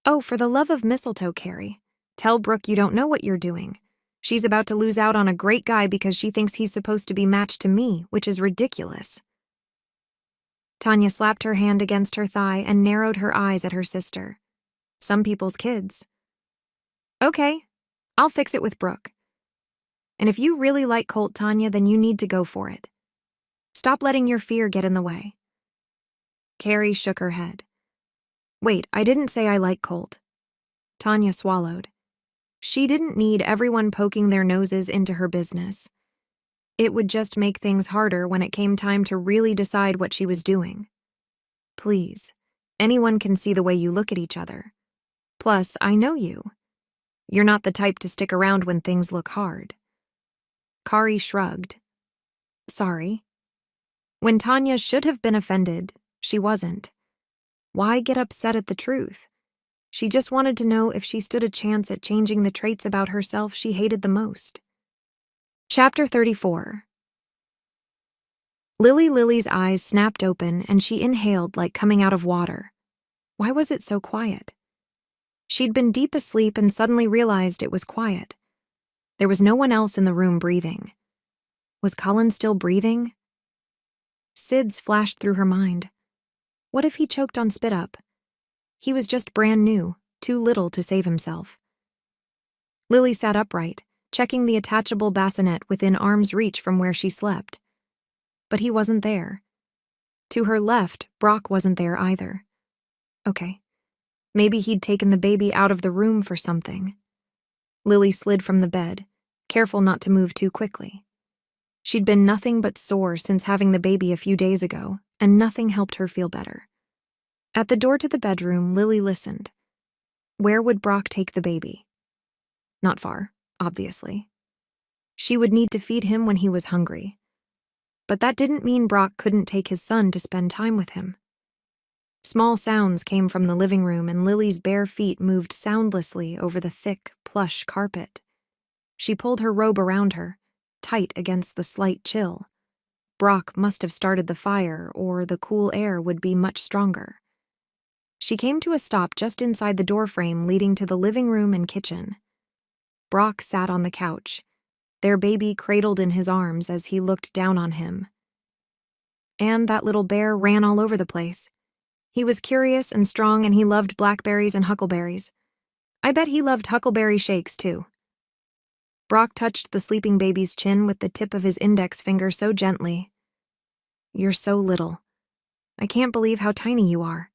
Oh, for the love of mistletoe, Carrie. Tell Brooke you don't know what you're doing. She's about to lose out on a great guy because she thinks he's supposed to be matched to me, which is ridiculous. Tanya slapped her hand against her thigh and narrowed her eyes at her sister. Some people's kids. Okay, I'll fix it with Brooke. And if you really like Colt, Tanya, then you need to go for it. Stop letting your fear get in the way. Carrie shook her head. Wait, I didn't say I like Colt. Tanya swallowed. She didn't need everyone poking their noses into her business. It would just make things harder when it came time to really decide what she was doing. Please, anyone can see the way you look at each other. Plus, I know you. You're not the type to stick around when things look hard. Kari shrugged. Sorry. When Tanya should have been offended, she wasn't. Why get upset at the truth? She just wanted to know if she stood a chance at changing the traits about herself she hated the most. Chapter 34. Lily's eyes snapped open and she inhaled like coming out of water. Why was it so quiet? She'd been deep asleep and suddenly realized it was quiet. There was no one else in the room breathing. Was Cullen still breathing? SIDS flashed through her mind. What if he choked on Spit Up? He was just brand new, too little to save himself. Lily sat upright, checking the attachable bassinet within arm's reach from where she slept. But he wasn't there. To her left, Brock wasn't there either. Okay. Maybe he'd taken the baby out of the room for something. Lily slid from the bed, careful not to move too quickly. She'd been nothing but sore since having the baby a few days ago, and nothing helped her feel better. At the door to the bedroom, Lily listened. Where would Brock take the baby? Not far, obviously. She would need to feed him when he was hungry. But that didn't mean Brock couldn't take his son to spend time with him. Small sounds came from the living room and Lily's bare feet moved soundlessly over the thick, plush carpet. She pulled her robe around her, tight against the slight chill. Brock must have started the fire, or the cool air would be much stronger. She came to a stop just inside the doorframe leading to the living room and kitchen. Brock sat on the couch, their baby cradled in his arms as he looked down on him. And that little bear ran all over the place. He was curious and strong and he loved blackberries and huckleberries. I bet he loved huckleberry shakes too. Brock touched the sleeping baby's chin with the tip of his index finger so gently. You're so little. I can't believe how tiny you are.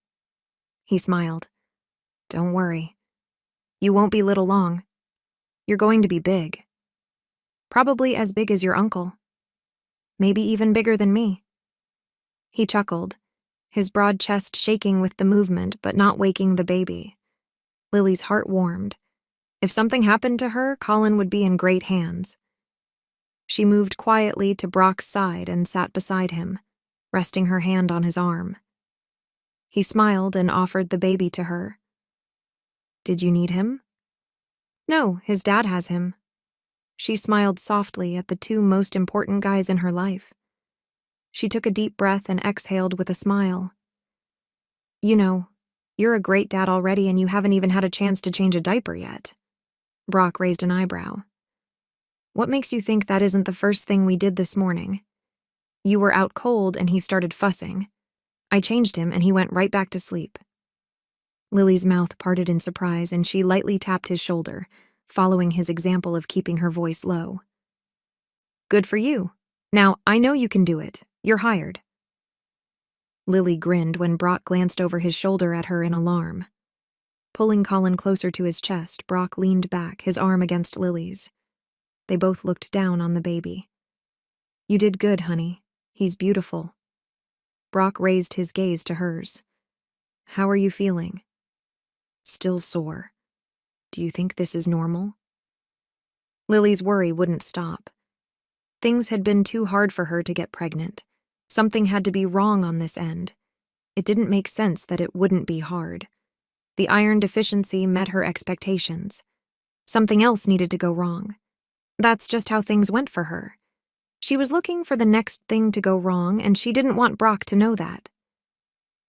He smiled. Don't worry. You won't be little long. You're going to be big. Probably as big as your uncle. Maybe even bigger than me. He chuckled, his broad chest shaking with the movement but not waking the baby. Lily's heart warmed. If something happened to her, Colin would be in great hands. She moved quietly to Brock's side and sat beside him, resting her hand on his arm. He smiled and offered the baby to her. Did you need him? No, his dad has him. She smiled softly at the two most important guys in her life. She took a deep breath and exhaled with a smile. You know, you're a great dad already and you haven't even had a chance to change a diaper yet. Brock raised an eyebrow. What makes you think that isn't the first thing we did this morning? You were out cold and he started fussing. I changed him and he went right back to sleep. Lily's mouth parted in surprise and she lightly tapped his shoulder, following his example of keeping her voice low. Good for you. Now, I know you can do it. You're hired. Lily grinned when Brock glanced over his shoulder at her in alarm. Pulling Colin closer to his chest, Brock leaned back, his arm against Lily's. They both looked down on the baby. You did good, honey. He's beautiful. Brock raised his gaze to hers. How are you feeling? Still sore. Do you think this is normal? Lily's worry wouldn't stop. Things had been too hard for her to get pregnant. Something had to be wrong on this end. It didn't make sense that it wouldn't be hard. The iron deficiency met her expectations. Something else needed to go wrong. That's just how things went for her. She was looking for the next thing to go wrong, and she didn't want Brock to know that.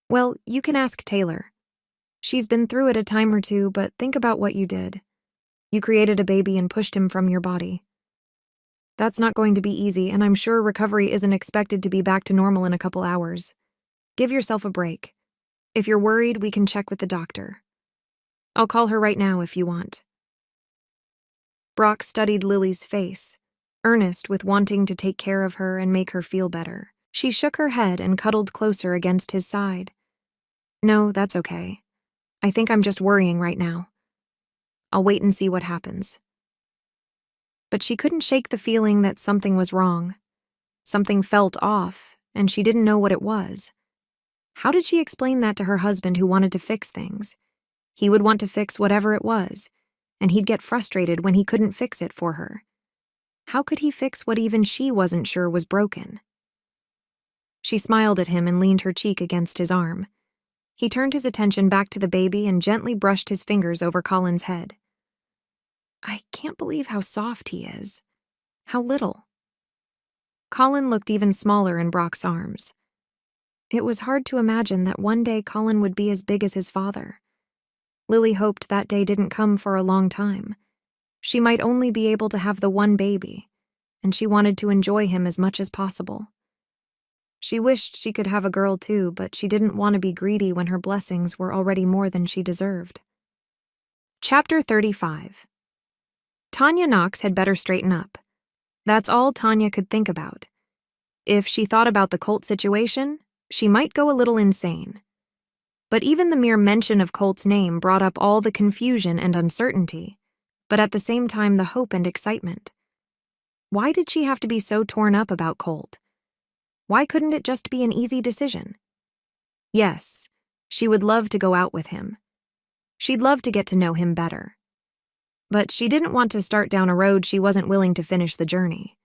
Well, you can ask Taylor. She's been through it a time or two, but think about what you did. You created a baby and pushed him from your body. That's not going to be easy, and I'm sure recovery isn't expected to be back to normal in a couple hours. Give yourself a break. If you're worried, we can check with the doctor. I'll call her right now if you want. Brock studied Lily's face, earnest with wanting to take care of her and make her feel better. She shook her head and cuddled closer against his side. No, that's okay. I think I'm just worrying right now. I'll wait and see what happens. But she couldn't shake the feeling that something was wrong. Something felt off, and she didn't know what it was. How did she explain that to her husband who wanted to fix things? He would want to fix whatever it was, and he'd get frustrated when he couldn't fix it for her. How could he fix what even she wasn't sure was broken? She smiled at him and leaned her cheek against his arm. He turned his attention back to the baby and gently brushed his fingers over Colin's head. I can't believe how soft he is. How little. Colin looked even smaller in Brock's arms. It was hard to imagine that one day Colin would be as big as his father. Lily hoped that day didn't come for a long time. She might only be able to have the one baby, and she wanted to enjoy him as much as possible. She wished she could have a girl too, but she didn't want to be greedy when her blessings were already more than she deserved. Chapter 35. Tanya Knox had better straighten up. That's all Tanya could think about. If she thought about the Colt situation, she might go a little insane. But even the mere mention of Colt's name brought up all the confusion and uncertainty, but at the same time the hope and excitement. Why did she have to be so torn up about Colt? Why couldn't it just be an easy decision? Yes, she would love to go out with him. She'd love to get to know him better. But she didn't want to start down a road she wasn't willing to finish the journey.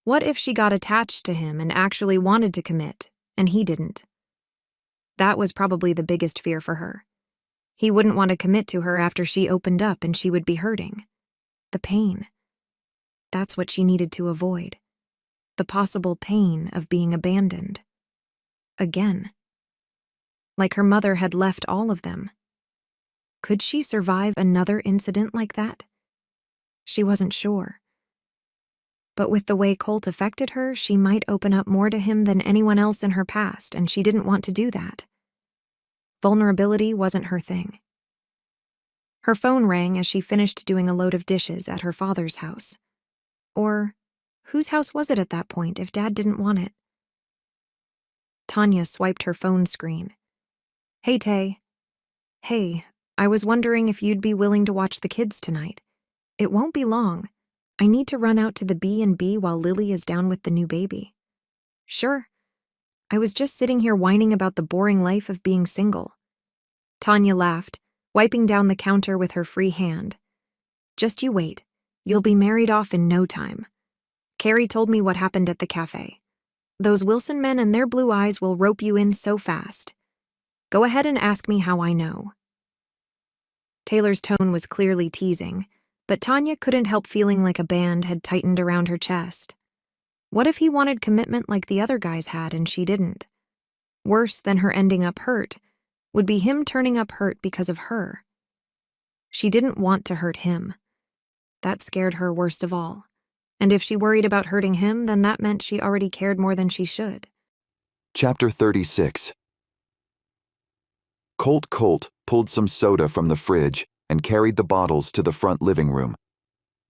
What if she got attached to him and actually wanted to commit, and he didn't? That was probably the biggest fear for her. He wouldn't want to commit to her after she opened up and she would be hurting. The pain. That's what she needed to avoid. The possible pain of being abandoned. Again. Like her mother had left all of them. Could she survive another incident like that? She wasn't sure. But with the way Colt affected her, she might open up more to him than anyone else in her past, and she didn't want to do that. Vulnerability wasn't her thing. Her phone rang as she finished doing a load of dishes at her father's house. Or, whose house was it at that point if Dad didn't want it? Tanya swiped her phone screen. Hey, Tay. Hey, I was wondering if you'd be willing to watch the kids tonight. It won't be long. I need to run out to the B&B while Lily is down with the new baby. Sure. I was just sitting here whining about the boring life of being single. Tanya laughed, wiping down the counter with her free hand. Just you wait. You'll be married off in no time. Carrie told me what happened at the cafe. Those Wilson men and their blue eyes will rope you in so fast. Go ahead and ask me how I know. Taylor's tone was clearly teasing, but Tanya couldn't help feeling like a band had tightened around her chest. What if he wanted commitment like the other guys had and she didn't? Worse than her ending up hurt would be him turning up hurt because of her. She didn't want to hurt him. That scared her worst of all. And if she worried about hurting him, then that meant she already cared more than she should. Chapter 36. Colt pulled some soda from the fridge and carried the bottles to the front living room.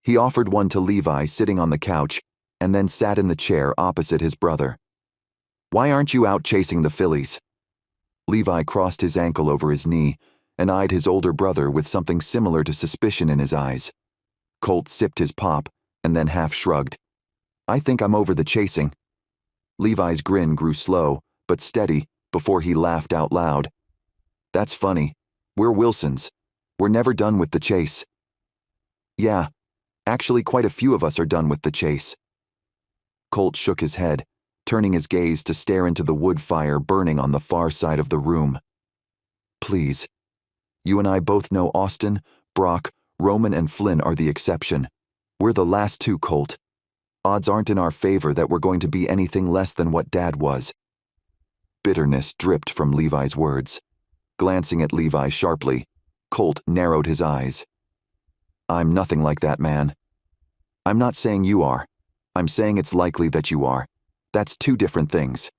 He offered one to Levi sitting on the couch and then sat in the chair opposite his brother. "Why aren't you out chasing the fillies?" Levi crossed his ankle over his knee and eyed his older brother with something similar to suspicion in his eyes. Colt sipped his pop and then half shrugged. "I think I'm over the chasing." Levi's grin grew slow but steady before he laughed out loud. "That's funny. We're Wilsons. We're never done with the chase." "Yeah, actually quite a few of us are done with the chase." Colt shook his head, turning his gaze to stare into the wood fire burning on the far side of the room. "Please. You and I both know Austin, Brock, Roman, and Flynn are the exception. We're the last two, Colt. Odds aren't in our favor that we're going to be anything less than what Dad was." Bitterness dripped from Levi's words. Glancing at Levi sharply, Colt narrowed his eyes. "I'm nothing like that, man. I'm not saying you are. I'm saying it's likely that you are. That's two different things."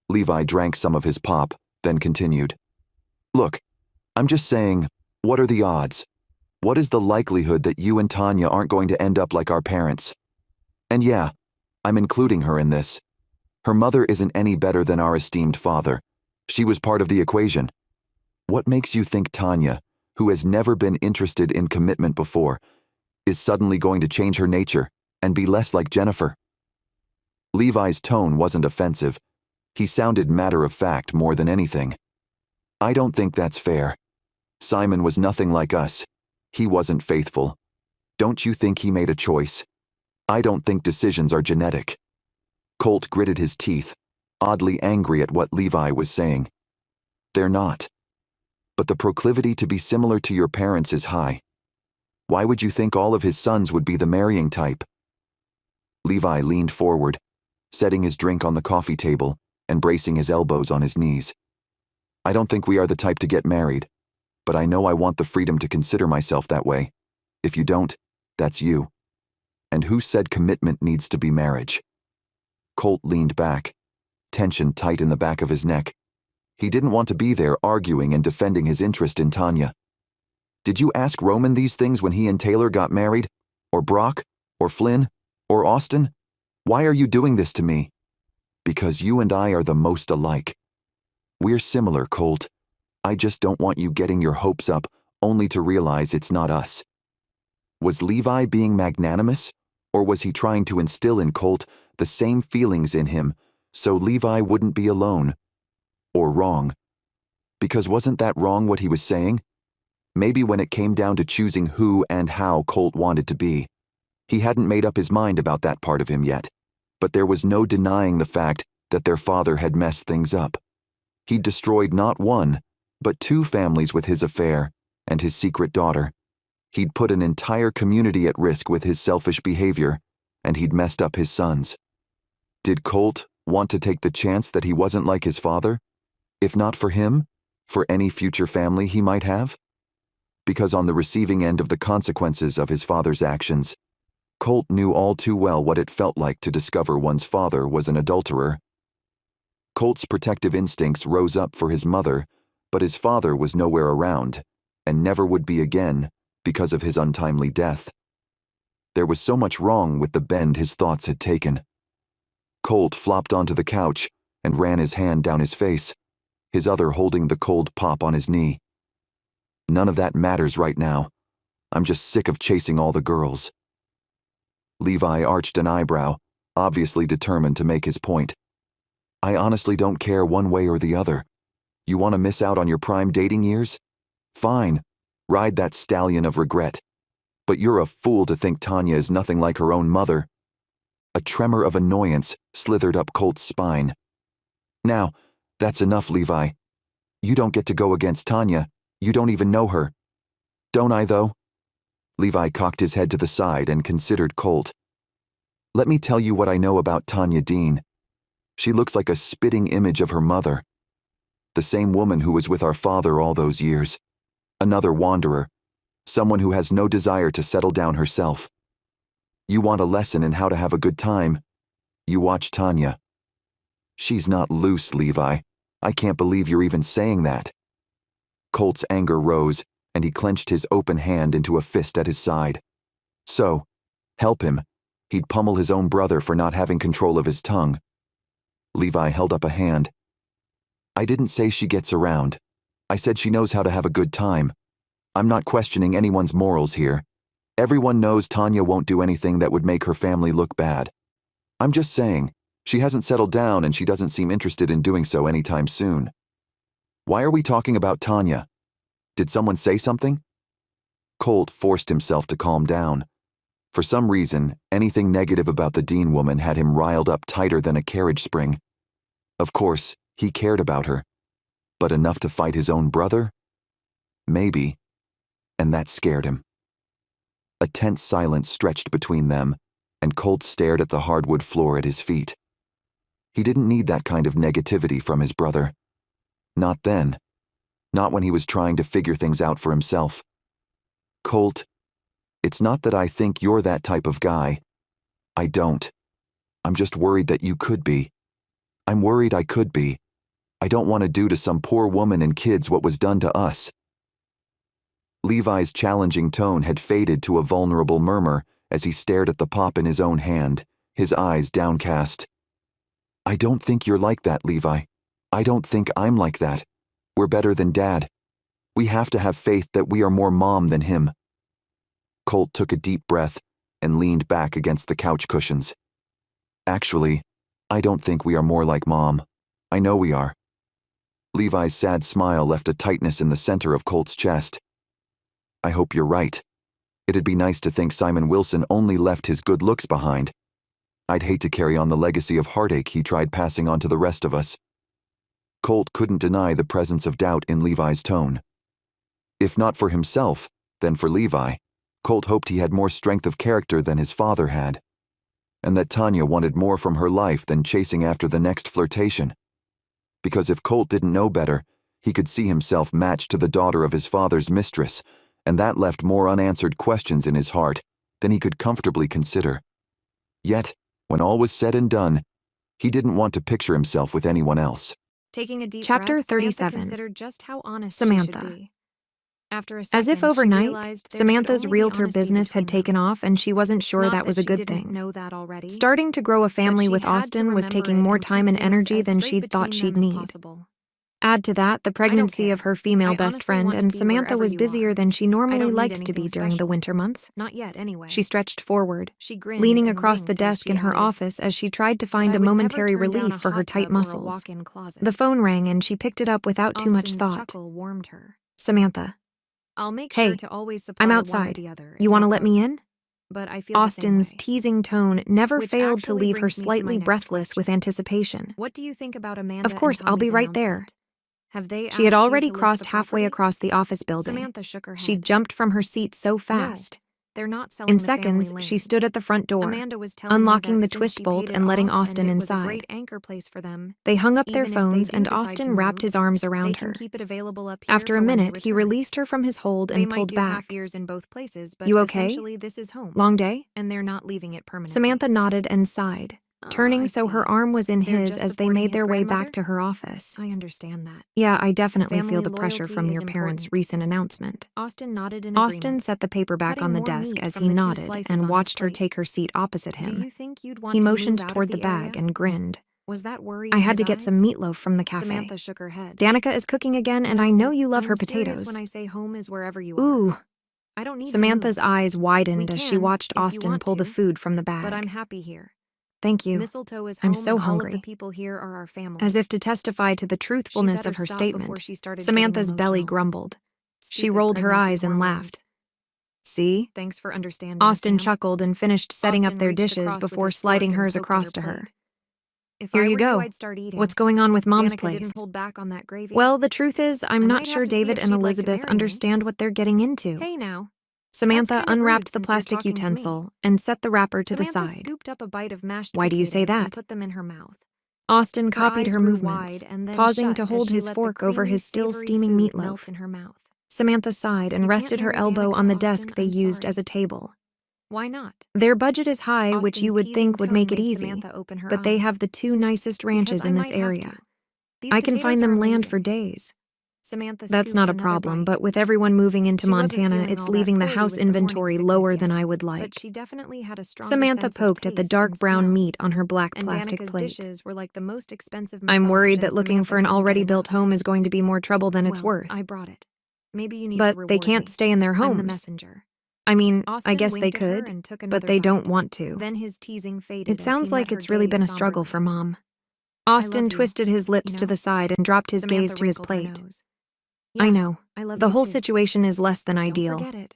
Levi drank some of his pop, then continued. "Look, I'm just saying, what are the odds? What is the likelihood that you and Tanya aren't going to end up like our parents? And yeah, I'm including her in this. Her mother isn't any better than our esteemed father. She was part of the equation. What makes you think Tanya, who has never been interested in commitment before, is suddenly going to change her nature and be less like Jennifer?" Levi's tone wasn't offensive. He sounded matter-of-fact more than anything. "I don't think that's fair. Simon was nothing like us. He wasn't faithful. Don't you think he made a choice? I don't think decisions are genetic." Colt gritted his teeth, oddly angry at what Levi was saying. "They're not. But the proclivity to be similar to your parents is high. Why would you think all of his sons would be the marrying type?" Levi leaned forward, setting his drink on the coffee table and bracing his elbows on his knees. "I don't think we are the type to get married, but I know I want the freedom to consider myself that way. If you don't, that's you. And who said commitment needs to be marriage?" Colt leaned back, tension tight in the back of his neck. He didn't want to be there arguing and defending his interest in Tanya. "Did you ask Roman these things when he and Taylor got married? Or Brock? Or Flynn? Or Austin? Why are you doing this to me?" "Because you and I are the most alike. We're similar, Colt. I just don't want you getting your hopes up only to realize it's not us." Was Levi being magnanimous, or was he trying to instill in Colt the same feelings in him so Levi wouldn't be alone? Or wrong? Because wasn't that wrong what he was saying? Maybe when it came down to choosing who and how Colt wanted to be, he hadn't made up his mind about that part of him yet, but there was no denying the fact that their father had messed things up. He'd destroyed not one, but two families with his affair and his secret daughter. He'd put an entire community at risk with his selfish behavior, and he'd messed up his sons. Did Colt want to take the chance that he wasn't like his father? If not for him, for any future family he might have? Because on the receiving end of the consequences of his father's actions, Colt knew all too well what it felt like to discover one's father was an adulterer. Colt's protective instincts rose up for his mother, but his father was nowhere around, and never would be again because of his untimely death. There was so much wrong with the bend his thoughts had taken. Colt flopped onto the couch and ran his hand down his face, his other holding the cold pop on his knee. "None of that matters right now. I'm just sick of chasing all the girls." Levi arched an eyebrow, obviously determined to make his point. "I honestly don't care one way or the other. You want to miss out on your prime dating years? Fine, ride that stallion of regret. But you're a fool to think Tanya is nothing like her own mother." A tremor of annoyance slithered up Colt's spine. "Now, that's enough, Levi. You don't get to go against Tanya. You don't even know her." "Don't I, though?" Levi cocked his head to the side and considered Colt. "Let me tell you what I know about Tanya Dean. She looks like a spitting image of her mother. The same woman who was with our father all those years. Another wanderer. someone who has no desire to settle down herself. You want a lesson in how to have a good time? You watch Tanya. She's not loose, Levi. I can't believe you're even saying that. Colt's anger rose, and he clenched his open hand into a fist at his side. So, help him. He'd pummel his own brother for not having control of his tongue. Levi held up a hand. I didn't say she gets around. I said she knows how to have a good time. I'm not questioning anyone's morals here. Everyone knows Tanya won't do anything that would make her family look bad. I'm just saying, she hasn't settled down and she doesn't seem interested in doing so anytime soon. Why are we talking about Tanya? Did someone say something? Colt forced himself to calm down. For some reason, anything negative about the Dean woman had him riled up tighter than a carriage spring. Of course, he cared about her. But enough to fight his own brother? Maybe. And that scared him. A tense silence stretched between them, and Colt stared at the hardwood floor at his feet. He didn't need that kind of negativity from his brother. Not then. Not when he was trying to figure things out for himself. Colt, it's not that I think you're that type of guy. I don't. I'm just worried that you could be. I'm worried I could be. I don't want to do to some poor woman and kids what was done to us. Levi's challenging tone had faded to a vulnerable murmur as he stared at the pop in his own hand, his eyes downcast. I don't think you're like that, Levi. I don't think I'm like that. We're better than Dad. We have to have faith that we are more Mom than him. Colt took a deep breath and leaned back against the couch cushions. Actually, I don't think we are more like Mom. I know we are. Levi's sad smile left a tightness in the center of Colt's chest. I hope you're right. It'd be nice to think Simon Wilson only left his good looks behind. I'd hate to carry on the legacy of heartache he tried passing on to the rest of us. Colt couldn't deny the presence of doubt in Levi's tone. If not for himself, then for Levi, Colt hoped he had more strength of character than his father had, and that Tanya wanted more from her life than chasing after the next flirtation. Because if Colt didn't know better, he could see himself matched to the daughter of his father's mistress, and that left more unanswered questions in his heart than he could comfortably consider. Yet, when all was said and done, he didn't want to picture himself with anyone else. Taking a deep Chapter breath, 37. Considered just how honest Samantha. She should be. After a As if second, she overnight, realized there Samantha's should only be realtor honesty business had between taken them. off and she wasn't sure Not that was a she good didn't thing. know that already. Starting to grow a family But with she had to Austin was remember taking it more and time keep and things energy as than straight she'd thought between she'd them as need. possible. Add to that the pregnancy care. of her female I best honestly friend, want to and be Samantha wherever was you busier are. than she I normally don't need liked to be anything during the special. winter months. Not yet, anyway. She stretched forward, She grinned leaning and across the winked as desk she in her added, office as she tried to "But find I a would never momentary turn down relief a for her hot tight tub or a muscles. walk-in closet." The phone rang and she picked it up without too much Austin's thought. chuckle warmed her. Samantha. I'll make Hey, sure to always supply I'm one or outside. the other, if You want to not let me both. in? But I feel the same Austin's way. teasing tone never Which failed to actually leave her brings me to my slightly next breathless with question. anticipation. What do you think about Amanda Of course, and I'll be Tommy's right there. announcement? Have they She had asked you already to list crossed the halfway property? across the office building. Samantha shook her head. She jumped from her seat so fast. They're not selling In the family seconds, land. she stood at the front door, Amanda was telling unlocking me the that since twist she bolt paid it and letting off Austin and it was a inside. great anchor place for them. They hung up their Even if they phones do and decide Austin to wrapped move, his arms they around can her. keep it available up here After for a when they minute, he return. released her from his hold They and might pulled do back. half years in both places, but You okay? essentially this is home. Long day? And they're not leaving it permanently. Samantha nodded and sighed, turning I so her see. arm was in They're his just as they supporting made his their way grandmother? back to her office. I understand that. Yeah, I definitely Family feel the pressure loyalty from is your parents' important. recent announcement. Austin nodded in Austin agreement. set the paper back Cutting on the more desk meat as from he the two nodded slices and on his watched her plate. take her seat opposite Do him. you think you'd want He to motioned move out toward of the the bag area? and grinned. Was that worry I in had his to get eyes? some meatloaf from the cafe. Samantha shook her head. Danica is cooking again, and I know you love her I'm serious potatoes. when I say home is wherever you are. Ooh. I don't need Samantha's to move. eyes widened We as she can, watched if you Austin want pull the to, food from the bag. But I'm happy here. Thank you. Mistletoe is I'm home so and all of hungry. the people here are our family. As if to testify to the truthfulness of her statement, Samantha's belly grumbled. She rolled her eyes and laughed. See? Thanks for understanding, Austin Sam. chuckled and finished setting Austin up their reached dishes across with before his sliding fork and hers poked at across to her. plate. If Here I you were go. I'd start eating. What's going on with Mom's Danica place? didn't hold back on that gravy. Well, the truth is, I'm I not might sure have to see David if and she'd like to Elizabeth marry me. understand what they're getting into. Hey now. Samantha That's kind of unwrapped rude the since you're plastic talking to me. utensil and set the wrapper to the Samantha side. scooped up a bite of mashed Why do you say potatoes and that? put them in her mouth. Austin Her copied eyes her grew movements, wide and then pausing shut to as hold she his let the fork over creamy, his still savory steaming food meatloaf. melt in her mouth. Samantha sighed and rested her elbow on the desk they used as a table. Why not? Their budget is high, which you Austin's would think teasing would make tone it made easy, Samantha open her but they eyes. have the two nicest ranches Because in I this might have area. to. These I can potatoes find are them land amazing. for days. Samantha That's scooped not a another problem, bite. but with everyone moving into She wasn't Montana, feeling it's all that leaving the poorly house with the morning inventory sickness lower yet, than I would but like. she definitely had a stronger Samantha sense of poked at the taste dark and brown smell. meat on her black And plastic Danica's plate. dishes were like the most expensive I'm massage, worried and that looking Samantha for an couldn't get already built enough. home is going to be more trouble than it's Well, worth. I brought it. Maybe you need But to reward they can't me. stay in their I'm the homes. messenger. I mean, I Austin guess they winked at her could, and took but another they don't bite. want to. Then his teasing faded It as sounds he met like her it's really been a gaze struggle for somberly. Mom. I Austin love you, twisted his lips you to know? the side and dropped his gaze Samantha to his wrinkled her plate. nose. I Yeah, know. I love The you whole too. situation is less than Don't ideal. forget it.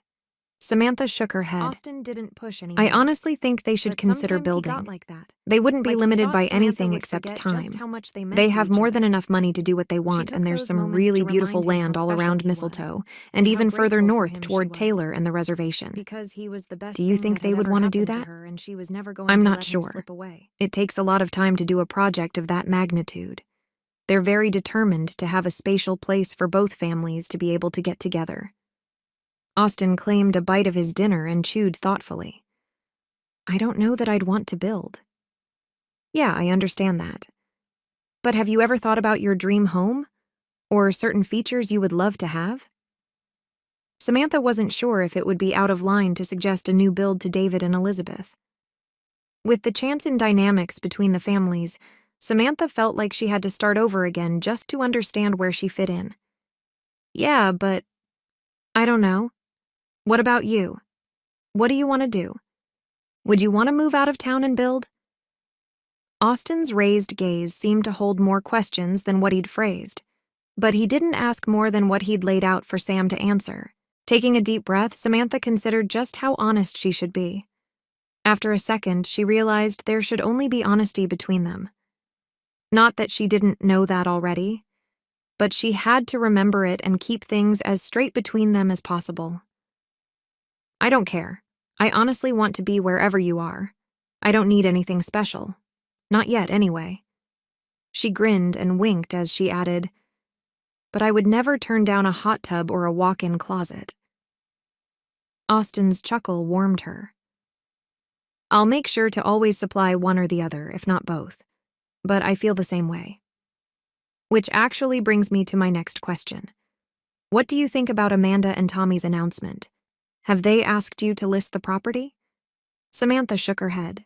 Samantha shook her head. Austin didn't push I anymore. honestly think they should But consider sometimes he building. got like that. They wouldn't be Like he limited thought by Samantha anything would except forget time. just how much they meant They to have each more other. than enough money to do what they She want, took and there's those some moments really to beautiful remind him land how all special around he was, Mistletoe, and and how even further grateful for north him she toward was. Taylor and the reservation. Because he was the best Do you thing think that they had would ever want to do happened that? to her, and she was never going I'm to not let him sure. slip away. It takes a lot of time to do a project of that magnitude. They're very determined to have a spatial place for both families to be able to get together. Austin claimed a bite of his dinner and chewed thoughtfully. I don't know that I'd want to build. Yeah, I understand that. But have you ever thought about your dream home? Or certain features you would love to have? Samantha wasn't sure if it would be out of line to suggest a new build to David and Elizabeth. With the chance in dynamics between the families, Samantha felt like she had to start over again just to understand where she fit in. Yeah, but I don't know. What about you? What do you want to do? Would you want to move out of town and build? Austin's raised gaze seemed to hold more questions than what he'd phrased, but he didn't ask more than what he'd laid out for Sam to answer. Taking a deep breath, Samantha considered just how honest she should be. After a second, she realized there should only be honesty between them. Not that she didn't know that already, but she had to remember it and keep things as straight between them as possible. I don't care. I honestly want to be wherever you are. I don't need anything special. Not yet, anyway. She grinned and winked as she added, but I would never turn down a hot tub or a walk-in closet. Austin's chuckle warmed her. I'll make sure to always supply one or the other, if not both. But I feel the same way. Which actually brings me to my next question. What do you think about Amanda and Tommy's announcement? Have they asked you to list the property? Samantha shook her head.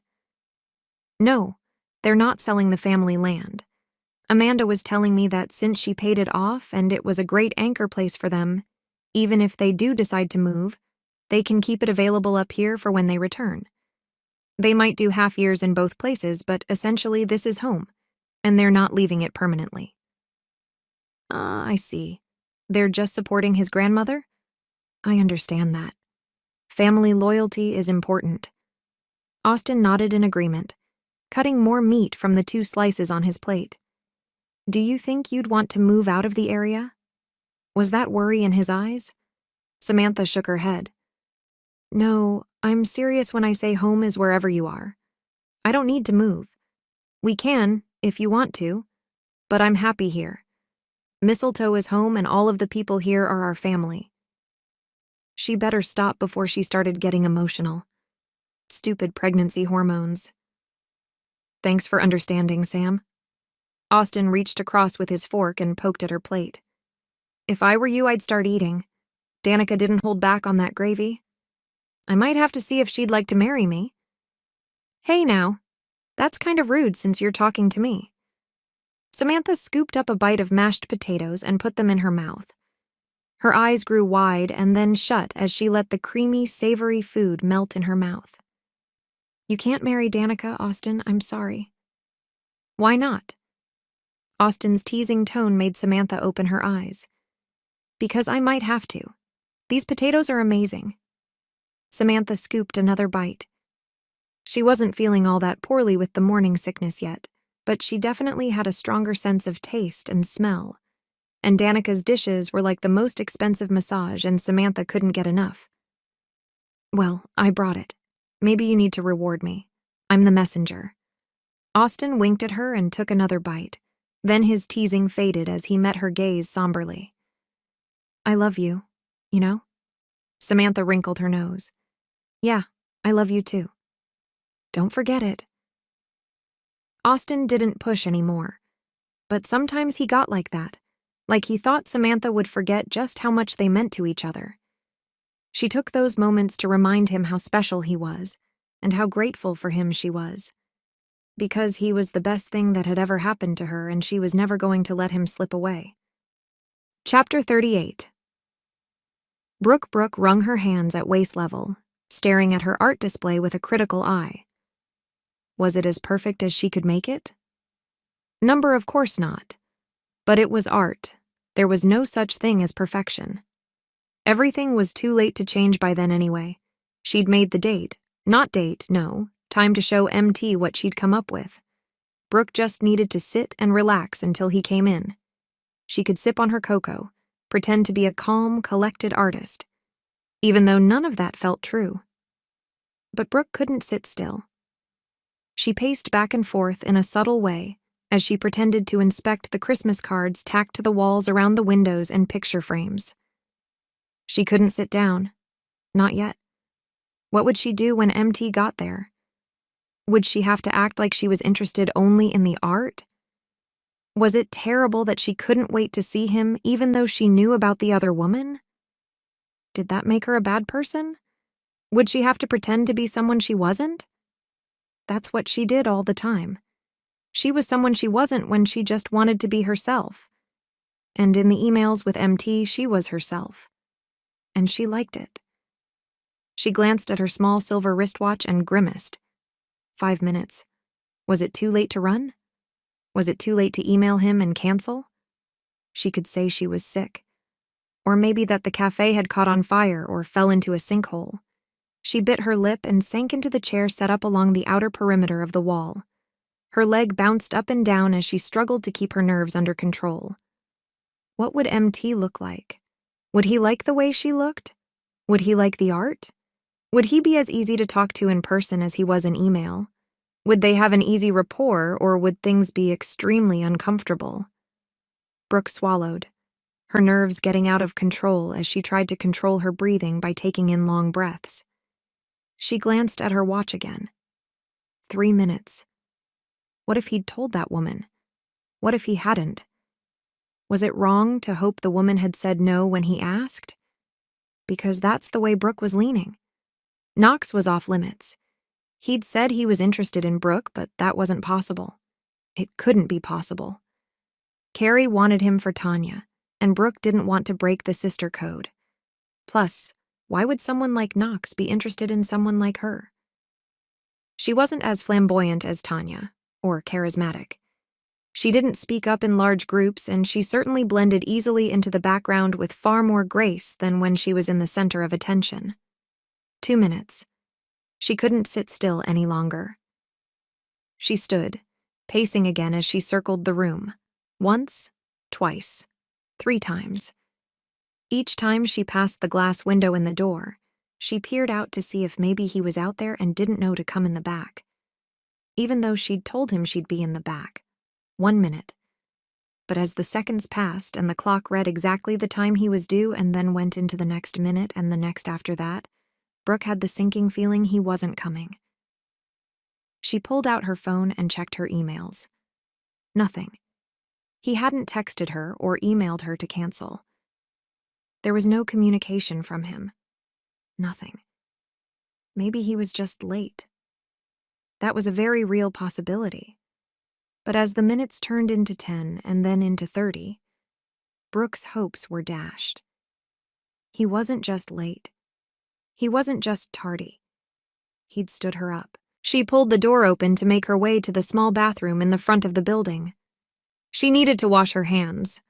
No, they're not selling the family land. Amanda was telling me that since she paid it off and it was a great anchor place for them, even if they do decide to move, they can keep it available up here for when they return. They might do half years in both places, but essentially this is home, and they're not leaving it permanently. I see. They're just supporting his grandmother? I understand that. Family loyalty is important. Austin nodded in agreement, cutting more meat from the 2 slices on his plate. Do you think you'd want to move out of the area? Was that worry in his eyes? Samantha shook her head. No, I'm serious when I say home is wherever you are. I don't need to move. We can, if you want to, but I'm happy here. Mistletoe is home and all of the people here are our family. She better stop before she started getting emotional. Stupid pregnancy hormones. Thanks for understanding, Sam. Austin reached across with his fork and poked at her plate. If I were you, I'd start eating. Danica didn't hold back on that gravy. I might have to see if she'd like to marry me. Hey now, that's kind of rude since you're talking to me. Samantha scooped up a bite of mashed potatoes and put them in her mouth. Her eyes grew wide and then shut as she let the creamy, savory food melt in her mouth. You can't marry Danica, Austin, I'm sorry. Why not? Austin's teasing tone made Samantha open her eyes. Because I might have to. These potatoes are amazing. Samantha scooped another bite. She wasn't feeling all that poorly with the morning sickness yet, but she definitely had a stronger sense of taste and smell. And Danica's dishes were like the most expensive massage, and Samantha couldn't get enough. Well, I brought it. Maybe you need to reward me. I'm the messenger. Austin winked at her and took another bite. Then his teasing faded as he met her gaze somberly. I love you, You know? Samantha wrinkled her nose. Yeah, I love you too. Don't forget it. Austin didn't push anymore, but sometimes he got like that, like he thought Samantha would forget just how much they meant to each other. She took those moments to remind him how special he was, and how grateful for him she was. Because he was the best thing that had ever happened to her, and she was never going to let him slip away. Chapter 38. Brooke wrung her hands at waist level, staring at her art display with a critical eye. Was it as perfect as she could make it? Number, of course not. But it was art. There was no such thing as perfection. Everything was too late to change by then anyway. She'd made the time to show MT what she'd come up with. Brooke just needed to sit and relax until he came in. She could sip on her cocoa, pretend to be a calm, collected artist, even though none of that felt true. But Brooke couldn't sit still. She paced back and forth in a subtle way as she pretended to inspect the Christmas cards tacked to the walls around the windows and picture frames. She couldn't sit down. Not yet. What would she do when MT got there? Would she have to act like she was interested only in the art? Was it terrible that she couldn't wait to see him even though she knew about the other woman? Did that make her a bad person? Would she have to pretend to be someone she wasn't? That's what she did all the time. She was someone she wasn't when she just wanted to be herself. And in the emails with MT, she was herself. And she liked it. She glanced at her small silver wristwatch and grimaced. 5 minutes. Was it too late to run? Was it too late to email him and cancel? She could say she was sick. Or maybe that the cafe had caught on fire or fell into a sinkhole. She bit her lip and sank into the chair set up along the outer perimeter of the wall. Her leg bounced up and down as she struggled to keep her nerves under control. What would MT look like? Would he like the way she looked? Would he like the art? Would he be as easy to talk to in person as he was in email? Would they have an easy rapport, or would things be extremely uncomfortable? Brooke swallowed, her nerves getting out of control as she tried to control her breathing by taking in long breaths. She glanced at her watch again. 3 minutes. What if he'd told that woman? What if he hadn't? Was it wrong to hope the woman had said no when he asked? Because that's the way Brooke was leaning. Knox was off limits. He'd said he was interested in Brooke, but that wasn't possible. It couldn't be possible. Carrie wanted him for Tanya, and Brooke didn't want to break the sister code. Plus, why would someone like Knox be interested in someone like her? She wasn't as flamboyant as Tanya, or charismatic. She didn't speak up in large groups, and she certainly blended easily into the background with far more grace than when she was in the center of attention. 2 minutes. She couldn't sit still any longer. She stood, pacing again as she circled the room. Once, twice, 3 times. Each time she passed the glass window in the door, she peered out to see if maybe he was out there and didn't know to come in the back. Even though she'd told him she'd be in the back. 1 minute. But as the seconds passed and the clock read exactly the time he was due and then went into the next minute and the next after that, Brooke had the sinking feeling he wasn't coming. She pulled out her phone and checked her emails. Nothing. He hadn't texted her or emailed her to cancel. There was no communication from him. Nothing. Maybe he was just late. That was a very real possibility. But as the minutes turned into 10 and then into 30, Brooke's hopes were dashed. He wasn't just late. He wasn't just tardy. He'd stood her up. She pulled the door open to make her way to the small bathroom in the front of the building. She needed to wash her hands.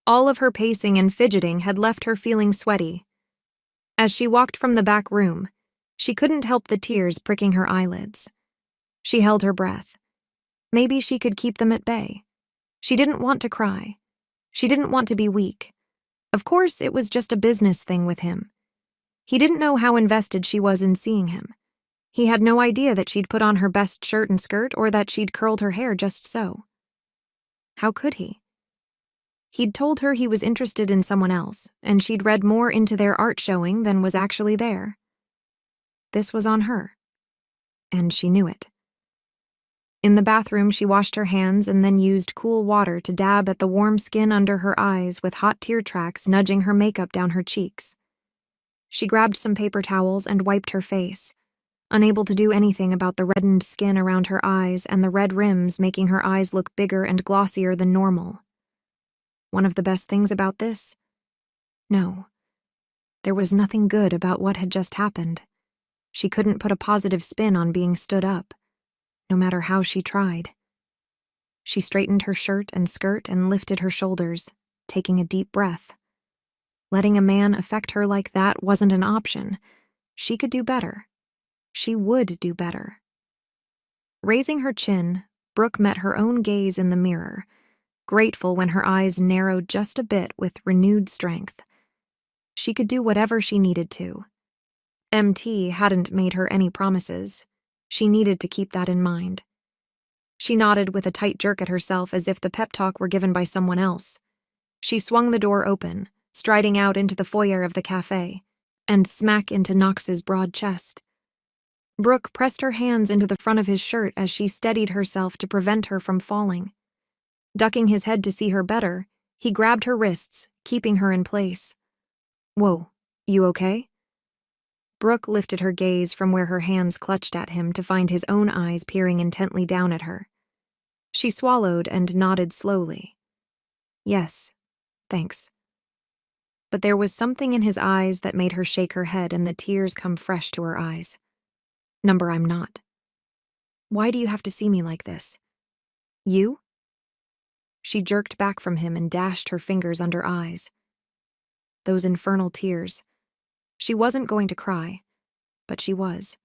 All of her pacing and fidgeting had left her feeling sweaty. As she walked from the back room, she couldn't help the tears pricking her eyelids. She held her breath. Maybe she could keep them at bay. She didn't want to cry. She didn't want to be weak. Of course, it was just a business thing with him. He didn't know how invested she was in seeing him. He had no idea that she'd put on her best shirt and skirt or that she'd curled her hair just so. How could he? He'd told her he was interested in someone else, and she'd read more into their art showing than was actually there. This was on her, and she knew it. In the bathroom, she washed her hands and then used cool water to dab at the warm skin under her eyes with hot tear tracks nudging her makeup down her cheeks. She grabbed some paper towels and wiped her face, unable to do anything about the reddened skin around her eyes and the red rims making her eyes look bigger and glossier than normal. One of the best things about this? No. There was nothing good about what had just happened. She couldn't put a positive spin on being stood up, no matter how she tried. She straightened her shirt and skirt and lifted her shoulders, taking a deep breath. Letting a man affect her like that wasn't an option. She could do better. She would do better. Raising her chin, Brooke met her own gaze in the mirror, grateful when her eyes narrowed just a bit with renewed strength. She could do whatever she needed to. MT hadn't made her any promises. She needed to keep that in mind. She nodded with a tight jerk at herself as if the pep talk were given by someone else. She swung the door open, striding out into the foyer of the cafe, and smack into Knox's broad chest. Brooke pressed her hands into the front of his shirt as she steadied herself to prevent her from falling. Ducking his head to see her better, he grabbed her wrists, keeping her in place. "Whoa, you okay?" Brooke lifted her gaze from where her hands clutched at him to find his own eyes peering intently down at her. She swallowed and nodded slowly. "Yes, thanks." But there was something in his eyes that made her shake her head and the tears come fresh to her eyes. "Number, I'm not. Why do you have to see me like this? You?" She jerked back from him and dashed her fingers under eyes. Those infernal tears. She wasn't going to cry, but she was.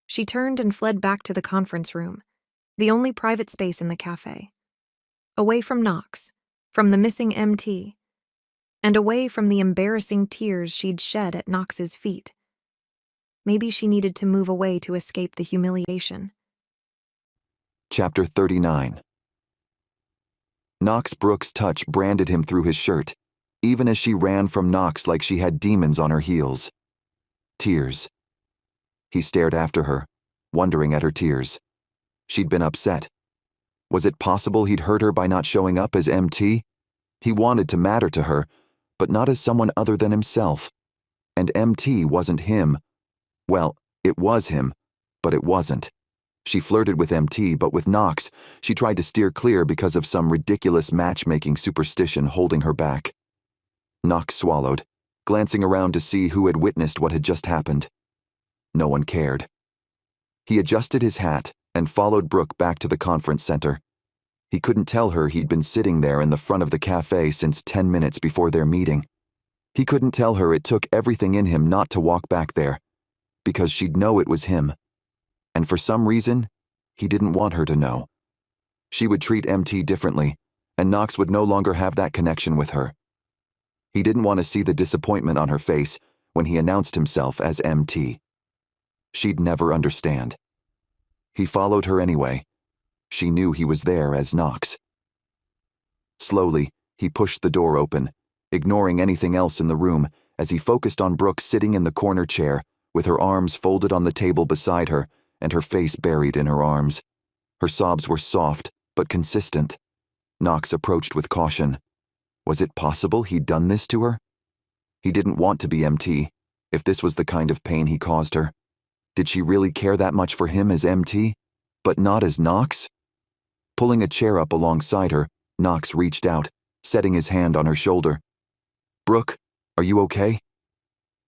She turned and fled back to the conference room, the only private space in the cafe. Away from Knox, from the missing MT, and away from the embarrassing tears she'd shed at Knox's feet. Maybe she needed to move away to escape the humiliation. Chapter 39. Knox Brooks' touch branded him through his shirt, even as she ran from Knox like she had demons on her heels. Tears. He stared after her, wondering at her tears. She'd been upset. Was it possible he'd hurt her by not showing up as MT? He wanted to matter to her, but not as someone other than himself. And MT wasn't him. Well, it was him, but it wasn't. She flirted with MT, but with Knox, she tried to steer clear because of some ridiculous matchmaking superstition holding her back. Knox swallowed, glancing around to see who had witnessed what had just happened. No one cared. He adjusted his hat and followed Brooke back to the conference center. He couldn't tell her he'd been sitting there in the front of the cafe since 10 minutes before their meeting. He couldn't tell her it took everything in him not to walk back there, because she'd know it was him. And for some reason, he didn't want her to know. She would treat MT differently, and Knox would no longer have that connection with her. He didn't want to see the disappointment on her face when he announced himself as MT. She'd never understand. He followed her anyway. She knew he was there as Knox. Slowly, he pushed the door open, ignoring anything else in the room as he focused on Brooke sitting in the corner chair, with her arms folded on the table beside her and her face buried in her arms. Her sobs were soft, but consistent. Knox approached with caution. Was it possible he'd done this to her? He didn't want to be MT, if this was the kind of pain he caused her. Did she really care that much for him as MT, but not as Knox? Pulling a chair up alongside her, Knox reached out, setting his hand on her shoulder. "Brooke, are you okay?"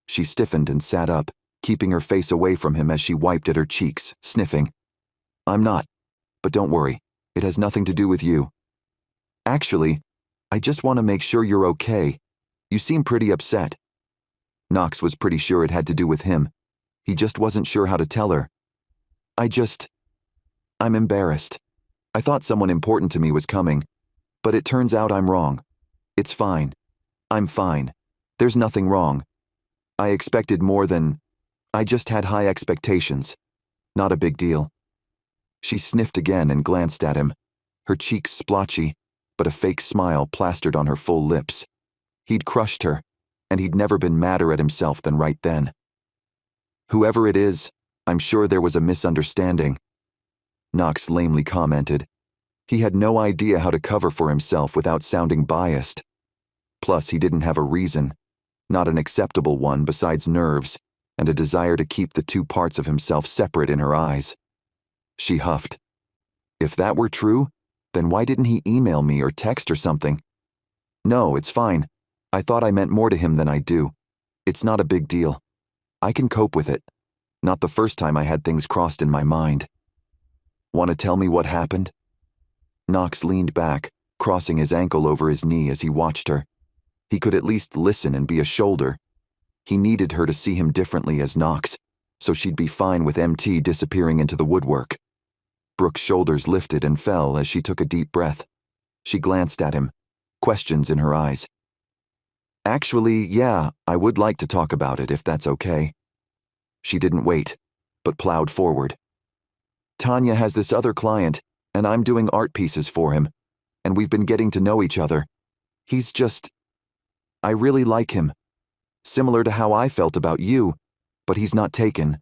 She stiffened and sat up, keeping her face away from him as she wiped at her cheeks, sniffing. "I'm not, but don't worry, it has nothing to do with you. Actually, I just want to make sure you're okay. You seem pretty upset." Knox was pretty sure it had to do with him. He just wasn't sure how to tell her. I'm embarrassed. I thought someone important to me was coming, but it turns out I'm wrong. It's fine. I'm fine. There's nothing wrong. I expected more than... I just had high expectations. Not a big deal." She sniffed again and glanced at him, her cheeks splotchy, but a fake smile plastered on her full lips. He'd crushed her, and he'd never been madder at himself than right then. "Whoever it is, I'm sure there was a misunderstanding," Knox lamely commented. He had no idea how to cover for himself without sounding biased. Plus, he didn't have a reason, not an acceptable one besides nerves and a desire to keep the two parts of himself separate in her eyes. She huffed. "If that were true, then why didn't he email me or text or something?" "No, it's fine. I thought I meant more to him than I do. It's not a big deal. I can cope with it. Not the first time I had things crossed in my mind." "Want to tell me what happened?" Knox leaned back, crossing his ankle over his knee as he watched her. He could at least listen and be a shoulder. He needed her to see him differently as Knox, so she'd be fine with MT disappearing into the woodwork. Brooke's shoulders lifted and fell as she took a deep breath. She glanced at him, questions in her eyes. "Actually, yeah, I would like to talk about it if that's okay." She didn't wait, but plowed forward. "Tanya has this other client, and I'm doing art pieces for him, and we've been getting to know each other. He's just... I really like him. Similar to how I felt about you, but he's not taken."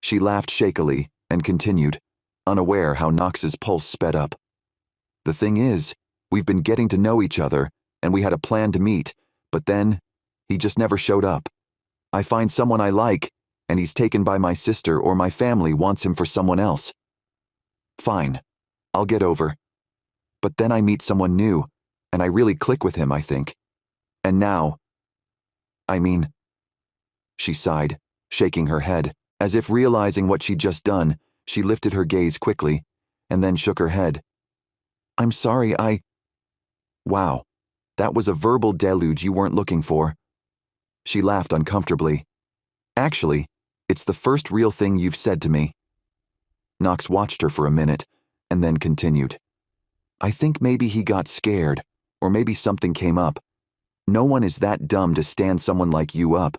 She laughed shakily and continued, unaware how Knox's pulse sped up. "The thing is, we've been getting to know each other, and we had a plan to meet, but then, he just never showed up. I find someone I like, and he's taken by my sister or my family wants him for someone else. Fine, I'll get over. But then I meet someone new, and I really click with him, I think. And now... She sighed, shaking her head, as if realizing what she'd just done. She lifted her gaze quickly, and then shook her head. "I'm sorry, Wow, that was a verbal deluge you weren't looking for." She laughed uncomfortably. "Actually, it's the first real thing you've said to me." Knox watched her for a minute, and then continued. "I think maybe he got scared, or maybe something came up. No one is that dumb to stand someone like you up.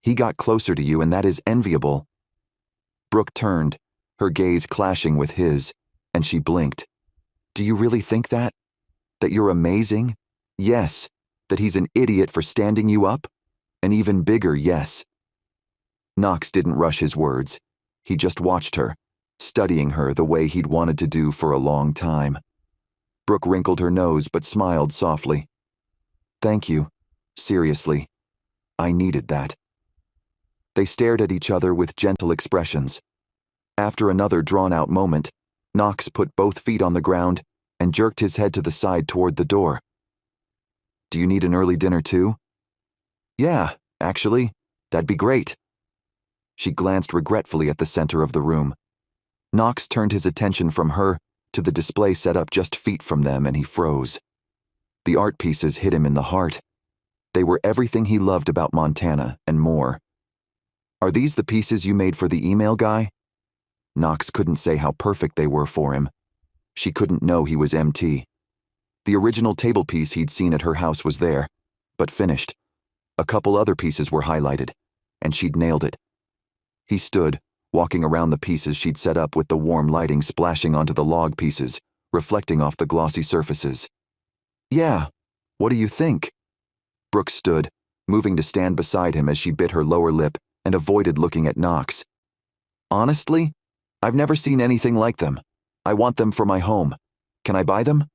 He got closer to you, and that is enviable." Brooke turned, her gaze clashing with his, and she blinked. "Do you really think that? That you're amazing? Yes. That he's an idiot for standing you up? An even bigger yes." Knox didn't rush his words. He just watched her, studying her the way he'd wanted to do for a long time. Brooke wrinkled her nose but smiled softly. "Thank you. Seriously. I needed that." They stared at each other with gentle expressions. After another drawn-out moment, Knox put both feet on the ground and jerked his head to the side toward the door. "Do you need an early dinner too?" "Yeah, actually. That'd be great." She glanced regretfully at the center of the room. Knox turned his attention from her to the display set up just feet from them, and he froze. The art pieces hit him in the heart. They were everything he loved about Montana and more. "Are these the pieces you made for the email guy?" Knox couldn't say how perfect they were for him. She couldn't know he was MT. The original table piece he'd seen at her house was there, but finished. A couple other pieces were highlighted, and she'd nailed it. He stood, walking around the pieces she'd set up with the warm lighting splashing onto the log pieces, reflecting off the glossy surfaces. "Yeah, what do you think?" Brooke stood, moving to stand beside him as she bit her lower lip and avoided looking at Knox. "Honestly, I've never seen anything like them. I want them for my home. Can I buy them?"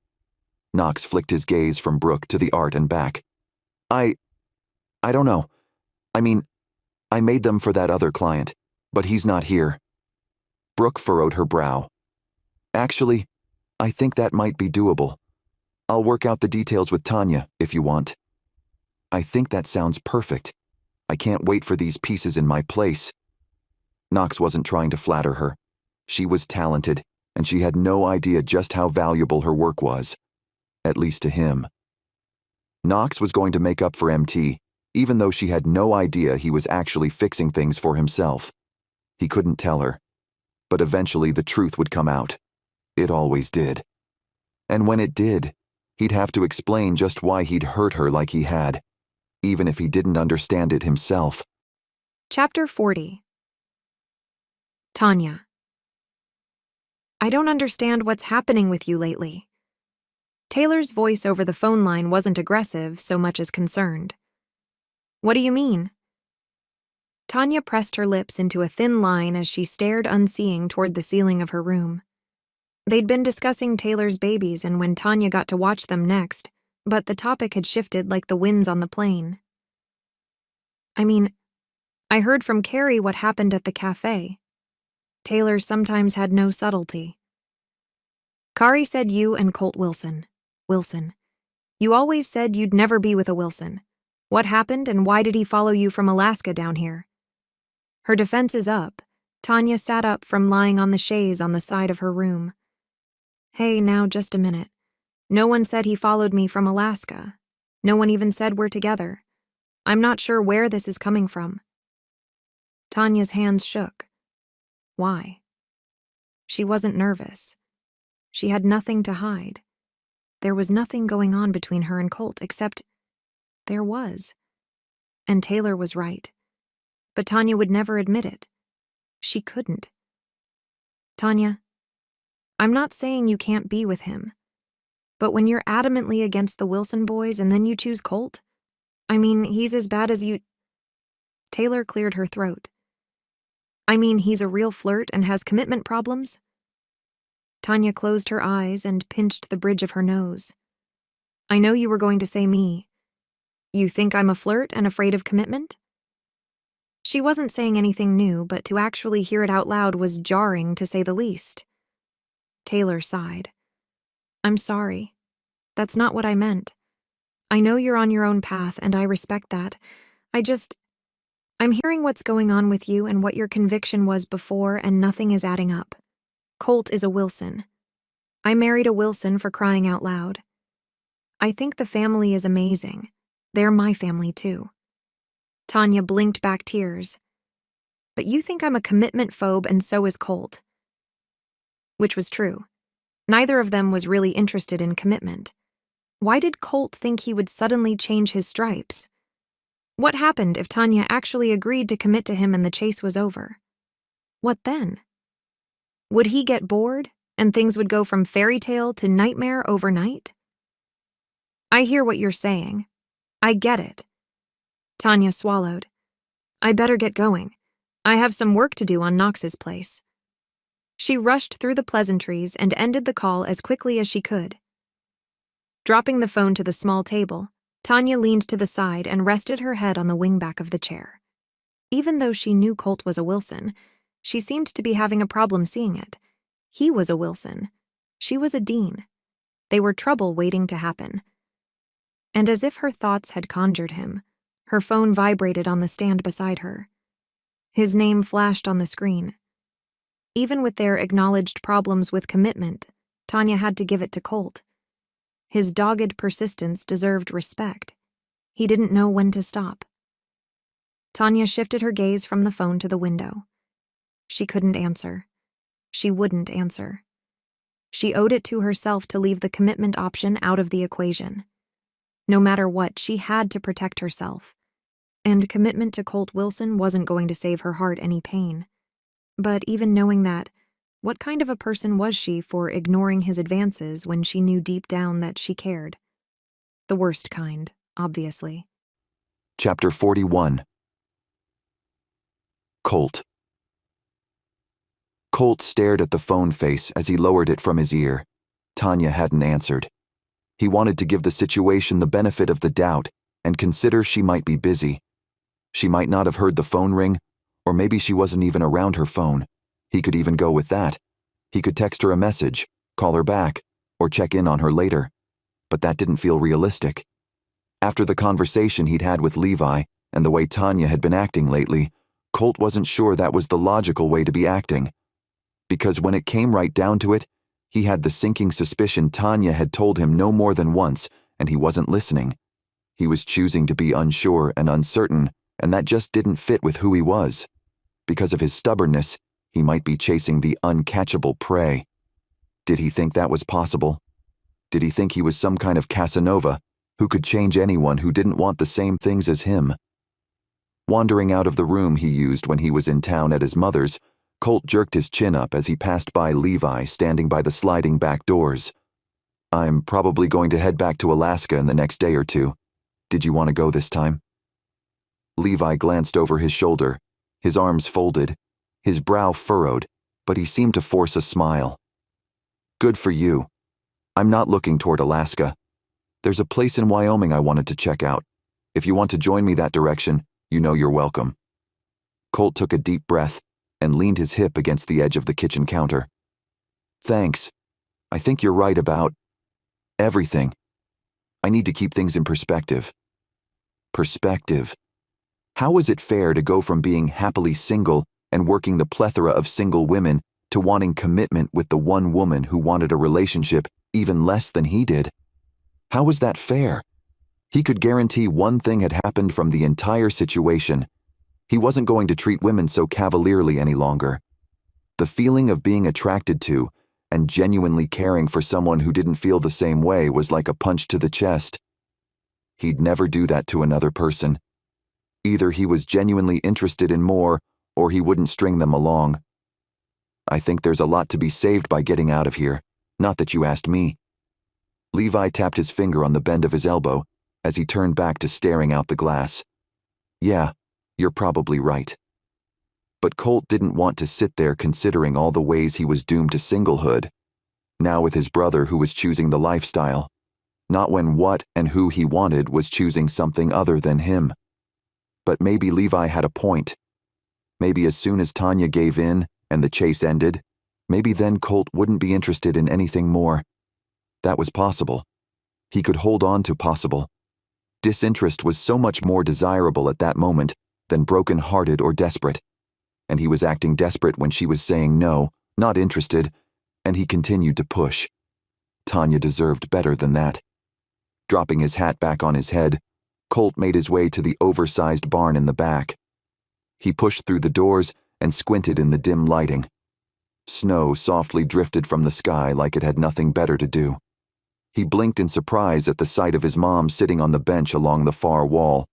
Knox flicked his gaze from Brooke to the art and back. I don't know. I made them for that other client, but he's not here." Brooke furrowed her brow. "Actually, I think that might be doable. I'll work out the details with Tanya, if you want." "I think that sounds perfect. I can't wait for these pieces in my place." Knox wasn't trying to flatter her. She was talented, and she had no idea just how valuable her work was. At least to him. Knox was going to make up for MT, even though she had no idea he was actually fixing things for himself. He couldn't tell her. But eventually the truth would come out. It always did. And when it did, he'd have to explain just why he'd hurt her like he had, even if he didn't understand it himself. Chapter 40. Tanya. "I don't understand what's happening with you lately." Taylor's voice over the phone line wasn't aggressive so much as concerned. "What do you mean?" Tanya pressed her lips into a thin line as she stared unseeing toward the ceiling of her room. They'd been discussing Taylor's babies and when Tanya got to watch them next, but the topic had shifted like the winds on the plane. I heard from Carrie what happened at the cafe. Taylor sometimes had no subtlety. Kari said you and Colt Wilson. Wilson. You always said you'd never be with a Wilson. What happened and why did he follow you from Alaska down here? Her defenses up, Tanya sat up from lying on the chaise on the side of her room. Hey, now just a minute. No one said he followed me from Alaska. No one even said we're together. I'm not sure where this is coming from. Tanya's hands shook. Why? She wasn't nervous. She had nothing to hide. There was nothing going on between her and Colt except there was. And Taylor was right. But Tanya would never admit it. She couldn't. Tanya, I'm not saying you can't be with him. But when you're adamantly against the Wilson boys and then you choose Colt, he's as bad as you... Taylor cleared her throat. He's a real flirt and has commitment problems? Tanya closed her eyes and pinched the bridge of her nose. I know you were going to say me. You think I'm a flirt and afraid of commitment? She wasn't saying anything new, but to actually hear it out loud was jarring, to say the least. Taylor sighed. I'm sorry. That's not what I meant. I know you're on your own path, and I respect that. I'm hearing what's going on with you and what your conviction was before, and nothing is adding up. Colt is a Wilson. I married a Wilson, for crying out loud. I think the family is amazing. They're my family, too. Tanya blinked back tears. But you think I'm a commitment phobe, and so is Colt. Which was true. Neither of them was really interested in commitment. Why did Colt think he would suddenly change his stripes? What happened if Tanya actually agreed to commit to him and the chase was over? What then? Would he get bored, and things would go from fairy tale to nightmare overnight? I hear what you're saying. I get it. Tanya swallowed. I better get going. I have some work to do on Knox's place. She rushed through the pleasantries and ended the call as quickly as she could. Dropping the phone to the small table, Tanya leaned to the side and rested her head on the wingback of the chair. Even though she knew Colt was a Wilson, she seemed to be having a problem seeing it. He was a Wilson. She was a Dean. They were trouble waiting to happen. And as if her thoughts had conjured him, her phone vibrated on the stand beside her. His name flashed on the screen. Even with their acknowledged problems with commitment, Tanya had to give it to Colt. His dogged persistence deserved respect. He didn't know when to stop. Tanya shifted her gaze from the phone to the window. She couldn't answer. She wouldn't answer. She owed it to herself to leave the commitment option out of the equation. No matter what, she had to protect herself. And commitment to Colt Wilson wasn't going to save her heart any pain. But even knowing that, what kind of a person was she for ignoring his advances when she knew deep down that she cared? The worst kind, obviously. Chapter 41. Colt. Colt stared at the phone face as he lowered it from his ear. Tanya hadn't answered. He wanted to give the situation the benefit of the doubt and consider she might be busy. She might not have heard the phone ring, or maybe she wasn't even around her phone. He could even go with that. He could text her a message, call her back, or check in on her later. But that didn't feel realistic. After the conversation he'd had with Levi and the way Tanya had been acting lately, Colt wasn't sure that was the logical way to be acting. Because when it came right down to it, he had the sinking suspicion Tanya had told him no more than once, and he wasn't listening. He was choosing to be unsure and uncertain, and that just didn't fit with who he was. Because of his stubbornness, he might be chasing the uncatchable prey. Did he think that was possible? Did he think he was some kind of Casanova who could change anyone who didn't want the same things as him? Wandering out of the room he used when he was in town at his mother's, Colt jerked his chin up as he passed by Levi standing by the sliding back doors. I'm probably going to head back to Alaska in the next day or two. Did you want to go this time? Levi glanced over his shoulder, his arms folded, his brow furrowed, but he seemed to force a smile. Good for you. I'm not looking toward Alaska. There's a place in Wyoming I wanted to check out. If you want to join me that direction, you know you're welcome. Colt took a deep breath and leaned his hip against the edge of the kitchen counter. Thanks. I think you're right about everything. I need to keep things in perspective. Perspective. How is it fair to go from being happily single and working the plethora of single women to wanting commitment with the one woman who wanted a relationship even less than he did? How was that fair? He could guarantee one thing had happened from the entire situation. He wasn't going to treat women so cavalierly any longer. The feeling of being attracted to and genuinely caring for someone who didn't feel the same way was like a punch to the chest. He'd never do that to another person. Either he was genuinely interested in more, or he wouldn't string them along. I think there's a lot to be saved by getting out of here. Not that you asked me. Levi tapped his finger on the bend of his elbow as he turned back to staring out the glass. Yeah, you're probably right. But Colt didn't want to sit there considering all the ways he was doomed to singlehood. Now with his brother who was choosing the lifestyle. Not when what and who he wanted was choosing something other than him. But maybe Levi had a point. Maybe as soon as Tanya gave in and the chase ended, maybe then Colt wouldn't be interested in anything more. That was possible. He could hold on to possible. Disinterest was so much more desirable at that moment than broken-hearted or desperate. And he was acting desperate when she was saying no, not interested, and he continued to push. Tanya deserved better than that. Dropping his hat back on his head, Colt made his way to the oversized barn in the back. He pushed through the doors and squinted in the dim lighting. Snow softly drifted from the sky like it had nothing better to do. He blinked in surprise at the sight of his mom sitting on the bench along the far wall,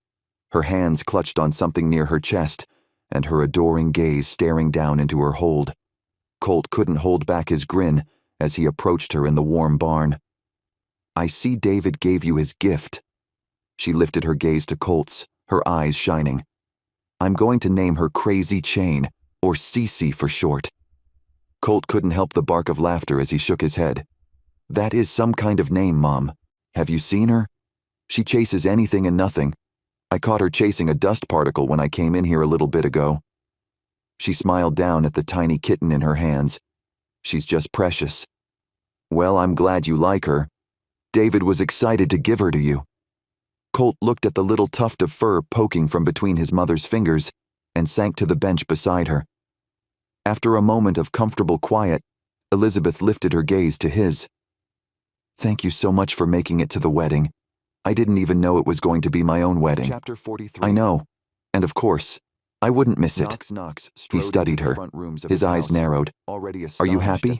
her hands clutched on something near her chest, and her adoring gaze staring down into her hold. Colt couldn't hold back his grin as he approached her in the warm barn. I see David gave you his gift. She lifted her gaze to Colt's, her eyes shining. I'm going to name her Crazy Chain, or Cece for short. Colt couldn't help the bark of laughter as he shook his head. That is some kind of name, Mom. Have you seen her? She chases anything and nothing. I caught her chasing a dust particle when I came in here a little bit ago. She smiled down at the tiny kitten in her hands. She's just precious. Well, I'm glad you like her. David was excited to give her to you. Colt looked at the little tuft of fur poking from between his mother's fingers and sank to the bench beside her. After a moment of comfortable quiet, Elizabeth lifted her gaze to his. Thank you so much for making it to the wedding. I didn't even know it was going to be my own wedding. Chapter 43. I know. And of course, I wouldn't miss it. He studied her, his eyes narrowed. Are you happy?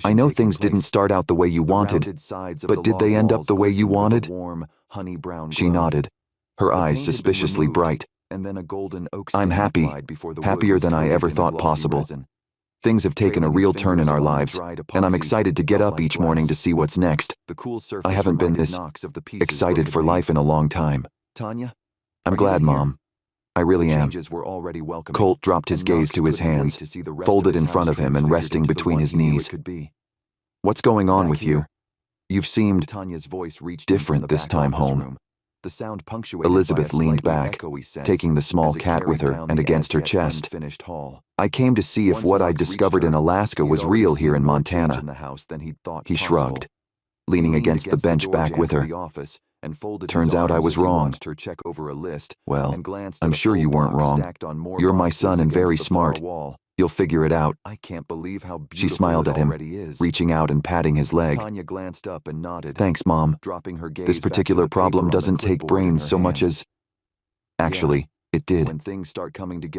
I know things didn't start out the way you wanted, but did they end up the way you wanted? She nodded, her eyes suspiciously bright. I'm happy, happier than I ever thought possible. Things have taken a real turn in our lives, and I'm excited to get up each morning to see what's next. I haven't been this excited for life in a long time. I'm glad, Mom. I really am. Colt dropped his gaze to his hands, folded in front of him and resting between his knees. What's going on with you? You've seemed different this time home. Elizabeth leaned back, taking the small cat with her and against her chest. I came to see if what I'd discovered in Alaska was real here in Montana. He shrugged, leaning against the bench back with her. Turns out I was wrong. Well, I'm sure you weren't wrong. You're my son and very smart. You'll figure it out. She smiled at him, reaching out and patting his leg. Thanks, Mom. This particular problem doesn't take brains so much as... Actually, it did.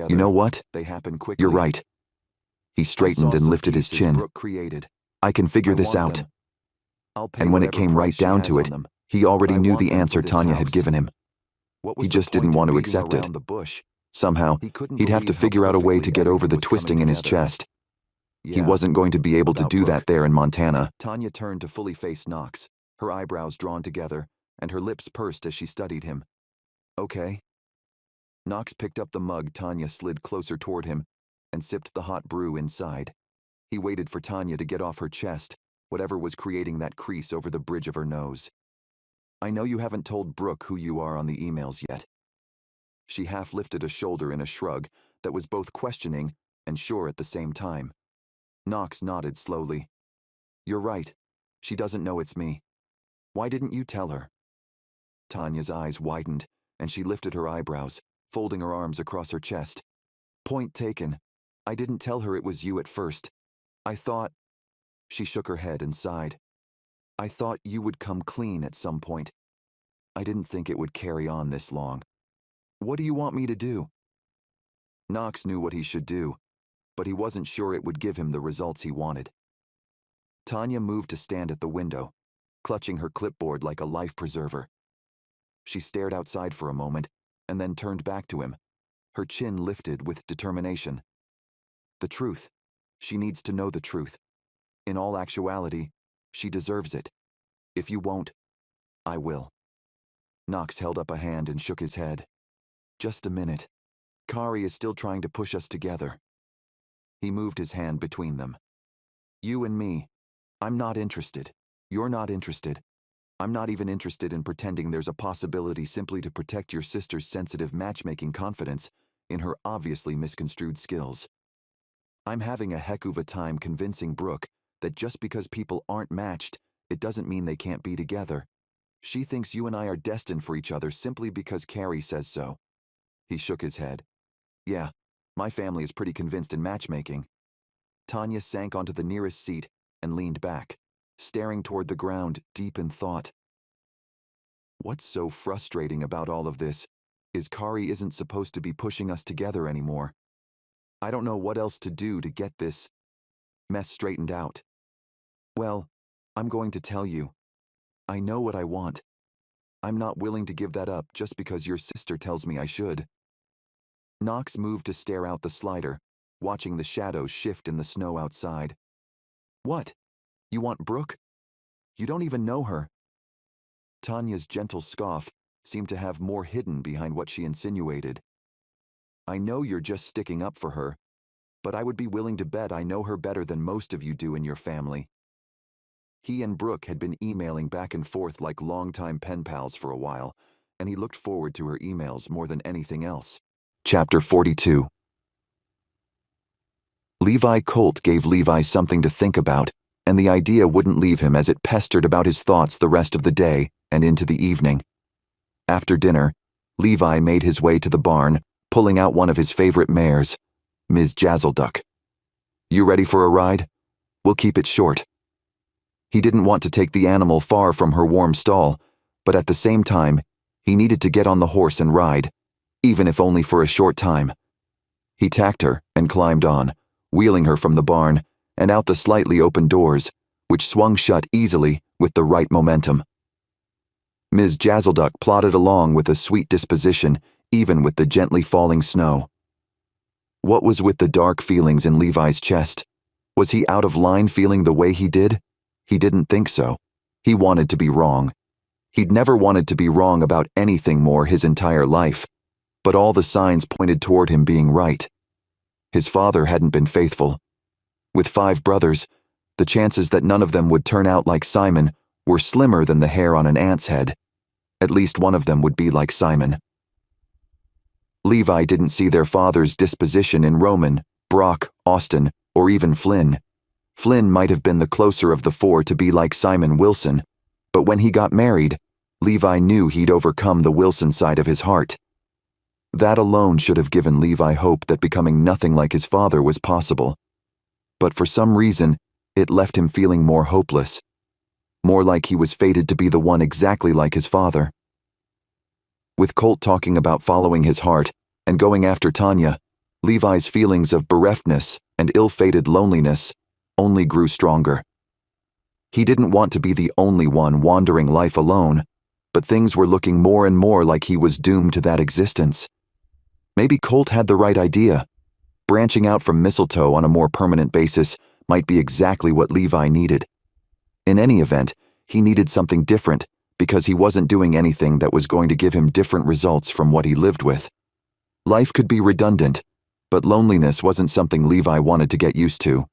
You know what? You're right. He straightened and lifted his chin. I can figure this out. And when it came right down to it, he already knew the answer Tanya had given him. He just didn't want to accept it. Somehow, he'd have to figure out a way to get over the twisting in his chest. He wasn't going to be able to do that there in Montana. Tanya turned to fully face Knox, her eyebrows drawn together, and her lips pursed as she studied him. Okay. Knox picked up the mug Tanya slid closer toward him and sipped the hot brew inside. He waited for Tanya to get off her chest, whatever was creating that crease over the bridge of her nose. I know you haven't told Brooke who you are on the emails yet. She half lifted a shoulder in a shrug that was both questioning and sure at the same time. Knox nodded slowly. You're right. She doesn't know it's me. Why didn't you tell her? Tanya's eyes widened, and she lifted her eyebrows, folding her arms across her chest. Point taken. I didn't tell her it was you at first. I thought... She shook her head and sighed. I thought you would come clean at some point. I didn't think it would carry on this long. What do you want me to do? Knox knew what he should do, but he wasn't sure it would give him the results he wanted. Tanya moved to stand at the window, clutching her clipboard like a life preserver. She stared outside for a moment and then turned back to him, her chin lifted with determination. The truth. She needs to know the truth. In all actuality, she deserves it. If you won't, I will. Knox held up a hand and shook his head. Just a minute. Kari is still trying to push us together. He moved his hand between them. You and me. I'm not interested. You're not interested. I'm not even interested in pretending there's a possibility simply to protect your sister's sensitive matchmaking confidence in her obviously misconstrued skills. I'm having a heck of a time convincing Brooke that just because people aren't matched, it doesn't mean they can't be together. She thinks you and I are destined for each other simply because Carrie says so. He shook his head. Yeah, my family is pretty convinced in matchmaking. Tanya sank onto the nearest seat and leaned back, staring toward the ground, deep in thought. What's so frustrating about all of this is Kari isn't supposed to be pushing us together anymore. I don't know what else to do to get this mess straightened out. Well, I'm going to tell you. I know what I want. I'm not willing to give that up just because your sister tells me I should. Knox moved to stare out the slider, watching the shadows shift in the snow outside. What? You want Brooke? You don't even know her. Tanya's gentle scoff seemed to have more hidden behind what she insinuated. I know you're just sticking up for her, but I would be willing to bet I know her better than most of you do in your family. He and Brooke had been emailing back and forth like longtime pen pals for a while, and he looked forward to her emails more than anything else. Chapter 42. Levi Colt gave Levi something to think about, and the idea wouldn't leave him as it pestered about his thoughts the rest of the day and into the evening. After dinner, Levi made his way to the barn, pulling out one of his favorite mares, Ms. Jazzleduck. You ready for a ride? We'll keep it short. He didn't want to take the animal far from her warm stall, but at the same time, he needed to get on the horse and ride, even if only for a short time. He tacked her and climbed on, wheeling her from the barn and out the slightly open doors, which swung shut easily with the right momentum. Ms. Jazzleduck plodded along with a sweet disposition, even with the gently falling snow. What was with the dark feelings in Levi's chest? Was he out of line feeling the way he did? He didn't think so. He wanted to be wrong. He'd never wanted to be wrong about anything more his entire life, but all the signs pointed toward him being right. His father hadn't been faithful. With 5 brothers, the chances that none of them would turn out like Simon were slimmer than the hair on an ant's head. At least one of them would be like Simon. Levi didn't see their father's disposition in Roman, Brock, Austin, or even Flynn. Flynn might have been the closer of the 4 to be like Simon Wilson, but when he got married, Levi knew he'd overcome the Wilson side of his heart. That alone should have given Levi hope that becoming nothing like his father was possible. But for some reason, it left him feeling more hopeless. More like he was fated to be the one exactly like his father. With Colt talking about following his heart and going after Tanya, Levi's feelings of bereftness and ill-fated loneliness only grew stronger. He didn't want to be the only one wandering life alone, but things were looking more and more like he was doomed to that existence. Maybe Colt had the right idea. Branching out from Mistletoe on a more permanent basis might be exactly what Levi needed. In any event, he needed something different because he wasn't doing anything that was going to give him different results from what he lived with. Life could be redundant, but loneliness wasn't something Levi wanted to get used to.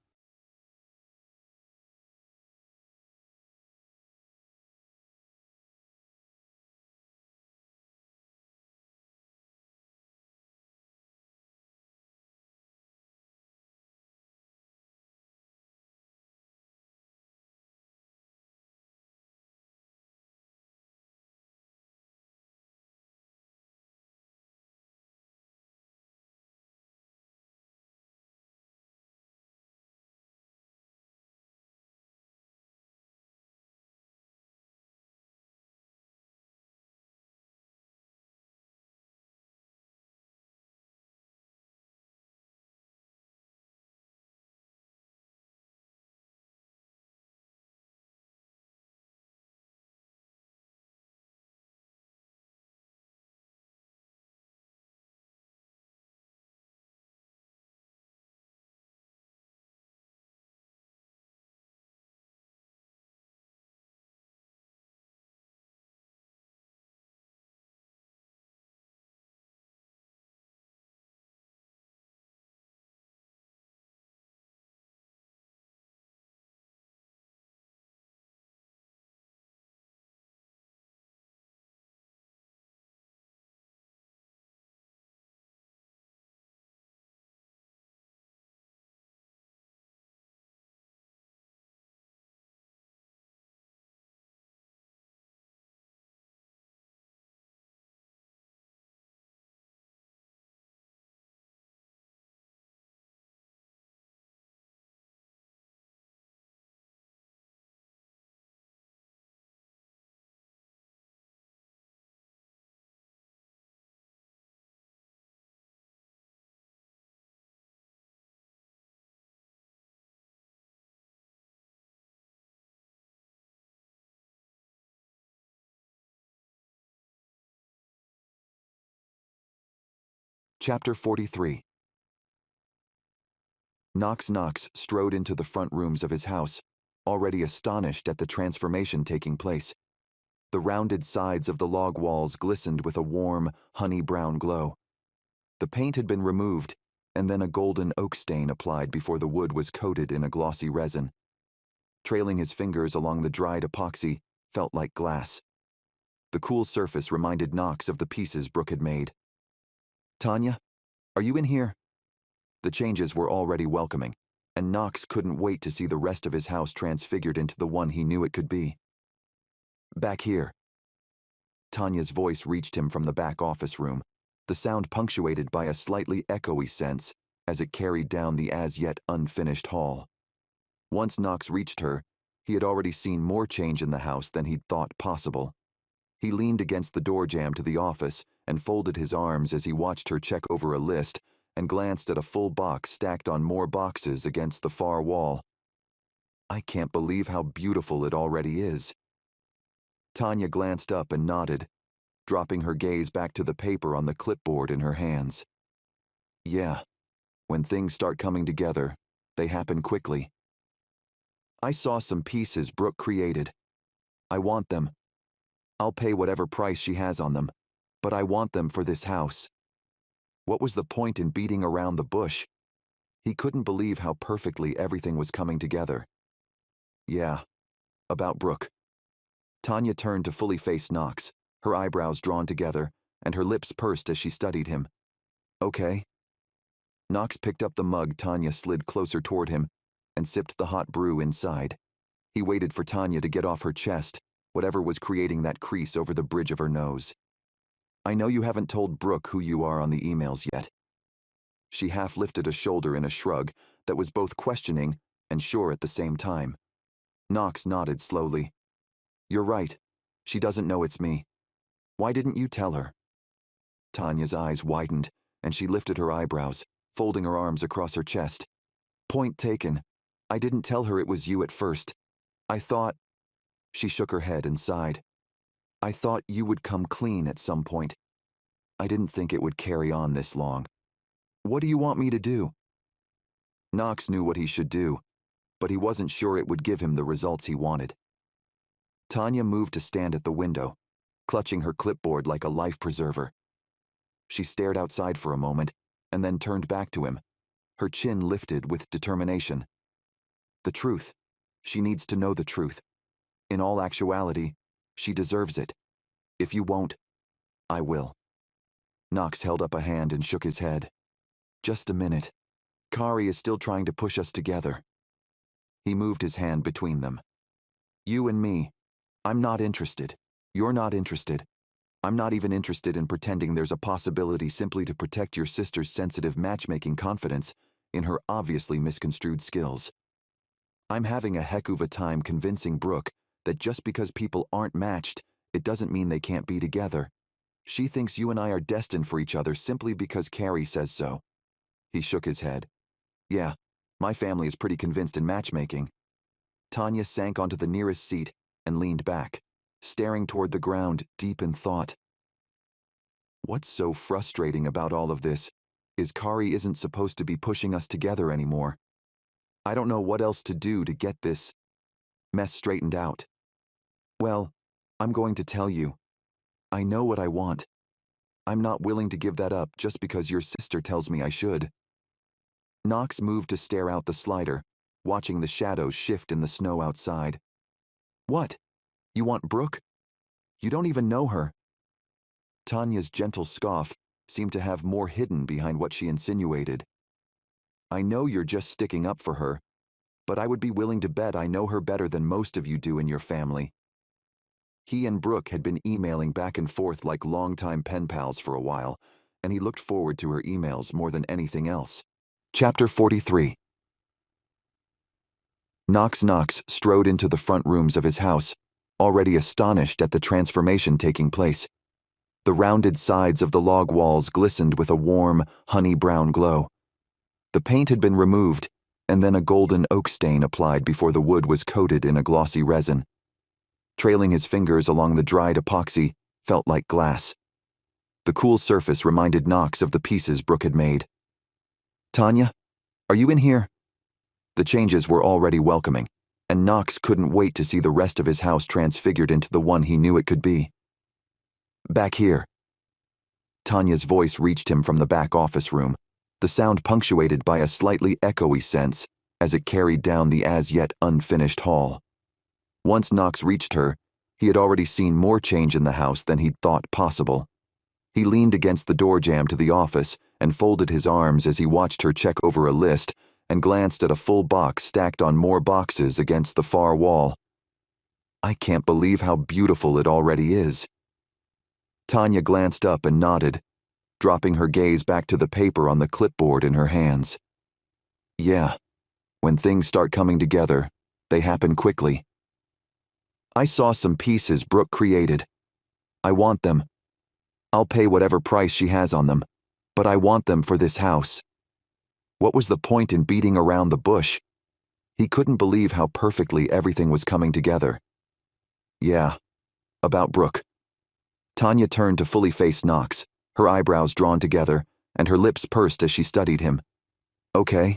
Chapter 43. Knox strode into the front rooms of his house, already astonished at the transformation taking place. The rounded sides of the log walls glistened with a warm, honey-brown glow. The paint had been removed, and then a golden oak stain applied before the wood was coated in a glossy resin. Trailing his fingers along the dried epoxy felt like glass. The cool surface reminded Knox of the pieces Brooke had made. "Tanya, are you in here?" The changes were already welcoming, and Knox couldn't wait to see the rest of his house transfigured into the one he knew it could be. "Back here." Tanya's voice reached him from the back office room, the sound punctuated by a slightly echoey sense as it carried down the as-yet unfinished hall. Once Knox reached her, he had already seen more change in the house than he'd thought possible. He leaned against the door jamb to the office and folded his arms as he watched her check over a list and glanced at a full box stacked on more boxes against the far wall. "I can't believe how beautiful it already is." Tanya glanced up and nodded, dropping her gaze back to the paper on the clipboard in her hands. "Yeah, when things start coming together, they happen quickly. I saw some pieces Brooke created. I want them. I'll pay whatever price she has on them, but I want them for this house." What was the point in beating around the bush? He couldn't believe how perfectly everything was coming together. "Yeah, about Brooke." Tanya turned to fully face Knox, her eyebrows drawn together, and her lips pursed as she studied him. "Okay." Knox picked up the mug Tanya slid closer toward him and sipped the hot brew inside. He waited for Tanya to get off her chest, whatever was creating that crease over the bridge of her nose. "I know you haven't told Brooke who you are on the emails yet." She half lifted a shoulder in a shrug that was both questioning and sure at the same time. Knox nodded slowly. "You're right. She doesn't know it's me. Why didn't you tell her?" Tanya's eyes widened, and she lifted her eyebrows, folding her arms across her chest. "Point taken. I didn't tell her it was you at first. I thought—" She shook her head and sighed. "I thought you would come clean at some point. I didn't think it would carry on this long. What do you want me to do?" Knox knew what he should do. but he wasn't sure it would give him the results he wanted. Tanya moved to stand at the window, clutching her clipboard like a life preserver. She stared outside for a moment and then turned back to him, her chin lifted with determination. The truth. She needs to know the truth. In all actuality, she deserves it. If you won't, I will. Knox held up a hand and shook his head. Just a minute. Kari is still trying to push us together. He moved his hand between them. You and me. I'm not interested. You're not interested. I'm not even interested in pretending there's a possibility simply to protect your sister's sensitive matchmaking confidence in her obviously misconstrued skills. I'm having a heck of a time convincing Brooke that just because people aren't matched, it doesn't mean they can't be together. She thinks you and I are destined for each other simply because Carrie says so. He shook his head. Yeah, my family is pretty convinced in matchmaking. Tanya sank onto the nearest seat and leaned back, staring toward the ground, deep in thought. What's so frustrating about all of this is Kari isn't supposed to be pushing us together anymore. I don't know what else to do to get this mess straightened out. Well, I'm going to tell you. I know what I want. I'm not willing to give that up just because your sister tells me I should. Knox moved to stare out the slider, watching the shadows shift in the snow outside. What? You want Brooke? You don't even know her. Tanya's gentle scoff seemed to have more hidden behind what she insinuated. I know you're just sticking up for her, but I would be willing to bet I know her better than most of you do in your family. He and Brooke had been emailing back and forth like longtime pen pals for a while, and he looked forward to her emails more than anything else. Chapter 43. Knox strode into the front rooms of his house, already astonished at the transformation taking place. The rounded sides of the log walls glistened with a warm, honey-brown glow. The paint had been removed, and then a golden oak stain applied before the wood was coated in a glossy resin. Trailing his fingers along the dried epoxy felt like glass. The cool surface reminded Knox of the pieces Brooke had made. Tanya, are you in here? The changes were already welcoming, and Knox couldn't wait to see the rest of his house transfigured into the one he knew it could be. Back here. Tanya's voice reached him from the back office room, the sound punctuated by a slightly echoey sense as it carried down the as-yet unfinished hall. Once Knox reached her, he had already seen more change in the house than he'd thought possible. He leaned against the door jamb to the office and folded his arms as he watched her check over a list and glanced at a full box stacked on more boxes against the far wall. I can't believe how beautiful it already is. Tanya glanced up and nodded, dropping her gaze back to the paper on the clipboard in her hands. Yeah, when things start coming together, they happen quickly. I saw some pieces Brooke created. I want them. I'll pay whatever price she has on them, but I want them for this house. What was the point in beating around the bush? He couldn't believe how perfectly everything was coming together. Yeah, about Brooke. Tanya turned to fully face Knox, her eyebrows drawn together, and her lips pursed as she studied him. Okay.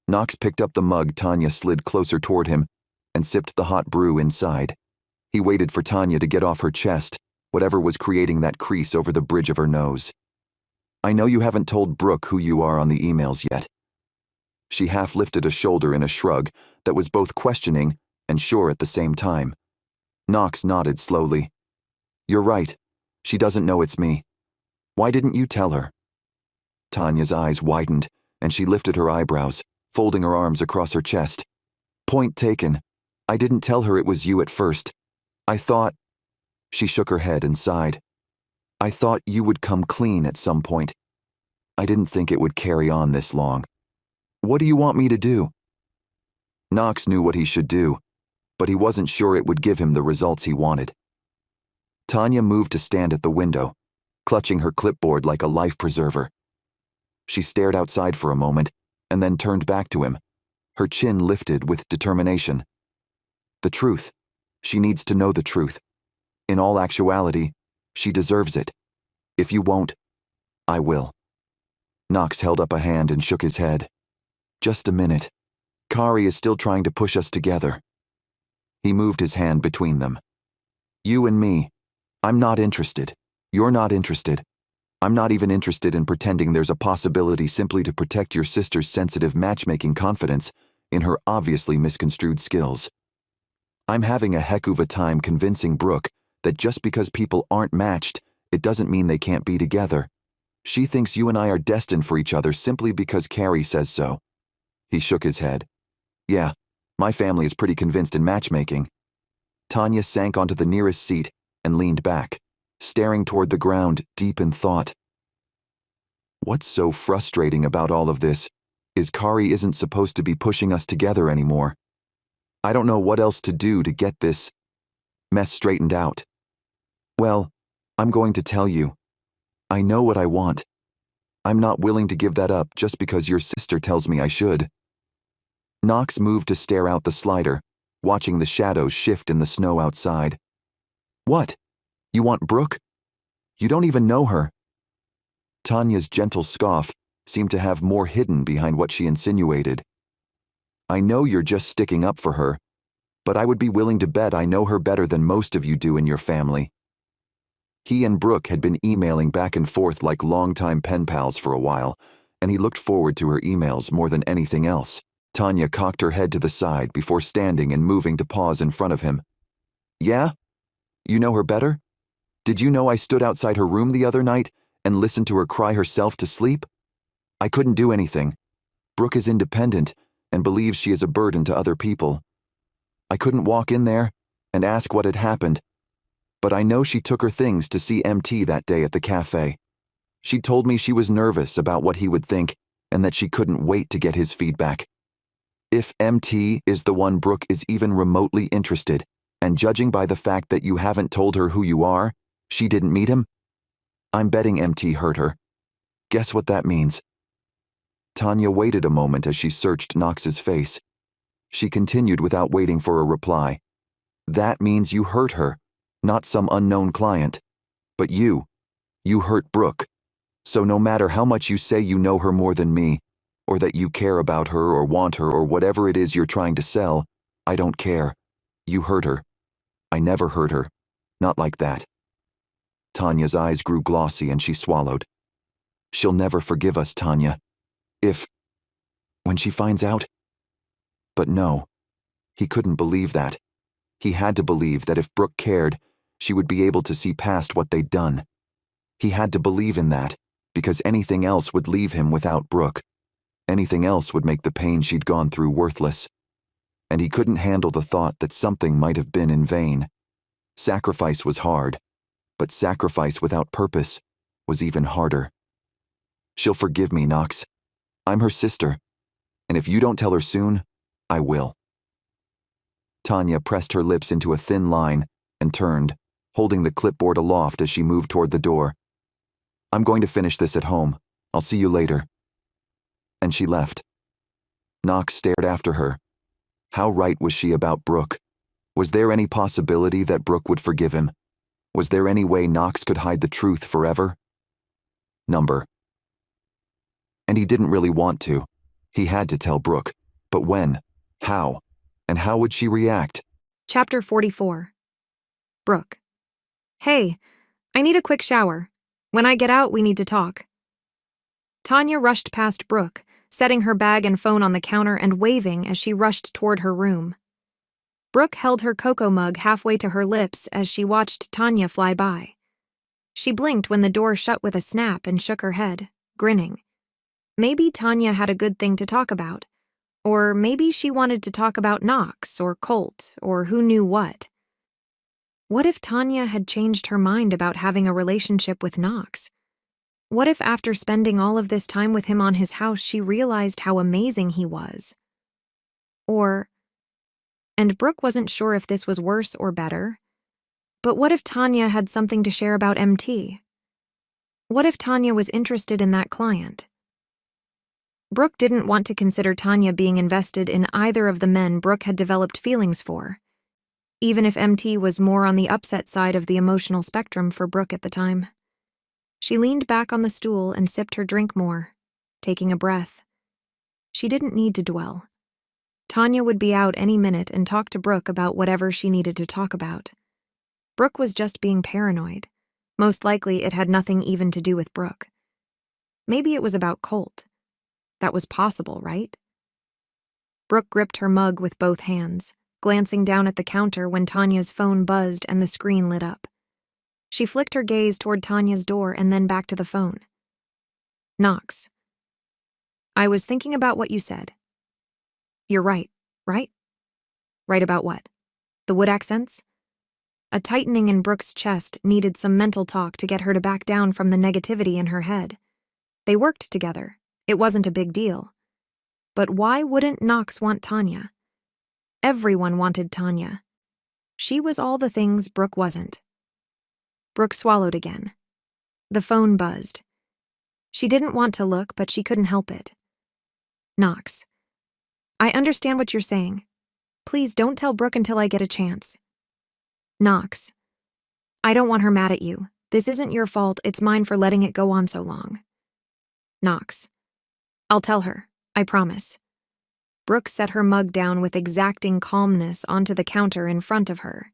Knox picked up the mug Tanya slid closer toward him and sipped the hot brew inside. He waited for Tanya to get off her chest, whatever was creating that crease over the bridge of her nose. I know you haven't told Brooke who you are on the emails yet. She half lifted a shoulder in a shrug that was both questioning and sure at the same time. Knox nodded slowly. You're right. She doesn't know it's me. Why didn't you tell her? Tanya's eyes widened, and she lifted her eyebrows, folding her arms across her chest. Point taken. I didn't tell her it was you at first. I thought... She shook her head and sighed. I thought you would come clean at some point. I didn't think it would carry on this long. What do you want me to do? Knox knew what he should do, but he wasn't sure it would give him the results he wanted. Tanya moved to stand at the window, clutching her clipboard like a life preserver. She stared outside for a moment and then turned back to him, her chin lifted with determination. The truth. She needs to know the truth. In all actuality, she deserves it. If you won't, I will. Knox held up a hand and shook his head. Just a minute. Kari is still trying to push us together. He moved his hand between them. You and me. I'm not interested. You're not interested. I'm not even interested in pretending there's a possibility simply to protect your sister's sensitive matchmaking confidence in her obviously misconstrued skills. I'm having a heck of a time convincing Brooke that just because people aren't matched, it doesn't mean they can't be together. She thinks you and I are destined for each other simply because Kari says so. He shook his head. Yeah, my family is pretty convinced in matchmaking. Tanya sank onto the nearest seat and leaned back, staring toward the ground, deep in thought. What's so frustrating about all of this is Kari isn't supposed to be pushing us together anymore. I don't know what else to do to get this mess straightened out. Well, I'm going to tell you. I know what I want. I'm not willing to give that up just because your sister tells me I should. Knox moved to stare out the slider, watching the shadows shift in the snow outside. What? You want Brooke? You don't even know her. Tanya's gentle scoff seemed to have more hidden behind what she insinuated. I know you're just sticking up for her, but I would be willing to bet I know her better than most of you do in your family. He and Brooke had been emailing back and forth like longtime pen pals for a while, and he looked forward to her emails more than anything else. Tanya cocked her head to the side before standing and moving to pause in front of him. Yeah? You know her better? Did you know I stood outside her room the other night and listened to her cry herself to sleep? I couldn't do anything. Brooke is independent and believes she is a burden to other people. I couldn't walk in there and ask what had happened, but I know she took her things to see MT that day at the cafe. She told me she was nervous about what he would think and that she couldn't wait to get his feedback. If MT is the one Brooke is even remotely interested, and judging by the fact that you haven't told her who you are, she didn't meet him, I'm betting MT hurt her. Guess what that means? Tanya waited a moment as she searched Knox's face. She continued without waiting for a reply. That means you hurt her, not some unknown client. But you hurt Brooke. So no matter how much you say you know her more than me, or that you care about her or want her or whatever it is you're trying to sell, I don't care. You hurt her. I never hurt her. Not like that. Tanya's eyes grew glossy and she swallowed. She'll never forgive us, Tanya. When she finds out? But no, he couldn't believe that. He had to believe that if Brooke cared, she would be able to see past what they'd done. He had to believe in that, because anything else would leave him without Brooke. Anything else would make the pain she'd gone through worthless. And he couldn't handle the thought that something might have been in vain. Sacrifice was hard, but sacrifice without purpose was even harder. She'll forgive me, Knox. I'm her sister, and if you don't tell her soon, I will. Tanya pressed her lips into a thin line and turned, holding the clipboard aloft as she moved toward the door. I'm going to finish this at home. I'll see you later. And she left. Knox stared after her. How right was she about Brooke? Was there any possibility that Brooke would forgive him? Was there any way Knox could hide the truth forever? Number. And he didn't really want to. He had to tell Brooke. But when? How? And how would she react? Chapter 44. Brooke. Hey, I need a quick shower. When I get out, we need to talk. Tanya rushed past Brooke, setting her bag and phone on the counter and waving as she rushed toward her room. Brooke held her cocoa mug halfway to her lips as she watched Tanya fly by. She blinked when the door shut with a snap and shook her head, grinning. Maybe Tanya had a good thing to talk about. Or maybe she wanted to talk about Knox or Colt or who knew what. What if Tanya had changed her mind about having a relationship with Knox? What if after spending all of this time with him on his house she realized how amazing he was? And Brooke wasn't sure if this was worse or better. But what if Tanya had something to share about MT? What if Tanya was interested in that client? Brooke didn't want to consider Tanya being invested in either of the men Brooke had developed feelings for, even if MT was more on the upset side of the emotional spectrum for Brooke at the time. She leaned back on the stool and sipped her drink more, taking a breath. She didn't need to dwell. Tanya would be out any minute and talk to Brooke about whatever she needed to talk about. Brooke was just being paranoid. Most likely it had nothing even to do with Brooke. Maybe it was about Colt. That was possible, right? Brooke gripped her mug with both hands, glancing down at the counter when Tanya's phone buzzed and the screen lit up. She flicked her gaze toward Tanya's door and then back to the phone. Knox. I was thinking about what you said. You're right, right? Right about what? The wood accents? A tightening in Brooke's chest needed some mental talk to get her to back down from the negativity in her head. They worked together. It wasn't a big deal. But why wouldn't Knox want Tanya? Everyone wanted Tanya. She was all the things Brooke wasn't. Brooke swallowed again. The phone buzzed. She didn't want to look, but she couldn't help it. Knox. I understand what you're saying. Please don't tell Brooke until I get a chance. Knox. I don't want her mad at you. This isn't your fault, it's mine for letting it go on so long. Knox. I'll tell her, I promise. Brooke set her mug down with exacting calmness onto the counter in front of her.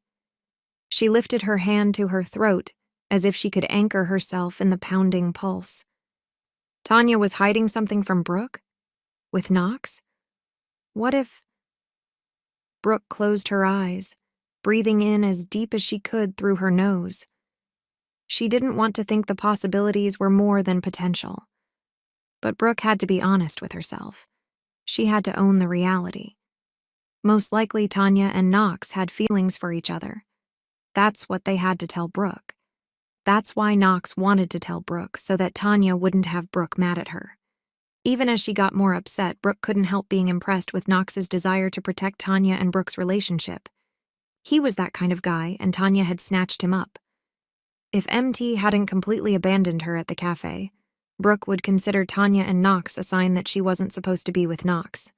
She lifted her hand to her throat as if she could anchor herself in the pounding pulse. Tanya was hiding something from Brooke? With Knox? What if... Brooke closed her eyes, breathing in as deep as she could through her nose. She didn't want to think the possibilities were more than potential. But Brooke had to be honest with herself. She had to own the reality. Most likely Tanya and Knox had feelings for each other. That's what they had to tell Brooke. That's why Knox wanted to tell Brooke, so that Tanya wouldn't have Brooke mad at her. Even as she got more upset, Brooke couldn't help being impressed with Knox's desire to protect Tanya and Brooke's relationship. He was that kind of guy, and Tanya had snatched him up. If MT hadn't completely abandoned her at the cafe, Brooke would consider Tanya and Knox a sign that she wasn't supposed to be with Knox.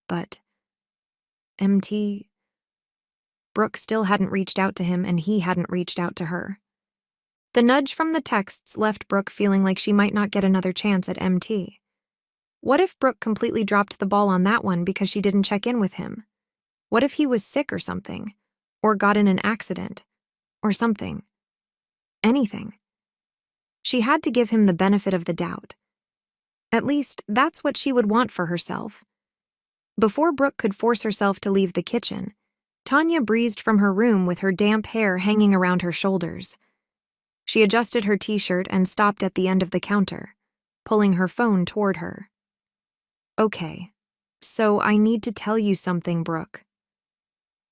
But MT... Brooke still hadn't reached out to him, and he hadn't reached out to her. The nudge from the texts left Brooke feeling like she might not get another chance at MT. What if Brooke completely dropped the ball on that one because she didn't check in with him? What if he was sick or something? Or got in an accident? Or something? Anything. She had to give him the benefit of the doubt. At least, that's what she would want for herself. Before Brooke could force herself to leave the kitchen, Tanya breezed from her room with her damp hair hanging around her shoulders. She adjusted her t-shirt and stopped at the end of the counter, pulling her phone toward her. Okay, so I need to tell you something, Brooke.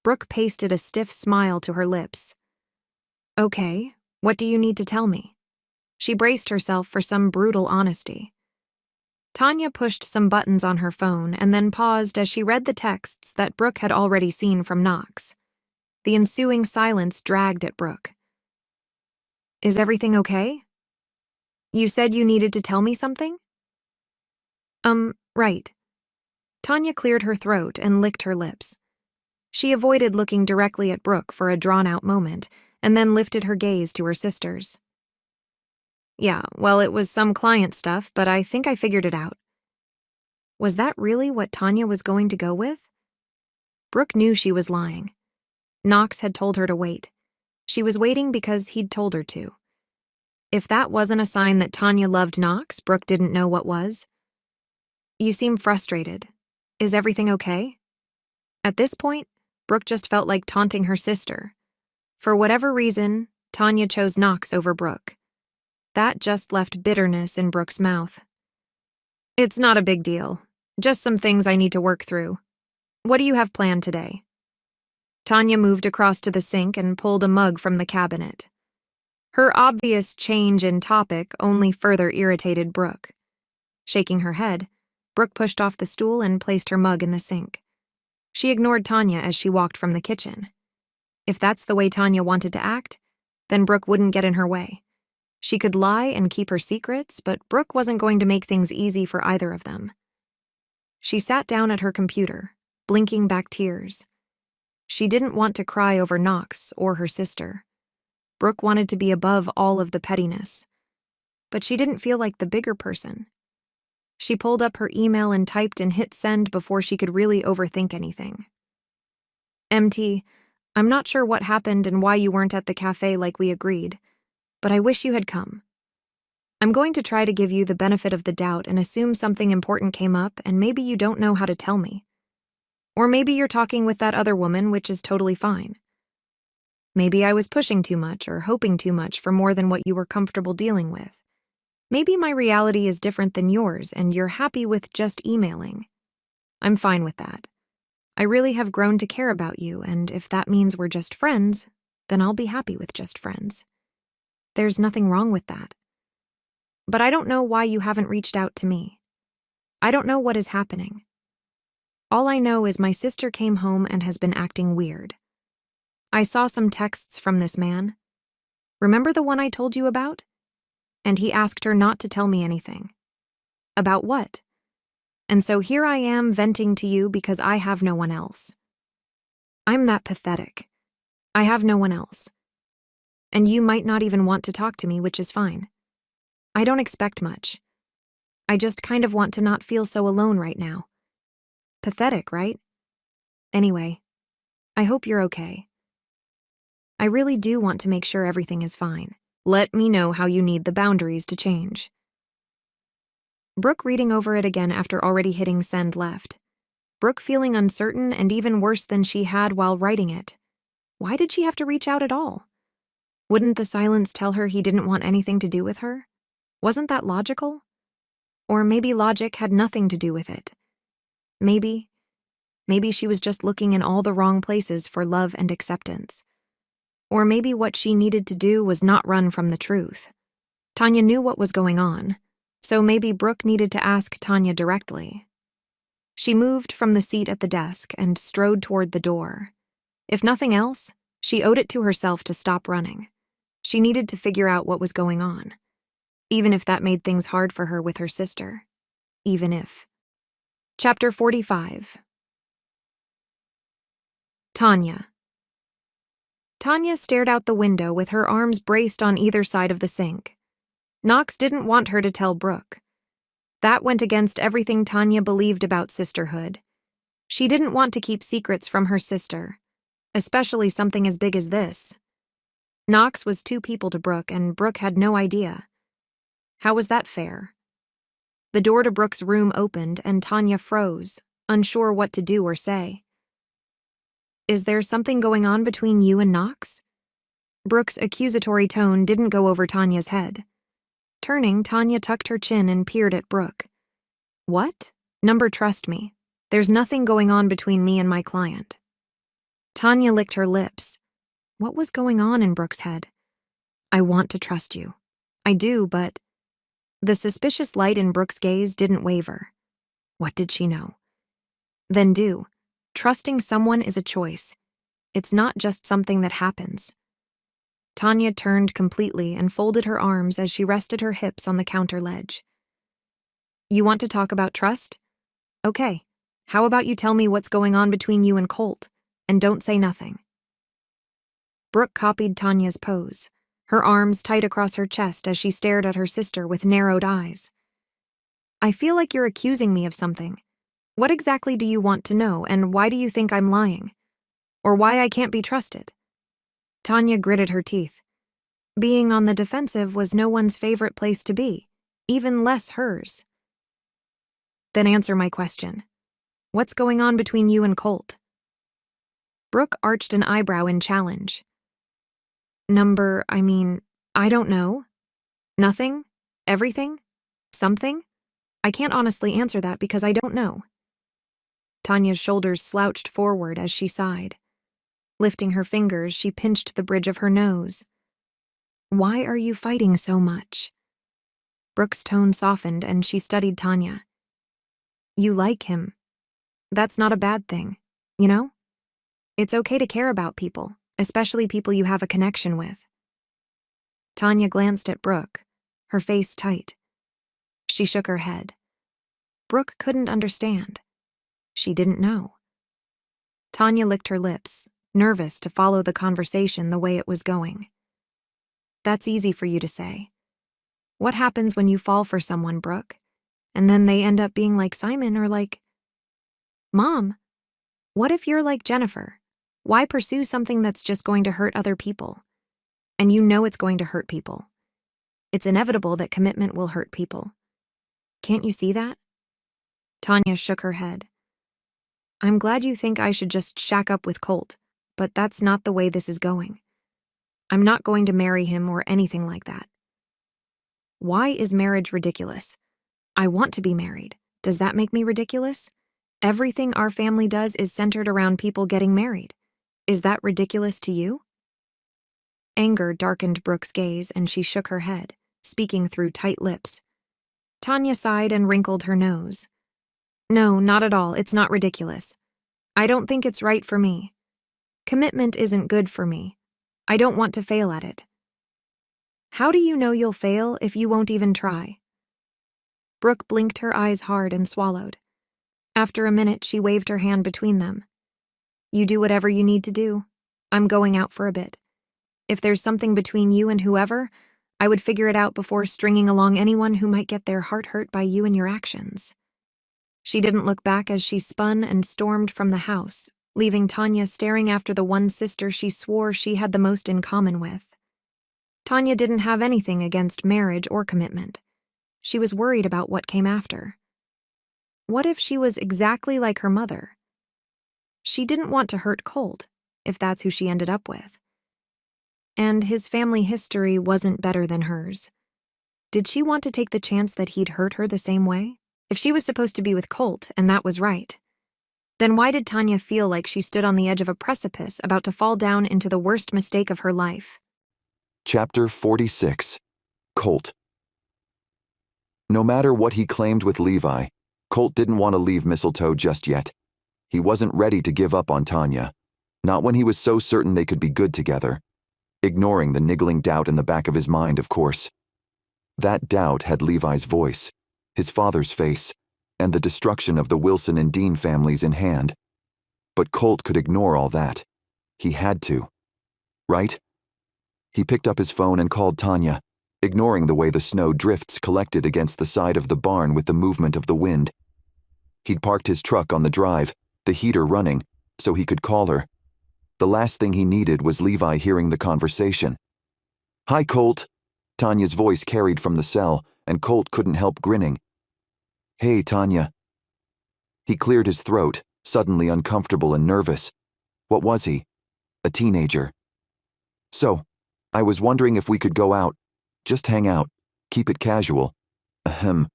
Brooke pasted a stiff smile to her lips. Okay, what do you need to tell me? She braced herself for some brutal honesty. Tanya pushed some buttons on her phone and then paused as she read the texts that Brooke had already seen from Knox. The ensuing silence dragged at Brooke. Is everything okay? You said you needed to tell me something? Right. Tanya cleared her throat and licked her lips. She avoided looking directly at Brooke for a drawn-out moment and then lifted her gaze to her sisters. Yeah, well, it was some client stuff, but I think I figured it out. Was that really what Tanya was going to go with? Brooke knew she was lying. Knox had told her to wait. She was waiting because he'd told her to. If that wasn't a sign that Tanya loved Knox, Brooke didn't know what was. You seem frustrated. Is everything okay? At this point, Brooke just felt like taunting her sister. For whatever reason, Tanya chose Knox over Brooke. That just left bitterness in Brooke's mouth. It's not a big deal. Just some things I need to work through. What do you have planned today? Tanya moved across to the sink and pulled a mug from the cabinet. Her obvious change in topic only further irritated Brooke. Shaking her head, Brooke pushed off the stool and placed her mug in the sink. She ignored Tanya as she walked from the kitchen. If that's the way Tanya wanted to act, then Brooke wouldn't get in her way. She could lie and keep her secrets, but Brooke wasn't going to make things easy for either of them. She sat down at her computer, blinking back tears. She didn't want to cry over Knox or her sister. Brooke wanted to be above all of the pettiness. But she didn't feel like the bigger person. She pulled up her email and typed and hit send before she could really overthink anything. MT, I'm not sure what happened and why you weren't at the cafe like we agreed, but I wish you had come. I'm going to try to give you the benefit of the doubt and assume something important came up and maybe you don't know how to tell me. Or maybe you're talking with that other woman, which is totally fine. Maybe I was pushing too much or hoping too much for more than what you were comfortable dealing with. Maybe my reality is different than yours and you're happy with just emailing. I'm fine with that. I really have grown to care about you, and if that means we're just friends, then I'll be happy with just friends. There's nothing wrong with that. But I don't know why you haven't reached out to me. I don't know what is happening. All I know is my sister came home and has been acting weird. I saw some texts from this man. Remember the one I told you about? And he asked her not to tell me anything. About what? And so here I am venting to you because I have no one else. I'm that pathetic. I have no one else. And you might not even want to talk to me, which is fine. I don't expect much. I just kind of want to not feel so alone right now. Pathetic, right? Anyway, I hope you're okay. I really do want to make sure everything is fine. Let me know how you need the boundaries to change. Brooke reading over it again after already hitting send left. Brooke feeling uncertain and even worse than she had while writing it. Why did she have to reach out at all? Wouldn't the silence tell her he didn't want anything to do with her? Wasn't that logical? Or maybe logic had nothing to do with it. Maybe she was just looking in all the wrong places for love and acceptance. Or maybe what she needed to do was not run from the truth. Tanya knew what was going on, so maybe Brooke needed to ask Tanya directly. She moved from the seat at the desk and strode toward the door. If nothing else, she owed it to herself to stop running. She needed to figure out what was going on, even if that made things hard for her with her sister. Even if. Chapter 45. Tanya. Tanya stared out the window with her arms braced on either side of the sink. Knox didn't want her to tell Brooke. That went against everything Tanya believed about sisterhood. She didn't want to keep secrets from her sister, especially something as big as this. Knox was two people to Brooke, and Brooke had no idea. How was that fair? The door to Brooke's room opened, and Tanya froze, unsure what to do or say. Is there something going on between you and Knox? Brooke's accusatory tone didn't go over Tanya's head. Turning, Tanya tucked her chin and peered at Brooke. What? Number, trust me. There's nothing going on between me and my client. Tanya licked her lips. What was going on in Brooke's head? I want to trust you. I do, but... The suspicious light in Brooke's gaze didn't waver. What did she know? Then do. Trusting someone is a choice. It's not just something that happens. Tanya turned completely and folded her arms as she rested her hips on the counter ledge. You want to talk about trust? Okay. How about you tell me what's going on between you and Colt, and don't say nothing. Brooke copied Tanya's pose, her arms tight across her chest as she stared at her sister with narrowed eyes. I feel like you're accusing me of something. What exactly do you want to know, and why do you think I'm lying? Or why I can't be trusted? Tanya gritted her teeth. Being on the defensive was no one's favorite place to be, even less hers. Then answer my question. What's going on between you and Colt? Brooke arched an eyebrow in challenge. I don't know. Nothing? Everything? Something? I can't honestly answer that because I don't know. Tanya's shoulders slouched forward as she sighed. Lifting her fingers, she pinched the bridge of her nose. Why are you fighting so much? Brooke's tone softened and she studied Tanya. You like him. That's not a bad thing, you know? It's okay to care about people, especially people you have a connection with. Tanya glanced at Brooke, her face tight. She shook her head. Brooke couldn't understand. She didn't know. Tanya licked her lips, nervous to follow the conversation the way it was going. That's easy for you to say. What happens when you fall for someone, Brooke? And then they end up being like Simon or like, Mom, what if you're like Jennifer? Why pursue something that's just going to hurt other people? And you know it's going to hurt people. It's inevitable that commitment will hurt people. Can't you see that? Tanya shook her head. I'm glad you think I should just shack up with Colt, but that's not the way this is going. I'm not going to marry him or anything like that. Why is marriage ridiculous? I want to be married. Does that make me ridiculous? Everything our family does is centered around people getting married. Is that ridiculous to you? Anger darkened Brooke's gaze, and she shook her head, speaking through tight lips. Tanya sighed and wrinkled her nose. No, not at all. It's not ridiculous. I don't think it's right for me. Commitment isn't good for me. I don't want to fail at it. How do you know you'll fail if you won't even try? Brooke blinked her eyes hard and swallowed. After a minute, she waved her hand between them. You do whatever you need to do. I'm going out for a bit. If there's something between you and whoever, I would figure it out before stringing along anyone who might get their heart hurt by you and your actions. She didn't look back as she spun and stormed from the house, leaving Tanya staring after the one sister she swore she had the most in common with. Tanya didn't have anything against marriage or commitment. She was worried about what came after. What if she was exactly like her mother? She didn't want to hurt Colt, if that's who she ended up with. And his family history wasn't better than hers. Did she want to take the chance that he'd hurt her the same way? If she was supposed to be with Colt, and that was right, then why did Tanya feel like she stood on the edge of a precipice about to fall down into the worst mistake of her life? Chapter 46. Colt. No matter what he claimed with Levi, Colt didn't want to leave Mistletoe just yet. He wasn't ready to give up on Tanya, not when he was so certain they could be good together, ignoring the niggling doubt in the back of his mind, of course. That doubt had Levi's voice, his father's face, and the destruction of the Wilson and Dean families in hand. But Colt could ignore all that. He had to. Right? He picked up his phone and called Tanya, ignoring the way the snow drifts collected against the side of the barn with the movement of the wind. He'd parked his truck on the drive, the heater running, so he could call her. The last thing he needed was Levi hearing the conversation. Hi, Colt. Tanya's voice carried from the cell, and Colt couldn't help grinning. Hey, Tanya. He cleared his throat, suddenly uncomfortable and nervous. What was he? A teenager. So, I was wondering if we could go out. Just hang out. Keep it casual. Ahem.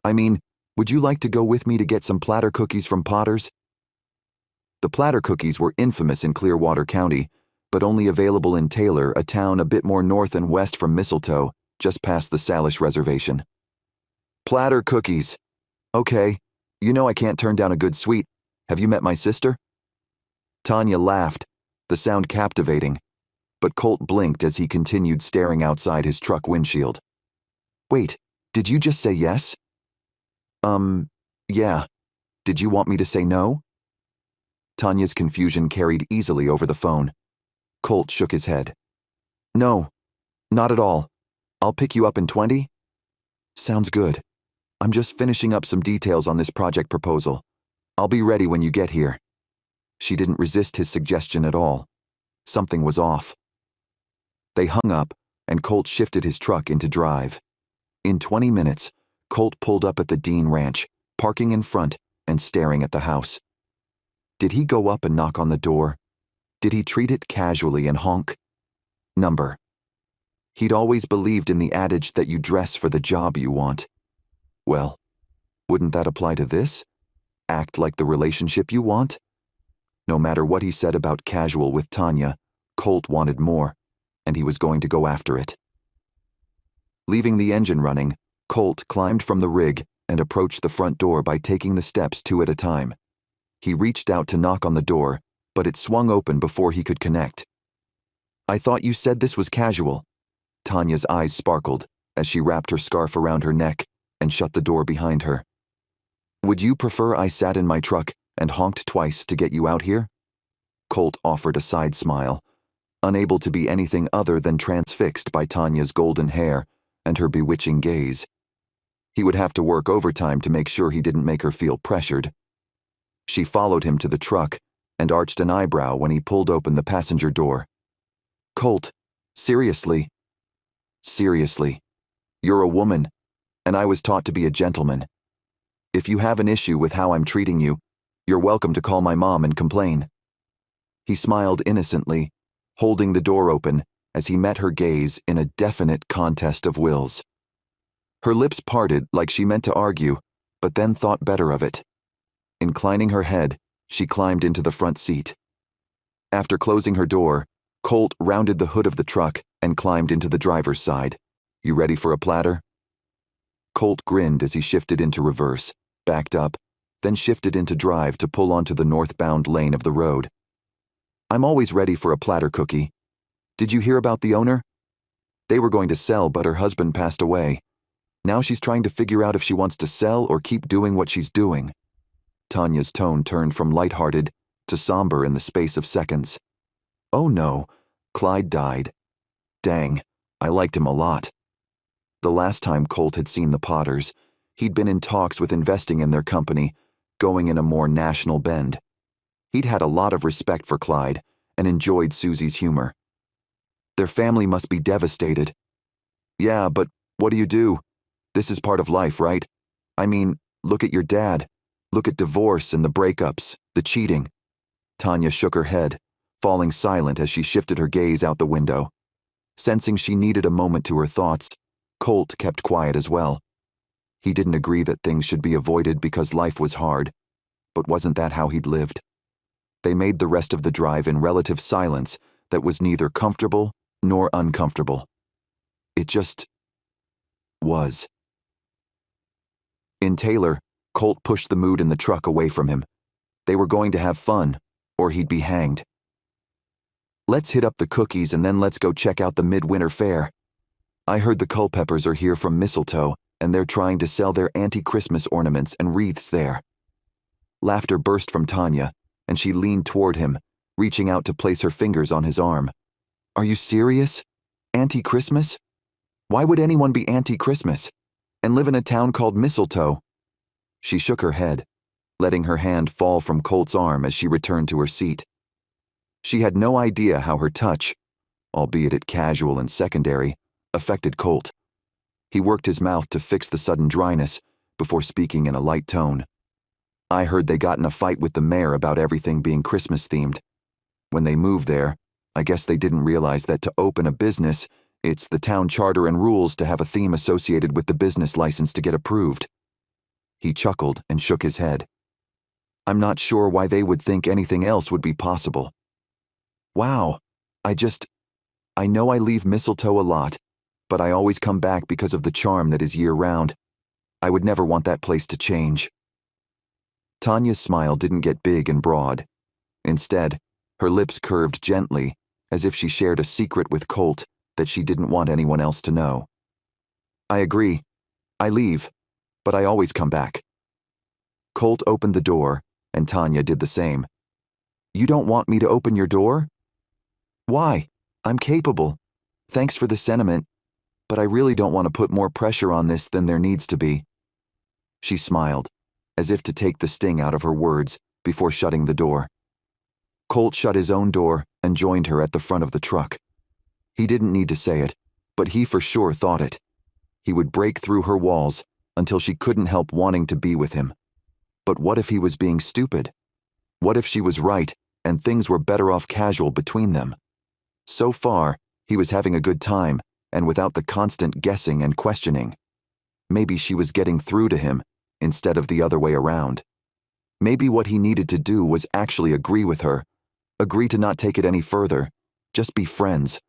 I mean, would you like to go with me to get some platter cookies from Potter's? The platter cookies were infamous in Clearwater County, but only available in Taylor, a town a bit more north and west from Mistletoe, just past the Salish Reservation. Platter cookies. Okay. You know I can't turn down a good sweet. Have you met my sister? Tanya laughed, the sound captivating, but Colt blinked as he continued staring outside his truck windshield. Wait, did you just say yes? Yeah. Did you want me to say no? Tanya's confusion carried easily over the phone. Colt shook his head. No, not at all. I'll pick you up in 20? Sounds good. I'm just finishing up some details on this project proposal. I'll be ready when you get here. She didn't resist his suggestion at all. Something was off. They hung up, and Colt shifted his truck into drive. In 20 minutes, Colt pulled up at the Dean Ranch, parking in front and staring at the house. Did he go up and knock on the door? Did he treat it casually and honk? Number. He'd always believed in the adage that you dress for the job you want. Well, wouldn't that apply to this? Act like the relationship you want? No matter what he said about casual with Tanya, Colt wanted more, and he was going to go after it. Leaving the engine running, Colt climbed from the rig and approached the front door by taking the steps 2 at a time. He reached out to knock on the door, but it swung open before he could connect. I thought you said this was casual. Tanya's eyes sparkled as she wrapped her scarf around her neck and shut the door behind her. Would you prefer I sat in my truck and honked twice to get you out here? Colt offered a side smile, unable to be anything other than transfixed by Tanya's golden hair and her bewitching gaze. He would have to work overtime to make sure he didn't make her feel pressured. She followed him to the truck and arched an eyebrow when he pulled open the passenger door. "Colt, seriously? Seriously. You're a woman, and I was taught to be a gentleman. If you have an issue with how I'm treating you, you're welcome to call my mom and complain." He smiled innocently, holding the door open as he met her gaze in a definite contest of wills. Her lips parted like she meant to argue, but then thought better of it. Inclining her head, she climbed into the front seat. After closing her door, Colt rounded the hood of the truck and climbed into the driver's side. "You ready for a platter?" Colt grinned as he shifted into reverse, backed up, then shifted into drive to pull onto the northbound lane of the road. "I'm always ready for a platter, Cookie. Did you hear about the owner? They were going to sell, but her husband passed away. Now she's trying to figure out if she wants to sell or keep doing what she's doing." Tanya's tone turned from lighthearted to somber in the space of seconds. "Oh no, Clyde died. Dang, I liked him a lot." The last time Colt had seen the Potters, he'd been in talks with investing in their company, going in a more national bend. He'd had a lot of respect for Clyde and enjoyed Susie's humor. "Their family must be devastated." "Yeah, but what do you do? This is part of life, right? I mean, look at your dad. Look at divorce and the breakups, the cheating." Tanya shook her head, falling silent as she shifted her gaze out the window. Sensing she needed a moment to her thoughts, Colt kept quiet as well. He didn't agree that things should be avoided because life was hard, but wasn't that how he'd lived? They made the rest of the drive in relative silence that was neither comfortable nor uncomfortable. It just was. In Taylor, Colt pushed the mood in the truck away from him. They were going to have fun, or he'd be hanged. "Let's hit up the Cookies and then let's go check out the midwinter fair. I heard the Culpeppers are here from Mistletoe, and they're trying to sell their anti-Christmas ornaments and wreaths there." Laughter burst from Tanya, and she leaned toward him, reaching out to place her fingers on his arm. "Are you serious? Anti-Christmas? Why would anyone be anti-Christmas and live in a town called Mistletoe?" She shook her head, letting her hand fall from Colt's arm as she returned to her seat. She had no idea how her touch, albeit it casual and secondary, affected Colt. He worked his mouth to fix the sudden dryness before speaking in a light tone. "I heard they got in a fight with the mayor about everything being Christmas-themed. When they moved there, I guess they didn't realize that to open a business, it's the town charter and rules to have a theme associated with the business license to get approved." He chuckled and shook his head. "I'm not sure why they would think anything else would be possible. Wow, I know I leave Mistletoe a lot, but I always come back because of the charm that is year-round. I would never want that place to change." Tanya's smile didn't get big and broad. Instead, her lips curved gently, as if she shared a secret with Colt that she didn't want anyone else to know. "I agree. I leave, but I always come back." Colt opened the door, and Tanya did the same. "You don't want me to open your door?" "Why? I'm capable. Thanks for the sentiment, but I really don't want to put more pressure on this than there needs to be." She smiled, as if to take the sting out of her words before shutting the door. Colt shut his own door and joined her at the front of the truck. He didn't need to say it, but he for sure thought it. He would break through her walls until she couldn't help wanting to be with him. But what if he was being stupid? What if she was right and things were better off casual between them? So far, he was having a good time and without the constant guessing and questioning. Maybe she was getting through to him instead of the other way around. Maybe what he needed to do was actually agree with her, agree to not take it any further, just be friends.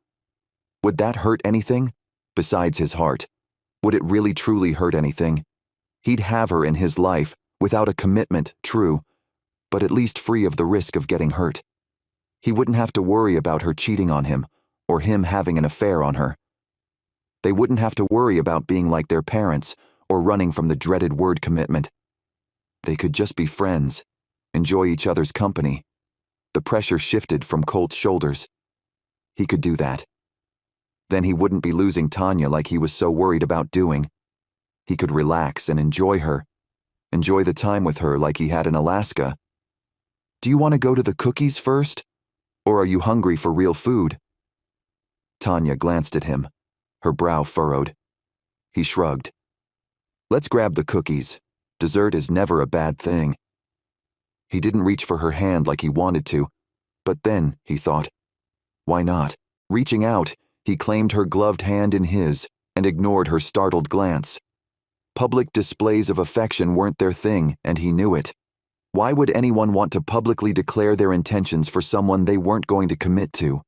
Would that hurt anything? Besides his heart, would it really truly hurt anything? He'd have her in his life without a commitment, true, but at least free of the risk of getting hurt. He wouldn't have to worry about her cheating on him or him having an affair on her. They wouldn't have to worry about being like their parents or running from the dreaded word commitment. They could just be friends, enjoy each other's company. The pressure shifted from Colt's shoulders. He could do that. Then he wouldn't be losing Tanya like he was so worried about doing. He could relax and enjoy her. Enjoy the time with her like he had in Alaska. Do you want to go to the cookies first? Or are you hungry for real food? Tanya glanced at him, her brow furrowed. He shrugged. Let's grab the cookies. Dessert is never a bad thing. He didn't reach for her hand like he wanted to, but then, he thought, why not? Reaching out, he claimed her gloved hand in his and ignored her startled glance. Public displays of affection weren't their thing, and he knew it. Why would anyone want to publicly declare their intentions for someone they weren't going to commit to?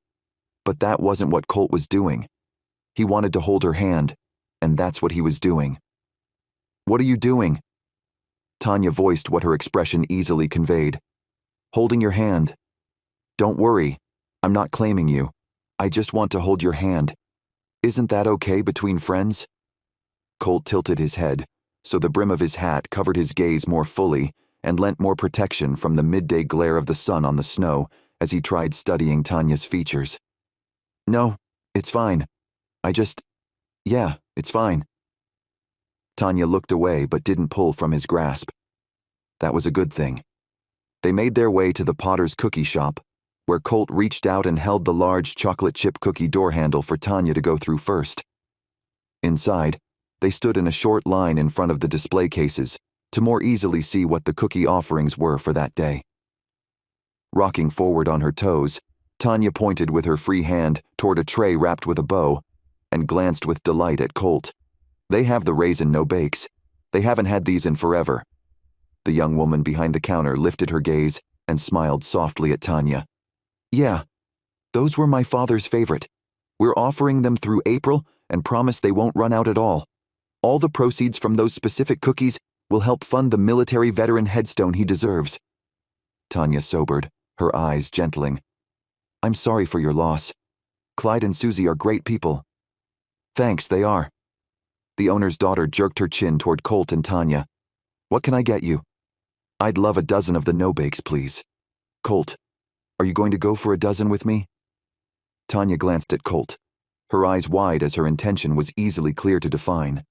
But that wasn't what Colt was doing. He wanted to hold her hand, and that's what he was doing. What are you doing? Tanya voiced what her expression easily conveyed. Holding your hand. Don't worry, I'm not claiming you. I just want to hold your hand. Isn't that okay between friends? Colt tilted his head, so the brim of his hat covered his gaze more fully and lent more protection from the midday glare of the sun on the snow as he tried studying Tanya's features. No, it's fine. Yeah, it's fine. Tanya looked away but didn't pull from his grasp. That was a good thing. They made their way to the Potter's cookie shop, where Colt reached out and held the large chocolate chip cookie door handle for Tanya to go through first. Inside, they stood in a short line in front of the display cases to more easily see what the cookie offerings were for that day. Rocking forward on her toes, Tanya pointed with her free hand toward a tray wrapped with a bow and glanced with delight at Colt. They have the raisin no bakes. They haven't had these in forever. The young woman behind the counter lifted her gaze and smiled softly at Tanya. Yeah, those were my father's favorite. We're offering them through April and promise they won't run out at all. All the proceeds from those specific cookies will help fund the military veteran headstone he deserves. Tanya sobered, her eyes gentling. I'm sorry for your loss. Clyde and Susie are great people. Thanks, they are. The owner's daughter jerked her chin toward Colt and Tanya. What can I get you? I'd love a dozen of the no-bakes, please. Colt, are you going to go for a dozen with me? Tanya glanced at Colt, her eyes wide as her intention was easily clear to define.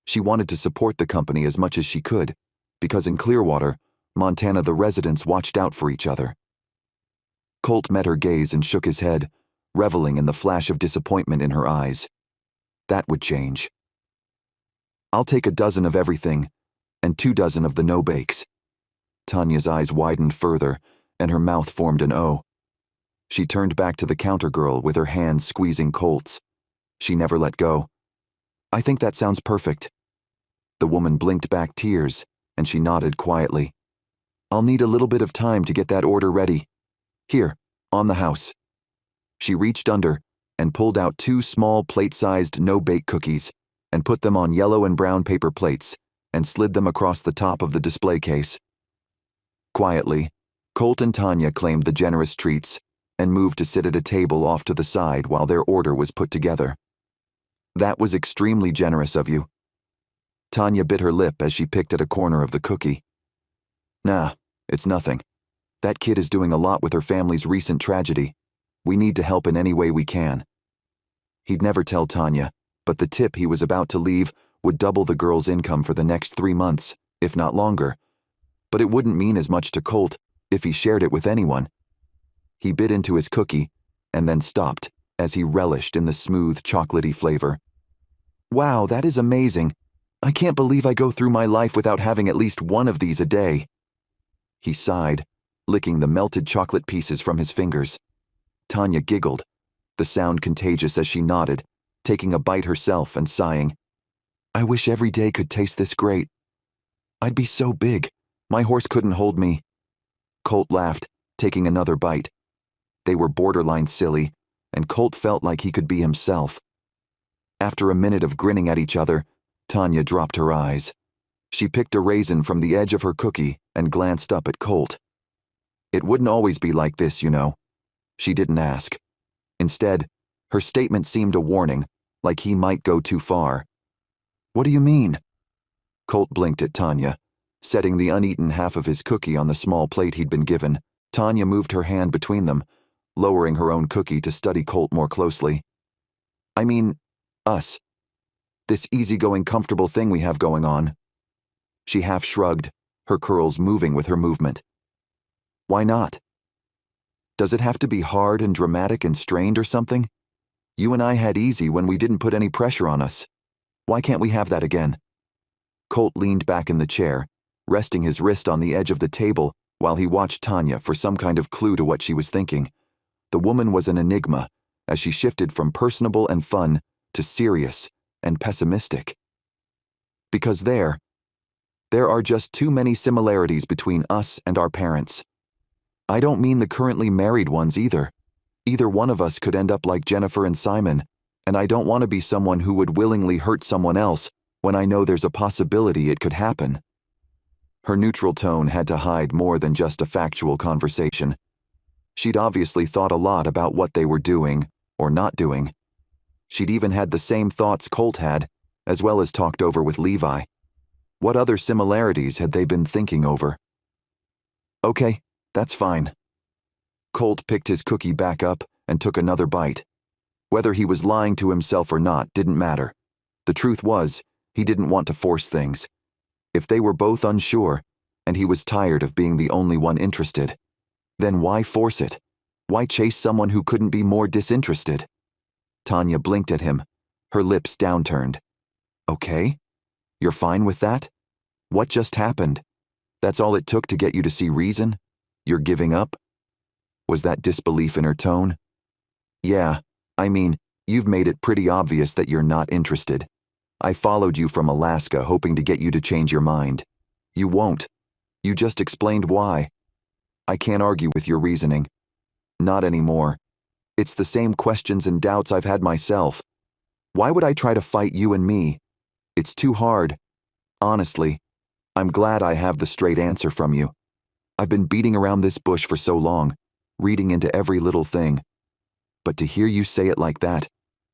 She wanted to support the company as much as she could, because in Clearwater, Montana, the residents watched out for each other. Colt met her gaze and shook his head, reveling in the flash of disappointment in her eyes. That would change. I'll take a dozen of everything, and 2 dozen of the no-bakes. Tanya's eyes widened further, and her mouth formed an O. She turned back to the counter girl with her hands squeezing Colt's. She never let go. I think that sounds perfect. The woman blinked back tears, and she nodded quietly. I'll need a little bit of time to get that order ready. Here, on the house. She reached under and pulled out 2 small plate-sized no-bake cookies and put them on yellow and brown paper plates and slid them across the top of the display case. Quietly, Colt and Tanya claimed the generous treats and moved to sit at a table off to the side while their order was put together. That was extremely generous of you. Tanya bit her lip as she picked at a corner of the cookie. Nah, it's nothing. That kid is doing a lot with her family's recent tragedy. We need to help in any way we can. He'd never tell Tanya, but the tip he was about to leave would double the girl's income for the next 3 months, if not longer. But it wouldn't mean as much to Colt if he shared it with anyone. He bit into his cookie and then stopped as he relished in the smooth, chocolatey flavor. Wow, that is amazing. I can't believe I go through my life without having at least one of these a day. He sighed, licking the melted chocolate pieces from his fingers. Tanya giggled, the sound contagious as she nodded, taking a bite herself and sighing. I wish every day could taste this great. I'd be so big, my horse couldn't hold me. Colt laughed, taking another bite. They were borderline silly, and Colt felt like he could be himself. After a minute of grinning at each other, Tanya dropped her eyes. She picked a raisin from the edge of her cookie and glanced up at Colt. It wouldn't always be like this, you know. She didn't ask. Instead, her statement seemed a warning, like he might go too far. What do you mean? Colt blinked at Tanya, setting the uneaten half of his cookie on the small plate he'd been given. Tanya moved her hand between them, lowering her own cookie to study Colt more closely. I mean, us. this easygoing, comfortable thing we have going on." She half shrugged, her curls moving with her movement. "Why not? Does it have to be hard and dramatic and strained or something? You and I had easy when we didn't put any pressure on us. Why can't we have that again?" Colt leaned back in the chair, resting his wrist on the edge of the table while he watched Tanya for some kind of clue to what she was thinking. The woman was an enigma, as she shifted from personable and fun to serious and pessimistic. Because there are just too many similarities between us and our parents. I don't mean the currently married ones either. Either one of us could end up like Jennifer and Simon, and I don't want to be someone who would willingly hurt someone else when I know there's a possibility it could happen. Her neutral tone had to hide more than just a factual conversation. She'd obviously thought a lot about what they were doing or not doing. She'd even had the same thoughts Colt had, as well as talked over with Levi. What other similarities had they been thinking over? "Okay, that's fine." Colt picked his cookie back up and took another bite. Whether he was lying to himself or not didn't matter. The truth was, he didn't want to force things. If they were both unsure, and he was tired of being the only one interested, then why force it? Why chase someone who couldn't be more disinterested? Tanya blinked at him, her lips downturned. "Okay? You're fine with that? What just happened? That's all it took to get you to see reason? You're giving up?" Was that disbelief in her tone? "Yeah, I mean, you've made it pretty obvious that you're not interested. I followed you from Alaska hoping to get you to change your mind. You won't. You just explained why. I can't argue with your reasoning. Not anymore. It's the same questions and doubts I've had myself. Why would I try to fight you and me? It's too hard. Honestly, I'm glad I have the straight answer from you. I've been beating around this bush for so long, reading into every little thing. But to hear you say it like that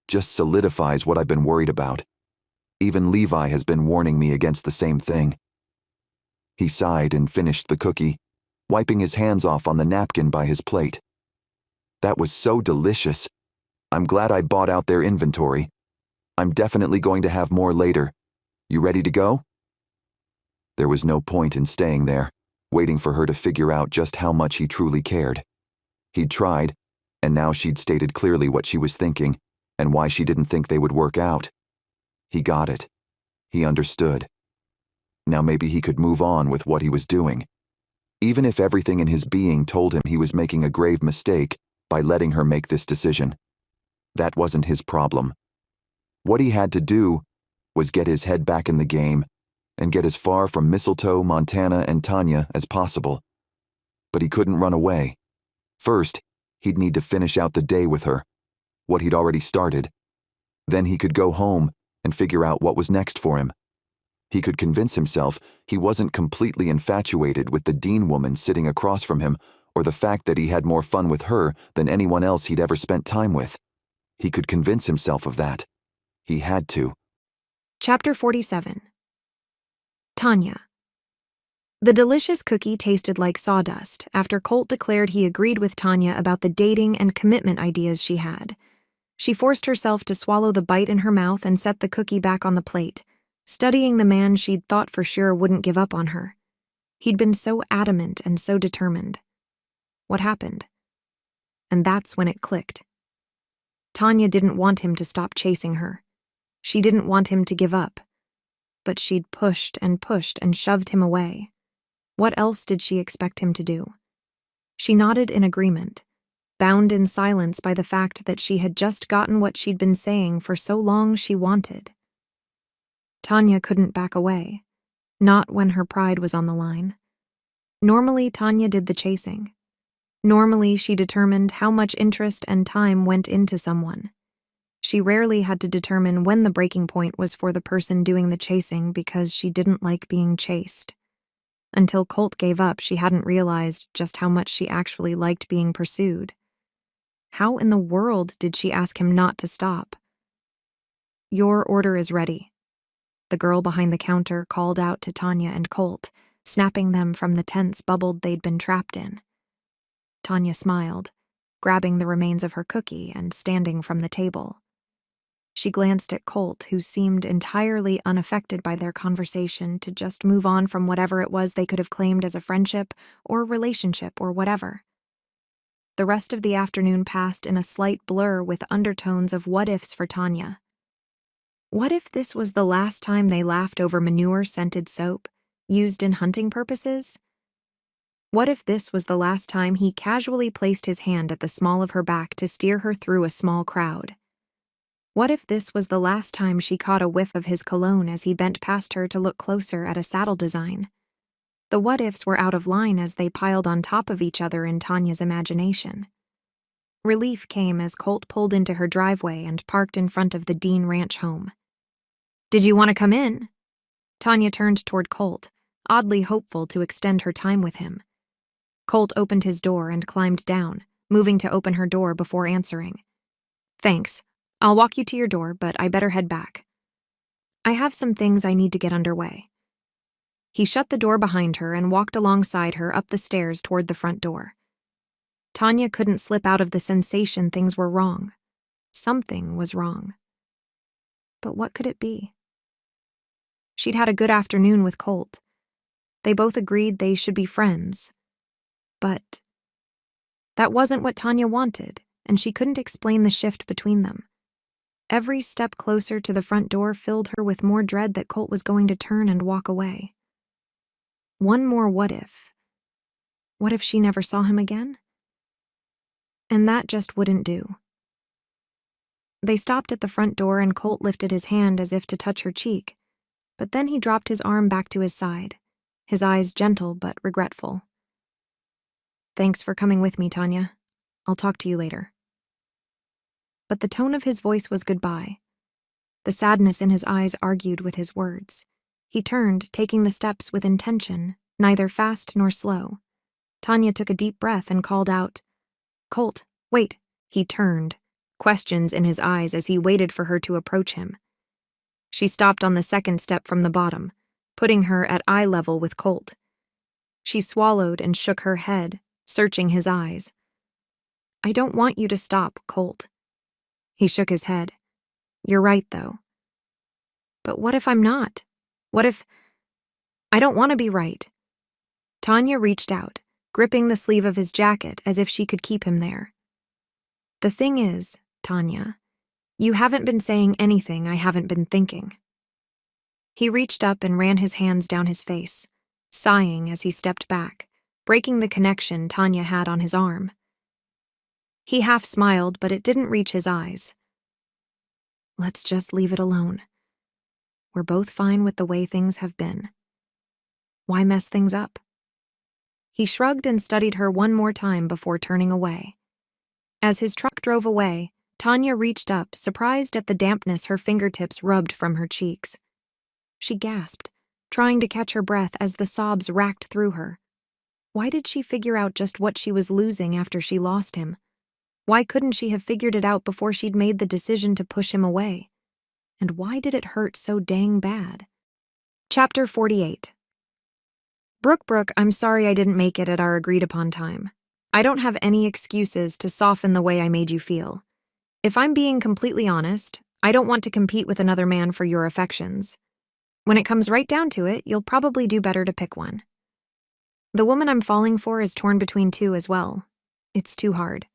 just solidifies what I've been worried about. Even Levi has been warning me against the same thing." He sighed and finished the cookie, wiping his hands off on the napkin by his plate. "That was so delicious. I'm glad I bought out their inventory. I'm definitely going to have more later. You ready to go?" There was no point in staying there, waiting for her to figure out just how much he truly cared. He'd tried, and now she'd stated clearly what she was thinking and why she didn't think they would work out. He got it. He understood. Now maybe he could move on with what he was doing. Even if everything in his being told him he was making a grave mistake by letting her make this decision. That wasn't his problem. What he had to do was get his head back in the game and get as far from Mistletoe, Montana, and Tanya as possible. But he couldn't run away. First, he'd need to finish out the day with her, what he'd already started. Then he could go home and figure out what was next for him. He could convince himself he wasn't completely infatuated with the Dean woman sitting across from him or the fact that he had more fun with her than anyone else he'd ever spent time with. He could convince himself of that. He had to. Chapter 47. Tanya. The delicious cookie tasted like sawdust after Colt declared he agreed with Tanya about the dating and commitment ideas she had. She forced herself to swallow the bite in her mouth and set the cookie back on the plate, studying the man she'd thought for sure wouldn't give up on her. He'd been so adamant and so determined. What happened? And that's when it clicked. Tanya didn't want him to stop chasing her. She didn't want him to give up. But she'd pushed and shoved him away. What else did she expect him to do? She nodded in agreement, bound in silence by the fact that she had just gotten what she'd been saying for so long she wanted. Tanya couldn't back away, not when her pride was on the line. Normally, Tanya did the chasing. Normally, she determined how much interest and time went into someone. She rarely had to determine when the breaking point was for the person doing the chasing because she didn't like being chased. Until Colt gave up, she hadn't realized just how much she actually liked being pursued. How in the world did she ask him not to stop? "Your order is ready," the girl behind the counter called out to Tanya and Colt, snapping them from the tense bubble they'd been trapped in. Tanya smiled, grabbing the remains of her cookie and standing from the table. She glanced at Colt, who seemed entirely unaffected by their conversation, to just move on from whatever it was they could have claimed as a friendship or relationship or whatever. The rest of the afternoon passed in a slight blur with undertones of what-ifs for Tanya. What if this was the last time they laughed over manure-scented soap, used in hunting purposes? What if this was the last time he casually placed his hand at the small of her back to steer her through a small crowd? What if this was the last time she caught a whiff of his cologne as he bent past her to look closer at a saddle design? The what-ifs were out of line as they piled on top of each other in Tanya's imagination. Relief came as Colt pulled into her driveway and parked in front of the Dean Ranch home. "Did you want to come in?" Tanya turned toward Colt, oddly hopeful to extend her time with him. Colt opened his door and climbed down, moving to open her door before answering. "Thanks. I'll walk you to your door, but I better head back. I have some things I need to get underway." He shut the door behind her and walked alongside her up the stairs toward the front door. Tanya couldn't slip out of the sensation things were wrong. Something was wrong. But what could it be? She'd had a good afternoon with Colt. They both agreed they should be friends. But that wasn't what Tanya wanted, and she couldn't explain the shift between them. Every step closer to the front door filled her with more dread that Colt was going to turn and walk away. One more what if. What if she never saw him again? And that just wouldn't do. They stopped at the front door and Colt lifted his hand as if to touch her cheek, but then he dropped his arm back to his side, his eyes gentle but regretful. "Thanks for coming with me, Tanya. I'll talk to you later." But the tone of his voice was goodbye. The sadness in his eyes argued with his words. He turned, taking the steps with intention, neither fast nor slow. Tanya took a deep breath and called out, "Colt, wait." He turned, questions in his eyes as he waited for her to approach him. She stopped on the second step from the bottom, putting her at eye level with Colt. She swallowed and shook her head, searching his eyes. "I don't want you to stop, Colt." He shook his head. "You're right, though." "But what if I'm not? What if—" "I don't want to be right." Tanya reached out, gripping the sleeve of his jacket as if she could keep him there. "The thing is, Tanya, you haven't been saying anything I haven't been thinking." He reached up and ran his hands down his face, sighing as he stepped back, breaking the connection Tanya had on his arm. He half smiled, but it didn't reach his eyes. "Let's just leave it alone. We're both fine with the way things have been. Why mess things up?" He shrugged and studied her one more time before turning away. As his truck drove away, Tanya reached up, surprised at the dampness her fingertips rubbed from her cheeks. She gasped, trying to catch her breath as the sobs racked through her. Why did she figure out just what she was losing after she lost him? Why couldn't she have figured it out before she'd made the decision to push him away? And why did it hurt so dang bad? Chapter 48. Brooke, I'm sorry I didn't make it at our agreed-upon time. I don't have any excuses to soften the way I made you feel. If I'm being completely honest, I don't want to compete with another man for your affections. When it comes right down to it, you'll probably do better to pick one. The woman I'm falling for is torn between two as well. It's too hard.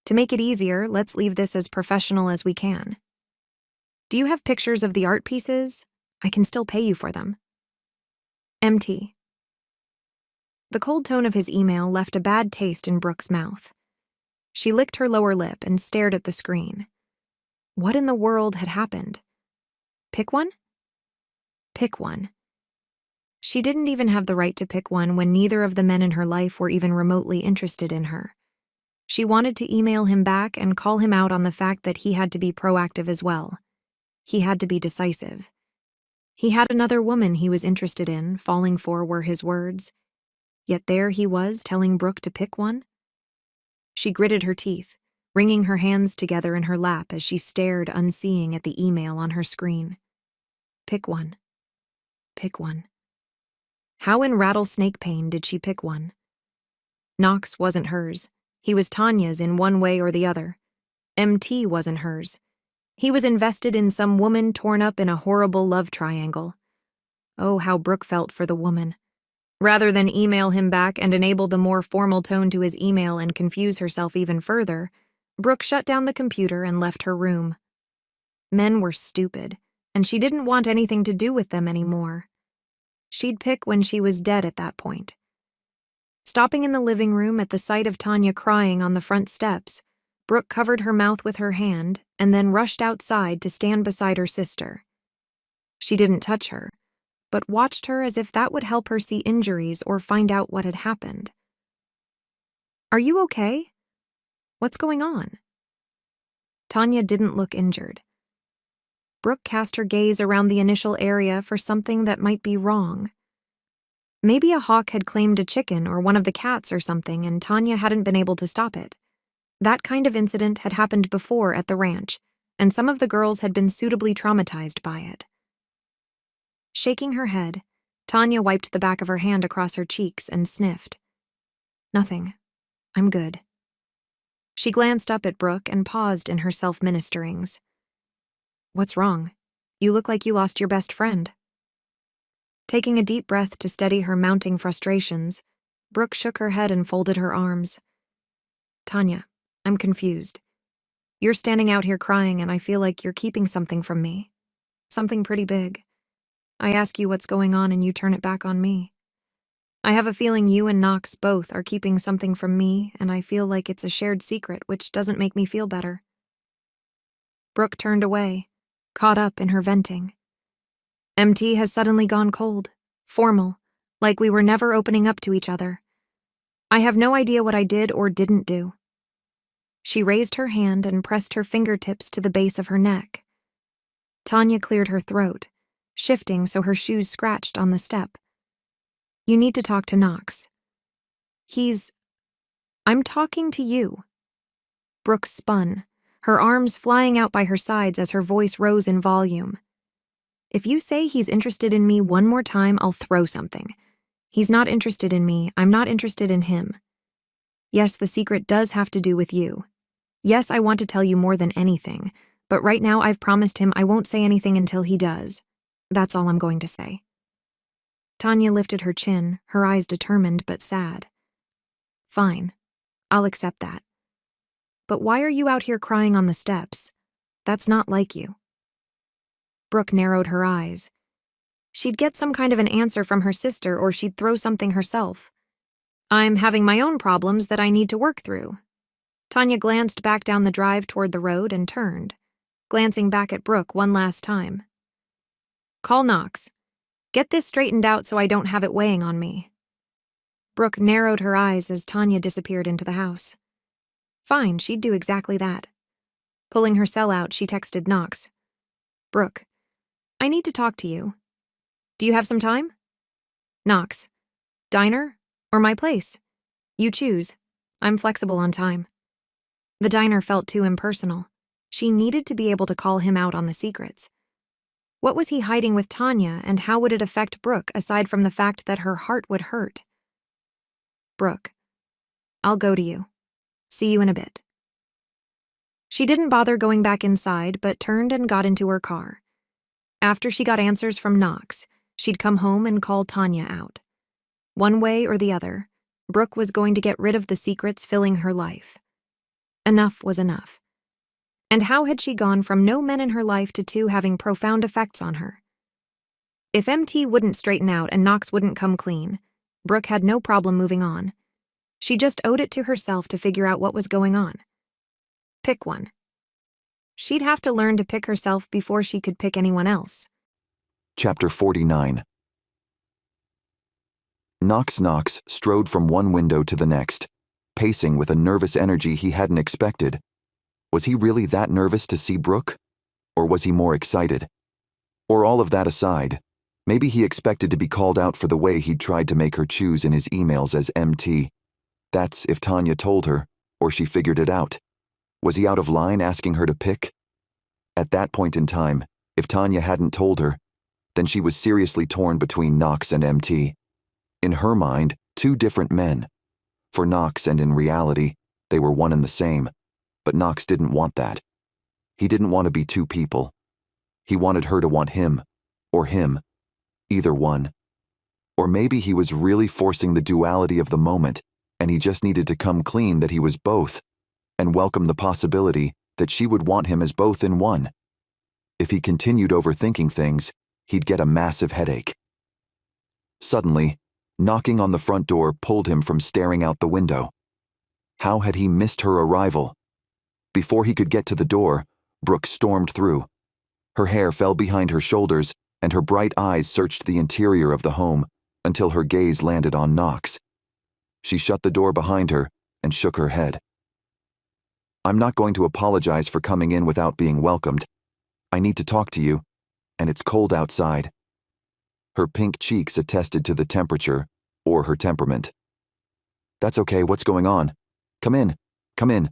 To make it easier, let's leave this as professional as we can. Do you have pictures of the art pieces? I can still pay you for them. MT. The cold tone of his email left a bad taste in Brooke's mouth. She licked her lower lip and stared at the screen. What in the world had happened? Pick one? Pick one. She didn't even have the right to pick one when neither of the men in her life were even remotely interested in her. She wanted to email him back and call him out on the fact that he had to be proactive as well. He had to be decisive. He had another woman he was interested in, falling for were his words. Yet there he was telling Brooke to pick one? She gritted her teeth, wringing her hands together in her lap as she stared unseeing at the email on her screen. Pick one. Pick one. How in rattlesnake pain did she pick one? Knox wasn't hers. He was Tanya's in one way or the other. MT wasn't hers. He was invested in some woman torn up in a horrible love triangle. Oh, how Brooke felt for the woman. Rather than email him back and enable the more formal tone to his email and confuse herself even further, Brooke shut down the computer and left her room. Men were stupid, and she didn't want anything to do with them anymore. She'd pick when she was dead at that point. Stopping in the living room at the sight of Tanya crying on the front steps, Brooke covered her mouth with her hand and then rushed outside to stand beside her sister. She didn't touch her, but watched her as if that would help her see injuries or find out what had happened. "Are you okay? What's going on?" Tanya didn't look injured. Brooke cast her gaze around the initial area for something that might be wrong. Maybe a hawk had claimed a chicken or one of the cats or something, and Tanya hadn't been able to stop it. That kind of incident had happened before at the ranch, and some of the girls had been suitably traumatized by it. Shaking her head, Tanya wiped the back of her hand across her cheeks and sniffed. "Nothing. I'm good." She glanced up at Brooke and paused in her self-ministerings. "What's wrong? You look like you lost your best friend." Taking a deep breath to steady her mounting frustrations, Brooke shook her head and folded her arms. "Tanya, I'm confused. You're standing out here crying and I feel like you're keeping something from me. Something pretty big. I ask you what's going on and you turn it back on me. I have a feeling you and Knox both are keeping something from me, and I feel like it's a shared secret, which doesn't make me feel better." Brooke turned away, caught up in her venting. MT has suddenly gone cold, formal, like we were never opening up to each other. I have no idea what I did or didn't do. She raised her hand and pressed her fingertips to the base of her neck. Tanya cleared her throat, shifting so her shoes scratched on the step. "You need to talk to Knox. I'm talking to you." Brooke spun, her arms flying out by her sides as her voice rose in volume. "If you say he's interested in me one more time, I'll throw something. He's not interested in me, I'm not interested in him. Yes, the secret does have to do with you. Yes, I want to tell you more than anything, but right now I've promised him I won't say anything until he does. That's all I'm going to say." Tanya lifted her chin, her eyes determined but sad. "Fine, I'll accept that. But why are you out here crying on the steps? That's not like you." Brooke narrowed her eyes. She'd get some kind of an answer from her sister or she'd throw something herself. "I'm having my own problems that I need to work through." Tanya glanced back down the drive toward the road and turned, glancing back at Brooke one last time. "Call Knox. Get this straightened out so I don't have it weighing on me." Brooke narrowed her eyes as Tanya disappeared into the house. Fine, she'd do exactly that. Pulling her cell out, she texted Knox. "Brooke, I need to talk to you. Do you have some time?" Knox, "Diner or my place? You choose. I'm flexible on time." The diner felt too impersonal. She needed to be able to call him out on the secrets. What was he hiding with Tanya, and how would it affect Brooke aside from the fact that her heart would hurt? "Brooke, I'll go to you. See you in a bit." She didn't bother going back inside, but turned and got into her car. After she got answers from Knox, she'd come home and call Tanya out. One way or the other, Brooke was going to get rid of the secrets filling her life. Enough was enough. And how had she gone from no men in her life to two having profound effects on her? If MT wouldn't straighten out and Knox wouldn't come clean, Brooke had no problem moving on. She just owed it to herself to figure out what was going on. Pick one. She'd have to learn to pick herself before she could pick anyone else. Chapter 49. Knox strode from one window to the next, pacing with a nervous energy he hadn't expected. Was he really that nervous to see Brooke? Or was he more excited? Or all of that aside, maybe he expected to be called out for the way he'd tried to make her choose in his emails as MT. That's if Tanya told her, or she figured it out. Was he out of line asking her to pick? At that point in time, if Tanya hadn't told her, then she was seriously torn between Knox and MT. In her mind, two different men. For Knox and in reality, they were one and the same, but Knox didn't want that. He didn't want to be two people. He wanted her to want him, or him, either one. Or maybe he was really forcing the duality of the moment, and he just needed to come clean that he was both, and welcome the possibility that she would want him as both in one. If he continued overthinking things, he'd get a massive headache. Suddenly, knocking on the front door pulled him from staring out the window. How had he missed her arrival? Before he could get to the door, Brooke stormed through. Her hair fell behind her shoulders, and her bright eyes searched the interior of the home until her gaze landed on Knox. She shut the door behind her and shook her head. "I'm not going to apologize for coming in without being welcomed. I need to talk to you, and it's cold outside." Her pink cheeks attested to the temperature, or her temperament. "That's okay, what's going on? Come in, come in."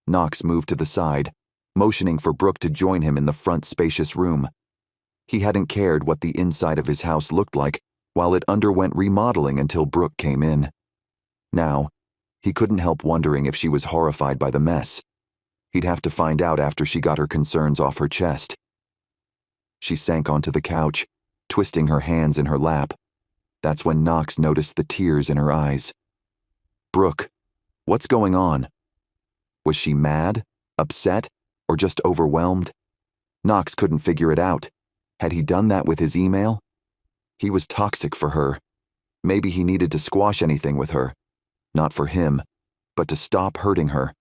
Knox moved to the side, motioning for Brooke to join him in the front spacious room. He hadn't cared what the inside of his house looked like while it underwent remodeling until Brooke came in. Now, he couldn't help wondering if she was horrified by the mess. He'd have to find out after she got her concerns off her chest. She sank onto the couch, twisting her hands in her lap. That's when Knox noticed the tears in her eyes. "Brooke, what's going on?" Was she mad, upset, or just overwhelmed? Knox couldn't figure it out. Had he done that with his email? He was toxic for her. Maybe he needed to squash anything with her. Not for him, but to stop hurting her.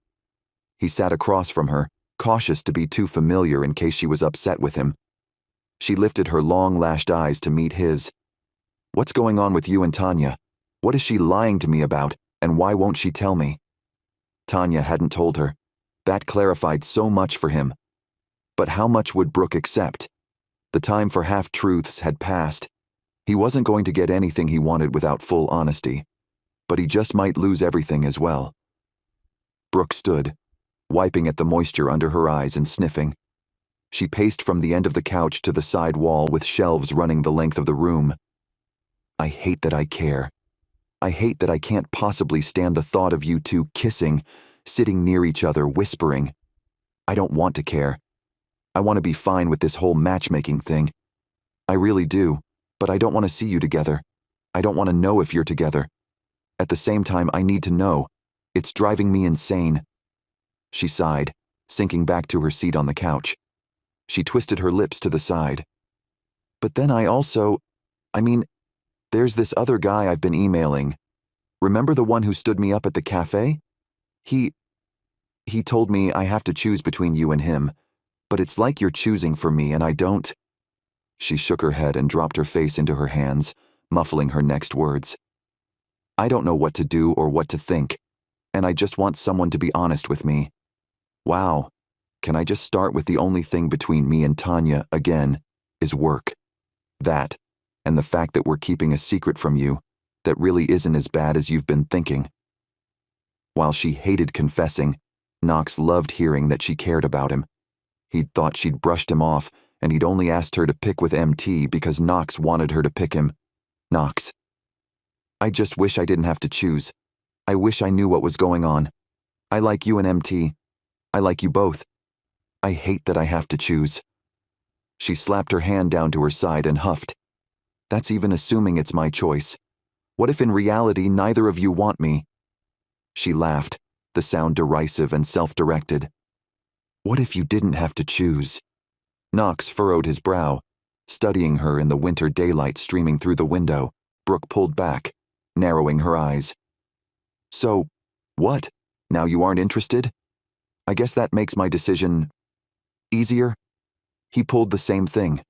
He sat across from her, cautious to be too familiar in case she was upset with him. She lifted her long-lashed eyes to meet his. "What's going on with you and Tanya? What is she lying to me about, and why won't she tell me?" Tanya hadn't told her. That clarified so much for him. But how much would Brooke accept? The time for half-truths had passed. He wasn't going to get anything he wanted without full honesty, but he just might lose everything as well. Brooke stood, wiping at the moisture under her eyes and sniffing. She paced from the end of the couch to the side wall with shelves running the length of the room. "I hate that I care. I hate that I can't possibly stand the thought of you two kissing, sitting near each other, whispering. I don't want to care. I want to be fine with this whole matchmaking thing. I really do, but I don't want to see you together. I don't want to know if you're together. At the same time, I need to know. It's driving me insane." She sighed, sinking back to her seat on the couch. She twisted her lips to the side. "But then there's this other guy I've been emailing. Remember the one who stood me up at the cafe? He told me I have to choose between you and him, but it's like you're choosing for me and I don't." She shook her head and dropped her face into her hands, muffling her next words. "I don't know what to do or what to think, and I just want someone to be honest with me. Wow, can I just start with the only thing between me and Tanya, again, is work. That, and the fact that we're keeping a secret from you that really isn't as bad as you've been thinking." While she hated confessing, Knox loved hearing that she cared about him. He'd thought she'd brushed him off, and he'd only asked her to pick with MT because Knox wanted her to pick him. Knox. "I just wish I didn't have to choose. I wish I knew what was going on. I like you and MT. I like you both. I hate that I have to choose." She slapped her hand down to her side and huffed. "That's even assuming it's my choice. What if in reality neither of you want me?" She laughed, the sound derisive and self-directed. "What if you didn't have to choose?" Knox furrowed his brow, studying her in the winter daylight streaming through the window. Brooke pulled back, narrowing her eyes. "So, what? Now you aren't interested? I guess that makes my decision easier?" He pulled the same thing.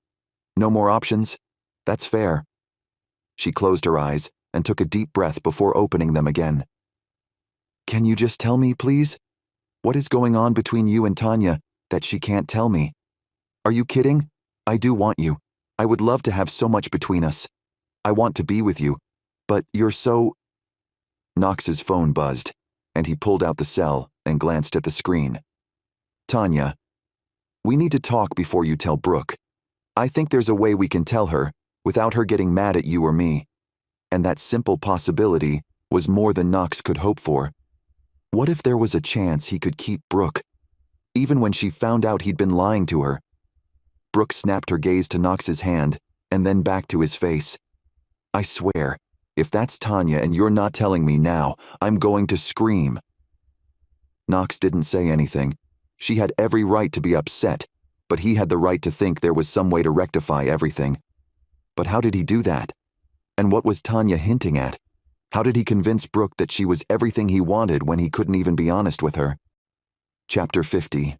"No more options? That's fair." She closed her eyes and took a deep breath before opening them again. "Can you just tell me, please? What is going on between you and Tanya that she can't tell me? Are you kidding? I do want you. I would love to have so much between us. I want to be with you, but you're so—" Knox's phone buzzed, and he pulled out the cell and glanced at the screen. "Tanya, we need to talk before you tell Brooke. I think there's a way we can tell her without her getting mad at you or me." And that simple possibility was more than Knox could hope for. What if there was a chance he could keep Brooke? even when she found out he'd been lying to her. Brooke snapped her gaze to Knox's hand, and then back to his face. I swear, if that's Tanya and you're not telling me now, I'm going to scream. Knox didn't say anything. She had every right to be upset, but he had the right to think there was some way to rectify everything. But how did he do that? And what was Tanya hinting at? How did he convince Brooke that she was everything he wanted when he couldn't even be honest with her? Chapter 50.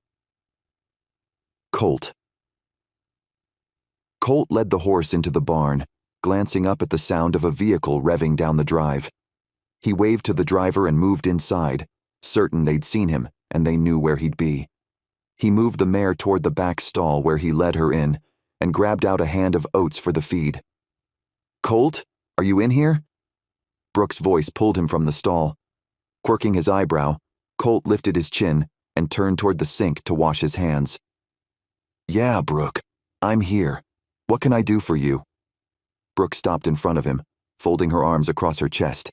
Colt. Colt led the horse into the barn, glancing up at the sound of a vehicle revving down the drive. He waved to the driver and moved inside, certain they'd seen him and they knew where he'd be. He moved the mare toward the back stall where he led her in and grabbed out a hand of oats for the feed. Colt, are you in here? Brooke's voice pulled him from the stall. Quirking his eyebrow, Colt lifted his chin and turned toward the sink to wash his hands. Yeah, Brooke, I'm here. What can I do for you? Brooke stopped in front of him, folding her arms across her chest.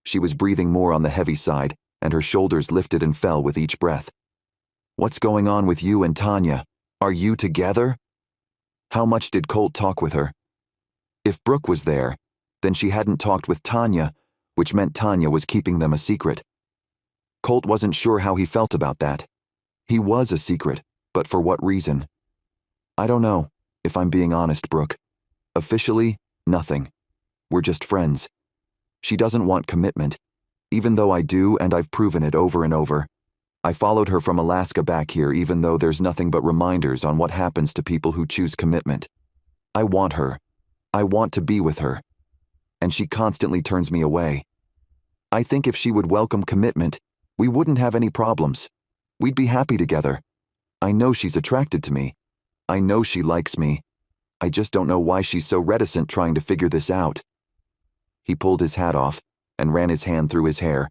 She was breathing more on the heavy side, and her shoulders lifted and fell with each breath. What's going on with you and Tanya? Are you together? How much did Colt talk with her? If Brooke was there, then she hadn't talked with Tanya, which meant Tanya was keeping them a secret. Colt wasn't sure how he felt about that. He was a secret, but for what reason? I don't know, if I'm being honest, Brooke. Officially, nothing. We're just friends. She doesn't want commitment, even though I do, and I've proven it over and over. I followed her from Alaska back here even though there's nothing but reminders on what happens to people who choose commitment. I want her. I want to be with her. And she constantly turns me away. I think if she would welcome commitment, we wouldn't have any problems. We'd be happy together. I know she's attracted to me. I know she likes me. I just don't know why she's so reticent trying to figure this out. He pulled his hat off and ran his hand through his hair,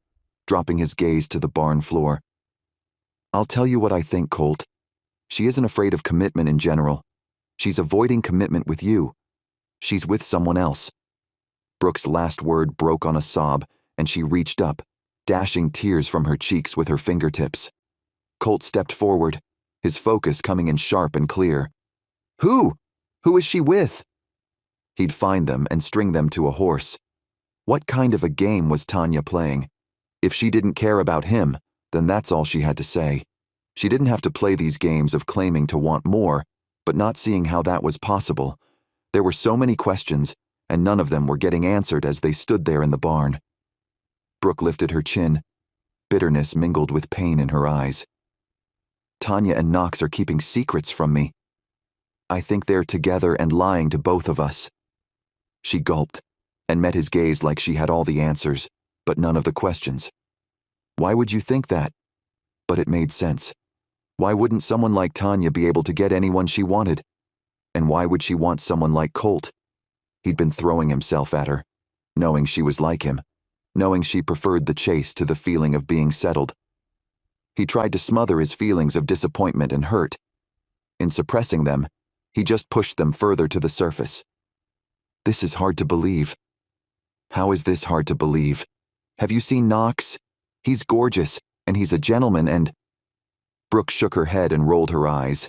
dropping his gaze to the barn floor. I'll tell you what I think, Colt. She isn't afraid of commitment in general. She's avoiding commitment with you. She's with someone else. Brooke's last word broke on a sob, and she reached up, dashing tears from her cheeks with her fingertips. Colt stepped forward, his focus coming in sharp and clear. Who? Who is she with? He'd find them and string them to a horse. What kind of a game was Tanya playing? If she didn't care about him, then that's all she had to say. She didn't have to play these games of claiming to want more, but not seeing how that was possible. There were so many questions, and none of them were getting answered as they stood there in the barn. Brooke lifted her chin. Bitterness mingled with pain in her eyes. Tanya and Knox are keeping secrets from me. I think they're together and lying to both of us. She gulped and met his gaze like she had all the answers, but none of the questions. Why would you think that? But it made sense. Why wouldn't someone like Tanya be able to get anyone she wanted? And why would she want someone like Colt? He'd been throwing himself at her, knowing she was like him, knowing she preferred the chase to the feeling of being settled. He tried to smother his feelings of disappointment and hurt. In suppressing them, he just pushed them further to the surface. This is hard to believe. How is this hard to believe? Have you seen Knox? He's gorgeous, and he's a gentleman, and... Brooke shook her head and rolled her eyes.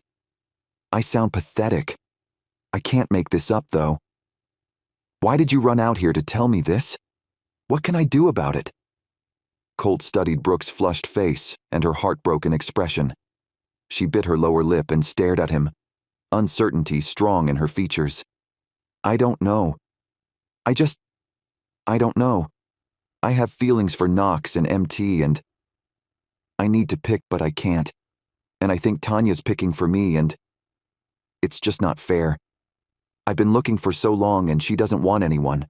I sound pathetic. I can't make this up, though. Why did you run out here to tell me this? What can I do about it? Colt studied Brooke's flushed face and her heartbroken expression. She bit her lower lip and stared at him, uncertainty strong in her features. I don't know. I don't know. I have feelings for Knox and MT, and I need to pick, but I can't. And I think Tanya's picking for me, and it's just not fair. I've been looking for so long, and she doesn't want anyone.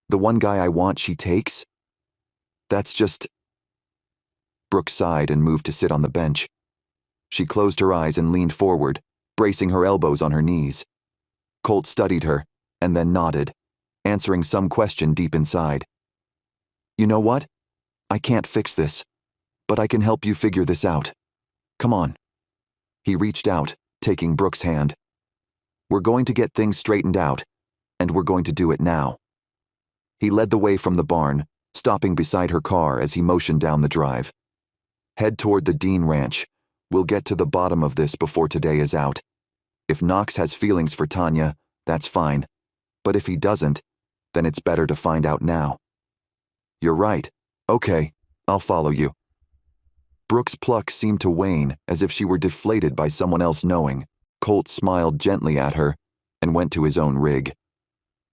The one guy I want, she takes. That's just... Brooke sighed and moved to sit on the bench. She closed her eyes and leaned forward, bracing her elbows on her knees. Colt studied her, and then nodded, answering some question deep inside. You know what? I can't fix this, but I can help you figure this out. Come on. He reached out, taking Brooke's hand. We're going to get things straightened out, and we're going to do it now. He led the way from the barn, stopping beside her car as he motioned down the drive. Head toward the Dean Ranch, We'll get to the bottom of this before today is out. If Knox has feelings for Tanya, that's fine. But if he doesn't, then it's better to find out now. You're right. Okay, I'll follow you. Brooke's pluck seemed to wane, as if she were deflated by someone else knowing. Colt smiled gently at her and went to his own rig.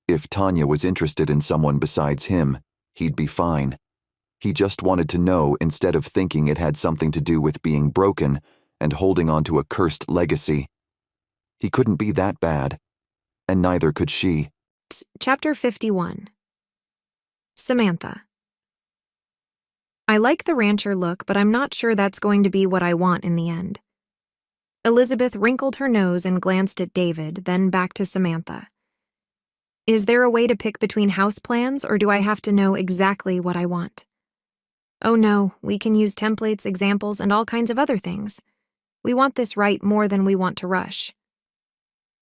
If Tanya was interested in someone besides him, he'd be fine. He just wanted to know instead of thinking it had something to do with being broken and holding on to a cursed legacy. He couldn't be that bad, and neither could she. Chapter 51. Samantha. I like the rancher look, but I'm not sure that's going to be what I want in the end. Elizabeth wrinkled her nose and glanced at David, then back to Samantha. Is there a way to pick between house plans, or do I have to know exactly what I want? Oh no, we can use templates, examples, and all kinds of other things. We want this right more than we want to rush.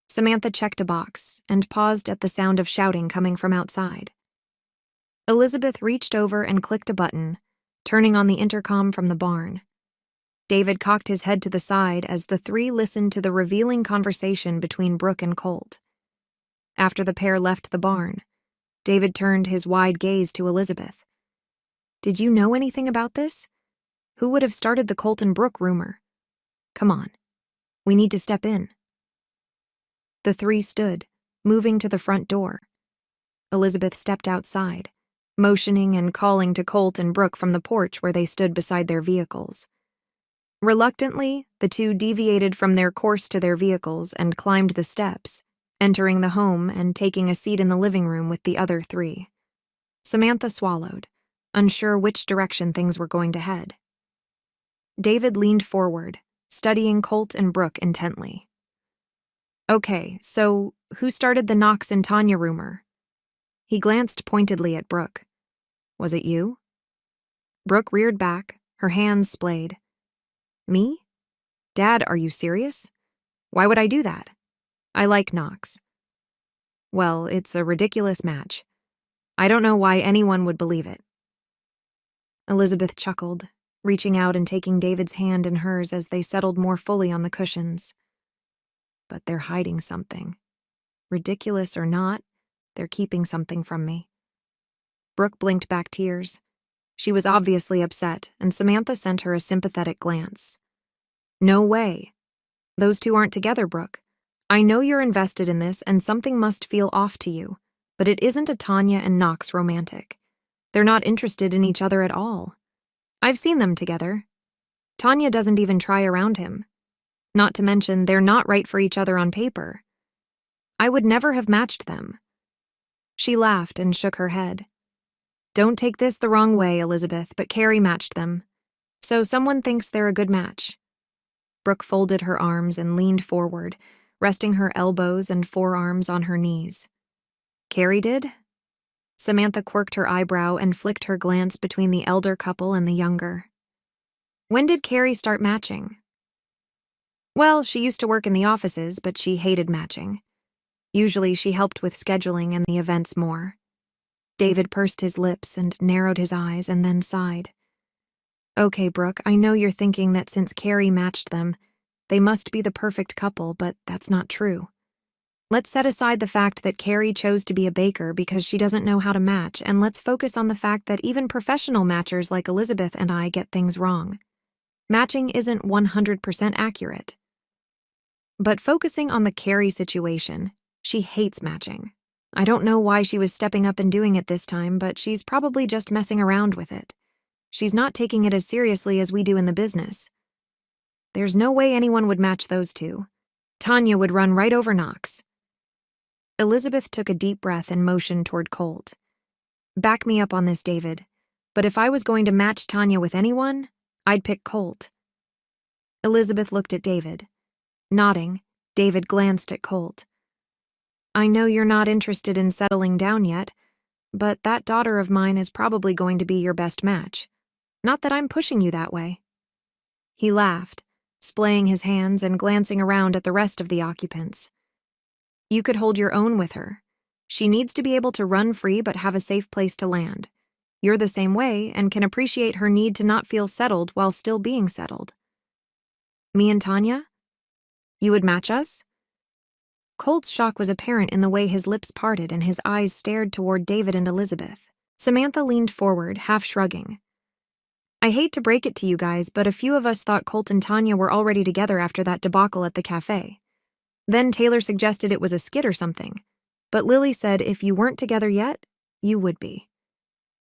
Samantha checked a box and paused at the sound of shouting coming from outside. Elizabeth reached over and clicked a button, turning on the intercom from the barn. David cocked his head to the side as the three listened to the revealing conversation between Brooke and Colt. After the pair left the barn, David turned his wide gaze to Elizabeth. Did you know anything about this? Who would have started the Colt and Brooke rumor? Come on. We need to step in. The three stood, moving to the front door. Elizabeth stepped outside, motioning and calling to Colt and Brooke from the porch where they stood beside their vehicles. Reluctantly, the two deviated from their course to their vehicles and climbed the steps, entering the home and taking a seat in the living room with the other three. Samantha swallowed, unsure which direction things were going to head. David leaned forward, studying Colt and Brooke intently. Okay, so who started the Knox and Tanya rumor? He glanced pointedly at Brooke. Was it you? Brooke reared back, her hands splayed. Me? Dad, are you serious? Why would I do that? I like Knox. Well, it's a ridiculous match. I don't know why anyone would believe it. Elizabeth chuckled, reaching out and taking David's hand in hers as they settled more fully on the cushions. But they're hiding something. Ridiculous or not, they're keeping something from me. Brooke blinked back tears. She was obviously upset, and Samantha sent her a sympathetic glance. No way. Those two aren't together, Brooke. I know you're invested in this, and something must feel off to you, but it isn't a Tanya and Knox romantic. They're not interested in each other at all. I've seen them together. Tanya doesn't even try around him. Not to mention, they're not right for each other on paper. I would never have matched them. She laughed and shook her head. Don't take this the wrong way, Elizabeth, but Carrie matched them. So someone thinks they're a good match. Brooke folded her arms and leaned forward, resting her elbows and forearms on her knees. Carrie did? Samantha quirked her eyebrow and flicked her glance between the elder couple and the younger. When did Carrie start matching? Well, she used to work in the offices, but she hated matching. Usually she helped with scheduling and the events more. David pursed his lips and narrowed his eyes and then sighed. Okay, Brooke, I know you're thinking that since Carrie matched them, they must be the perfect couple, but that's not true. Let's set aside the fact that Carrie chose to be a baker because she doesn't know how to match, and let's focus on the fact that even professional matchers like Elizabeth and I get things wrong. Matching isn't 100% accurate. But focusing on the Carrie situation, she hates matching. I don't know why she was stepping up and doing it this time, but she's probably just messing around with it. She's not taking it as seriously as we do in the business. There's no way anyone would match those two. Tanya would run right over Knox. Elizabeth took a deep breath and motioned toward Colt. Back me up on this, David. But if I was going to match Tanya with anyone, I'd pick Colt. Elizabeth looked at David. Nodding, David glanced at Colt. I know you're not interested in settling down yet, but that daughter of mine is probably going to be your best match. Not that I'm pushing you that way. He laughed, splaying his hands and glancing around at the rest of the occupants. You could hold your own with her. She needs to be able to run free but have a safe place to land. You're the same way and can appreciate her need to not feel settled while still being settled. Me and Tanya? You would match us? Colt's shock was apparent in the way his lips parted and his eyes stared toward David and Elizabeth. Samantha leaned forward, half shrugging. I hate to break it to you guys, but a few of us thought Colt and Tanya were already together after that debacle at the cafe. Then Taylor suggested it was a skit or something. But Lily said if you weren't together yet, you would be.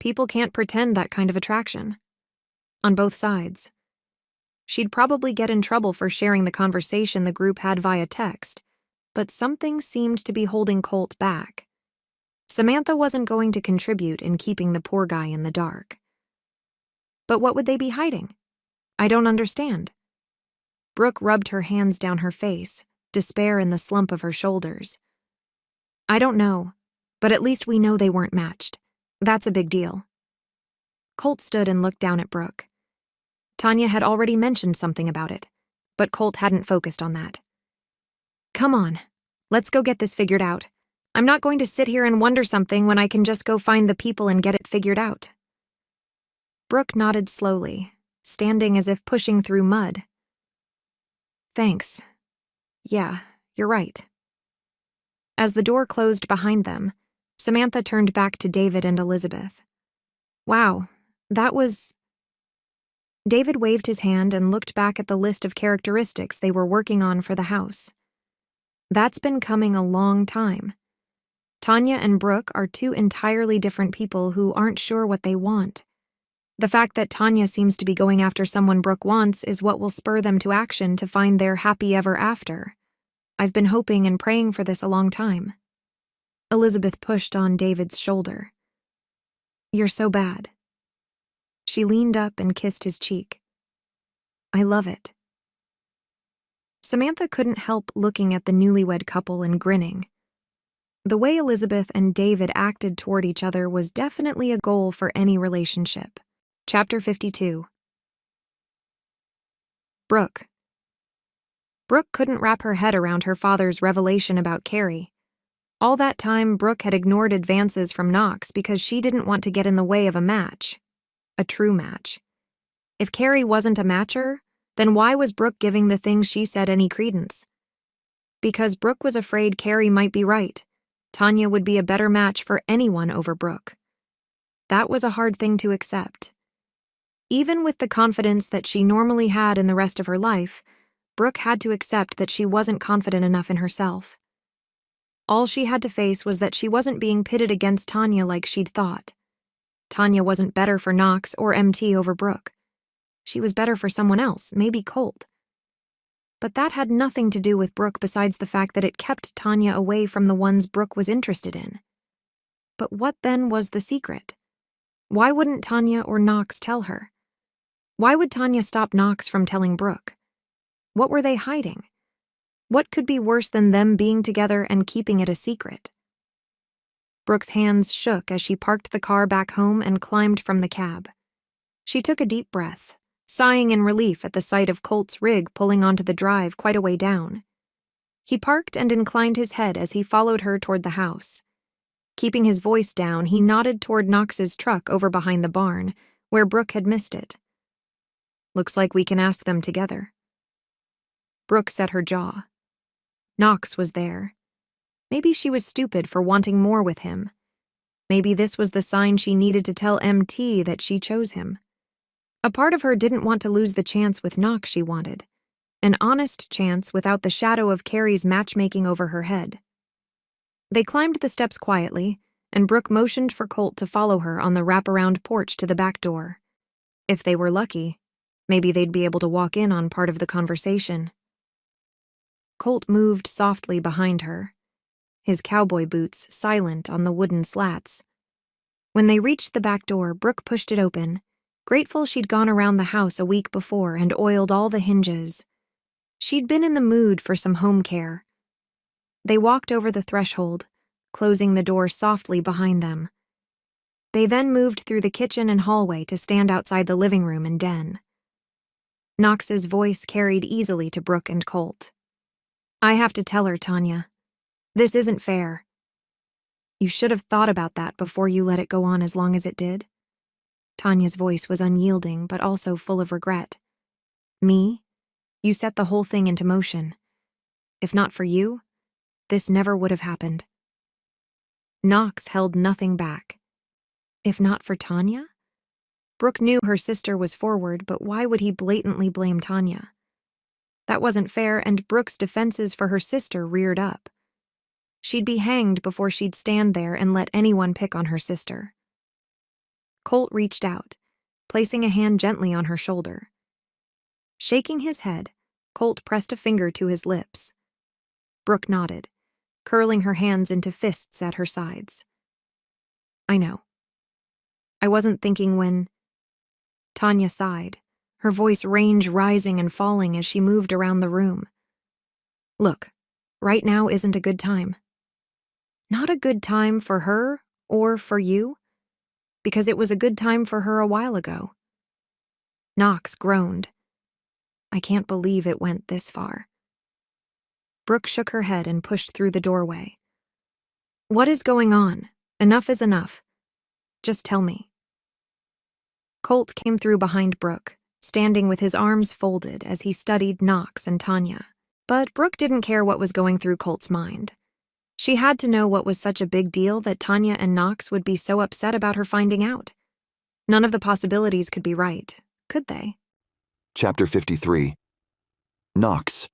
People can't pretend that kind of attraction. On both sides. She'd probably get in trouble for sharing the conversation the group had via text, but something seemed to be holding Colt back. Samantha wasn't going to contribute in keeping the poor guy in the dark. But what would they be hiding? I don't understand. Brooke rubbed her hands down her face, despair in the slump of her shoulders. I don't know, but at least we know they weren't matched. That's a big deal. Colt stood and looked down at Brooke. Tanya had already mentioned something about it, but Colt hadn't focused on that. Come on, let's go get this figured out. I'm not going to sit here and wonder something when I can just go find the people and get it figured out. Brooke nodded slowly, standing as if pushing through mud. Thanks. Yeah, you're right. As the door closed behind them, Samantha turned back to David and Elizabeth. Wow, that was... David waved his hand and looked back at the list of characteristics they were working on for the house. That's been coming a long time. Tanya and Brooke are two entirely different people who aren't sure what they want. The fact that Tanya seems to be going after someone Brooke wants is what will spur them to action to find their happy ever after. I've been hoping and praying for this a long time. Elizabeth pushed on David's shoulder. You're so bad. She leaned up and kissed his cheek. I love it. Samantha couldn't help looking at the newlywed couple and grinning. The way Elizabeth and David acted toward each other was definitely a goal for any relationship. Chapter 52. Brooke. Brooke couldn't wrap her head around her father's revelation about Carrie. All that time, Brooke had ignored advances from Knox because she didn't want to get in the way of a match. A true match. If Carrie wasn't a matcher, then why was Brooke giving the things she said any credence? Because Brooke was afraid Carrie might be right. Tanya would be a better match for anyone over Brooke. That was a hard thing to accept. Even with the confidence that she normally had in the rest of her life, Brooke had to accept that she wasn't confident enough in herself. All she had to face was that she wasn't being pitted against Tanya like she'd thought. Tanya wasn't better for Knox or MT over Brooke. She was better for someone else, maybe Colt. But that had nothing to do with Brooke besides the fact that it kept Tanya away from the ones Brooke was interested in. But what then was the secret? Why wouldn't Tanya or Knox tell her? Why would Tanya stop Knox from telling Brooke? What were they hiding? What could be worse than them being together and keeping it a secret? Brooke's hands shook as she parked the car back home and climbed from the cab. She took a deep breath, sighing in relief at the sight of Colt's rig pulling onto the drive quite a way down. He parked and inclined his head as he followed her toward the house. Keeping his voice down, he nodded toward Knox's truck over behind the barn, where Brooke had missed it. Looks like we can ask them together. Brooke set her jaw. Knox was there. Maybe she was stupid for wanting more with him. Maybe this was the sign she needed to tell MT that she chose him. A part of her didn't want to lose the chance with Knox she wanted. An honest chance without the shadow of Carrie's matchmaking over her head. They climbed the steps quietly, and Brooke motioned for Colt to follow her on the wraparound porch to the back door. If they were lucky, maybe they'd be able to walk in on part of the conversation. Colt moved softly behind her, his cowboy boots silent on the wooden slats. When they reached the back door, Brooke pushed it open, grateful she'd gone around the house a week before and oiled all the hinges. She'd been in the mood for some home care. They walked over the threshold, closing the door softly behind them. They then moved through the kitchen and hallway to stand outside the living room and den. Knox's voice carried easily to Brooke and Colt. I have to tell her, Tanya. This isn't fair. You should have thought about that before you let it go on as long as it did. Tanya's voice was unyielding, but also full of regret. Me? You set the whole thing into motion. If not for you, this never would have happened. Knox held nothing back. If not for Tanya? Brooke knew her sister was forward, but why would he blatantly blame Tanya? That wasn't fair, and Brooke's defenses for her sister reared up. She'd be hanged before she'd stand there and let anyone pick on her sister. Colt reached out, placing a hand gently on her shoulder. Shaking his head, Colt pressed a finger to his lips. Brooke nodded, curling her hands into fists at her sides. I know. I wasn't thinking when... Tanya sighed, her voice range rising and falling as she moved around the room. Look, right now isn't a good time. Not a good time for her or for you, because it was a good time for her a while ago. Knox groaned. I can't believe it went this far. Brooke shook her head and pushed through the doorway. What is going on? Enough is enough. Just tell me. Colt came through behind Brooke, standing with his arms folded as he studied Knox and Tanya. But Brooke didn't care what was going through Colt's mind. She had to know what was such a big deal that Tanya and Knox would be so upset about her finding out. None of the possibilities could be right, could they? Chapter 53. Knox.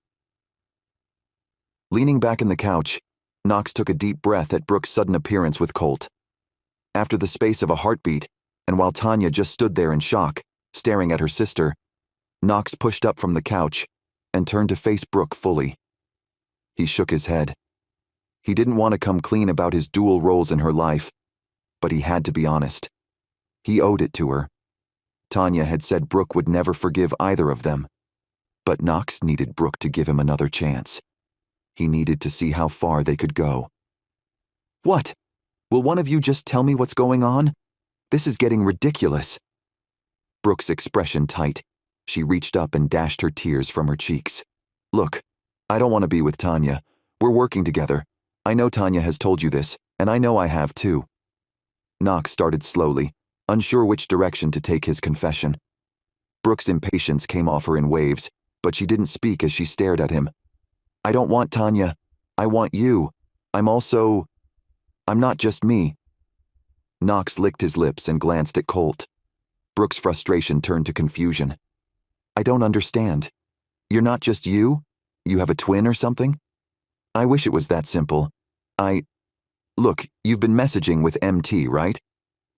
Leaning back in the couch, Knox took a deep breath at Brooke's sudden appearance with Colt. After the space of a heartbeat, and while Tanya just stood there in shock, staring at her sister, Knox pushed up from the couch and turned to face Brooke fully. He shook his head. He didn't want to come clean about his dual roles in her life, but he had to be honest. He owed it to her. Tanya had said Brooke would never forgive either of them, but Knox needed Brooke to give him another chance. He needed to see how far they could go. What? Will one of you just tell me what's going on? This is getting ridiculous. Brooke's expression tight. She reached up and dashed her tears from her cheeks. Look, I don't want to be with Tanya. We're working together. I know Tanya has told you this, and I know I have too. Knox started slowly, unsure which direction to take his confession. Brooke's impatience came off her in waves, but she didn't speak as she stared at him. I don't want Tanya. I want you. I'm not just me. Knox licked his lips and glanced at Colt. Brooke's frustration turned to confusion. I don't understand. You're not just you? You have a twin or something? I wish it was that simple. Look, you've been messaging with MT, right?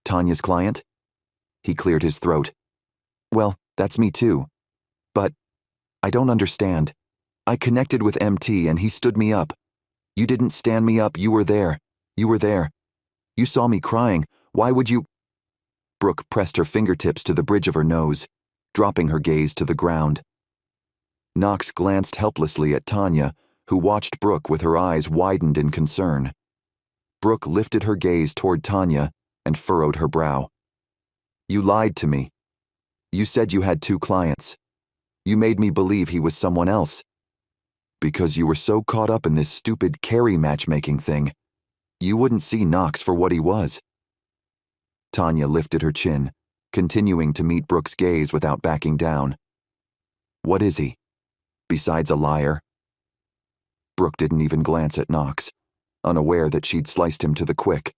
Tanya's client? He cleared his throat. Well, that's me too. But I don't understand. I connected with MT and he stood me up. You didn't stand me up, you were there. You were there. You saw me crying. Why would you... Brooke pressed her fingertips to the bridge of her nose, dropping her gaze to the ground. Knox glanced helplessly at Tanya, who watched Brooke with her eyes widened in concern. Brooke lifted her gaze toward Tanya and furrowed her brow. You lied to me. You said you had 2 clients. You made me believe he was someone else. Because you were so caught up in this stupid Carrie matchmaking thing, you wouldn't see Knox for what he was. Tanya lifted her chin, continuing to meet Brooke's gaze without backing down. What is he? Besides a liar? Brooke didn't even glance at Knox, unaware that she'd sliced him to the quick.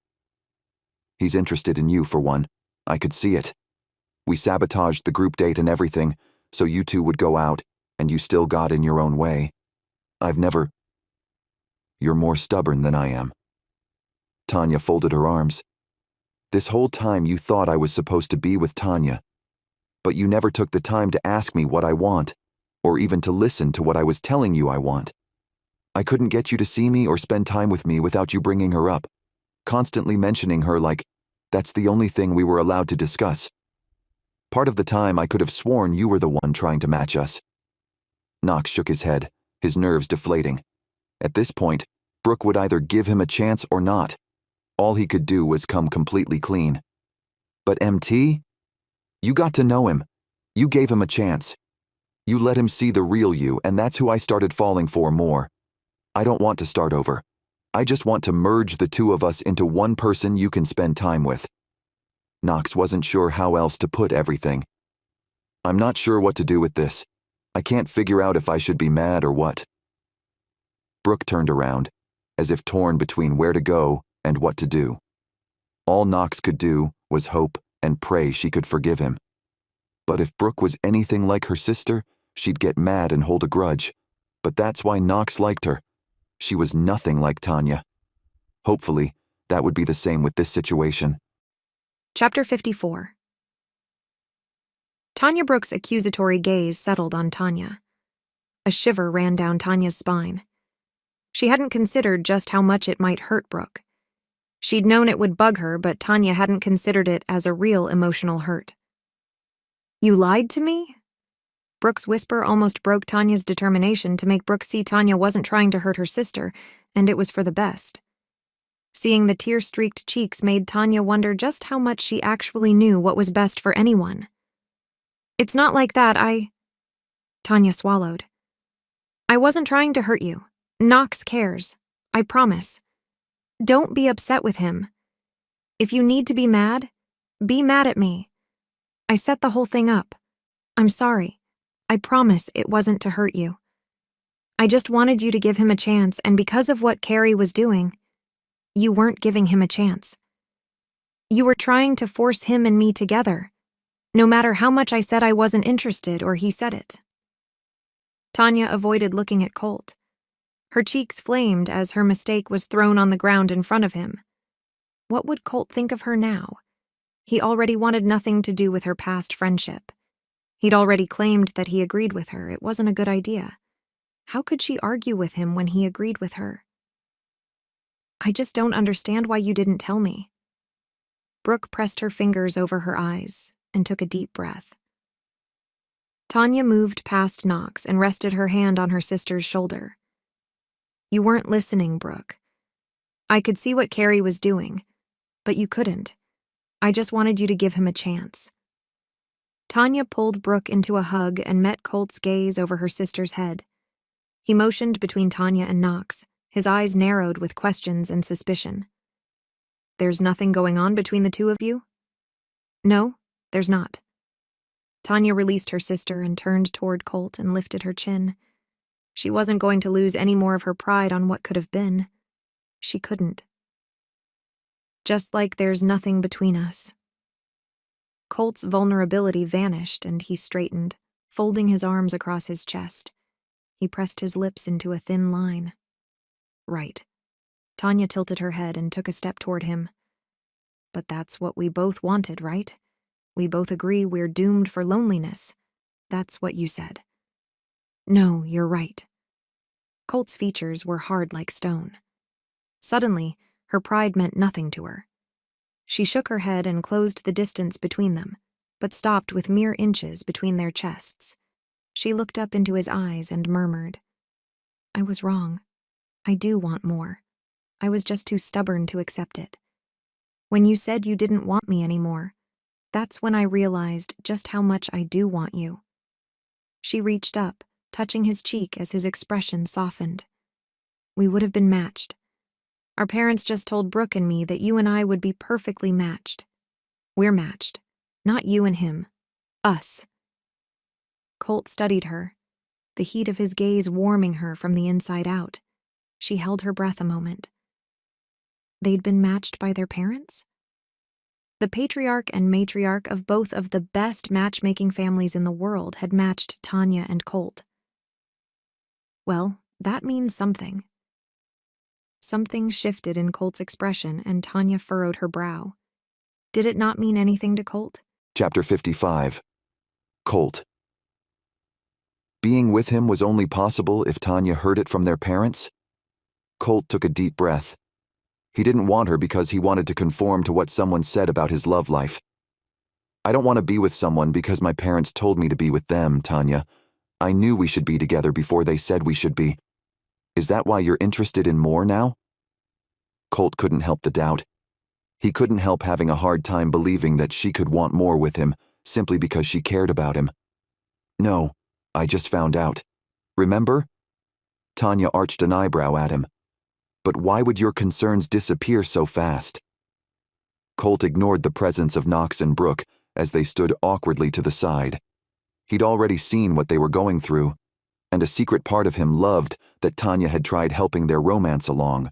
He's interested in you, for one. I could see it. We sabotaged the group date and everything, so you 2 would go out, and you still got in your own way. You're more stubborn than I am. Tanya folded her arms. This whole time you thought I was supposed to be with Tanya, but you never took the time to ask me what I want, or even to listen to what I was telling you I want. I couldn't get you to see me or spend time with me without you bringing her up, constantly mentioning her like that's the only thing we were allowed to discuss. Part of the time I could have sworn you were the one trying to match us. Knox shook his head, his nerves deflating. At this point, Brooke would either give him a chance or not. All he could do was come completely clean. But MT? You got to know him. You gave him a chance. You let him see the real you, and that's who I started falling for more. I don't want to start over. I just want to merge the 2 of us into one person you can spend time with. Knox wasn't sure how else to put everything. I'm not sure what to do with this. I can't figure out if I should be mad or what." Brooke turned around, as if torn between where to go and what to do. All Knox could do was hope and pray she could forgive him. But if Brooke was anything like her sister, she'd get mad and hold a grudge. But that's why Knox liked her. She was nothing like Tanya. Hopefully, that would be the same with this situation. Chapter 54. Tanya Brooke's accusatory gaze settled on Tanya. A shiver ran down Tanya's spine. She hadn't considered just how much it might hurt Brooke. She'd known it would bug her, but Tanya hadn't considered it as a real emotional hurt. "You lied to me?" Brooke's whisper almost broke Tanya's determination to make Brooke see Tanya wasn't trying to hurt her sister, and it was for the best. Seeing the tear-streaked cheeks made Tanya wonder just how much she actually knew what was best for anyone. "It's not like that, Tanya swallowed. "I wasn't trying to hurt you. Knox cares. I promise. Don't be upset with him. If you need to be mad at me. I set the whole thing up. I'm sorry. I promise it wasn't to hurt you. I just wanted you to give him a chance, and because of what Carrie was doing, you weren't giving him a chance. You were trying to force him and me together, no matter how much I said I wasn't interested or he said it." Tanya avoided looking at Colt. Her cheeks flamed as her mistake was thrown on the ground in front of him. What would Colt think of her now? He already wanted nothing to do with her past friendship. He'd already claimed that he agreed with her. It wasn't a good idea. How could she argue with him when he agreed with her? "I just don't understand why you didn't tell me." Brooke pressed her fingers over her eyes and took a deep breath. Tanya moved past Knox and rested her hand on her sister's shoulder. "You weren't listening, Brooke. I could see what Carrie was doing, but you couldn't. I just wanted you to give him a chance." Tanya pulled Brooke into a hug and met Colt's gaze over her sister's head. He motioned between Tanya and Knox, his eyes narrowed with questions and suspicion. "There's nothing going on between the two of you?" "No, there's not." Tanya released her sister and turned toward Colt and lifted her chin. She wasn't going to lose any more of her pride on what could have been. She couldn't. "Just like there's nothing between us." Colt's vulnerability vanished and he straightened, folding his arms across his chest. He pressed his lips into a thin line. "Right." Tanya tilted her head and took a step toward him. "But that's what we both wanted, right? We both agree we're doomed for loneliness. That's what you said." "No, you're right." Colt's features were hard like stone. Suddenly, her pride meant nothing to her. She shook her head and closed the distance between them, but stopped with mere inches between their chests. She looked up into his eyes and murmured, "I was wrong. I do want more. I was just too stubborn to accept it. When you said you didn't want me anymore, that's when I realized just how much I do want you." She reached up, touching his cheek as his expression softened. "We would have been matched. Our parents just told Brooke and me that you and I would be perfectly matched. We're matched. Not you and him. Us." Colt studied her, the heat of his gaze warming her from the inside out. She held her breath a moment. They'd been matched by their parents? The patriarch and matriarch of both of the best matchmaking families in the world had matched Tanya and Colt. Well, that means something. Something shifted in Colt's expression, and Tanya furrowed her brow. Did it not mean anything to Colt? Chapter 55. Colt. Being with him was only possible if Tanya heard it from their parents? Colt took a deep breath. He didn't want her because he wanted to conform to what someone said about his love life. "I don't want to be with someone because my parents told me to be with them, Tanya. I knew we should be together before they said we should be. Is that why you're interested in more now?" Colt couldn't help the doubt. He couldn't help having a hard time believing that she could want more with him simply because she cared about him. "No, I just found out. Remember?" Tanya arched an eyebrow at him. "But why would your concerns disappear so fast?" Colt ignored the presence of Knox and Brooke as they stood awkwardly to the side. He'd already seen what they were going through, and a secret part of him loved that Tanya had tried helping their romance along.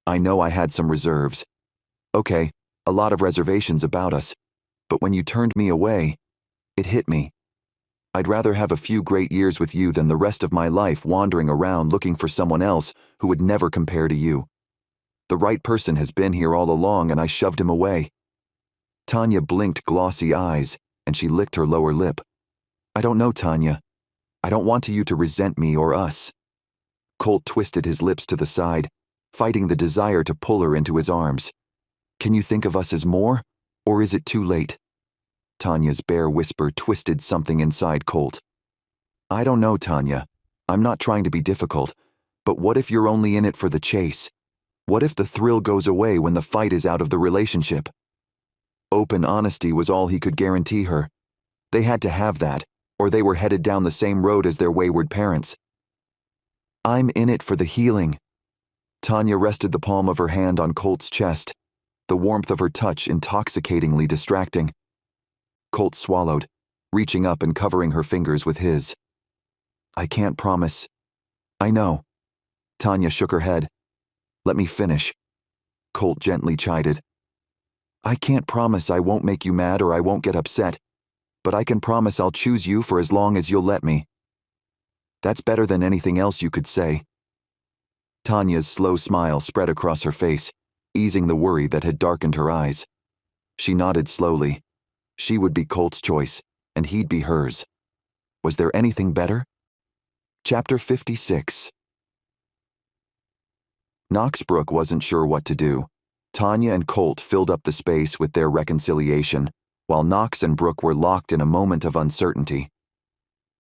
I know I had some reserves. Okay, a lot of reservations about us, but when you turned me away, it hit me. I'd rather have a few great years with you than the rest of my life wandering around looking for someone else who would never compare to you. The right person has been here all along, and I shoved him away. Tanya blinked glossy eyes, and she licked her lower lip. I don't know, Tanya. I don't want you to resent me or us. Colt twisted his lips to the side, fighting the desire to pull her into his arms. Can you think of us as more, or is it too late? Tanya's bare whisper twisted something inside Colt. I don't know, Tanya. I'm not trying to be difficult, but what if you're only in it for the chase? What if the thrill goes away when the fight is out of the relationship? Open honesty was all he could guarantee her. They had to have that, or they were headed down the same road as their wayward parents. I'm in it for the healing. Tanya rested the palm of her hand on Colt's chest, the warmth of her touch intoxicatingly distracting. Colt swallowed, reaching up and covering her fingers with his. I can't promise. I know. Tanya shook her head. Let me finish. Colt gently chided. I can't promise I won't make you mad or I won't get upset, but I can promise I'll choose you for as long as you'll let me. That's better than anything else you could say. Tanya's slow smile spread across her face, easing the worry that had darkened her eyes. She nodded slowly. She would be Colt's choice, and he'd be hers. Was there anything better? Chapter 56. Knoxbrook wasn't sure what to do. Tanya and Colt filled up the space with their reconciliation, while Knox and Brooke were locked in a moment of uncertainty.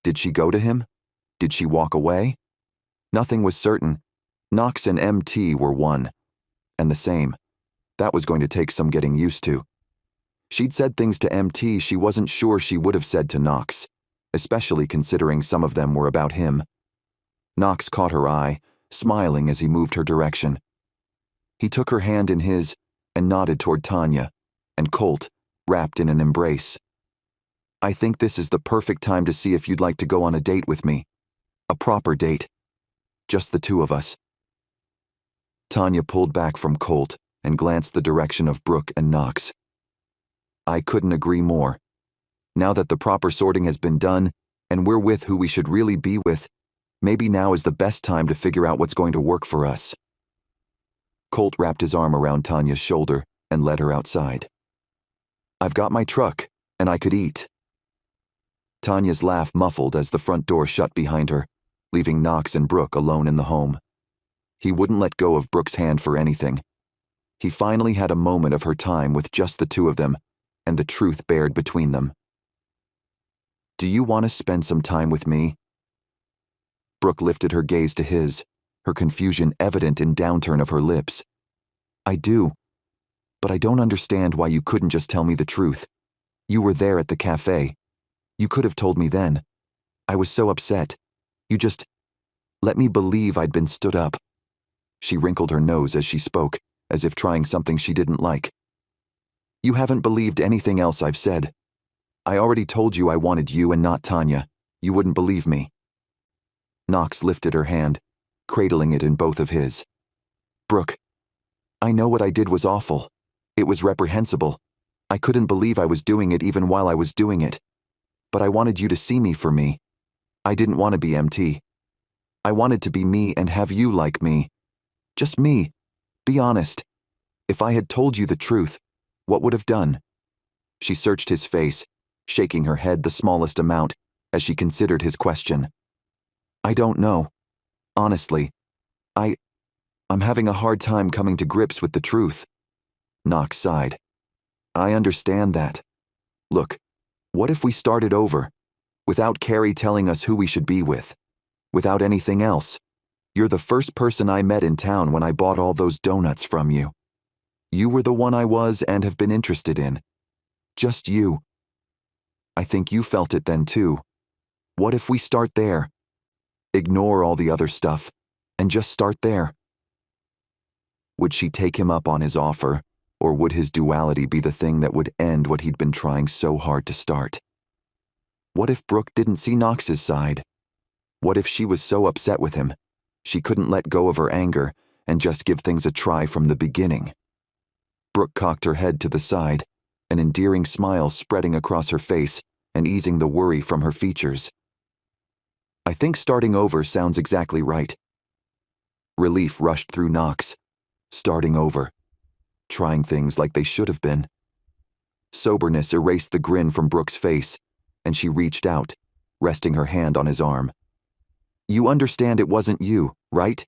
Did she go to him? Did she walk away? Nothing was certain. Knox and MT were one, and the same. That was going to take some getting used to. She'd said things to MT she wasn't sure she would have said to Knox, especially considering some of them were about him. Knox caught her eye, smiling as he moved her direction. He took her hand in his and nodded toward Tanya, and Colt, wrapped in an embrace. I think this is the perfect time to see if you'd like to go on a date with me. A proper date. Just the two of us. Tanya pulled back from Colt and glanced the direction of Brooke and Knox. I couldn't agree more. Now that the proper sorting has been done, and we're with who we should really be with, maybe now is the best time to figure out what's going to work for us. Colt wrapped his arm around Tanya's shoulder and led her outside. I've got my truck, and I could eat. Tanya's laugh muffled as the front door shut behind her, leaving Knox and Brooke alone in the home. He wouldn't let go of Brooke's hand for anything. He finally had a moment of her time with just the two of them, and the truth bared between them. Do you want to spend some time with me? Brooke lifted her gaze to his, her confusion evident in downturn of her lips. I do, but I don't understand why you couldn't just tell me the truth. You were there at the cafe. You could have told me then. I was so upset. You just let me believe I'd been stood up. She wrinkled her nose as she spoke, as if trying something she didn't like. You haven't believed anything else I've said. I already told you I wanted you and not Tanya. You wouldn't believe me. Knox lifted her hand, cradling it in both of his. Brooke, I know what I did was awful. It was reprehensible. I couldn't believe I was doing it even while I was doing it. But I wanted you to see me for me. I didn't want to be MT. I wanted to be me and have you like me. Just me. Be honest. If I had told you the truth, what would have done? She searched his face, shaking her head the smallest amount as she considered his question. I don't know. Honestly, I'm having a hard time coming to grips with the truth. Knox sighed. I understand that. Look, what if we started over, without Carrie telling us who we should be with, without anything else? You're the first person I met in town when I bought all those donuts from you. You were the one I was and have been interested in. Just you. I think you felt it then too. What if we start there? Ignore all the other stuff, and just start there. Would she take him up on his offer, or would his duality be the thing that would end what he'd been trying so hard to start? What if Brooke didn't see Knox's side? What if she was so upset with him, she couldn't let go of her anger and just give things a try from the beginning? Brooke cocked her head to the side, an endearing smile spreading across her face and easing the worry from her features. I think starting over sounds exactly right. Relief rushed through Knox. Starting over. Trying things like they should have been. Soberness erased the grin from Brooke's face, and she reached out, resting her hand on his arm. You understand it wasn't you, right?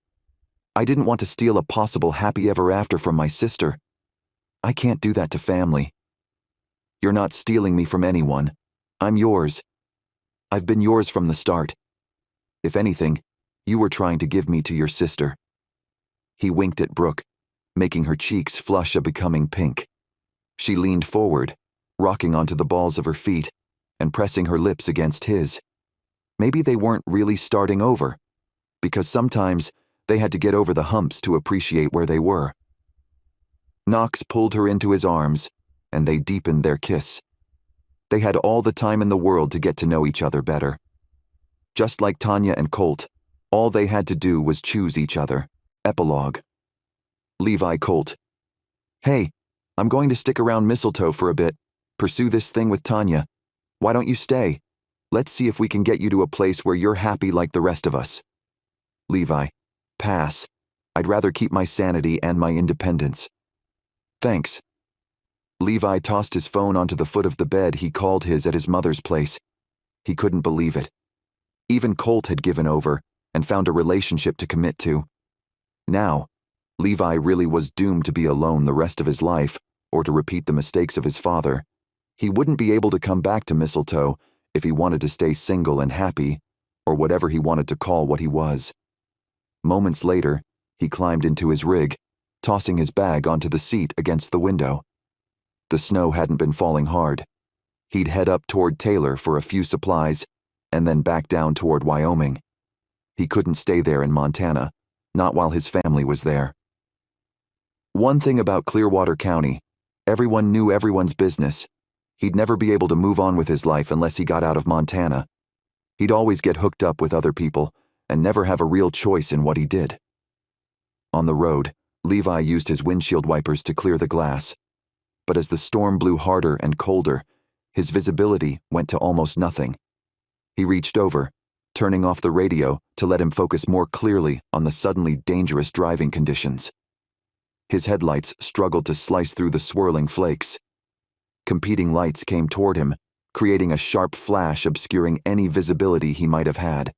I didn't want to steal a possible happy ever after from my sister. I can't do that to family. You're not stealing me from anyone. I'm yours. I've been yours from the start. If anything, you were trying to give me to your sister. He winked at Brooke, making her cheeks flush a becoming pink. She leaned forward, rocking onto the balls of her feet and pressing her lips against his. Maybe they weren't really starting over, because sometimes they had to get over the humps to appreciate where they were. Knox pulled her into his arms, and they deepened their kiss. They had all the time in the world to get to know each other better. Just like Tanya and Colt, all they had to do was choose each other. Epilogue. Levi Colt. Hey, I'm going to stick around Mistletoe for a bit, pursue this thing with Tanya. Why don't you stay? Let's see if we can get you to a place where you're happy like the rest of us. Levi. Pass. I'd rather keep my sanity and my independence. Thanks. Levi tossed his phone onto the foot of the bed he called his at his mother's place. He couldn't believe it. Even Colt had given over and found a relationship to commit to. Now, Levi really was doomed to be alone the rest of his life or to repeat the mistakes of his father. He wouldn't be able to come back to Mistletoe if he wanted to stay single and happy, or whatever he wanted to call what he was. Moments later, he climbed into his rig, tossing his bag onto the seat against the window. The snow hadn't been falling hard. He'd head up toward Taylor for a few supplies, and then back down toward Wyoming. He couldn't stay there in Montana, not while his family was there. One thing about Clearwater County, everyone knew everyone's business. He'd never be able to move on with his life unless he got out of Montana. He'd always get hooked up with other people and never have a real choice in what he did. On the road, Levi used his windshield wipers to clear the glass. But as the storm blew harder and colder, his visibility went to almost nothing. He reached over, turning off the radio to let him focus more clearly on the suddenly dangerous driving conditions. His headlights struggled to slice through the swirling flakes. Competing lights came toward him, creating a sharp flash obscuring any visibility he might have had.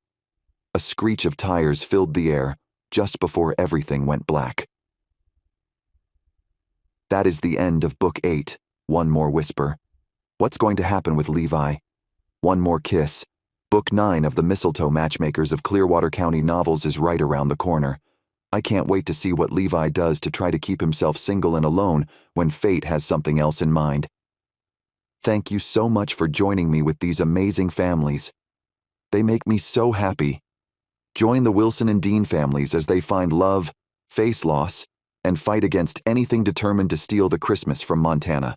A screech of tires filled the air just before everything went black. That is the end of Book 8, One More Whisper. What's going to happen with Levi? One More Kiss. Book 9 of the Mistletoe Matchmakers of Clearwater County novels is right around the corner. I can't wait to see what Levi does to try to keep himself single and alone when fate has something else in mind. Thank you so much for joining me with these amazing families. They make me so happy. Join the Wilson and Dean families as they find love, face loss, and fight against anything determined to steal the Christmas from Montana.